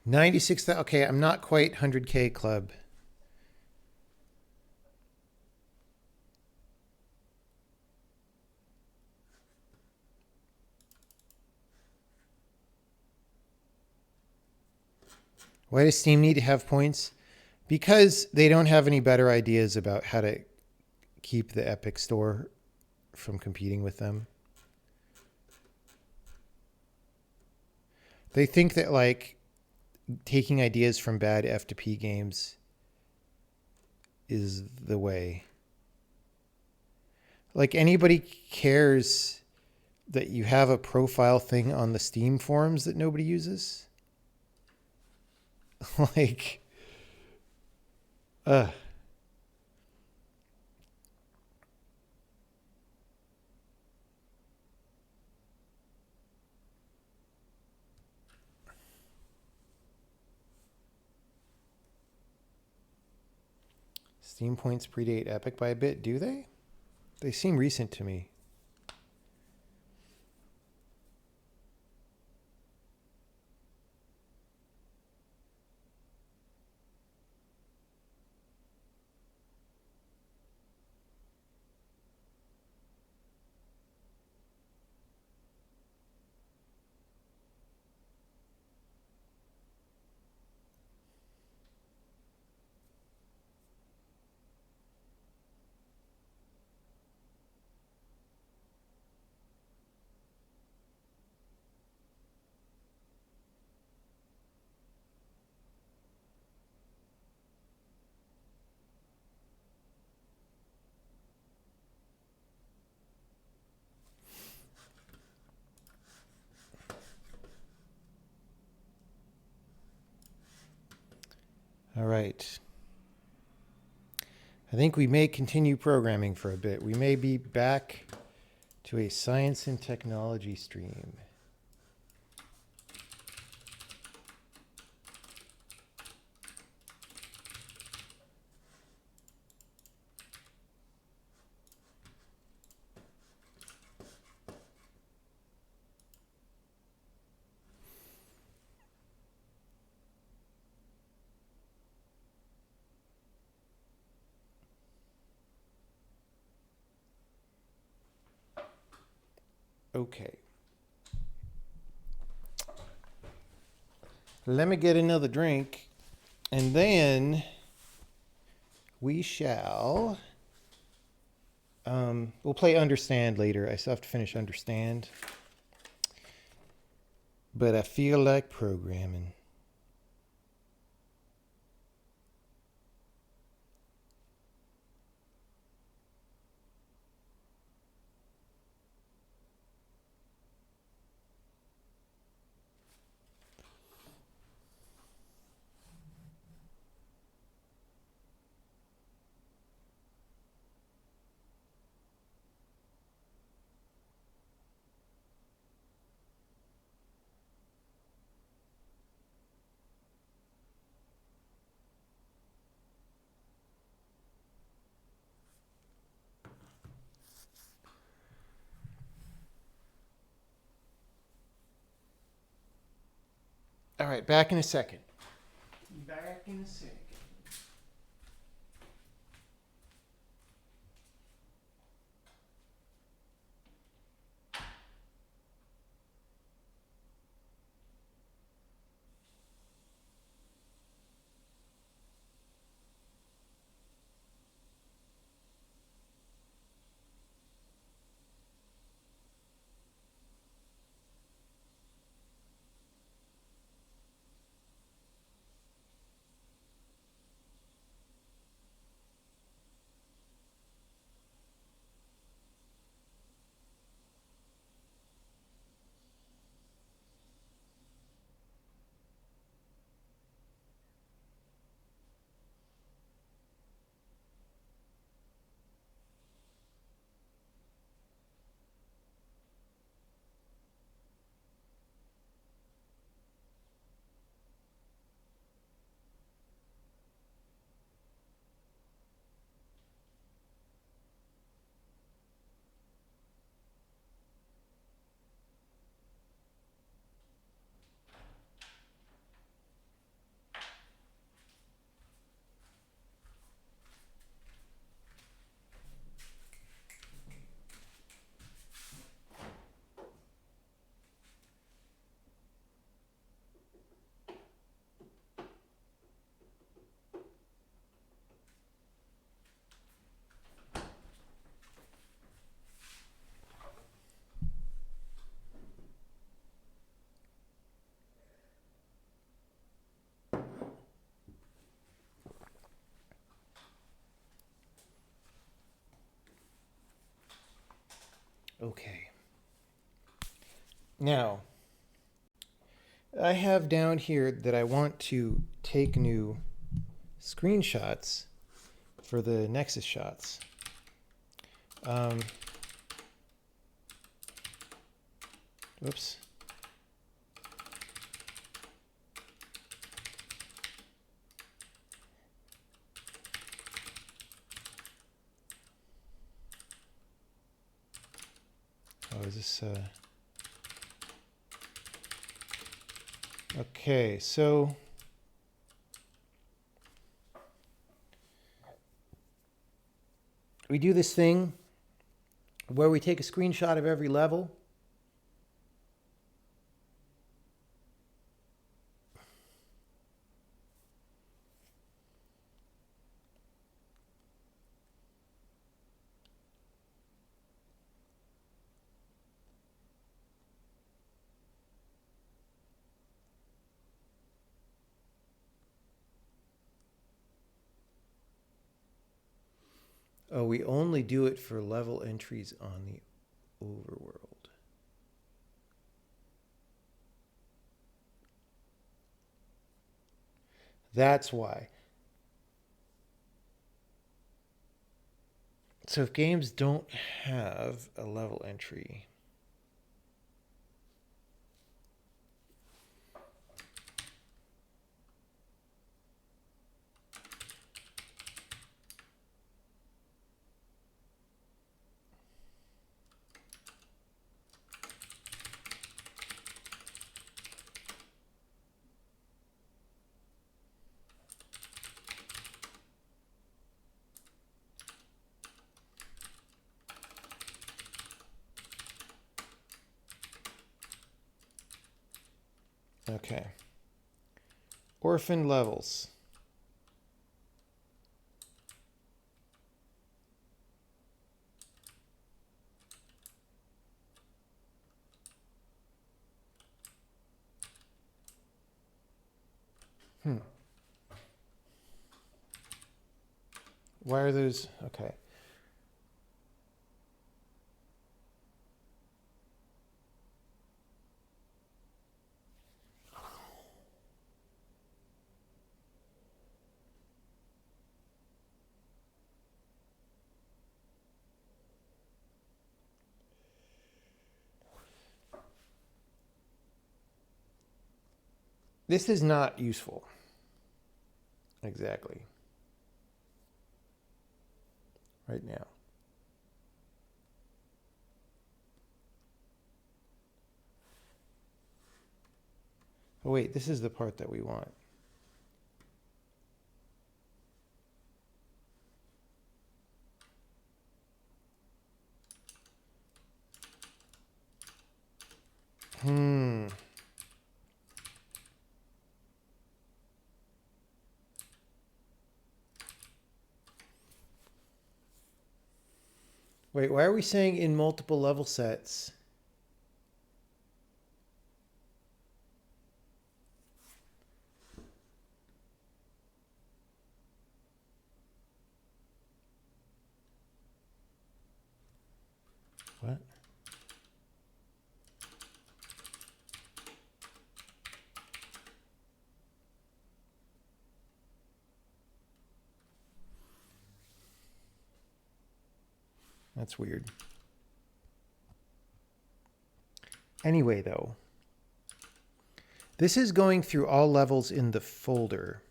$96,000. Okay, I'm not quite 100K club. Why does Steam need to have points? Because they don't have any better ideas about how to keep the Epic Store from competing with them. They think that like taking ideas from bad F2P games is the way. Like anybody cares that you have a profile thing on the Steam forums that nobody uses? Like, Steam points predate Epic by a bit, do they? They seem recent to me. All right. I think we may continue programming for a bit. We may be back to a science and technology stream. Okay. Let me get another drink, and then we shall. We'll play Understand later. I still have to finish Understand. But I feel like programming. All right, back in a second. Back in a second. Okay. Now, I have down here that I want to take new screenshots for the Nexus shots. Whoops. Oh, is this... Okay, so... we do this thing where we take a screenshot of every level. Oh, we only do it for level entries on the overworld. That's why. So if games don't have a level entry, okay. Orphan levels. Why are those? Okay. This is not useful. Exactly. Right now. Oh wait, this is the part that we want. Wait, why are we saying in multiple level sets? What? That's weird. Anyway, though, this is going through all levels in the folder.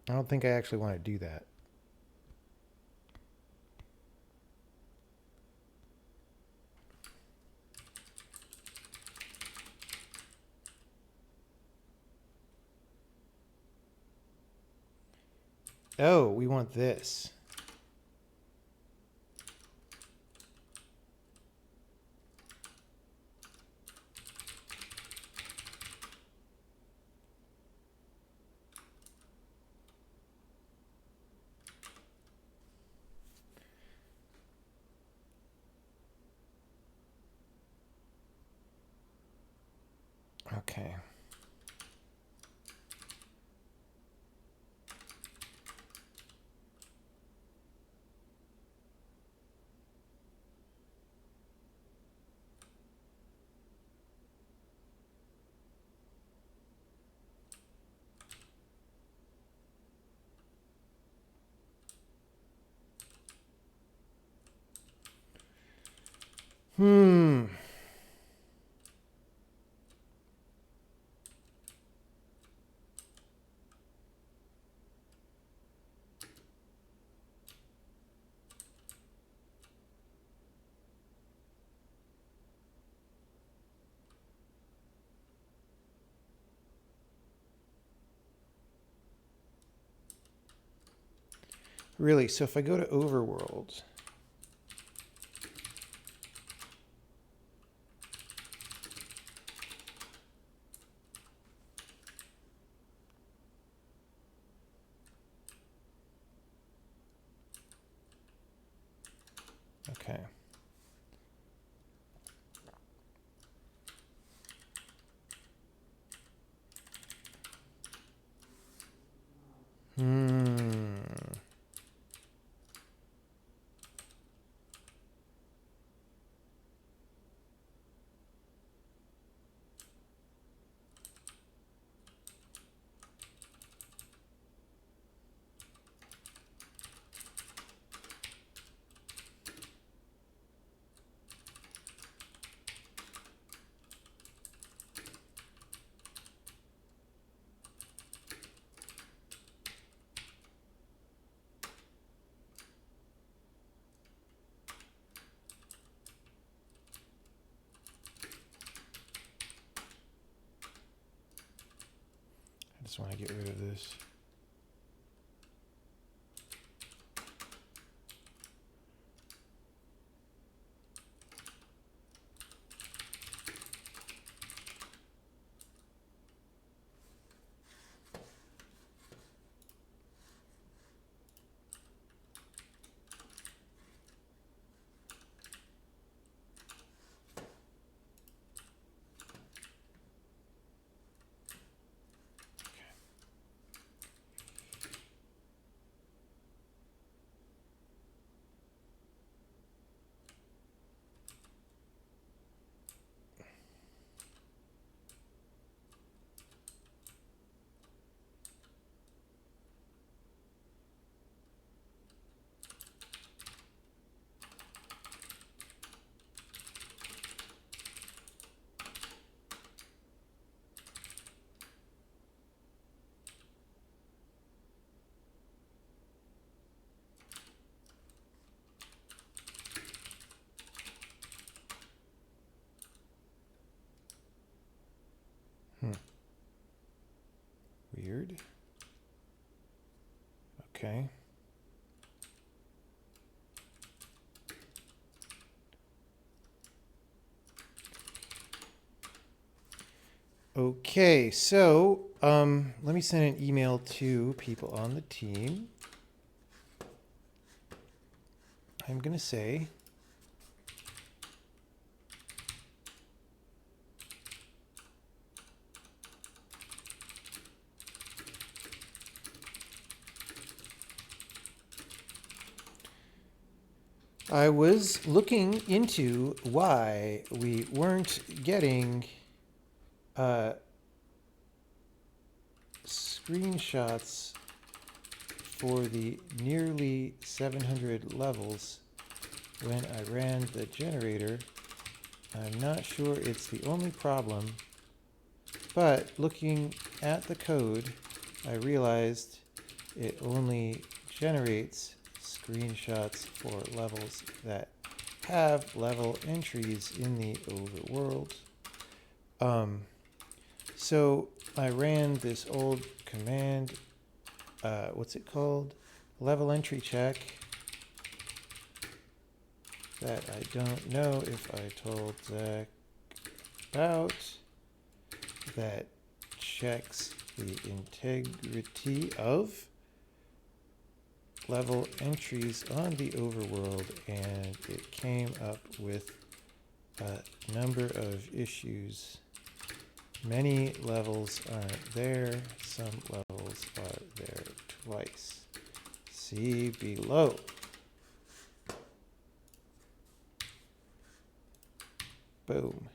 I don't think I actually want to do that. Oh, we want this. Okay. Hmm. Really, so if I go to overworld, okay. Hmm. I just want to get rid of this. Weird. Okay. Okay, so let me send an email to people on the team. I'm going to say, I was looking into why we weren't getting screenshots for the nearly 700 levels when I ran the generator. I'm not sure it's the only problem, but looking at the code, I realized it only generates screenshots for levels that have level entries in the overworld. So I ran this old command, what's it called? Level entry check, that I don't know if I told Zach about, that checks the integrity of level entries on the overworld, and it came up with a number of issues. Many levels aren't there, some levels are there twice. See below. Boom.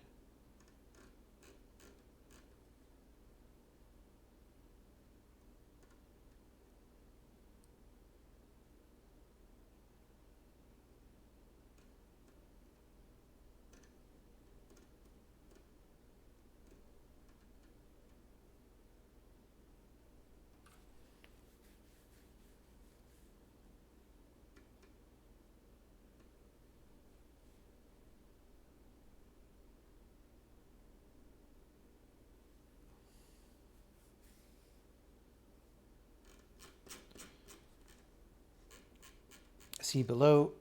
see below.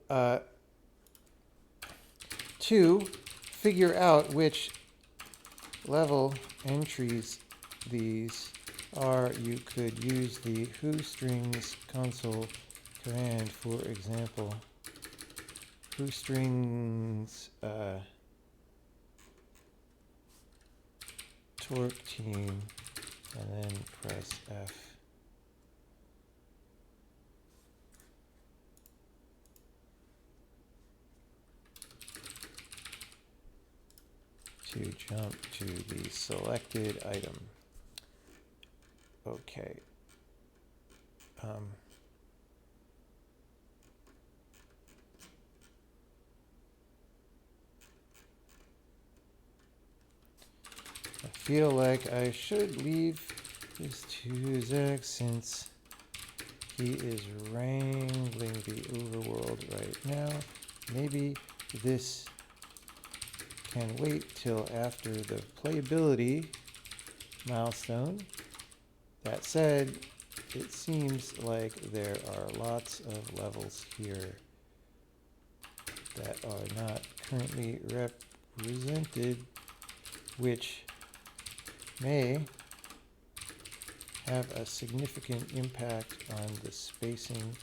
2, figure out which level entries these are. You could use the whostrings console command, for example. Whostrings torque team, and then press F. To jump to the selected item. Okay. I feel like I should leave this to Zach since he is wrangling the overworld right now. Maybe this can wait till after the playability milestone. That said, it seems like there are lots of levels here that are not currently represented, which may have a significant impact on the spacing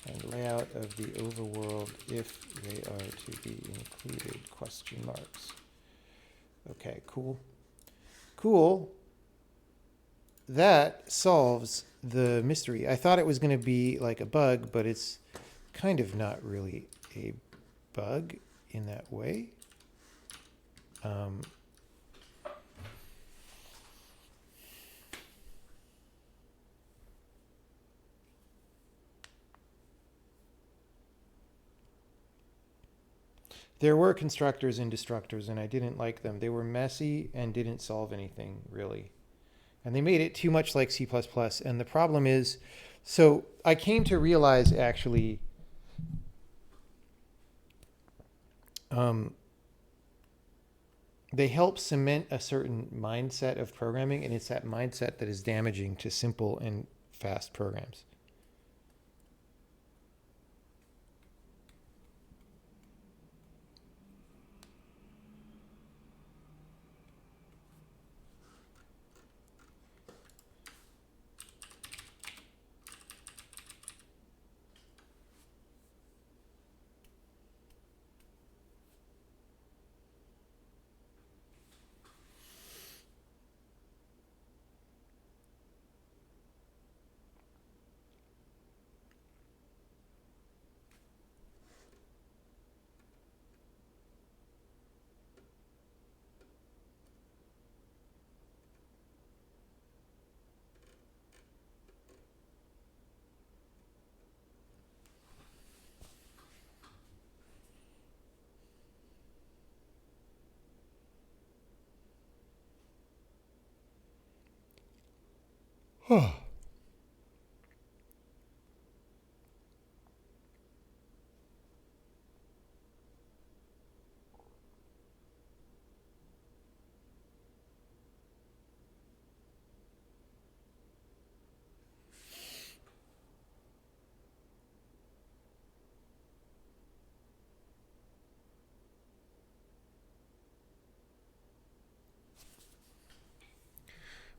and layout of the overworld if they are to be included, question marks. Okay, cool. Cool. That solves the mystery. I thought it was going to be like a bug, but it's kind of not really a bug in that way. There were constructors and destructors, and I didn't like them. They were messy and didn't solve anything, really. And they made it too much like C++. And the problem is, so I came to realize, actually, they help cement a certain mindset of programming, and it's that mindset that is damaging to simple and fast programs.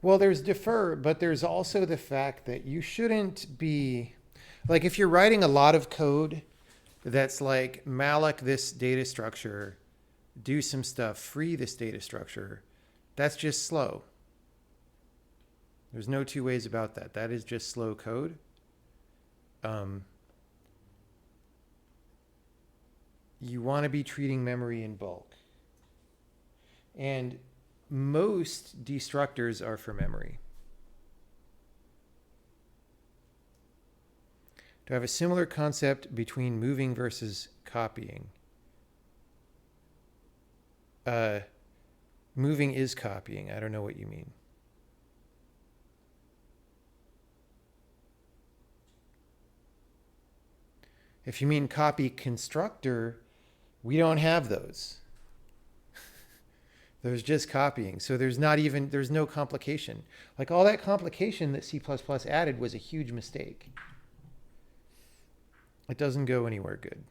Well, there's defer, but there's also the fact that you shouldn't be, like, if you're writing a lot of code that's like malloc this data structure, do some stuff, free this data structure, that's just slow. There's no two ways about that. That is just slow code. You want to be treating memory in bulk. And most destructors are for memory. To have a similar concept between moving versus copying. Moving is copying. I don't know what you mean. If you mean copy constructor, we don't have those. There's just copying. So there's no complication. Like all that complication that C++ added was a huge mistake. It doesn't go anywhere good.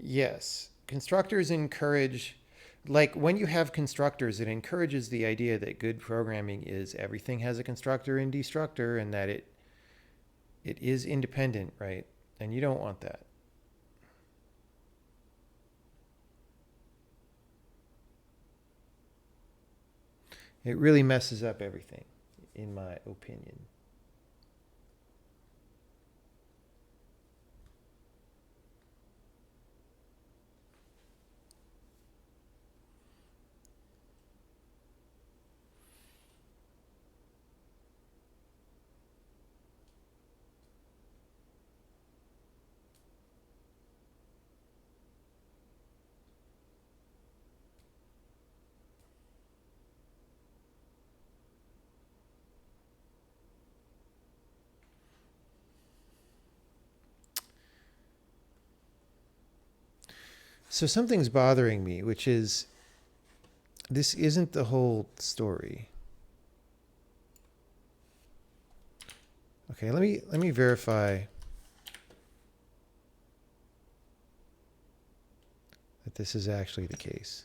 Yes. Constructors encourage, like when you have constructors, it encourages the idea that good programming is everything has a constructor and destructor and that it is independent, right? And you don't want that. It really messes up everything, in my opinion. So something's bothering me, which is this isn't the whole story. Okay, let me verify that this is actually the case.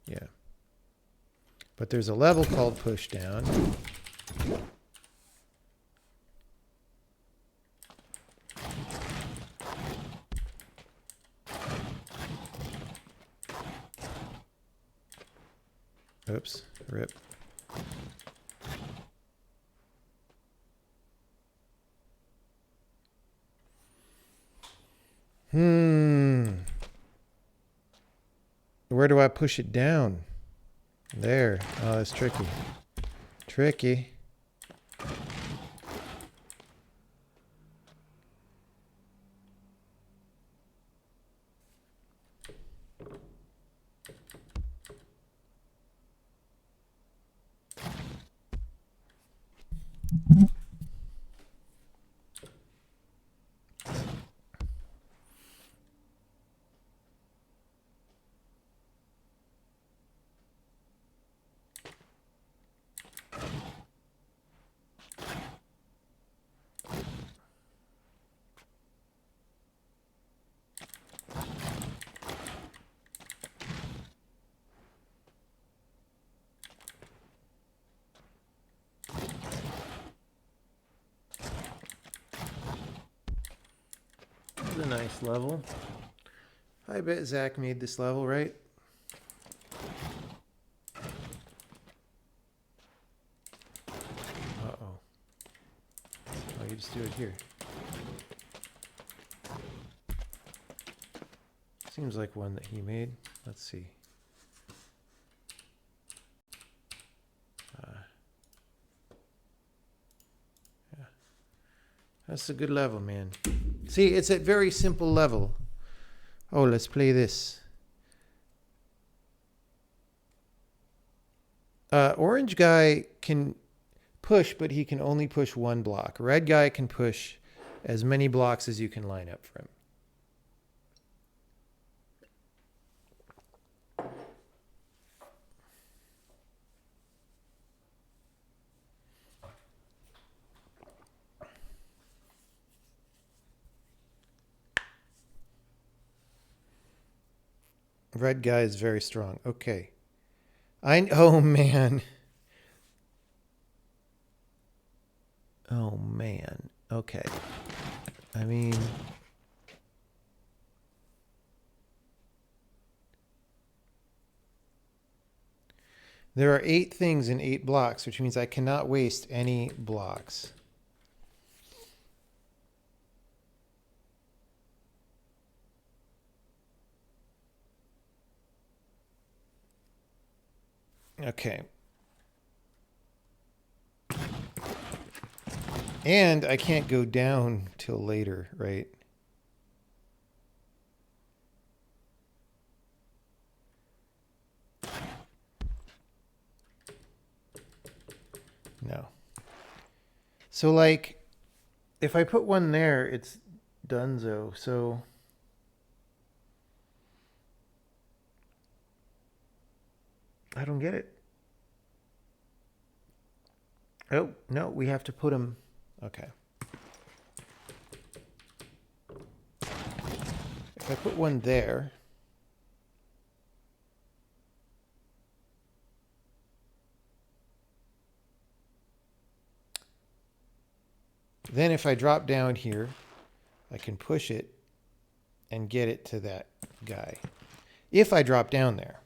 Yeah. But there's a level called push down. Oops, rip. Where do I push it down? There. Oh, that's tricky. Tricky. This is a nice level. I bet Zach made this level, right? Uh-oh. Oh, you just do it here. Seems like one that he made. Let's see. Yeah. That's a good level, man. See, it's a very simple level. Oh, let's play this. Orange guy can push, but he can only push one block. Red guy can push as many blocks as you can line up for him. Red guy is very strong. Okay. Oh, man. Oh, man. Okay. I mean... There are 8 things in 8 blocks, which means I cannot waste any blocks. Okay. And I can't go down till later, right? No. So like, if I put one there, it's donezo. So I don't get it. Oh, no, we have to put them. Okay. If I put one there, then if I drop down here, I can push it and get it to that guy. If I drop down there.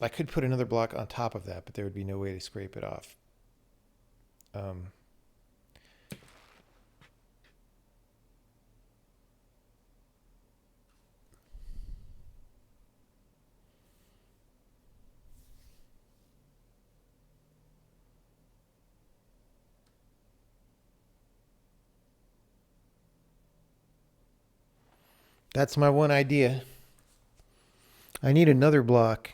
I could put another block on top of that, but there would be no way to scrape it off. That's my one idea. I need another block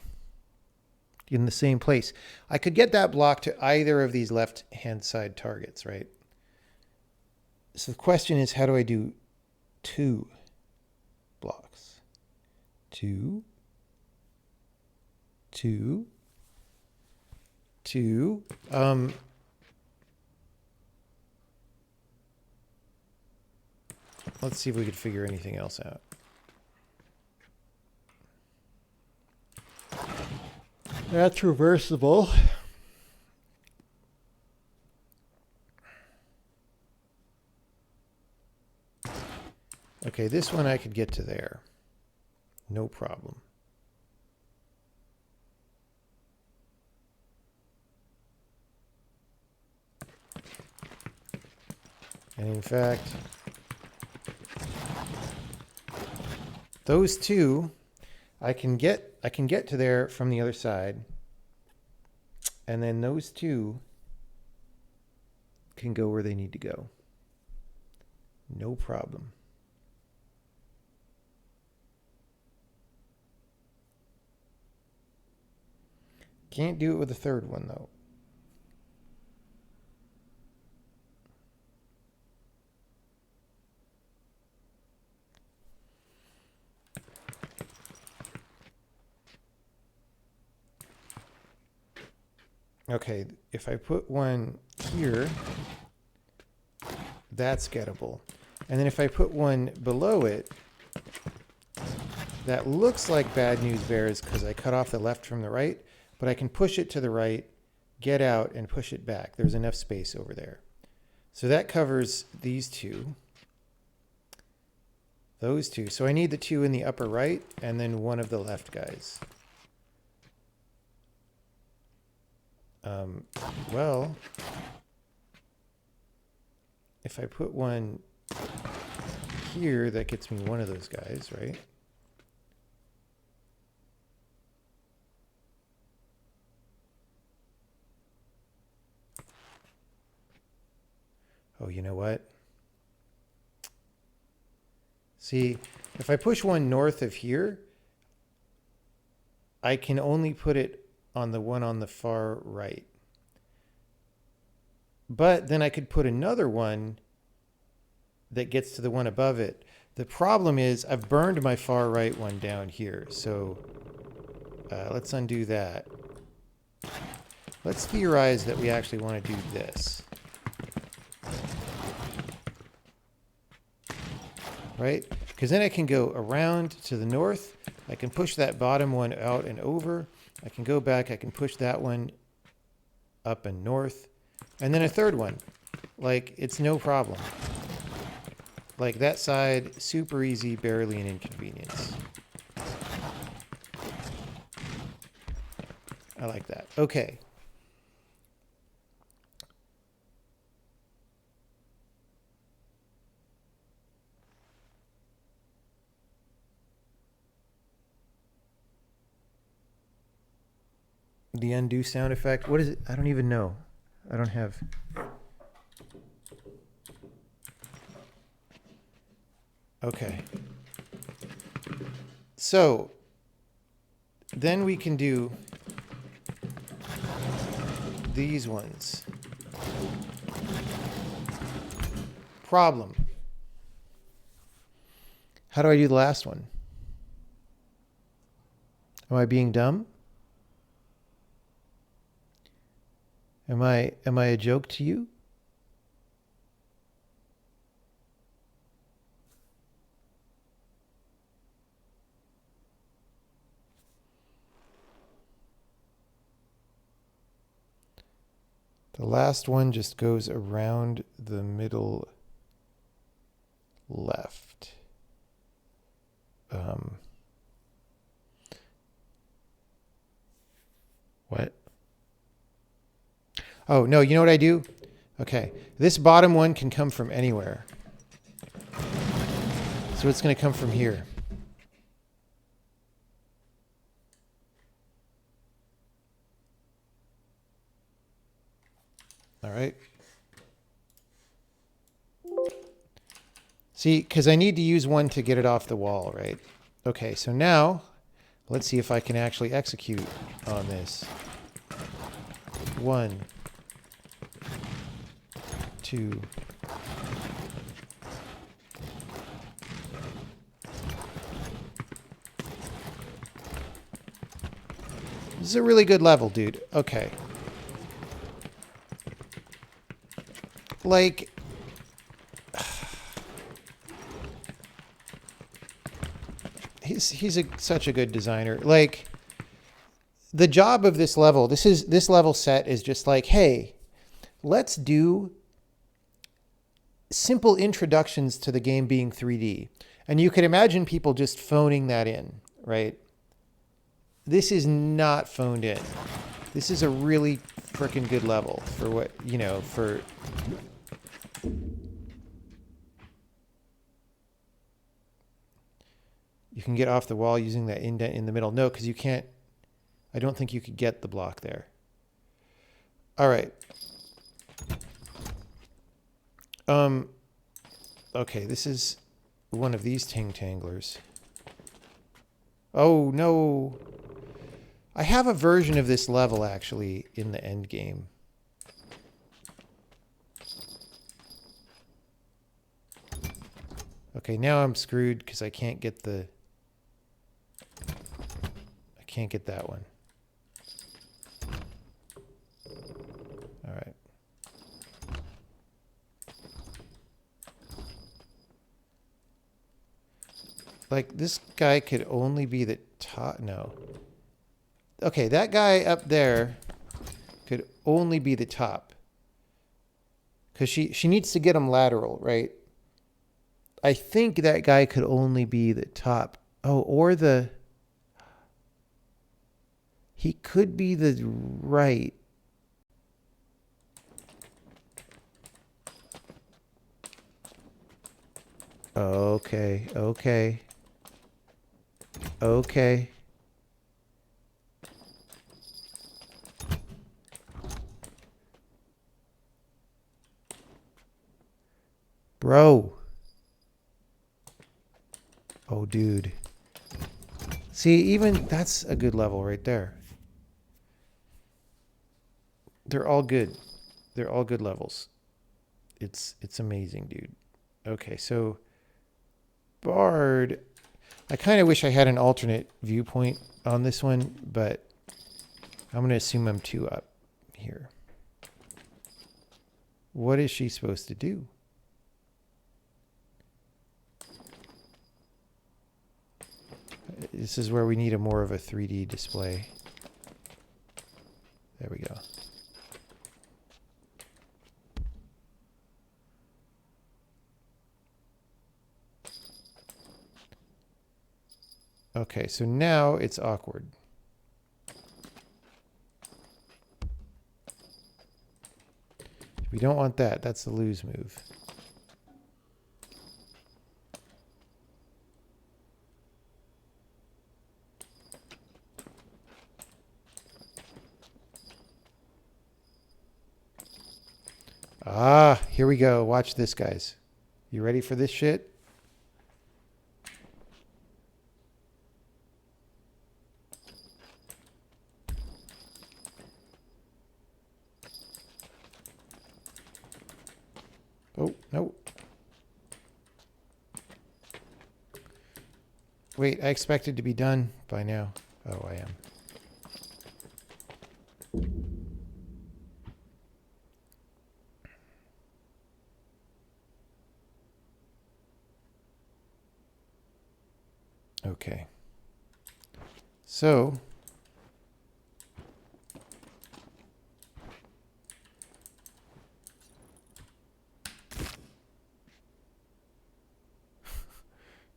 in the same place. I could get that block to either of these left-hand side targets, right? So the question is, how do I do 2 blocks? 2, 2, 2. Let's see if we could figure anything else out. That's reversible. Okay, this one I could get to there. No problem. And in fact, those two I can get to there from the other side. And then those two can go where they need to go. No problem. Can't do it with the third one though. Okay, if I put one here, that's gettable. And then if I put one below it, that looks like bad news bears because I cut off the left from the right, but I can push it to the right, get out, and push it back. There's enough space over there. So that covers these two. Those two. So I need the two in the upper right, and then one of the left guys. Well, if I put one here, that gets me one of those guys, right? Oh, you know what? See, if I push one north of here, I can only put it on the one on the far right. But then I could put another one that gets to the one above it. The problem is I've burned my far right one down here. So let's undo that. Let's theorize that we actually want to do this. Right? Because then I can go around to the north. I can push that bottom one out and over. I can go back. I can push that one up and north. And then a third one. Like, it's no problem. Like that side, super easy, barely an inconvenience. I like that. Okay. The undo sound effect. What is it? I don't even know. I don't have. Okay. So then we can do these ones. Problem. How do I do the last one? Am I being dumb? Am I a joke to you? The last one just goes around the middle left. What? Oh, no, you know what I do? Okay, this bottom one can come from anywhere. So it's going to come from here. All right. See, because I need to use one to get it off the wall, right? Okay, so now let's see if I can actually execute on this. 1, 2. This is a really good level, dude. Okay. Like, he's such a good designer. Like, the job of this level, this level set is just like, hey, let's do simple introductions to the game being 3D. And you can imagine people just phoning that in, right? This is not phoned in. This is a really freaking good level for what, you know, for... You can get off the wall using that indent in the middle. No, because you can't... I don't think you could get the block there. All right. Okay, this is one of these ting-tanglers. Oh, no. I have a version of this level, actually, in the end game. Okay, now I'm screwed because I can't get the... I can't get that one. All right. Like, this guy could only be the top... No. Okay, that guy up there could only be the top. Because she needs to get him lateral, right? I think that guy could only be the top. Oh, or the... He could be the right. Okay, okay. Okay. Bro. Oh, dude. See, even that's a good level right there. They're all good. They're all good levels. It's amazing, dude. Okay, so Bard. I kind of wish I had an alternate viewpoint on this one, but I'm going to assume I'm 2 up here. What is she supposed to do? This is where we need a more of a 3D display. There we go. Okay, so now it's awkward. We don't want that. That's the lose move. Ah, here we go. Watch this, guys. You ready for this shit? Oh, no. Wait, I expected to be done by now. Oh, I am. Okay. So,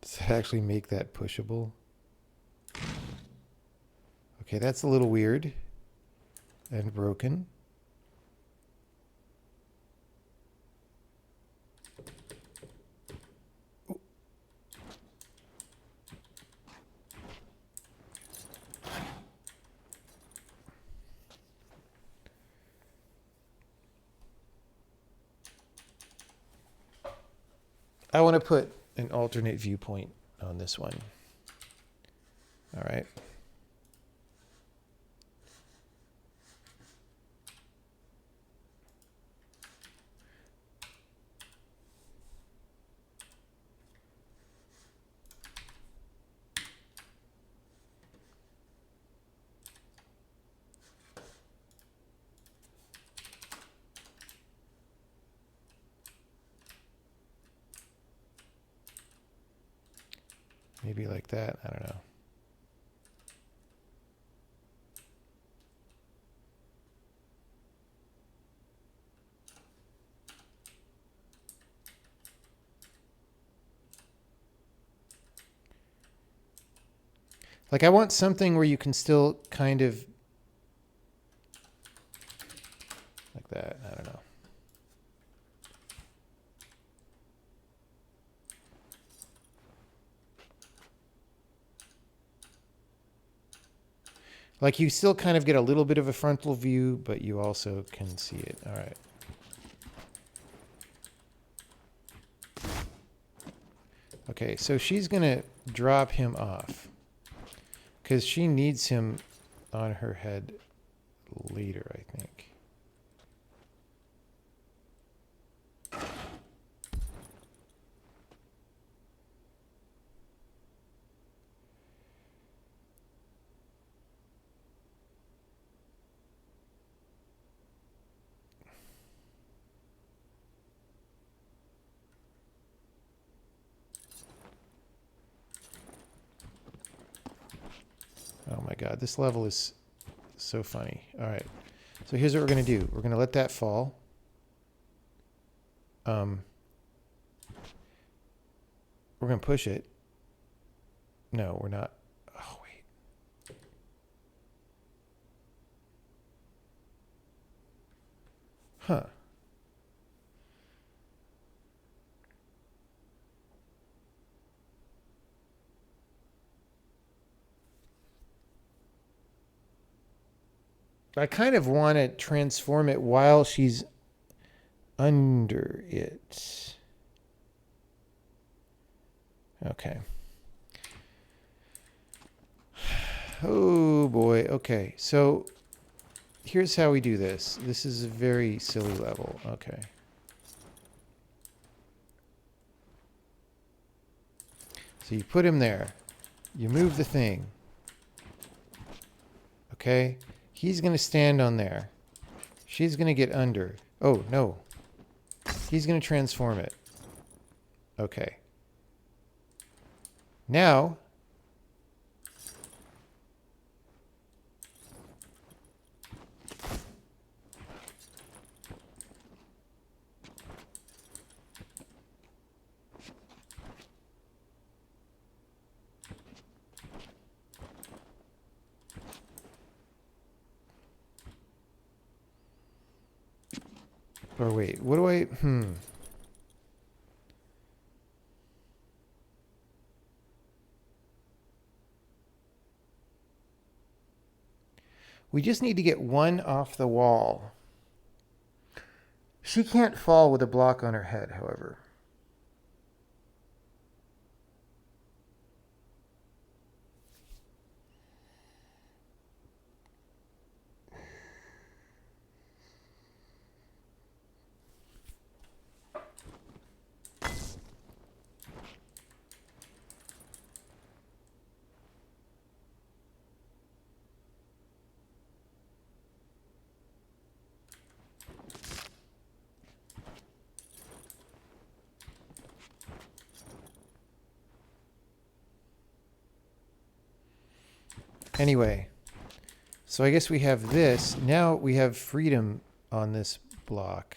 does that actually make that pushable? Okay, that's a little weird and broken. I want to put an alternate viewpoint on this one. All right. Maybe like that. I don't know. Like, I want something where you can still kind of like that. I don't know. Like, you still kind of get a little bit of a frontal view, but you also can see it. All right. Okay, so she's going to drop him off because she needs him on her head later, I think. Oh my God, this level is so funny. All right, so here's what we're going to do. We're going to let that fall. We're going to push it. No, we're not. Oh, wait. Huh. I kind of want to transform it while she's under it. Okay. Oh boy. Okay. So here's how we do this. This is a very silly level. Okay. So you put him there. You move the thing. Okay. He's going to stand on there. She's going to get under. Oh, no. He's going to transform it. Okay. Now, Or wait, what do I... We just need to get one off the wall. She can't fall with a block on her head, however. Anyway, so I guess we have this. Now we have freedom on this block.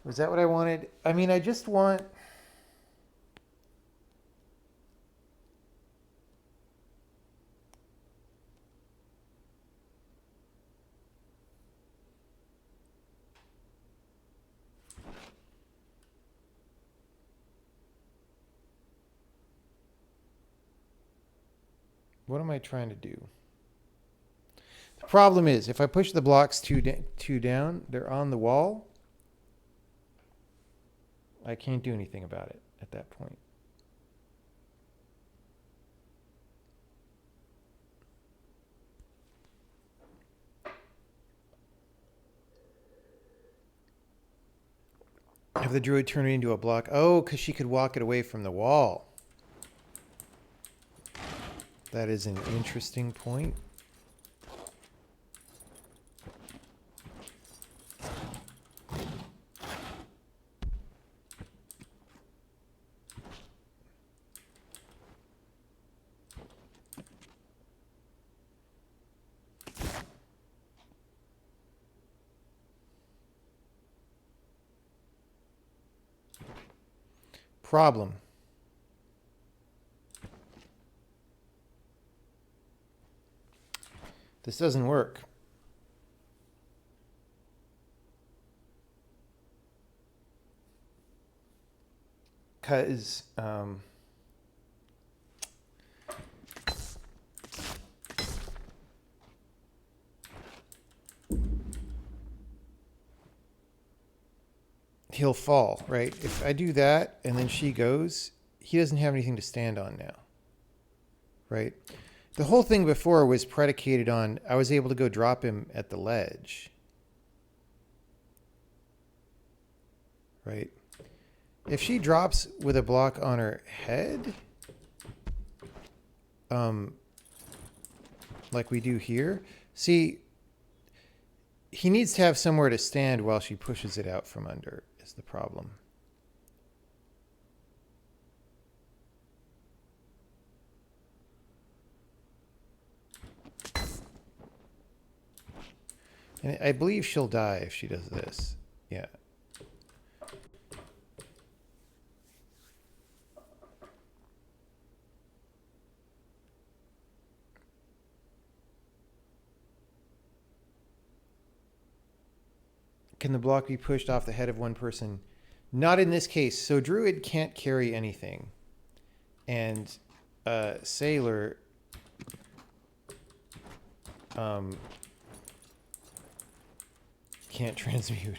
Was that what I wanted? I mean, I just want... What am I trying to do? The problem is, if I push the blocks two down, they're on the wall. I can't do anything about it at that point. Have the druid turn it into a block? Oh, because she could walk it away from the wall. That is an interesting point. Problem. This doesn't work. Because he'll fall, right? If I do that and then she goes, he doesn't have anything to stand on now, right? The whole thing before was predicated on I was able to go drop him at the ledge, right? If she drops with a block on her head, like we do here, see, he needs to have somewhere to stand while she pushes it out from under is the problem. And I believe she'll die if she does this. Yeah. Can the block be pushed off the head of one person? Not in this case. So Druid can't carry anything. And Sailor can't transmute.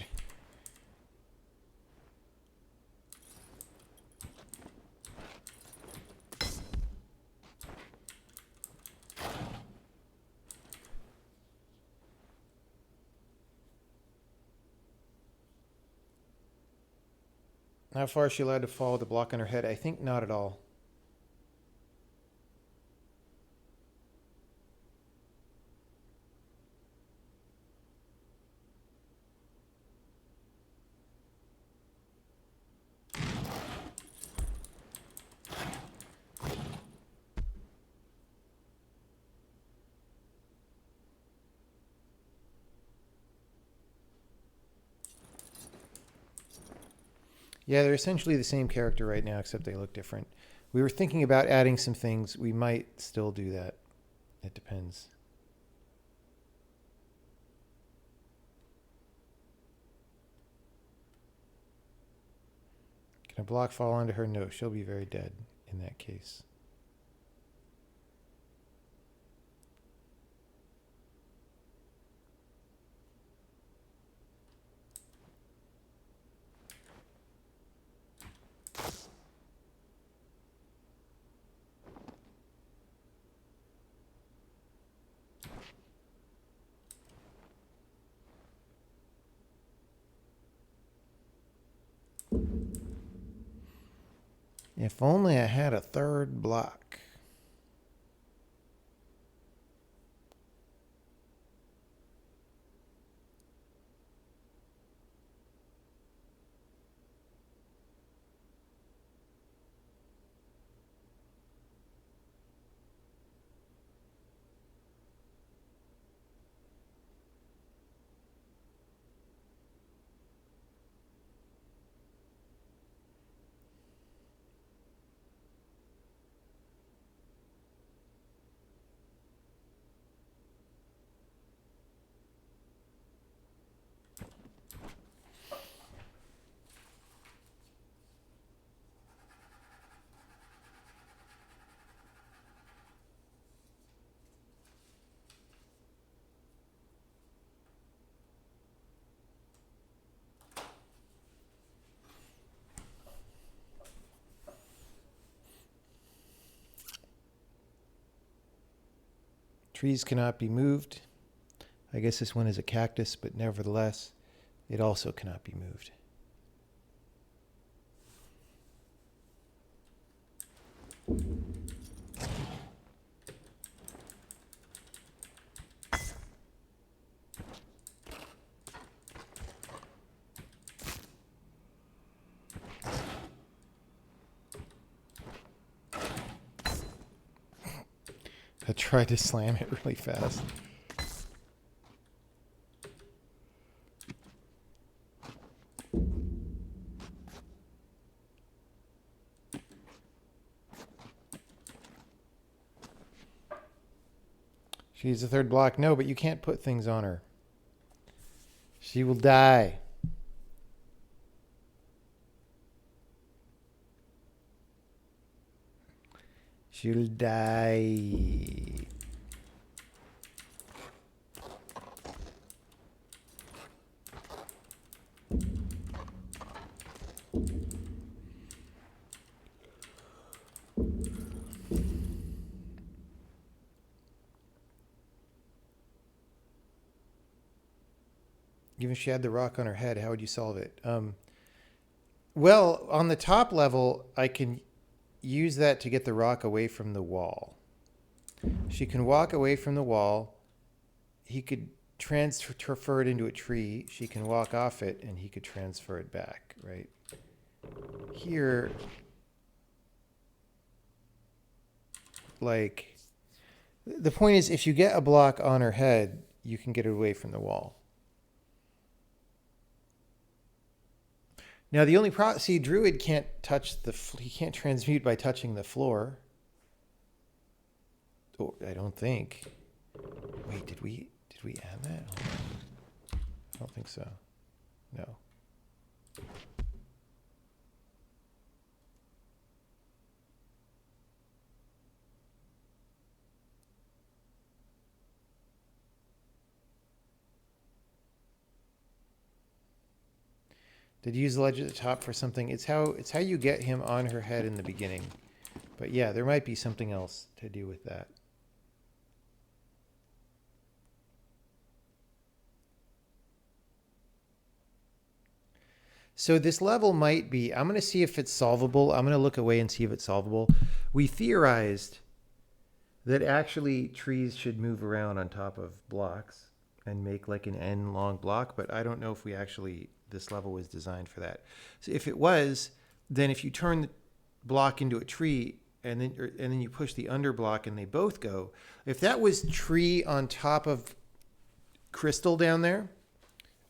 How far is she allowed to fall with the block on her head? I think not at all. Yeah, they're essentially the same character right now, except they look different. We were thinking about adding some things. We might still do that. It depends. Can a block fall onto her? No, she'll be very dead in that case. If only I had a third block. Trees cannot be moved. I guess this one is a cactus, but nevertheless, it also cannot be moved. I tried to slam it really fast. She's the third block. No, but you can't put things on her. She will die. She'll die. Even if she had the rock on her head, how would you solve it? Well, on the top level, I can use that to get the rock away from the wall. She can walk away from the wall. He could transfer it into a tree. She can walk off it, and he could transfer it back, right? Here, like, the point is, if you get a block on her head, you can get it away from the wall. Now, the only problem, see, Druid can't touch he can't transmute by touching the floor. Oh, I don't think. Wait, did we add that? Hold on. I don't think so. No. Did you use the ledge at the top for something? It's how you get him on her head in the beginning. But yeah, there might be something else to do with that. So this level might be, I'm going to see if it's solvable. I'm going to look away and see if it's solvable. We theorized that actually trees should move around on top of blocks and make like an N long block, but I don't know if we actually, this level was designed for that. So if it was, then if you turn the block into a tree and then you push the under block and they both go, if that was tree on top of crystal down there,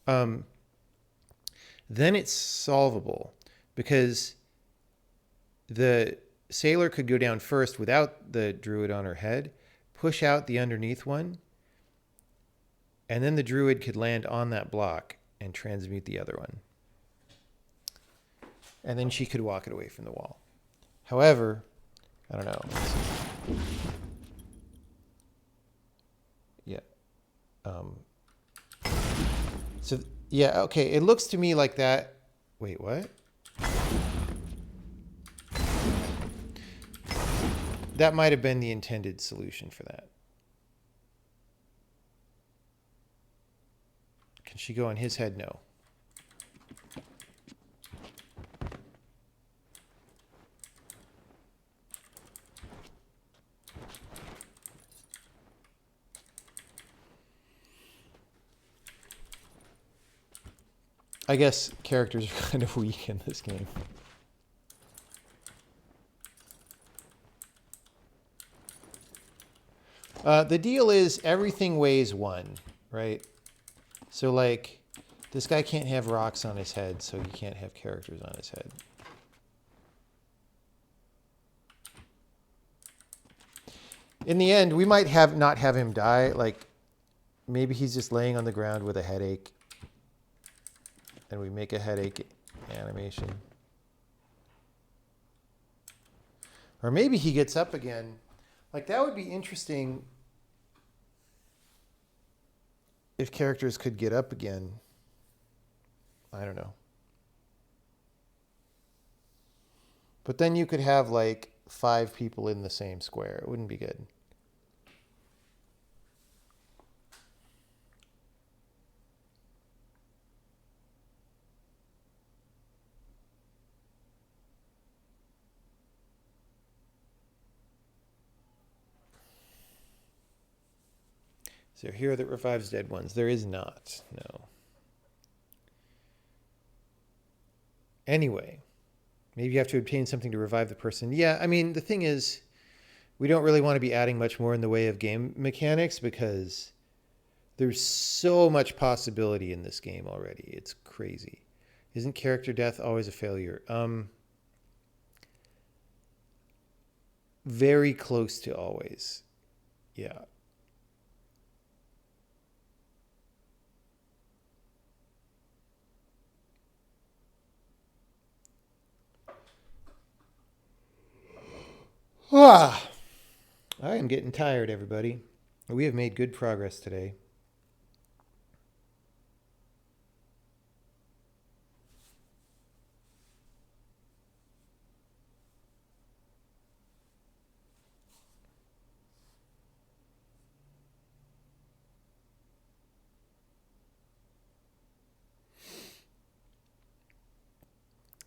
then it's solvable because the sailor could go down first without the druid on her head, push out the underneath one, and then the druid could land on that block and transmute the other one. and then she could walk it away from the wall. However, I don't know. Let's see. Yeah. So, yeah, okay. It looks to me like that. Wait, what? That might have been the intended solution for that. Can she go on his head? No. I guess characters are kind of weak in this game. The deal is everything weighs 1, right? So, like, this guy can't have rocks on his head, so he can't have characters on his head. In the end, we might not have him die. Like, maybe he's just laying on the ground with a headache, and we make a headache animation. Or maybe he gets up again. Like, that would be interesting if characters could get up again. I don't know. But then you could have, like, 5 people in the same square. It wouldn't be good. Is there a hero that revives dead ones? There is not. No. Anyway, maybe you have to obtain something to revive the person. Yeah, I mean, the thing is, we don't really want to be adding much more in the way of game mechanics because there's so much possibility in this game already. It's crazy. Isn't character death always a failure? Very close to always. Yeah. Ah, I am getting tired, everybody. We have made good progress today.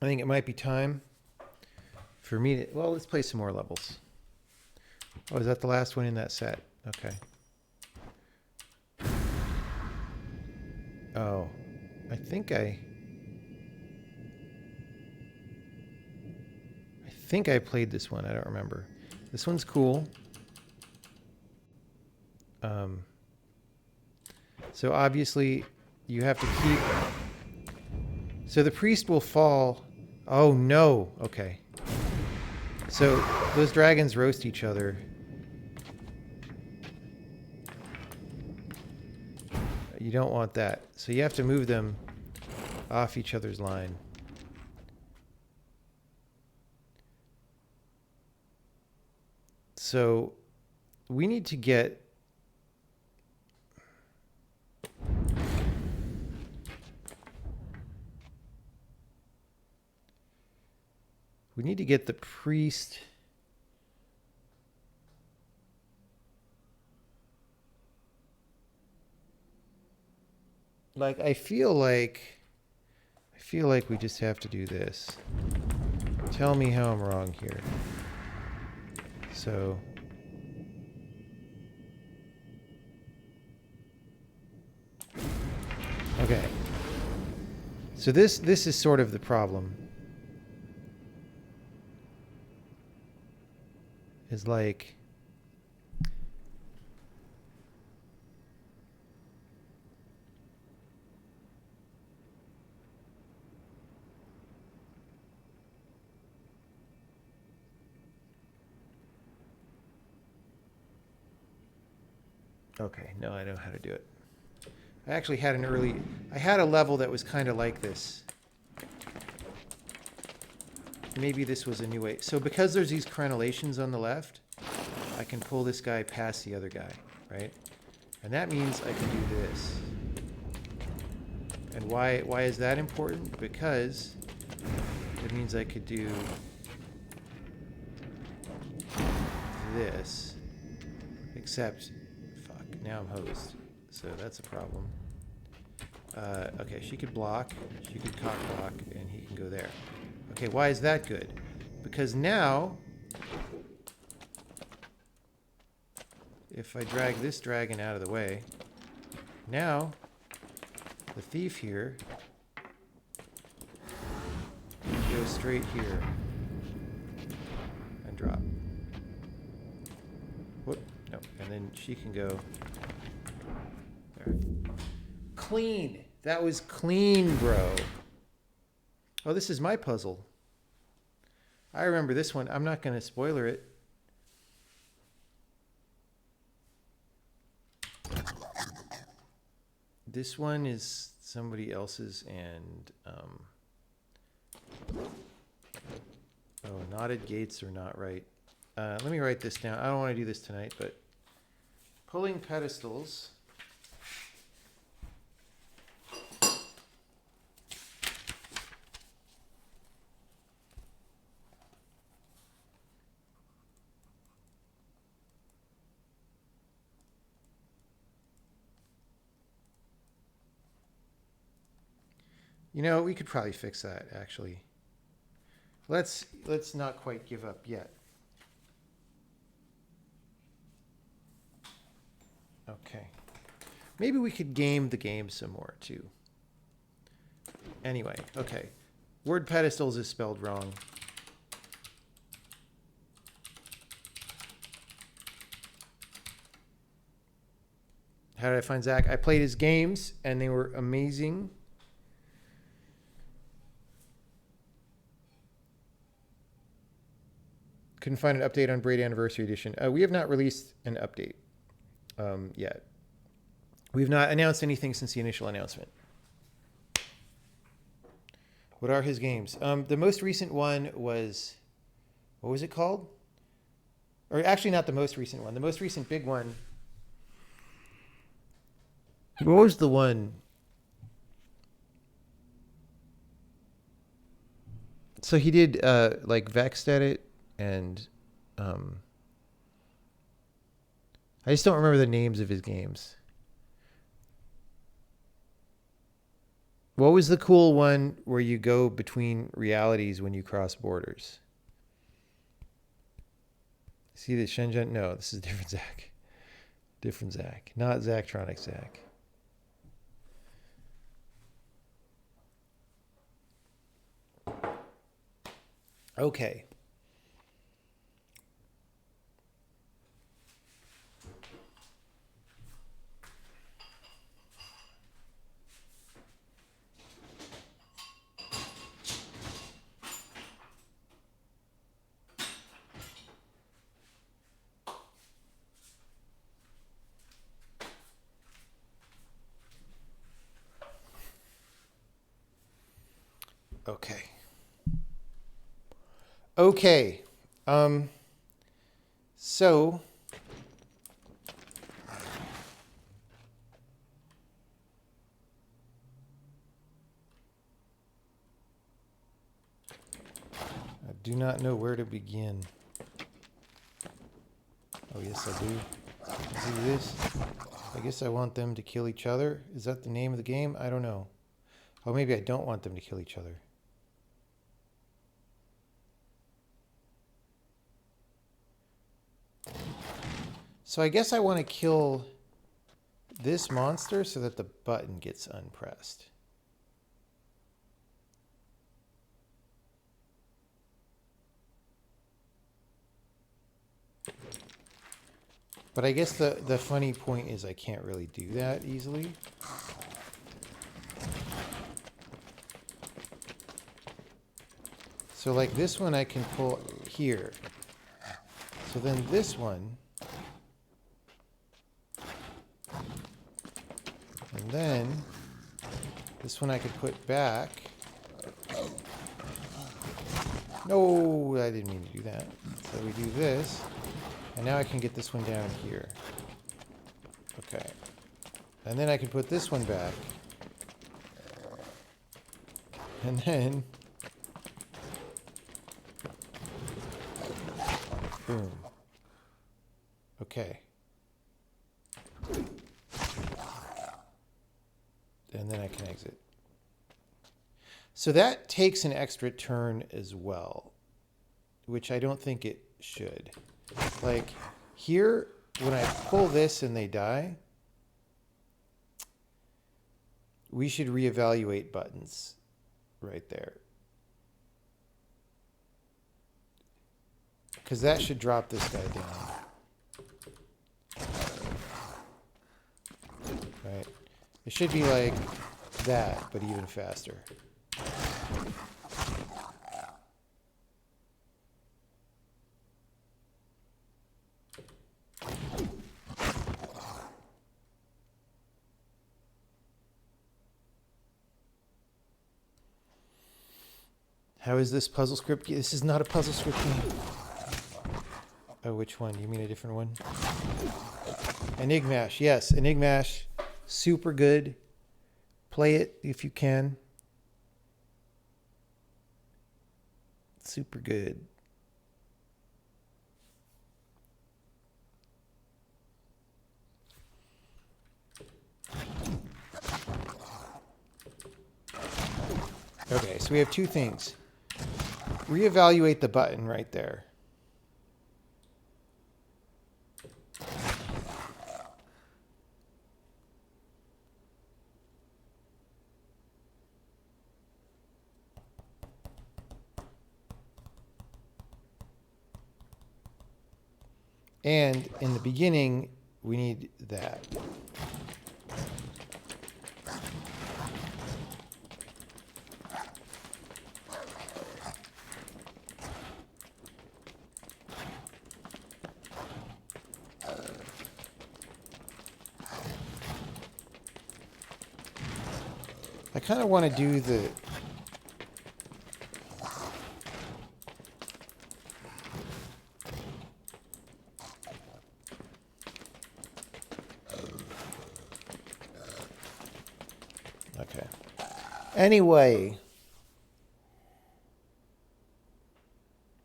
I think it might be time for me to, well, let's play some more levels. Oh, is that the last one in that set? Okay. Oh, I think I played this one. I don't remember. This one's cool. So obviously you have to keep, so the priest will fall. Oh no. Okay. So those dragons roast each other. You don't want that. So you have to move them off each other's line. So we need to get the priest. Like, I feel like we just have to do this. Tell me how I'm wrong here. So okay. So this is sort of the problem. Is like okay, no, I know how to do it. I actually had I had a level that was kind of like this. maybe this was a new way. So because there's these crenellations on the left, I can pull this guy past the other guy, right? And that means I can do this. And why is that important? Because it means I could do this, except, fuck, now I'm hosed. So that's a problem. Okay, she could block, she could cock block, and he can go there. Okay, why is that good? Because now, if I drag this dragon out of the way, now the thief here goes straight here and drop. Whoop, no, and then she can go there. Clean. That was clean, bro. Oh, this is my puzzle. I remember this one. I'm not going to spoiler it. This one is somebody else's, and oh, knotted gates are not right. Let me write this down. I don't want to do this tonight, but pulling pedestals. You know, we could probably fix that, actually. Let's not quite give up yet. Okay. Maybe we could game the game some more, too. Anyway, okay. Word pedestals is spelled wrong. How did I find Zach? I played his games, and they were amazing. Couldn't find an update on Braid Anniversary Edition. We have not released an update yet. We've not announced anything since the initial announcement. What are his games? The most recent one was, what was it called? Or actually not the most recent one. The most recent big one. What was the one? So he did like Vexed Edit. And I just don't remember the names of his games. What was the cool one where you go between realities when you cross borders? See the Shenzhen? No, this is different Zach. Different Zach. Not Zachtronic Zach. Okay. Okay. Okay. So I do not know where to begin. Oh, yes, I do. Do this. I guess I want them to kill each other. Is that the name of the game? I don't know. Oh, maybe I don't want them to kill each other. So I guess I want to kill this monster so that the button gets unpressed. But I guess the funny point is I can't really do that easily. So like this one I can pull here. So then this one. And then this one I could put back. No, I didn't mean to do that. So we do this. And now I can get this one down here. Okay. And then I can put this one back. And then... boom. Okay. And then I can exit. So that takes an extra turn as well, which I don't think it should. Like here, when I pull this and they die, we should reevaluate buttons right there. Because that should drop this guy down. Right? It should be like that, but even faster. How is this puzzle script? This is not a puzzle script game. Oh, which one? You mean a different one? Enigmash. Yes, Enigmash. Super good. Play it if you can. Super good. Okay, so we have two things. Reevaluate the button right there. And in the beginning, we need that. I kind of want to do the... Okay. Anyway.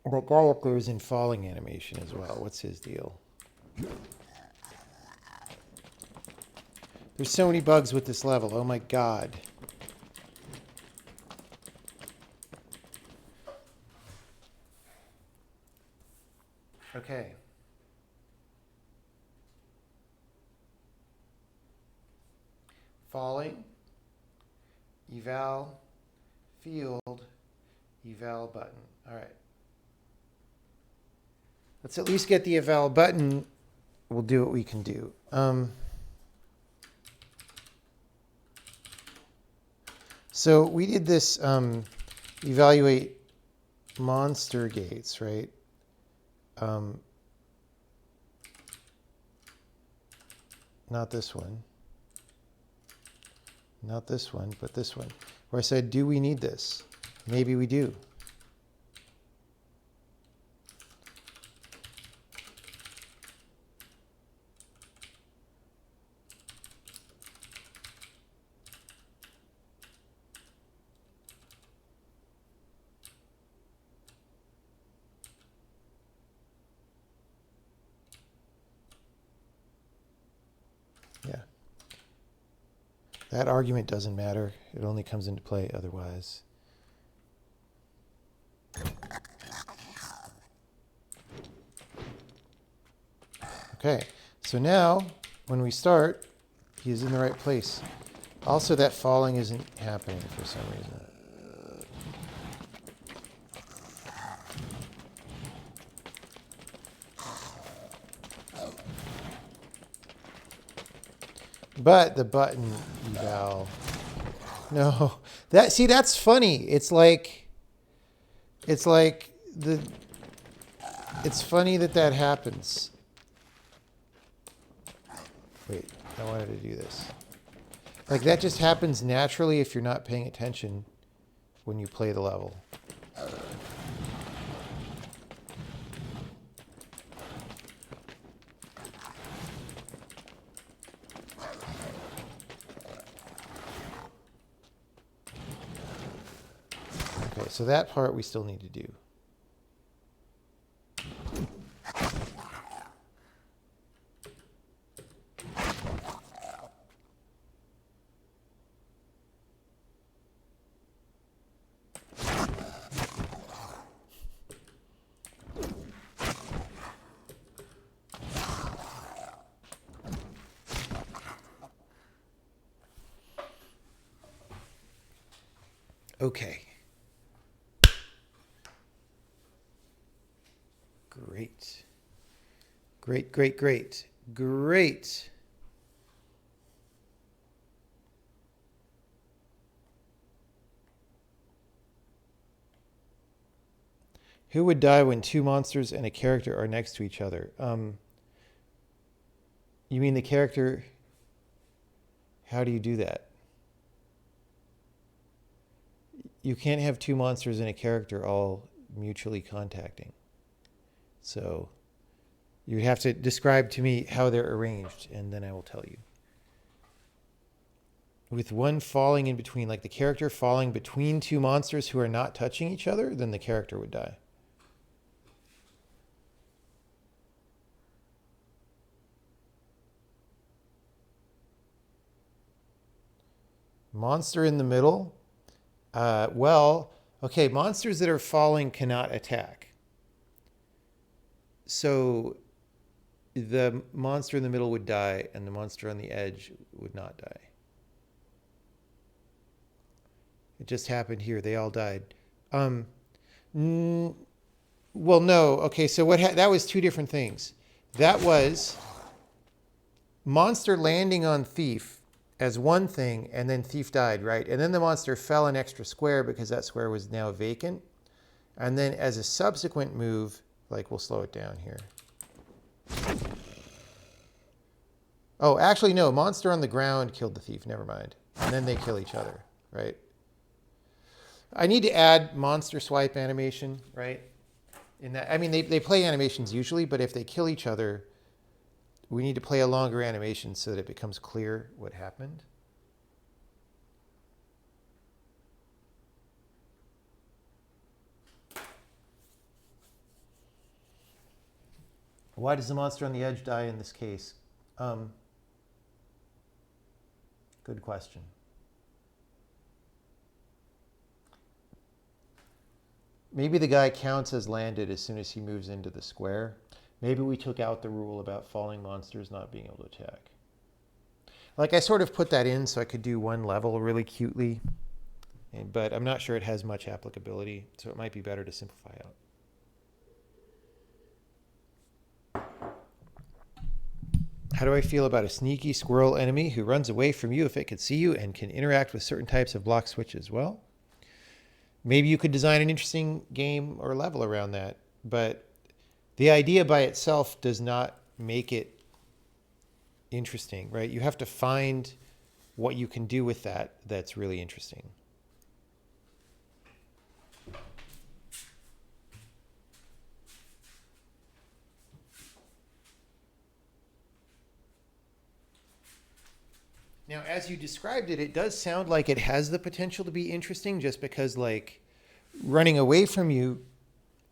That guy up there is in falling animation as well. What's his deal? There's so many bugs with this level. Oh my god. Okay. Falling, eval, field, eval button. All right. Let's at least get the eval button. We'll do what we can do. So we did this evaluate monster gates, right? Not this one. Not this one, but this one. Where I said, do we need this? Maybe we do. Yeah. That argument doesn't matter. It only comes into play otherwise. Okay, so now when we start, he's in the right place. Also, that falling isn't happening for some reason. But the button eval, no, that's funny. It's funny that happens. Wait, I wanted to do this. Like that just happens naturally if you're not paying attention when you play the level. so that part we still need to do. Okay. Great. Great, great, great. Great. Who would die when two monsters and a character are next to each other? You mean the character? How do you do that? You can't have two monsters and a character all mutually contacting. So you would have to describe to me how they're arranged, and then I will tell you. With one falling in between, like the character falling between two monsters who are not touching each other, then the character would die. Monster in the middle. Well, okay, monsters that are falling cannot attack. So the monster in the middle would die, and the monster on the edge would not die. It just happened here. They all died. Well, no. Okay, so that was two different things. That was monster landing on thief as one thing, and then thief died, right? And then the monster fell an extra square because that square was now vacant. And then as a subsequent move, like we'll slow it down here. Oh, actually, no. Monster on the ground killed the thief. Never mind. And then they kill each other, right? I need to add monster swipe animation, right? In that, I mean, they play animations usually, but if they kill each other, we need to play a longer animation so that it becomes clear what happened. Why does the monster on the edge die in this case? Good question. Maybe the guy counts as landed as soon as he moves into the square. Maybe we took out the rule about falling monsters not being able to attack. Like I sort of put that in so I could do one level really cutely, but I'm not sure it has much applicability, so it might be better to simplify out. How do I feel about a sneaky squirrel enemy who runs away from you if it could see you and can interact with certain types of block switches? Well, maybe you could design an interesting game or level around that, but the idea by itself does not make it interesting, right? You have to find what you can do with that that's really interesting. Now, as you described it, it does sound like it has the potential to be interesting just because, like, running away from you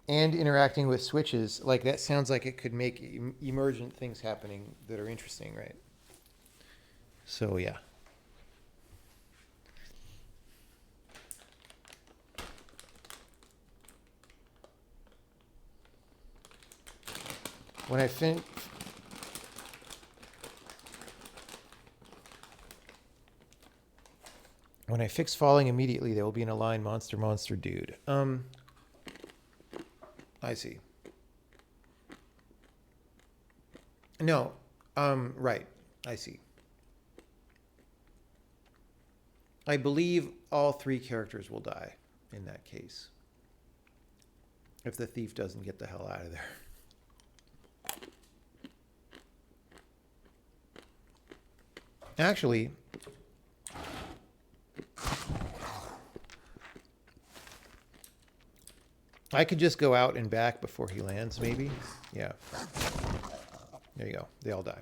and interacting with switches, like, that sounds like it could make emergent things happening that are interesting, right? So, yeah. When I fix falling immediately, there will be an aligned monster, monster, dude. I see. No, right. I see. I believe all three characters will die in that case. If the thief doesn't get the hell out of there. Actually, I could just go out and back before he lands, maybe. Yeah. There you go. They all die.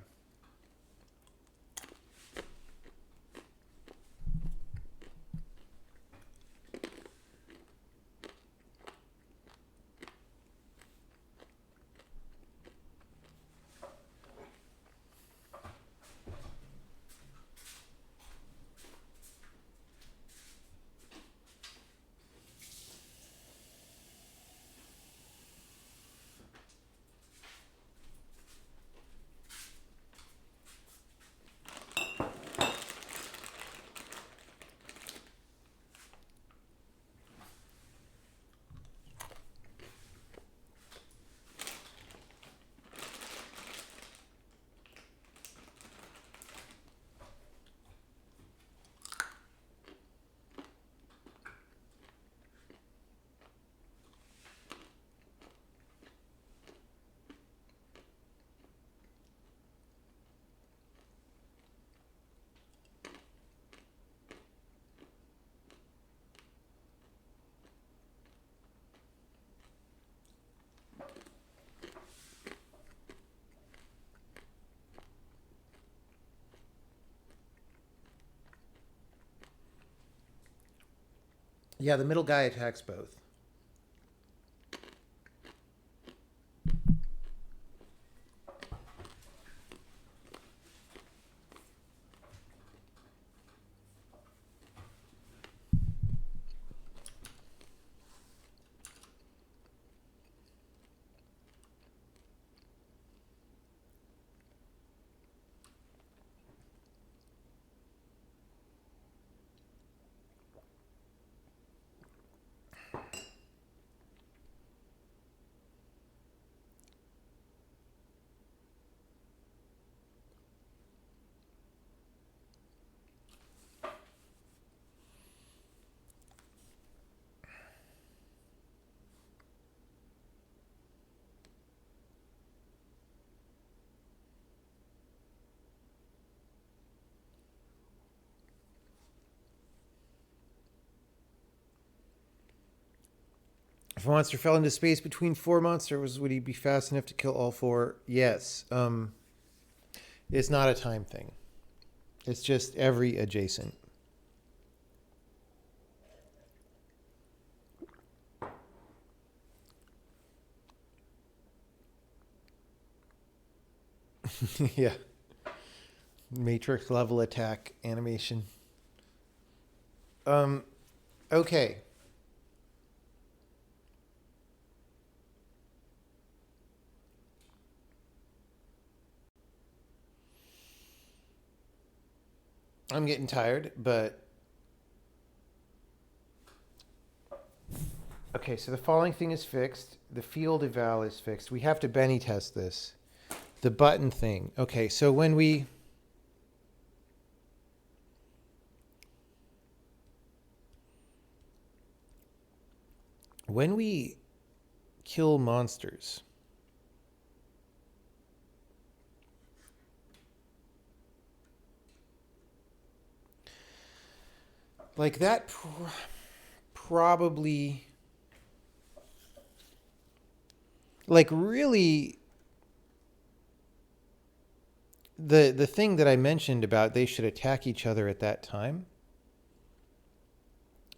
Yeah, the middle guy attacks both. If a monster fell into space between four monsters, would he be fast enough to kill all four? Yes. It's not a time thing. It's just every adjacent. Yeah. Matrix level attack animation. Okay. I'm getting tired, but okay, so the falling thing is fixed. The field eval is fixed. We have to Benny test this. The button thing. Okay, so when we kill monsters, like that probably, like, really, the thing that I mentioned about they should attack each other at that time,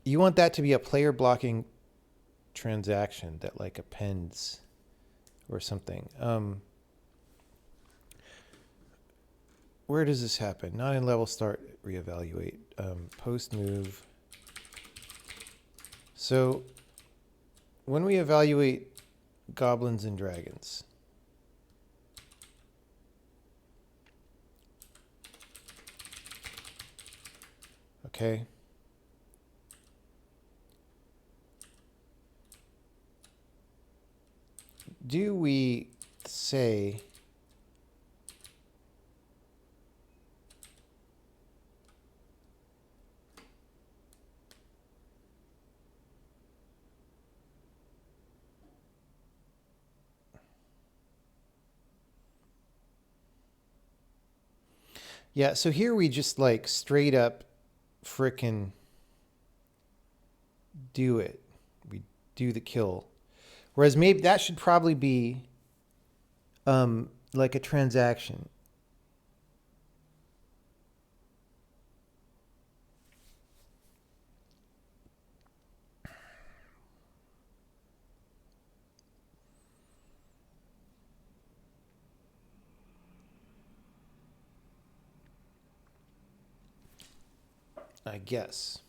you want that to be a player blocking transaction that like appends or something. Where does this happen? Not in level start, reevaluate. Post move. So when we evaluate goblins and dragons, okay, do we say yeah, so here we just like straight up frickin' do it. We do the kill. Whereas maybe that should probably be like a transaction. I guess.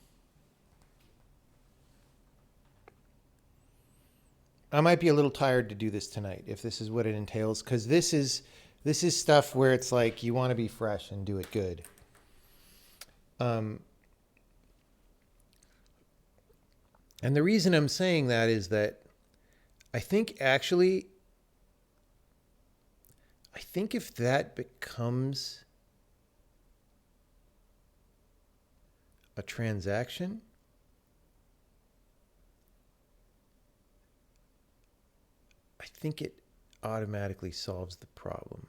I might be a little tired to do this tonight if this is what it entails, because this is stuff where it's like you want to be fresh and do it good. And the reason I'm saying that is that I think if that becomes a transaction, I think it automatically solves the problem.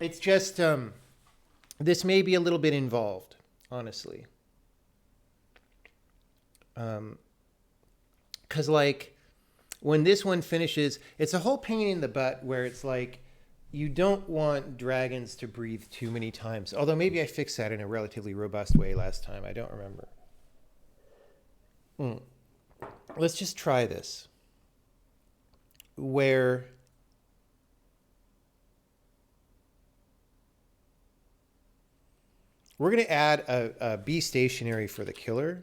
It's just this may be a little bit involved, honestly. Because like when this one finishes, it's a whole pain in the butt where it's like you don't want dragons to breathe too many times. Although maybe I fixed that in a relatively robust way last time. I don't remember. Let's just try this. Where we're going to add a be stationary for the killer.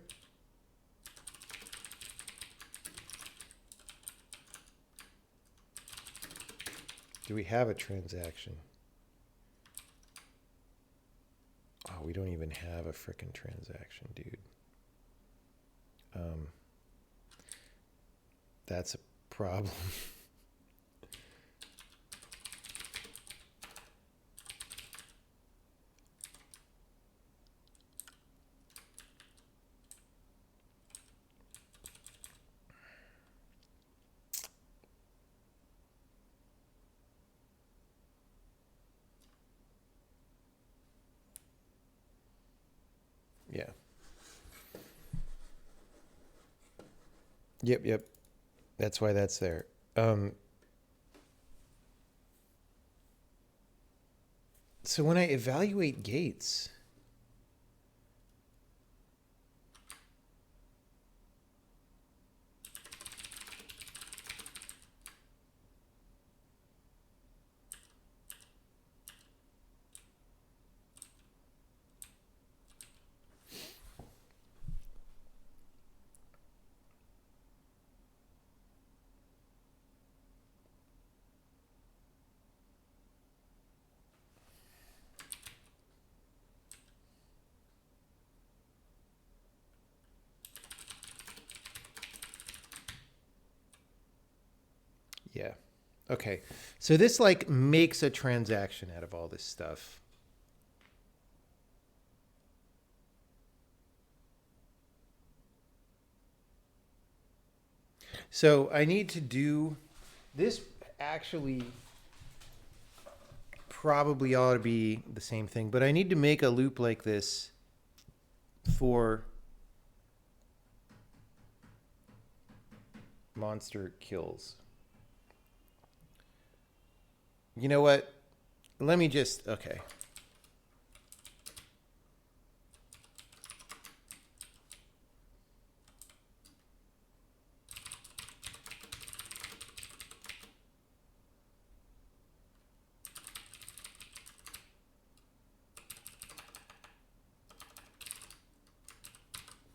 Do we have a transaction? Oh, we don't even have a frickin' transaction, dude. That's a problem. Yeah. Yep. That's why that's there. So when I evaluate gates, yeah. Okay. So this like makes a transaction out of all this stuff. So I need to do this actually probably ought to be the same thing, but I need to make a loop like this for monster kills. You know what? Let me just, okay.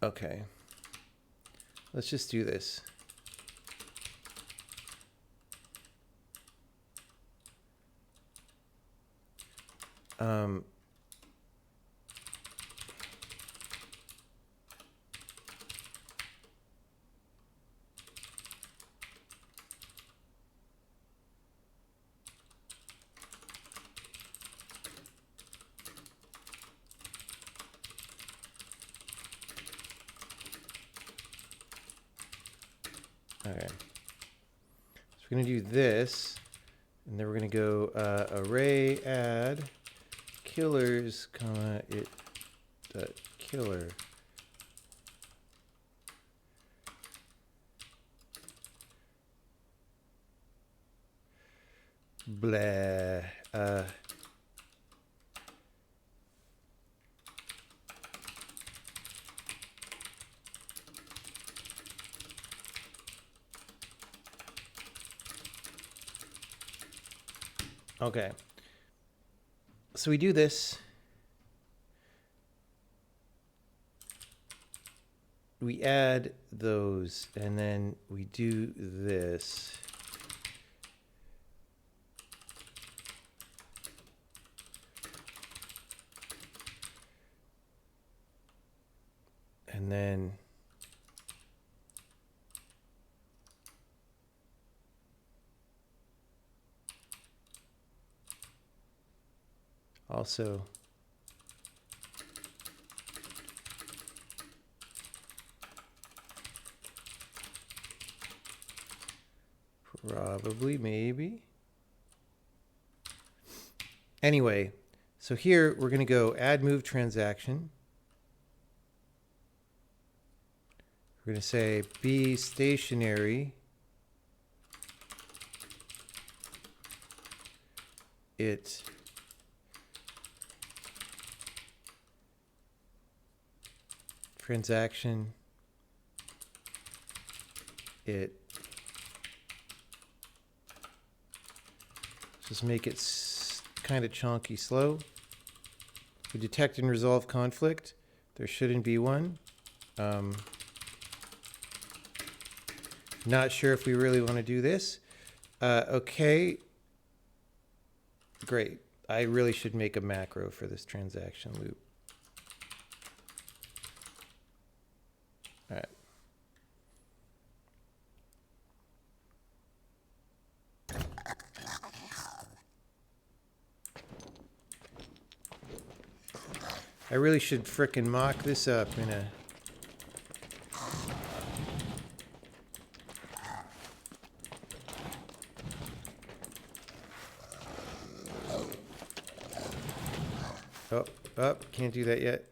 Okay. Let's just do this. Okay. So we're going to do this, and then we're going to go array add killers, comma, it dot killer. Blah. Okay. So we do this. We add those, and then we do this. And then also probably, maybe. Anyway, so here we're going to go add move transaction. We're going to say be stationary. It transaction. It just make it kind of chunky slow. We detect and resolve conflict. There shouldn't be one. Not sure if we really want to do this. Okay. Great. I really should make a macro for this transaction loop. All right. I really should frickin' mock this up in a... Oh, can't do that yet.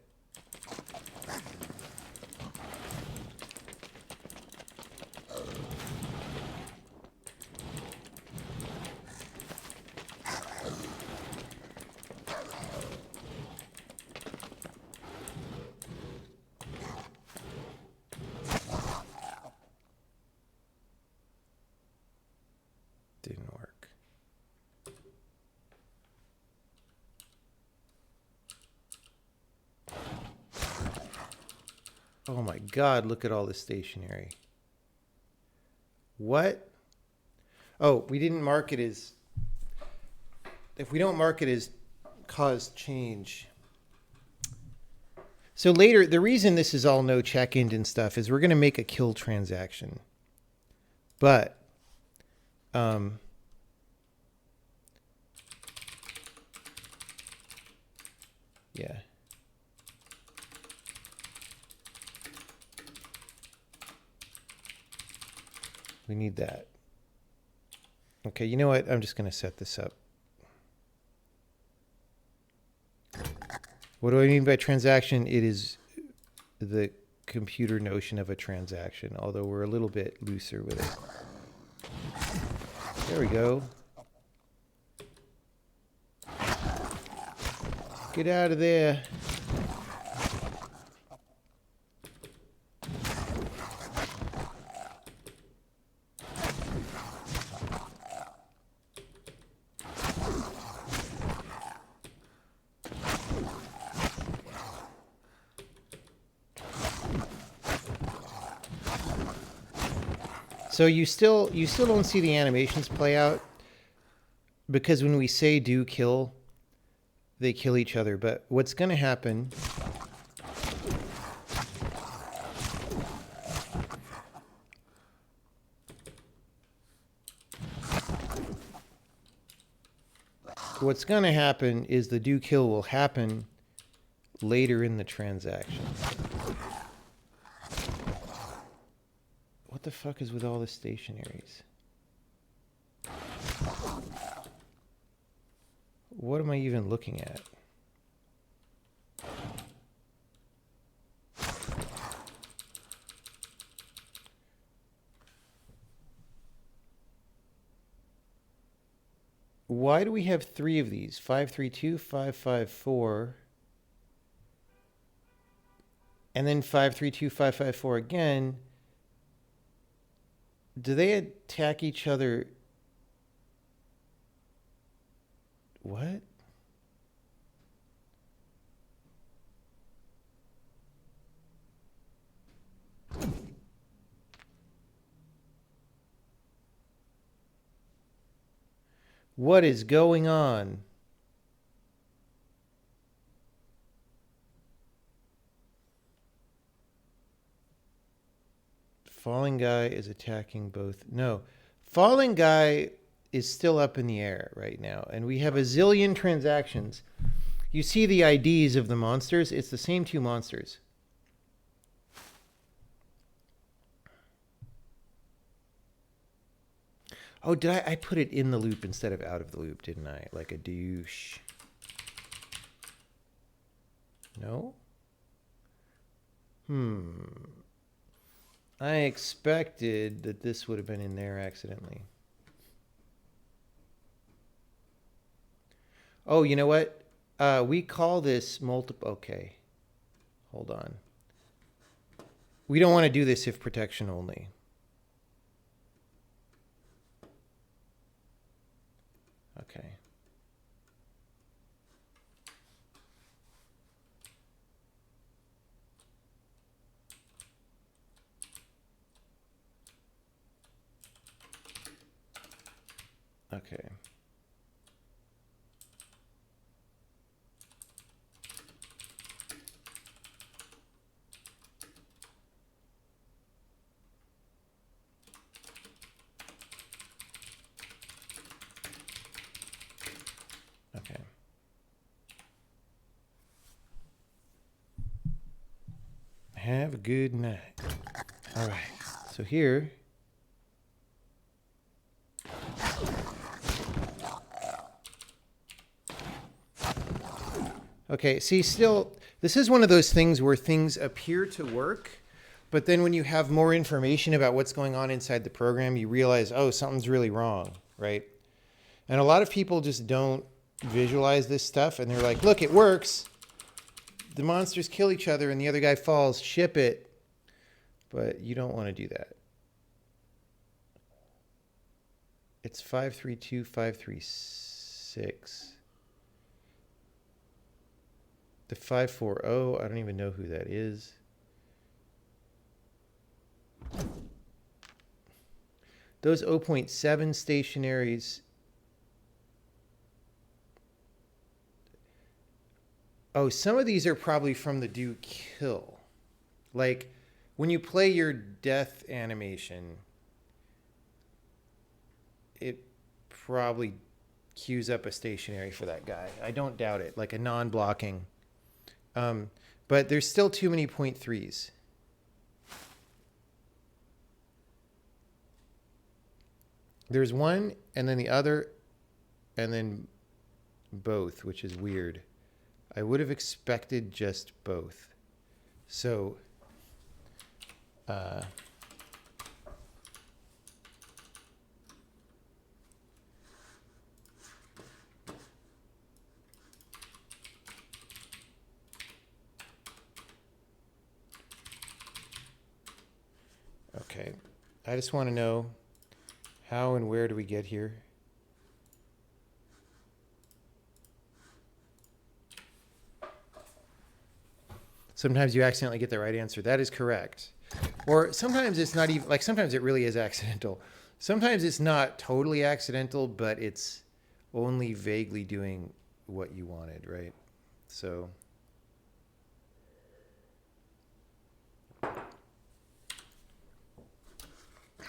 Didn't work. Oh my God, look at all this stationery. What? Oh, we didn't mark it as... If we don't mark it as cause change... So later, the reason this is all no check-in and stuff is we're going to make a kill transaction. But... yeah. We need that. Okay, you know what? I'm just going to set this up. What do I mean by transaction? It is the computer notion of a transaction, although we're a little bit looser with it. There we go. Get out of there. So you still don't see the animations play out because when we say do kill, they kill each other. But what's going to happen is the do kill will happen later in the transaction. What the fuck is with all the stationaries? What am I even looking at? Why do we have three of these? 532, 554, and then 532, 554 again. Do they attack each other? What? What is going on? Falling guy is attacking both. No, falling guy is still up in the air right now. And we have a zillion transactions. You see the IDs of the monsters. It's the same two monsters. Oh, did I put it in the loop instead of out of the loop, didn't I? Like a douche. No? I expected that this would have been in there accidentally. Oh, you know what? We call this multiple. Okay. Hold on. We don't want to do this if protection only. Okay. Okay. Okay. Have a good night. All right. So here. Okay, see, still, this is one of those things where things appear to work, but then when you have more information about what's going on inside the program, you realize, oh, something's really wrong, right? And a lot of people just don't visualize this stuff, and they're like, look, it works. The monsters kill each other, and the other guy falls. Ship it. But you don't want to do that. It's 532, 536. The 540, I don't even know who that is. Those 0.7 stationaries. Oh, some of these are probably from the do kill. Like when you play your death animation, it probably queues up a stationary for that guy. I don't doubt it, like a non-blocking. But there's still too many 0.3s. There's one, and then the other, and then both, which is weird. I would have expected just both. So, okay. I just want to know how and where do we get here? Sometimes you accidentally get the right answer. That is correct. Or sometimes it's not even, like sometimes it really is accidental. Sometimes it's not totally accidental, but it's only vaguely doing what you wanted, right? So.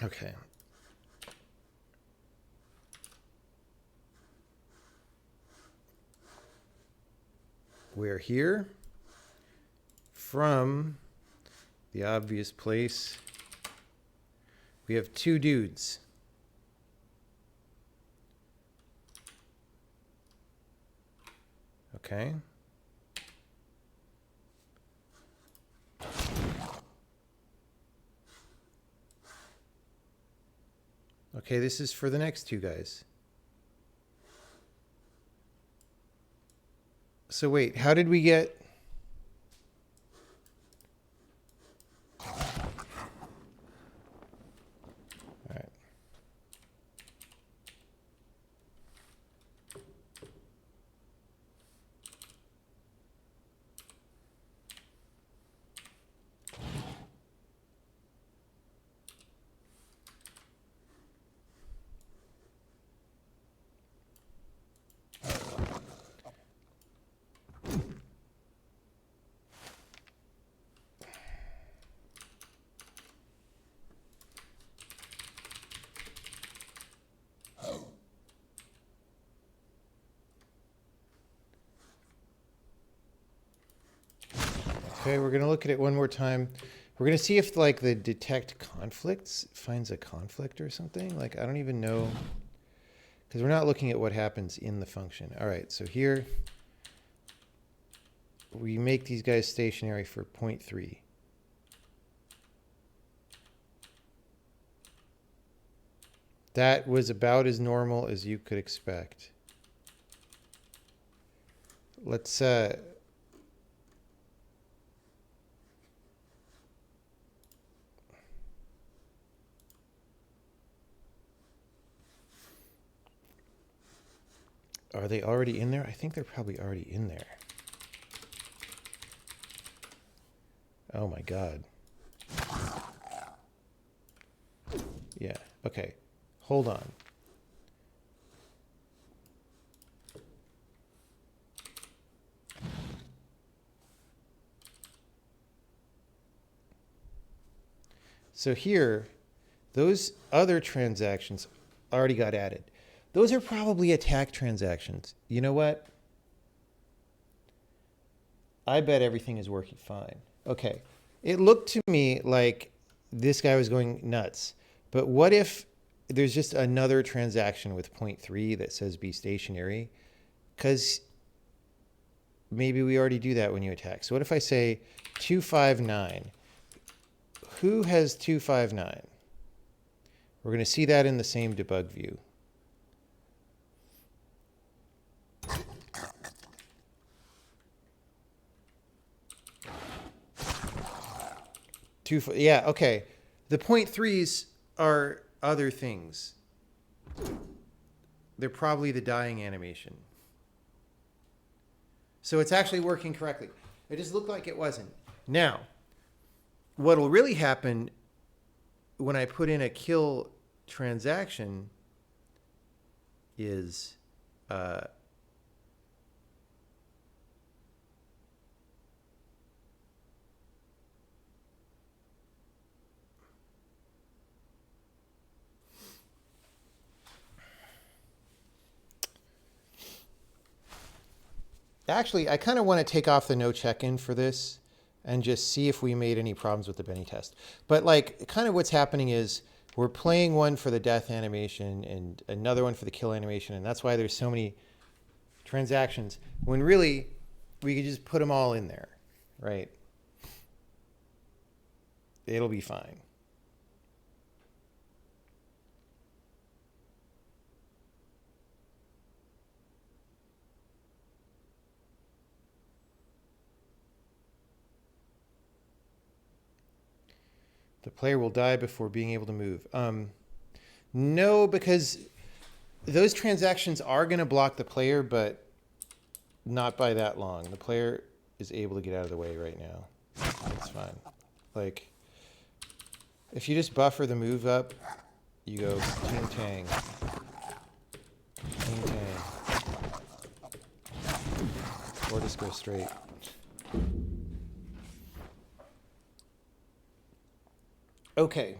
Okay. We're here. From the obvious place, we have two dudes. Okay. Okay, this is for the next two guys. So wait, how did we get... Okay, we're going to look at it one more time. We're going to see if like the detect conflicts finds a conflict or something. Like, I don't even know, because we're not looking at what happens in the function. All right, so here we make these guys stationary for 0.3. That was about as normal as you could expect. Let's are they already in there? I think they're probably already in there. Oh my God. Yeah, okay. Hold on. So here, those other transactions already got added. Those are probably attack transactions. You know what? I bet everything is working fine. Okay. It looked to me like this guy was going nuts. But what if there's just another transaction with 0.3 that says be stationary? Because maybe we already do that when you attack. So what if I say 259? Who has 259? We're going to see that in the same debug view. Yeah, okay. The 0.3s are other things. They're probably the dying animation. So it's actually working correctly. It just looked like it wasn't. Now, what'll really happen when I put in a kill transaction is actually, I kind of want to take off the no check-in for this and just see if we made any problems with the Benny test. But like, kind of what's happening is we're playing one for the death animation and another one for the kill animation, and that's why there's so many transactions, when really we could just put them all in there, right? It'll be fine. The player will die before being able to move. No, because those transactions are going to block the player, but not by that long. The player is able to get out of the way right now. That's fine. Like, if you just buffer the move up, you go ting tang. Ting tang. Or just go straight. Okay.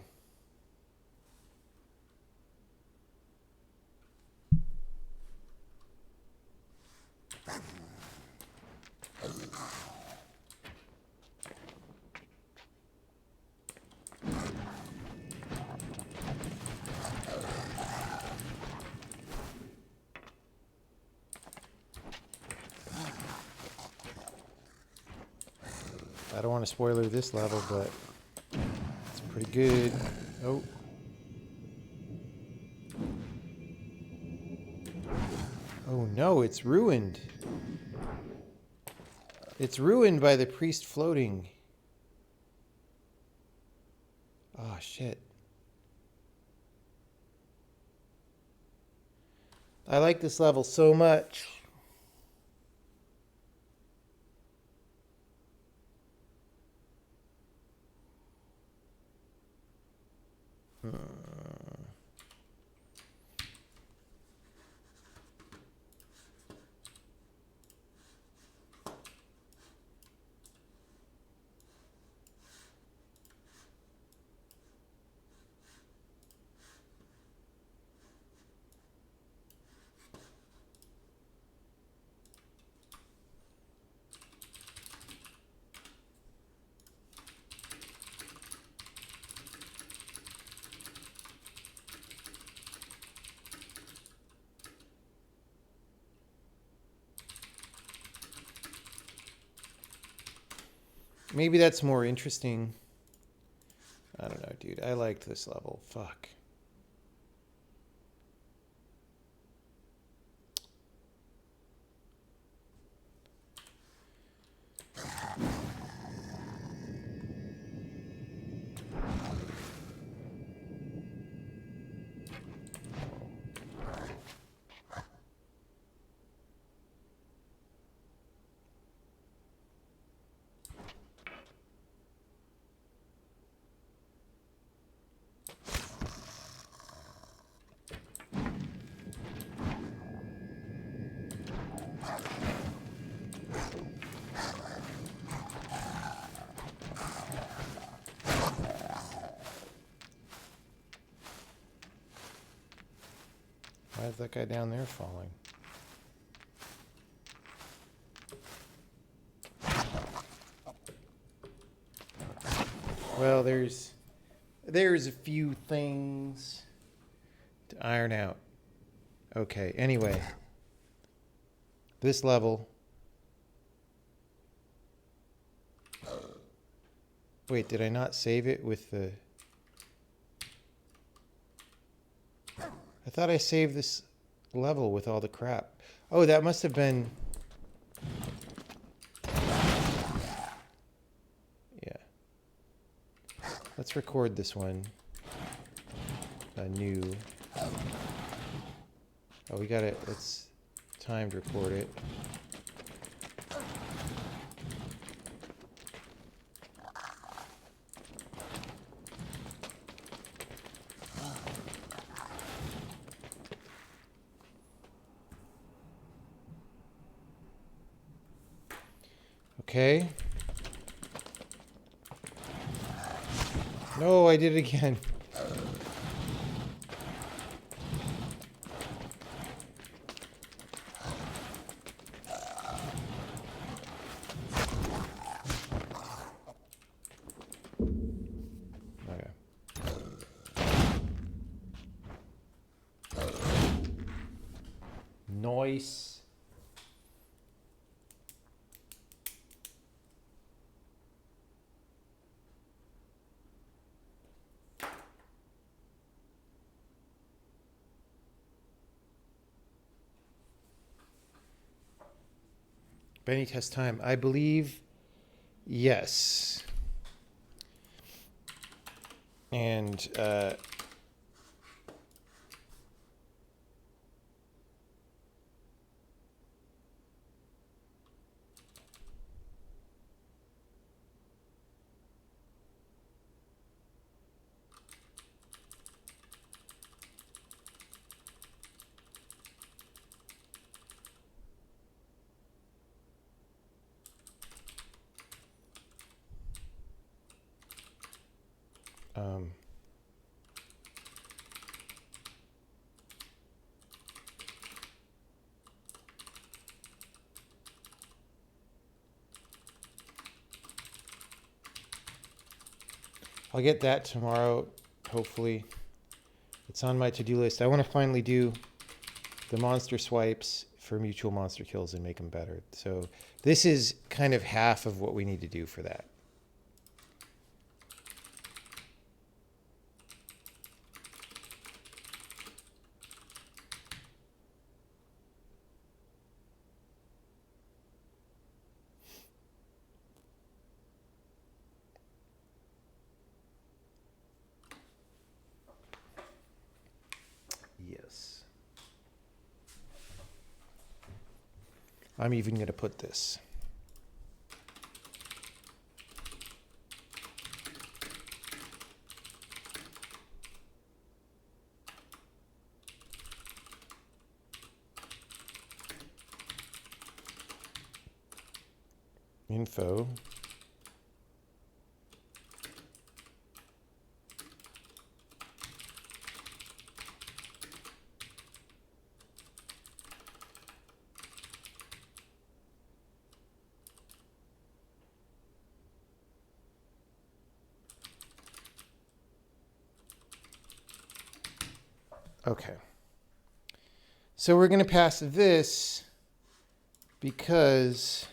I don't want to spoiler this level, but it's pretty good. Oh. Oh no, it's ruined. It's ruined by the priest floating. Oh shit. I like this level so much. Maybe that's more interesting. I don't know, dude. I liked this level. Fuck. Why is that guy down there falling? Well, there's a few things to iron out. Okay, anyway. This level. Wait, did I not save it with the... I thought I saved this level with all the crap. Oh, that must have been... Yeah. Let's record this one. New. Oh, we got it. It's time to record it. Okay. No, I did it again. Okay. Noise. Benny test time. I believe yes. And I'll get that tomorrow, hopefully. It's on my to-do list. I want to finally do the monster swipes for mutual monster kills and make them better. So this is kind of half of what we need to do for that. Yes. I'm even going to put this. Info. Okay. So we're going to pass this because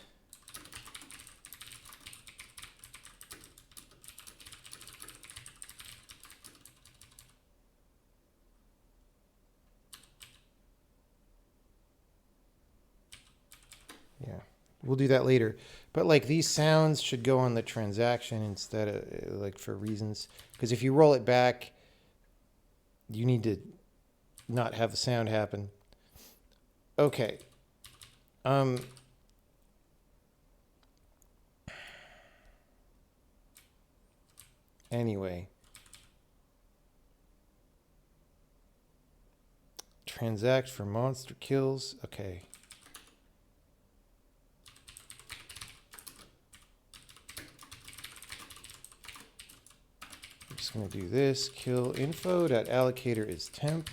Yeah, we'll do that later. But like these sounds should go on the transaction instead of like for reasons. Because if you roll it back, you need to not have the sound happen. Okay. Anyway. Transact for monster kills. Okay. I'm just going to do this. Kill info.allocator is temp.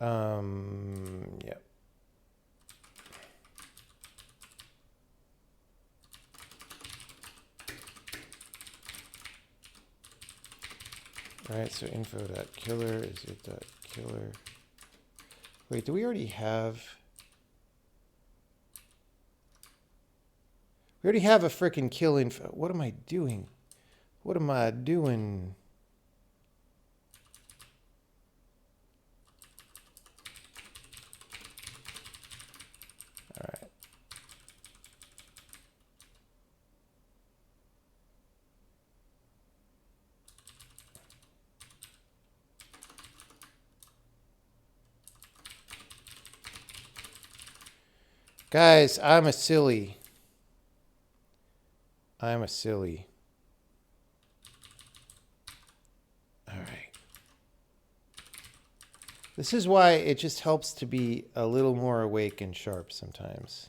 Yep. All right, so info.killer is it.killer. Wait, do we already have? We already have a frickin' kill info. What am I doing? What am I doing? All right. Guys, I'm a silly. I'm a silly. All right. This is why it just helps to be a little more awake and sharp sometimes.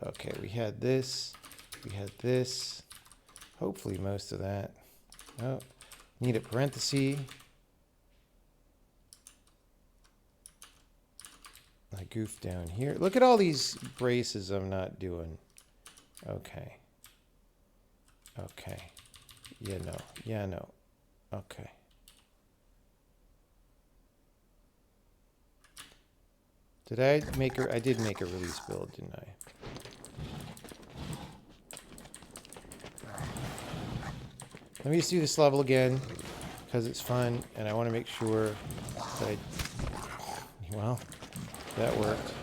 Okay, we had this. We had this. Hopefully most of that. Oh, need a parenthesis. I goofed down here. Look at all these braces I'm not doing. Okay. Okay. Yeah, no. Yeah, no. Okay. Did I make I did make a release build, didn't I? Let me just do this level again because it's fun and I want to make sure that well, that worked.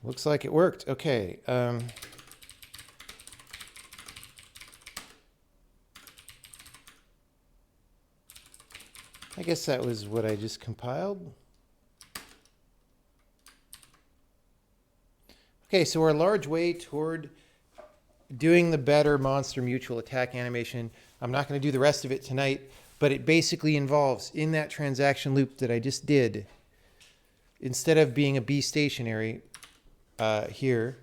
Looks like it worked. Okay. I guess that was what I just compiled. Okay, so our large way toward doing the better monster mutual attack animation. I'm not going to do the rest of it tonight, but it basically involves in that transaction loop that I just did, instead of being a B stationary here,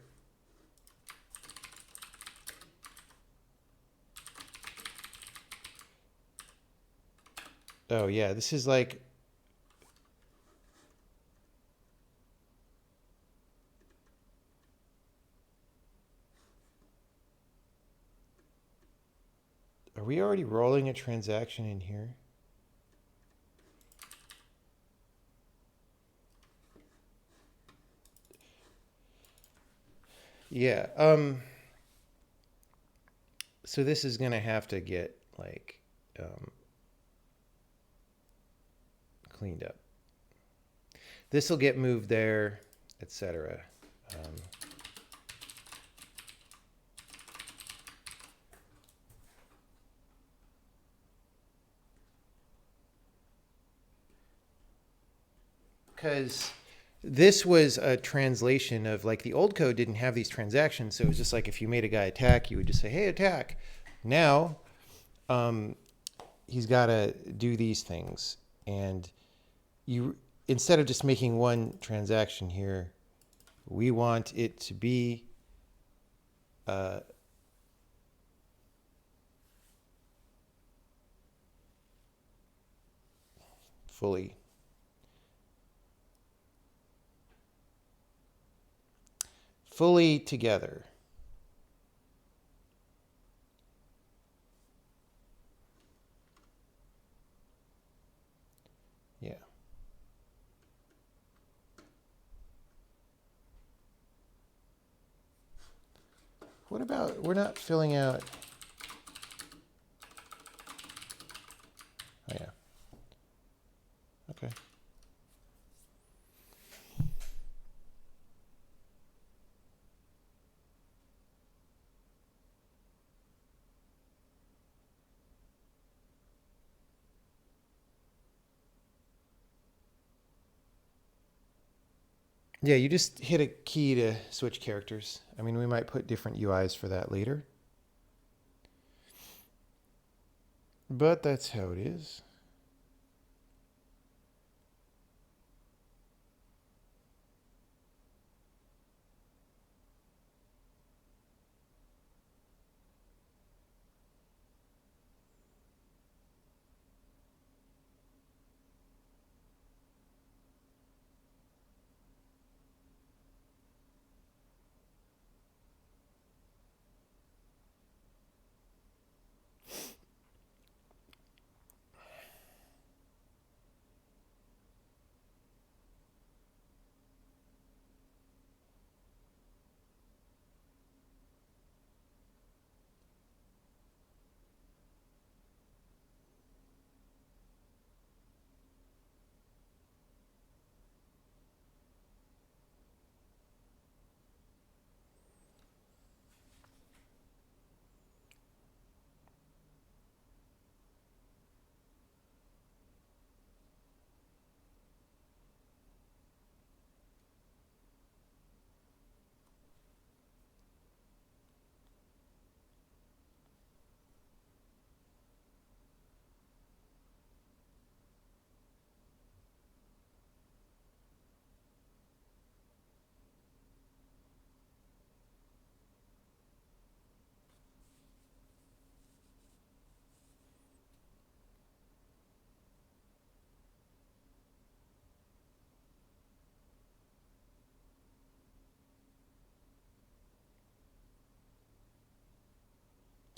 oh yeah, this is like are we already rolling a transaction in here? Yeah. So this is gonna have to get like cleaned up. This will get moved there, etc. Because this was a translation of like the old code didn't have these transactions, so it was just like if you made a guy attack, you would just say, "Hey, attack." Now, he's got to do these things, and you, instead of just making one transaction here, we want it to be fully together. Yeah. What about, we're not filling out, oh yeah. Okay. Yeah, you just hit a key to switch characters. I mean, we might put different UIs for that later. But that's how it is.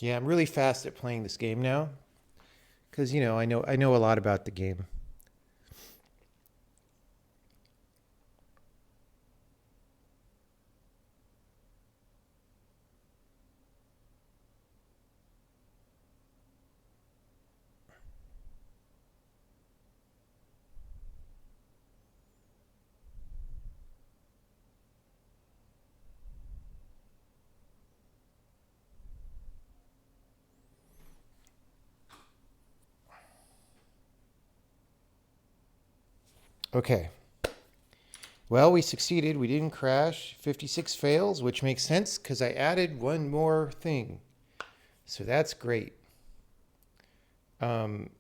Yeah, I'm really fast at playing this game now, because I know a lot about the game. Okay. Well, we succeeded. We didn't crash. 56 fails, which makes sense because I added one more thing. So that's great. Um,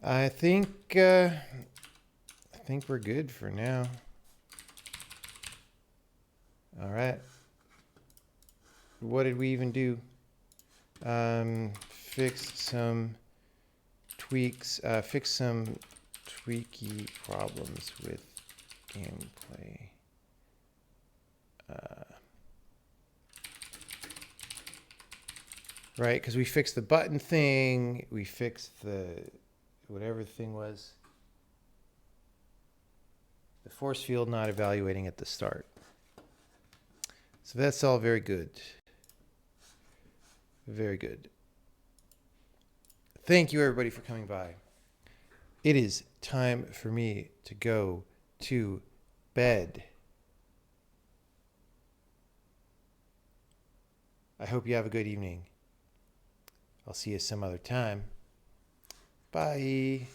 I think think we're good for now. All right. What did we even do? Fix some tweaks, fix some tweaky problems with gameplay. Right, because we fixed the button thing, we fixed the whatever the thing was. The force field not evaluating at the start. So that's all very good. Very good. Thank you, everybody, for coming by. It is time for me to go to bed. I hope you have a good evening. I'll see you some other time. Bye.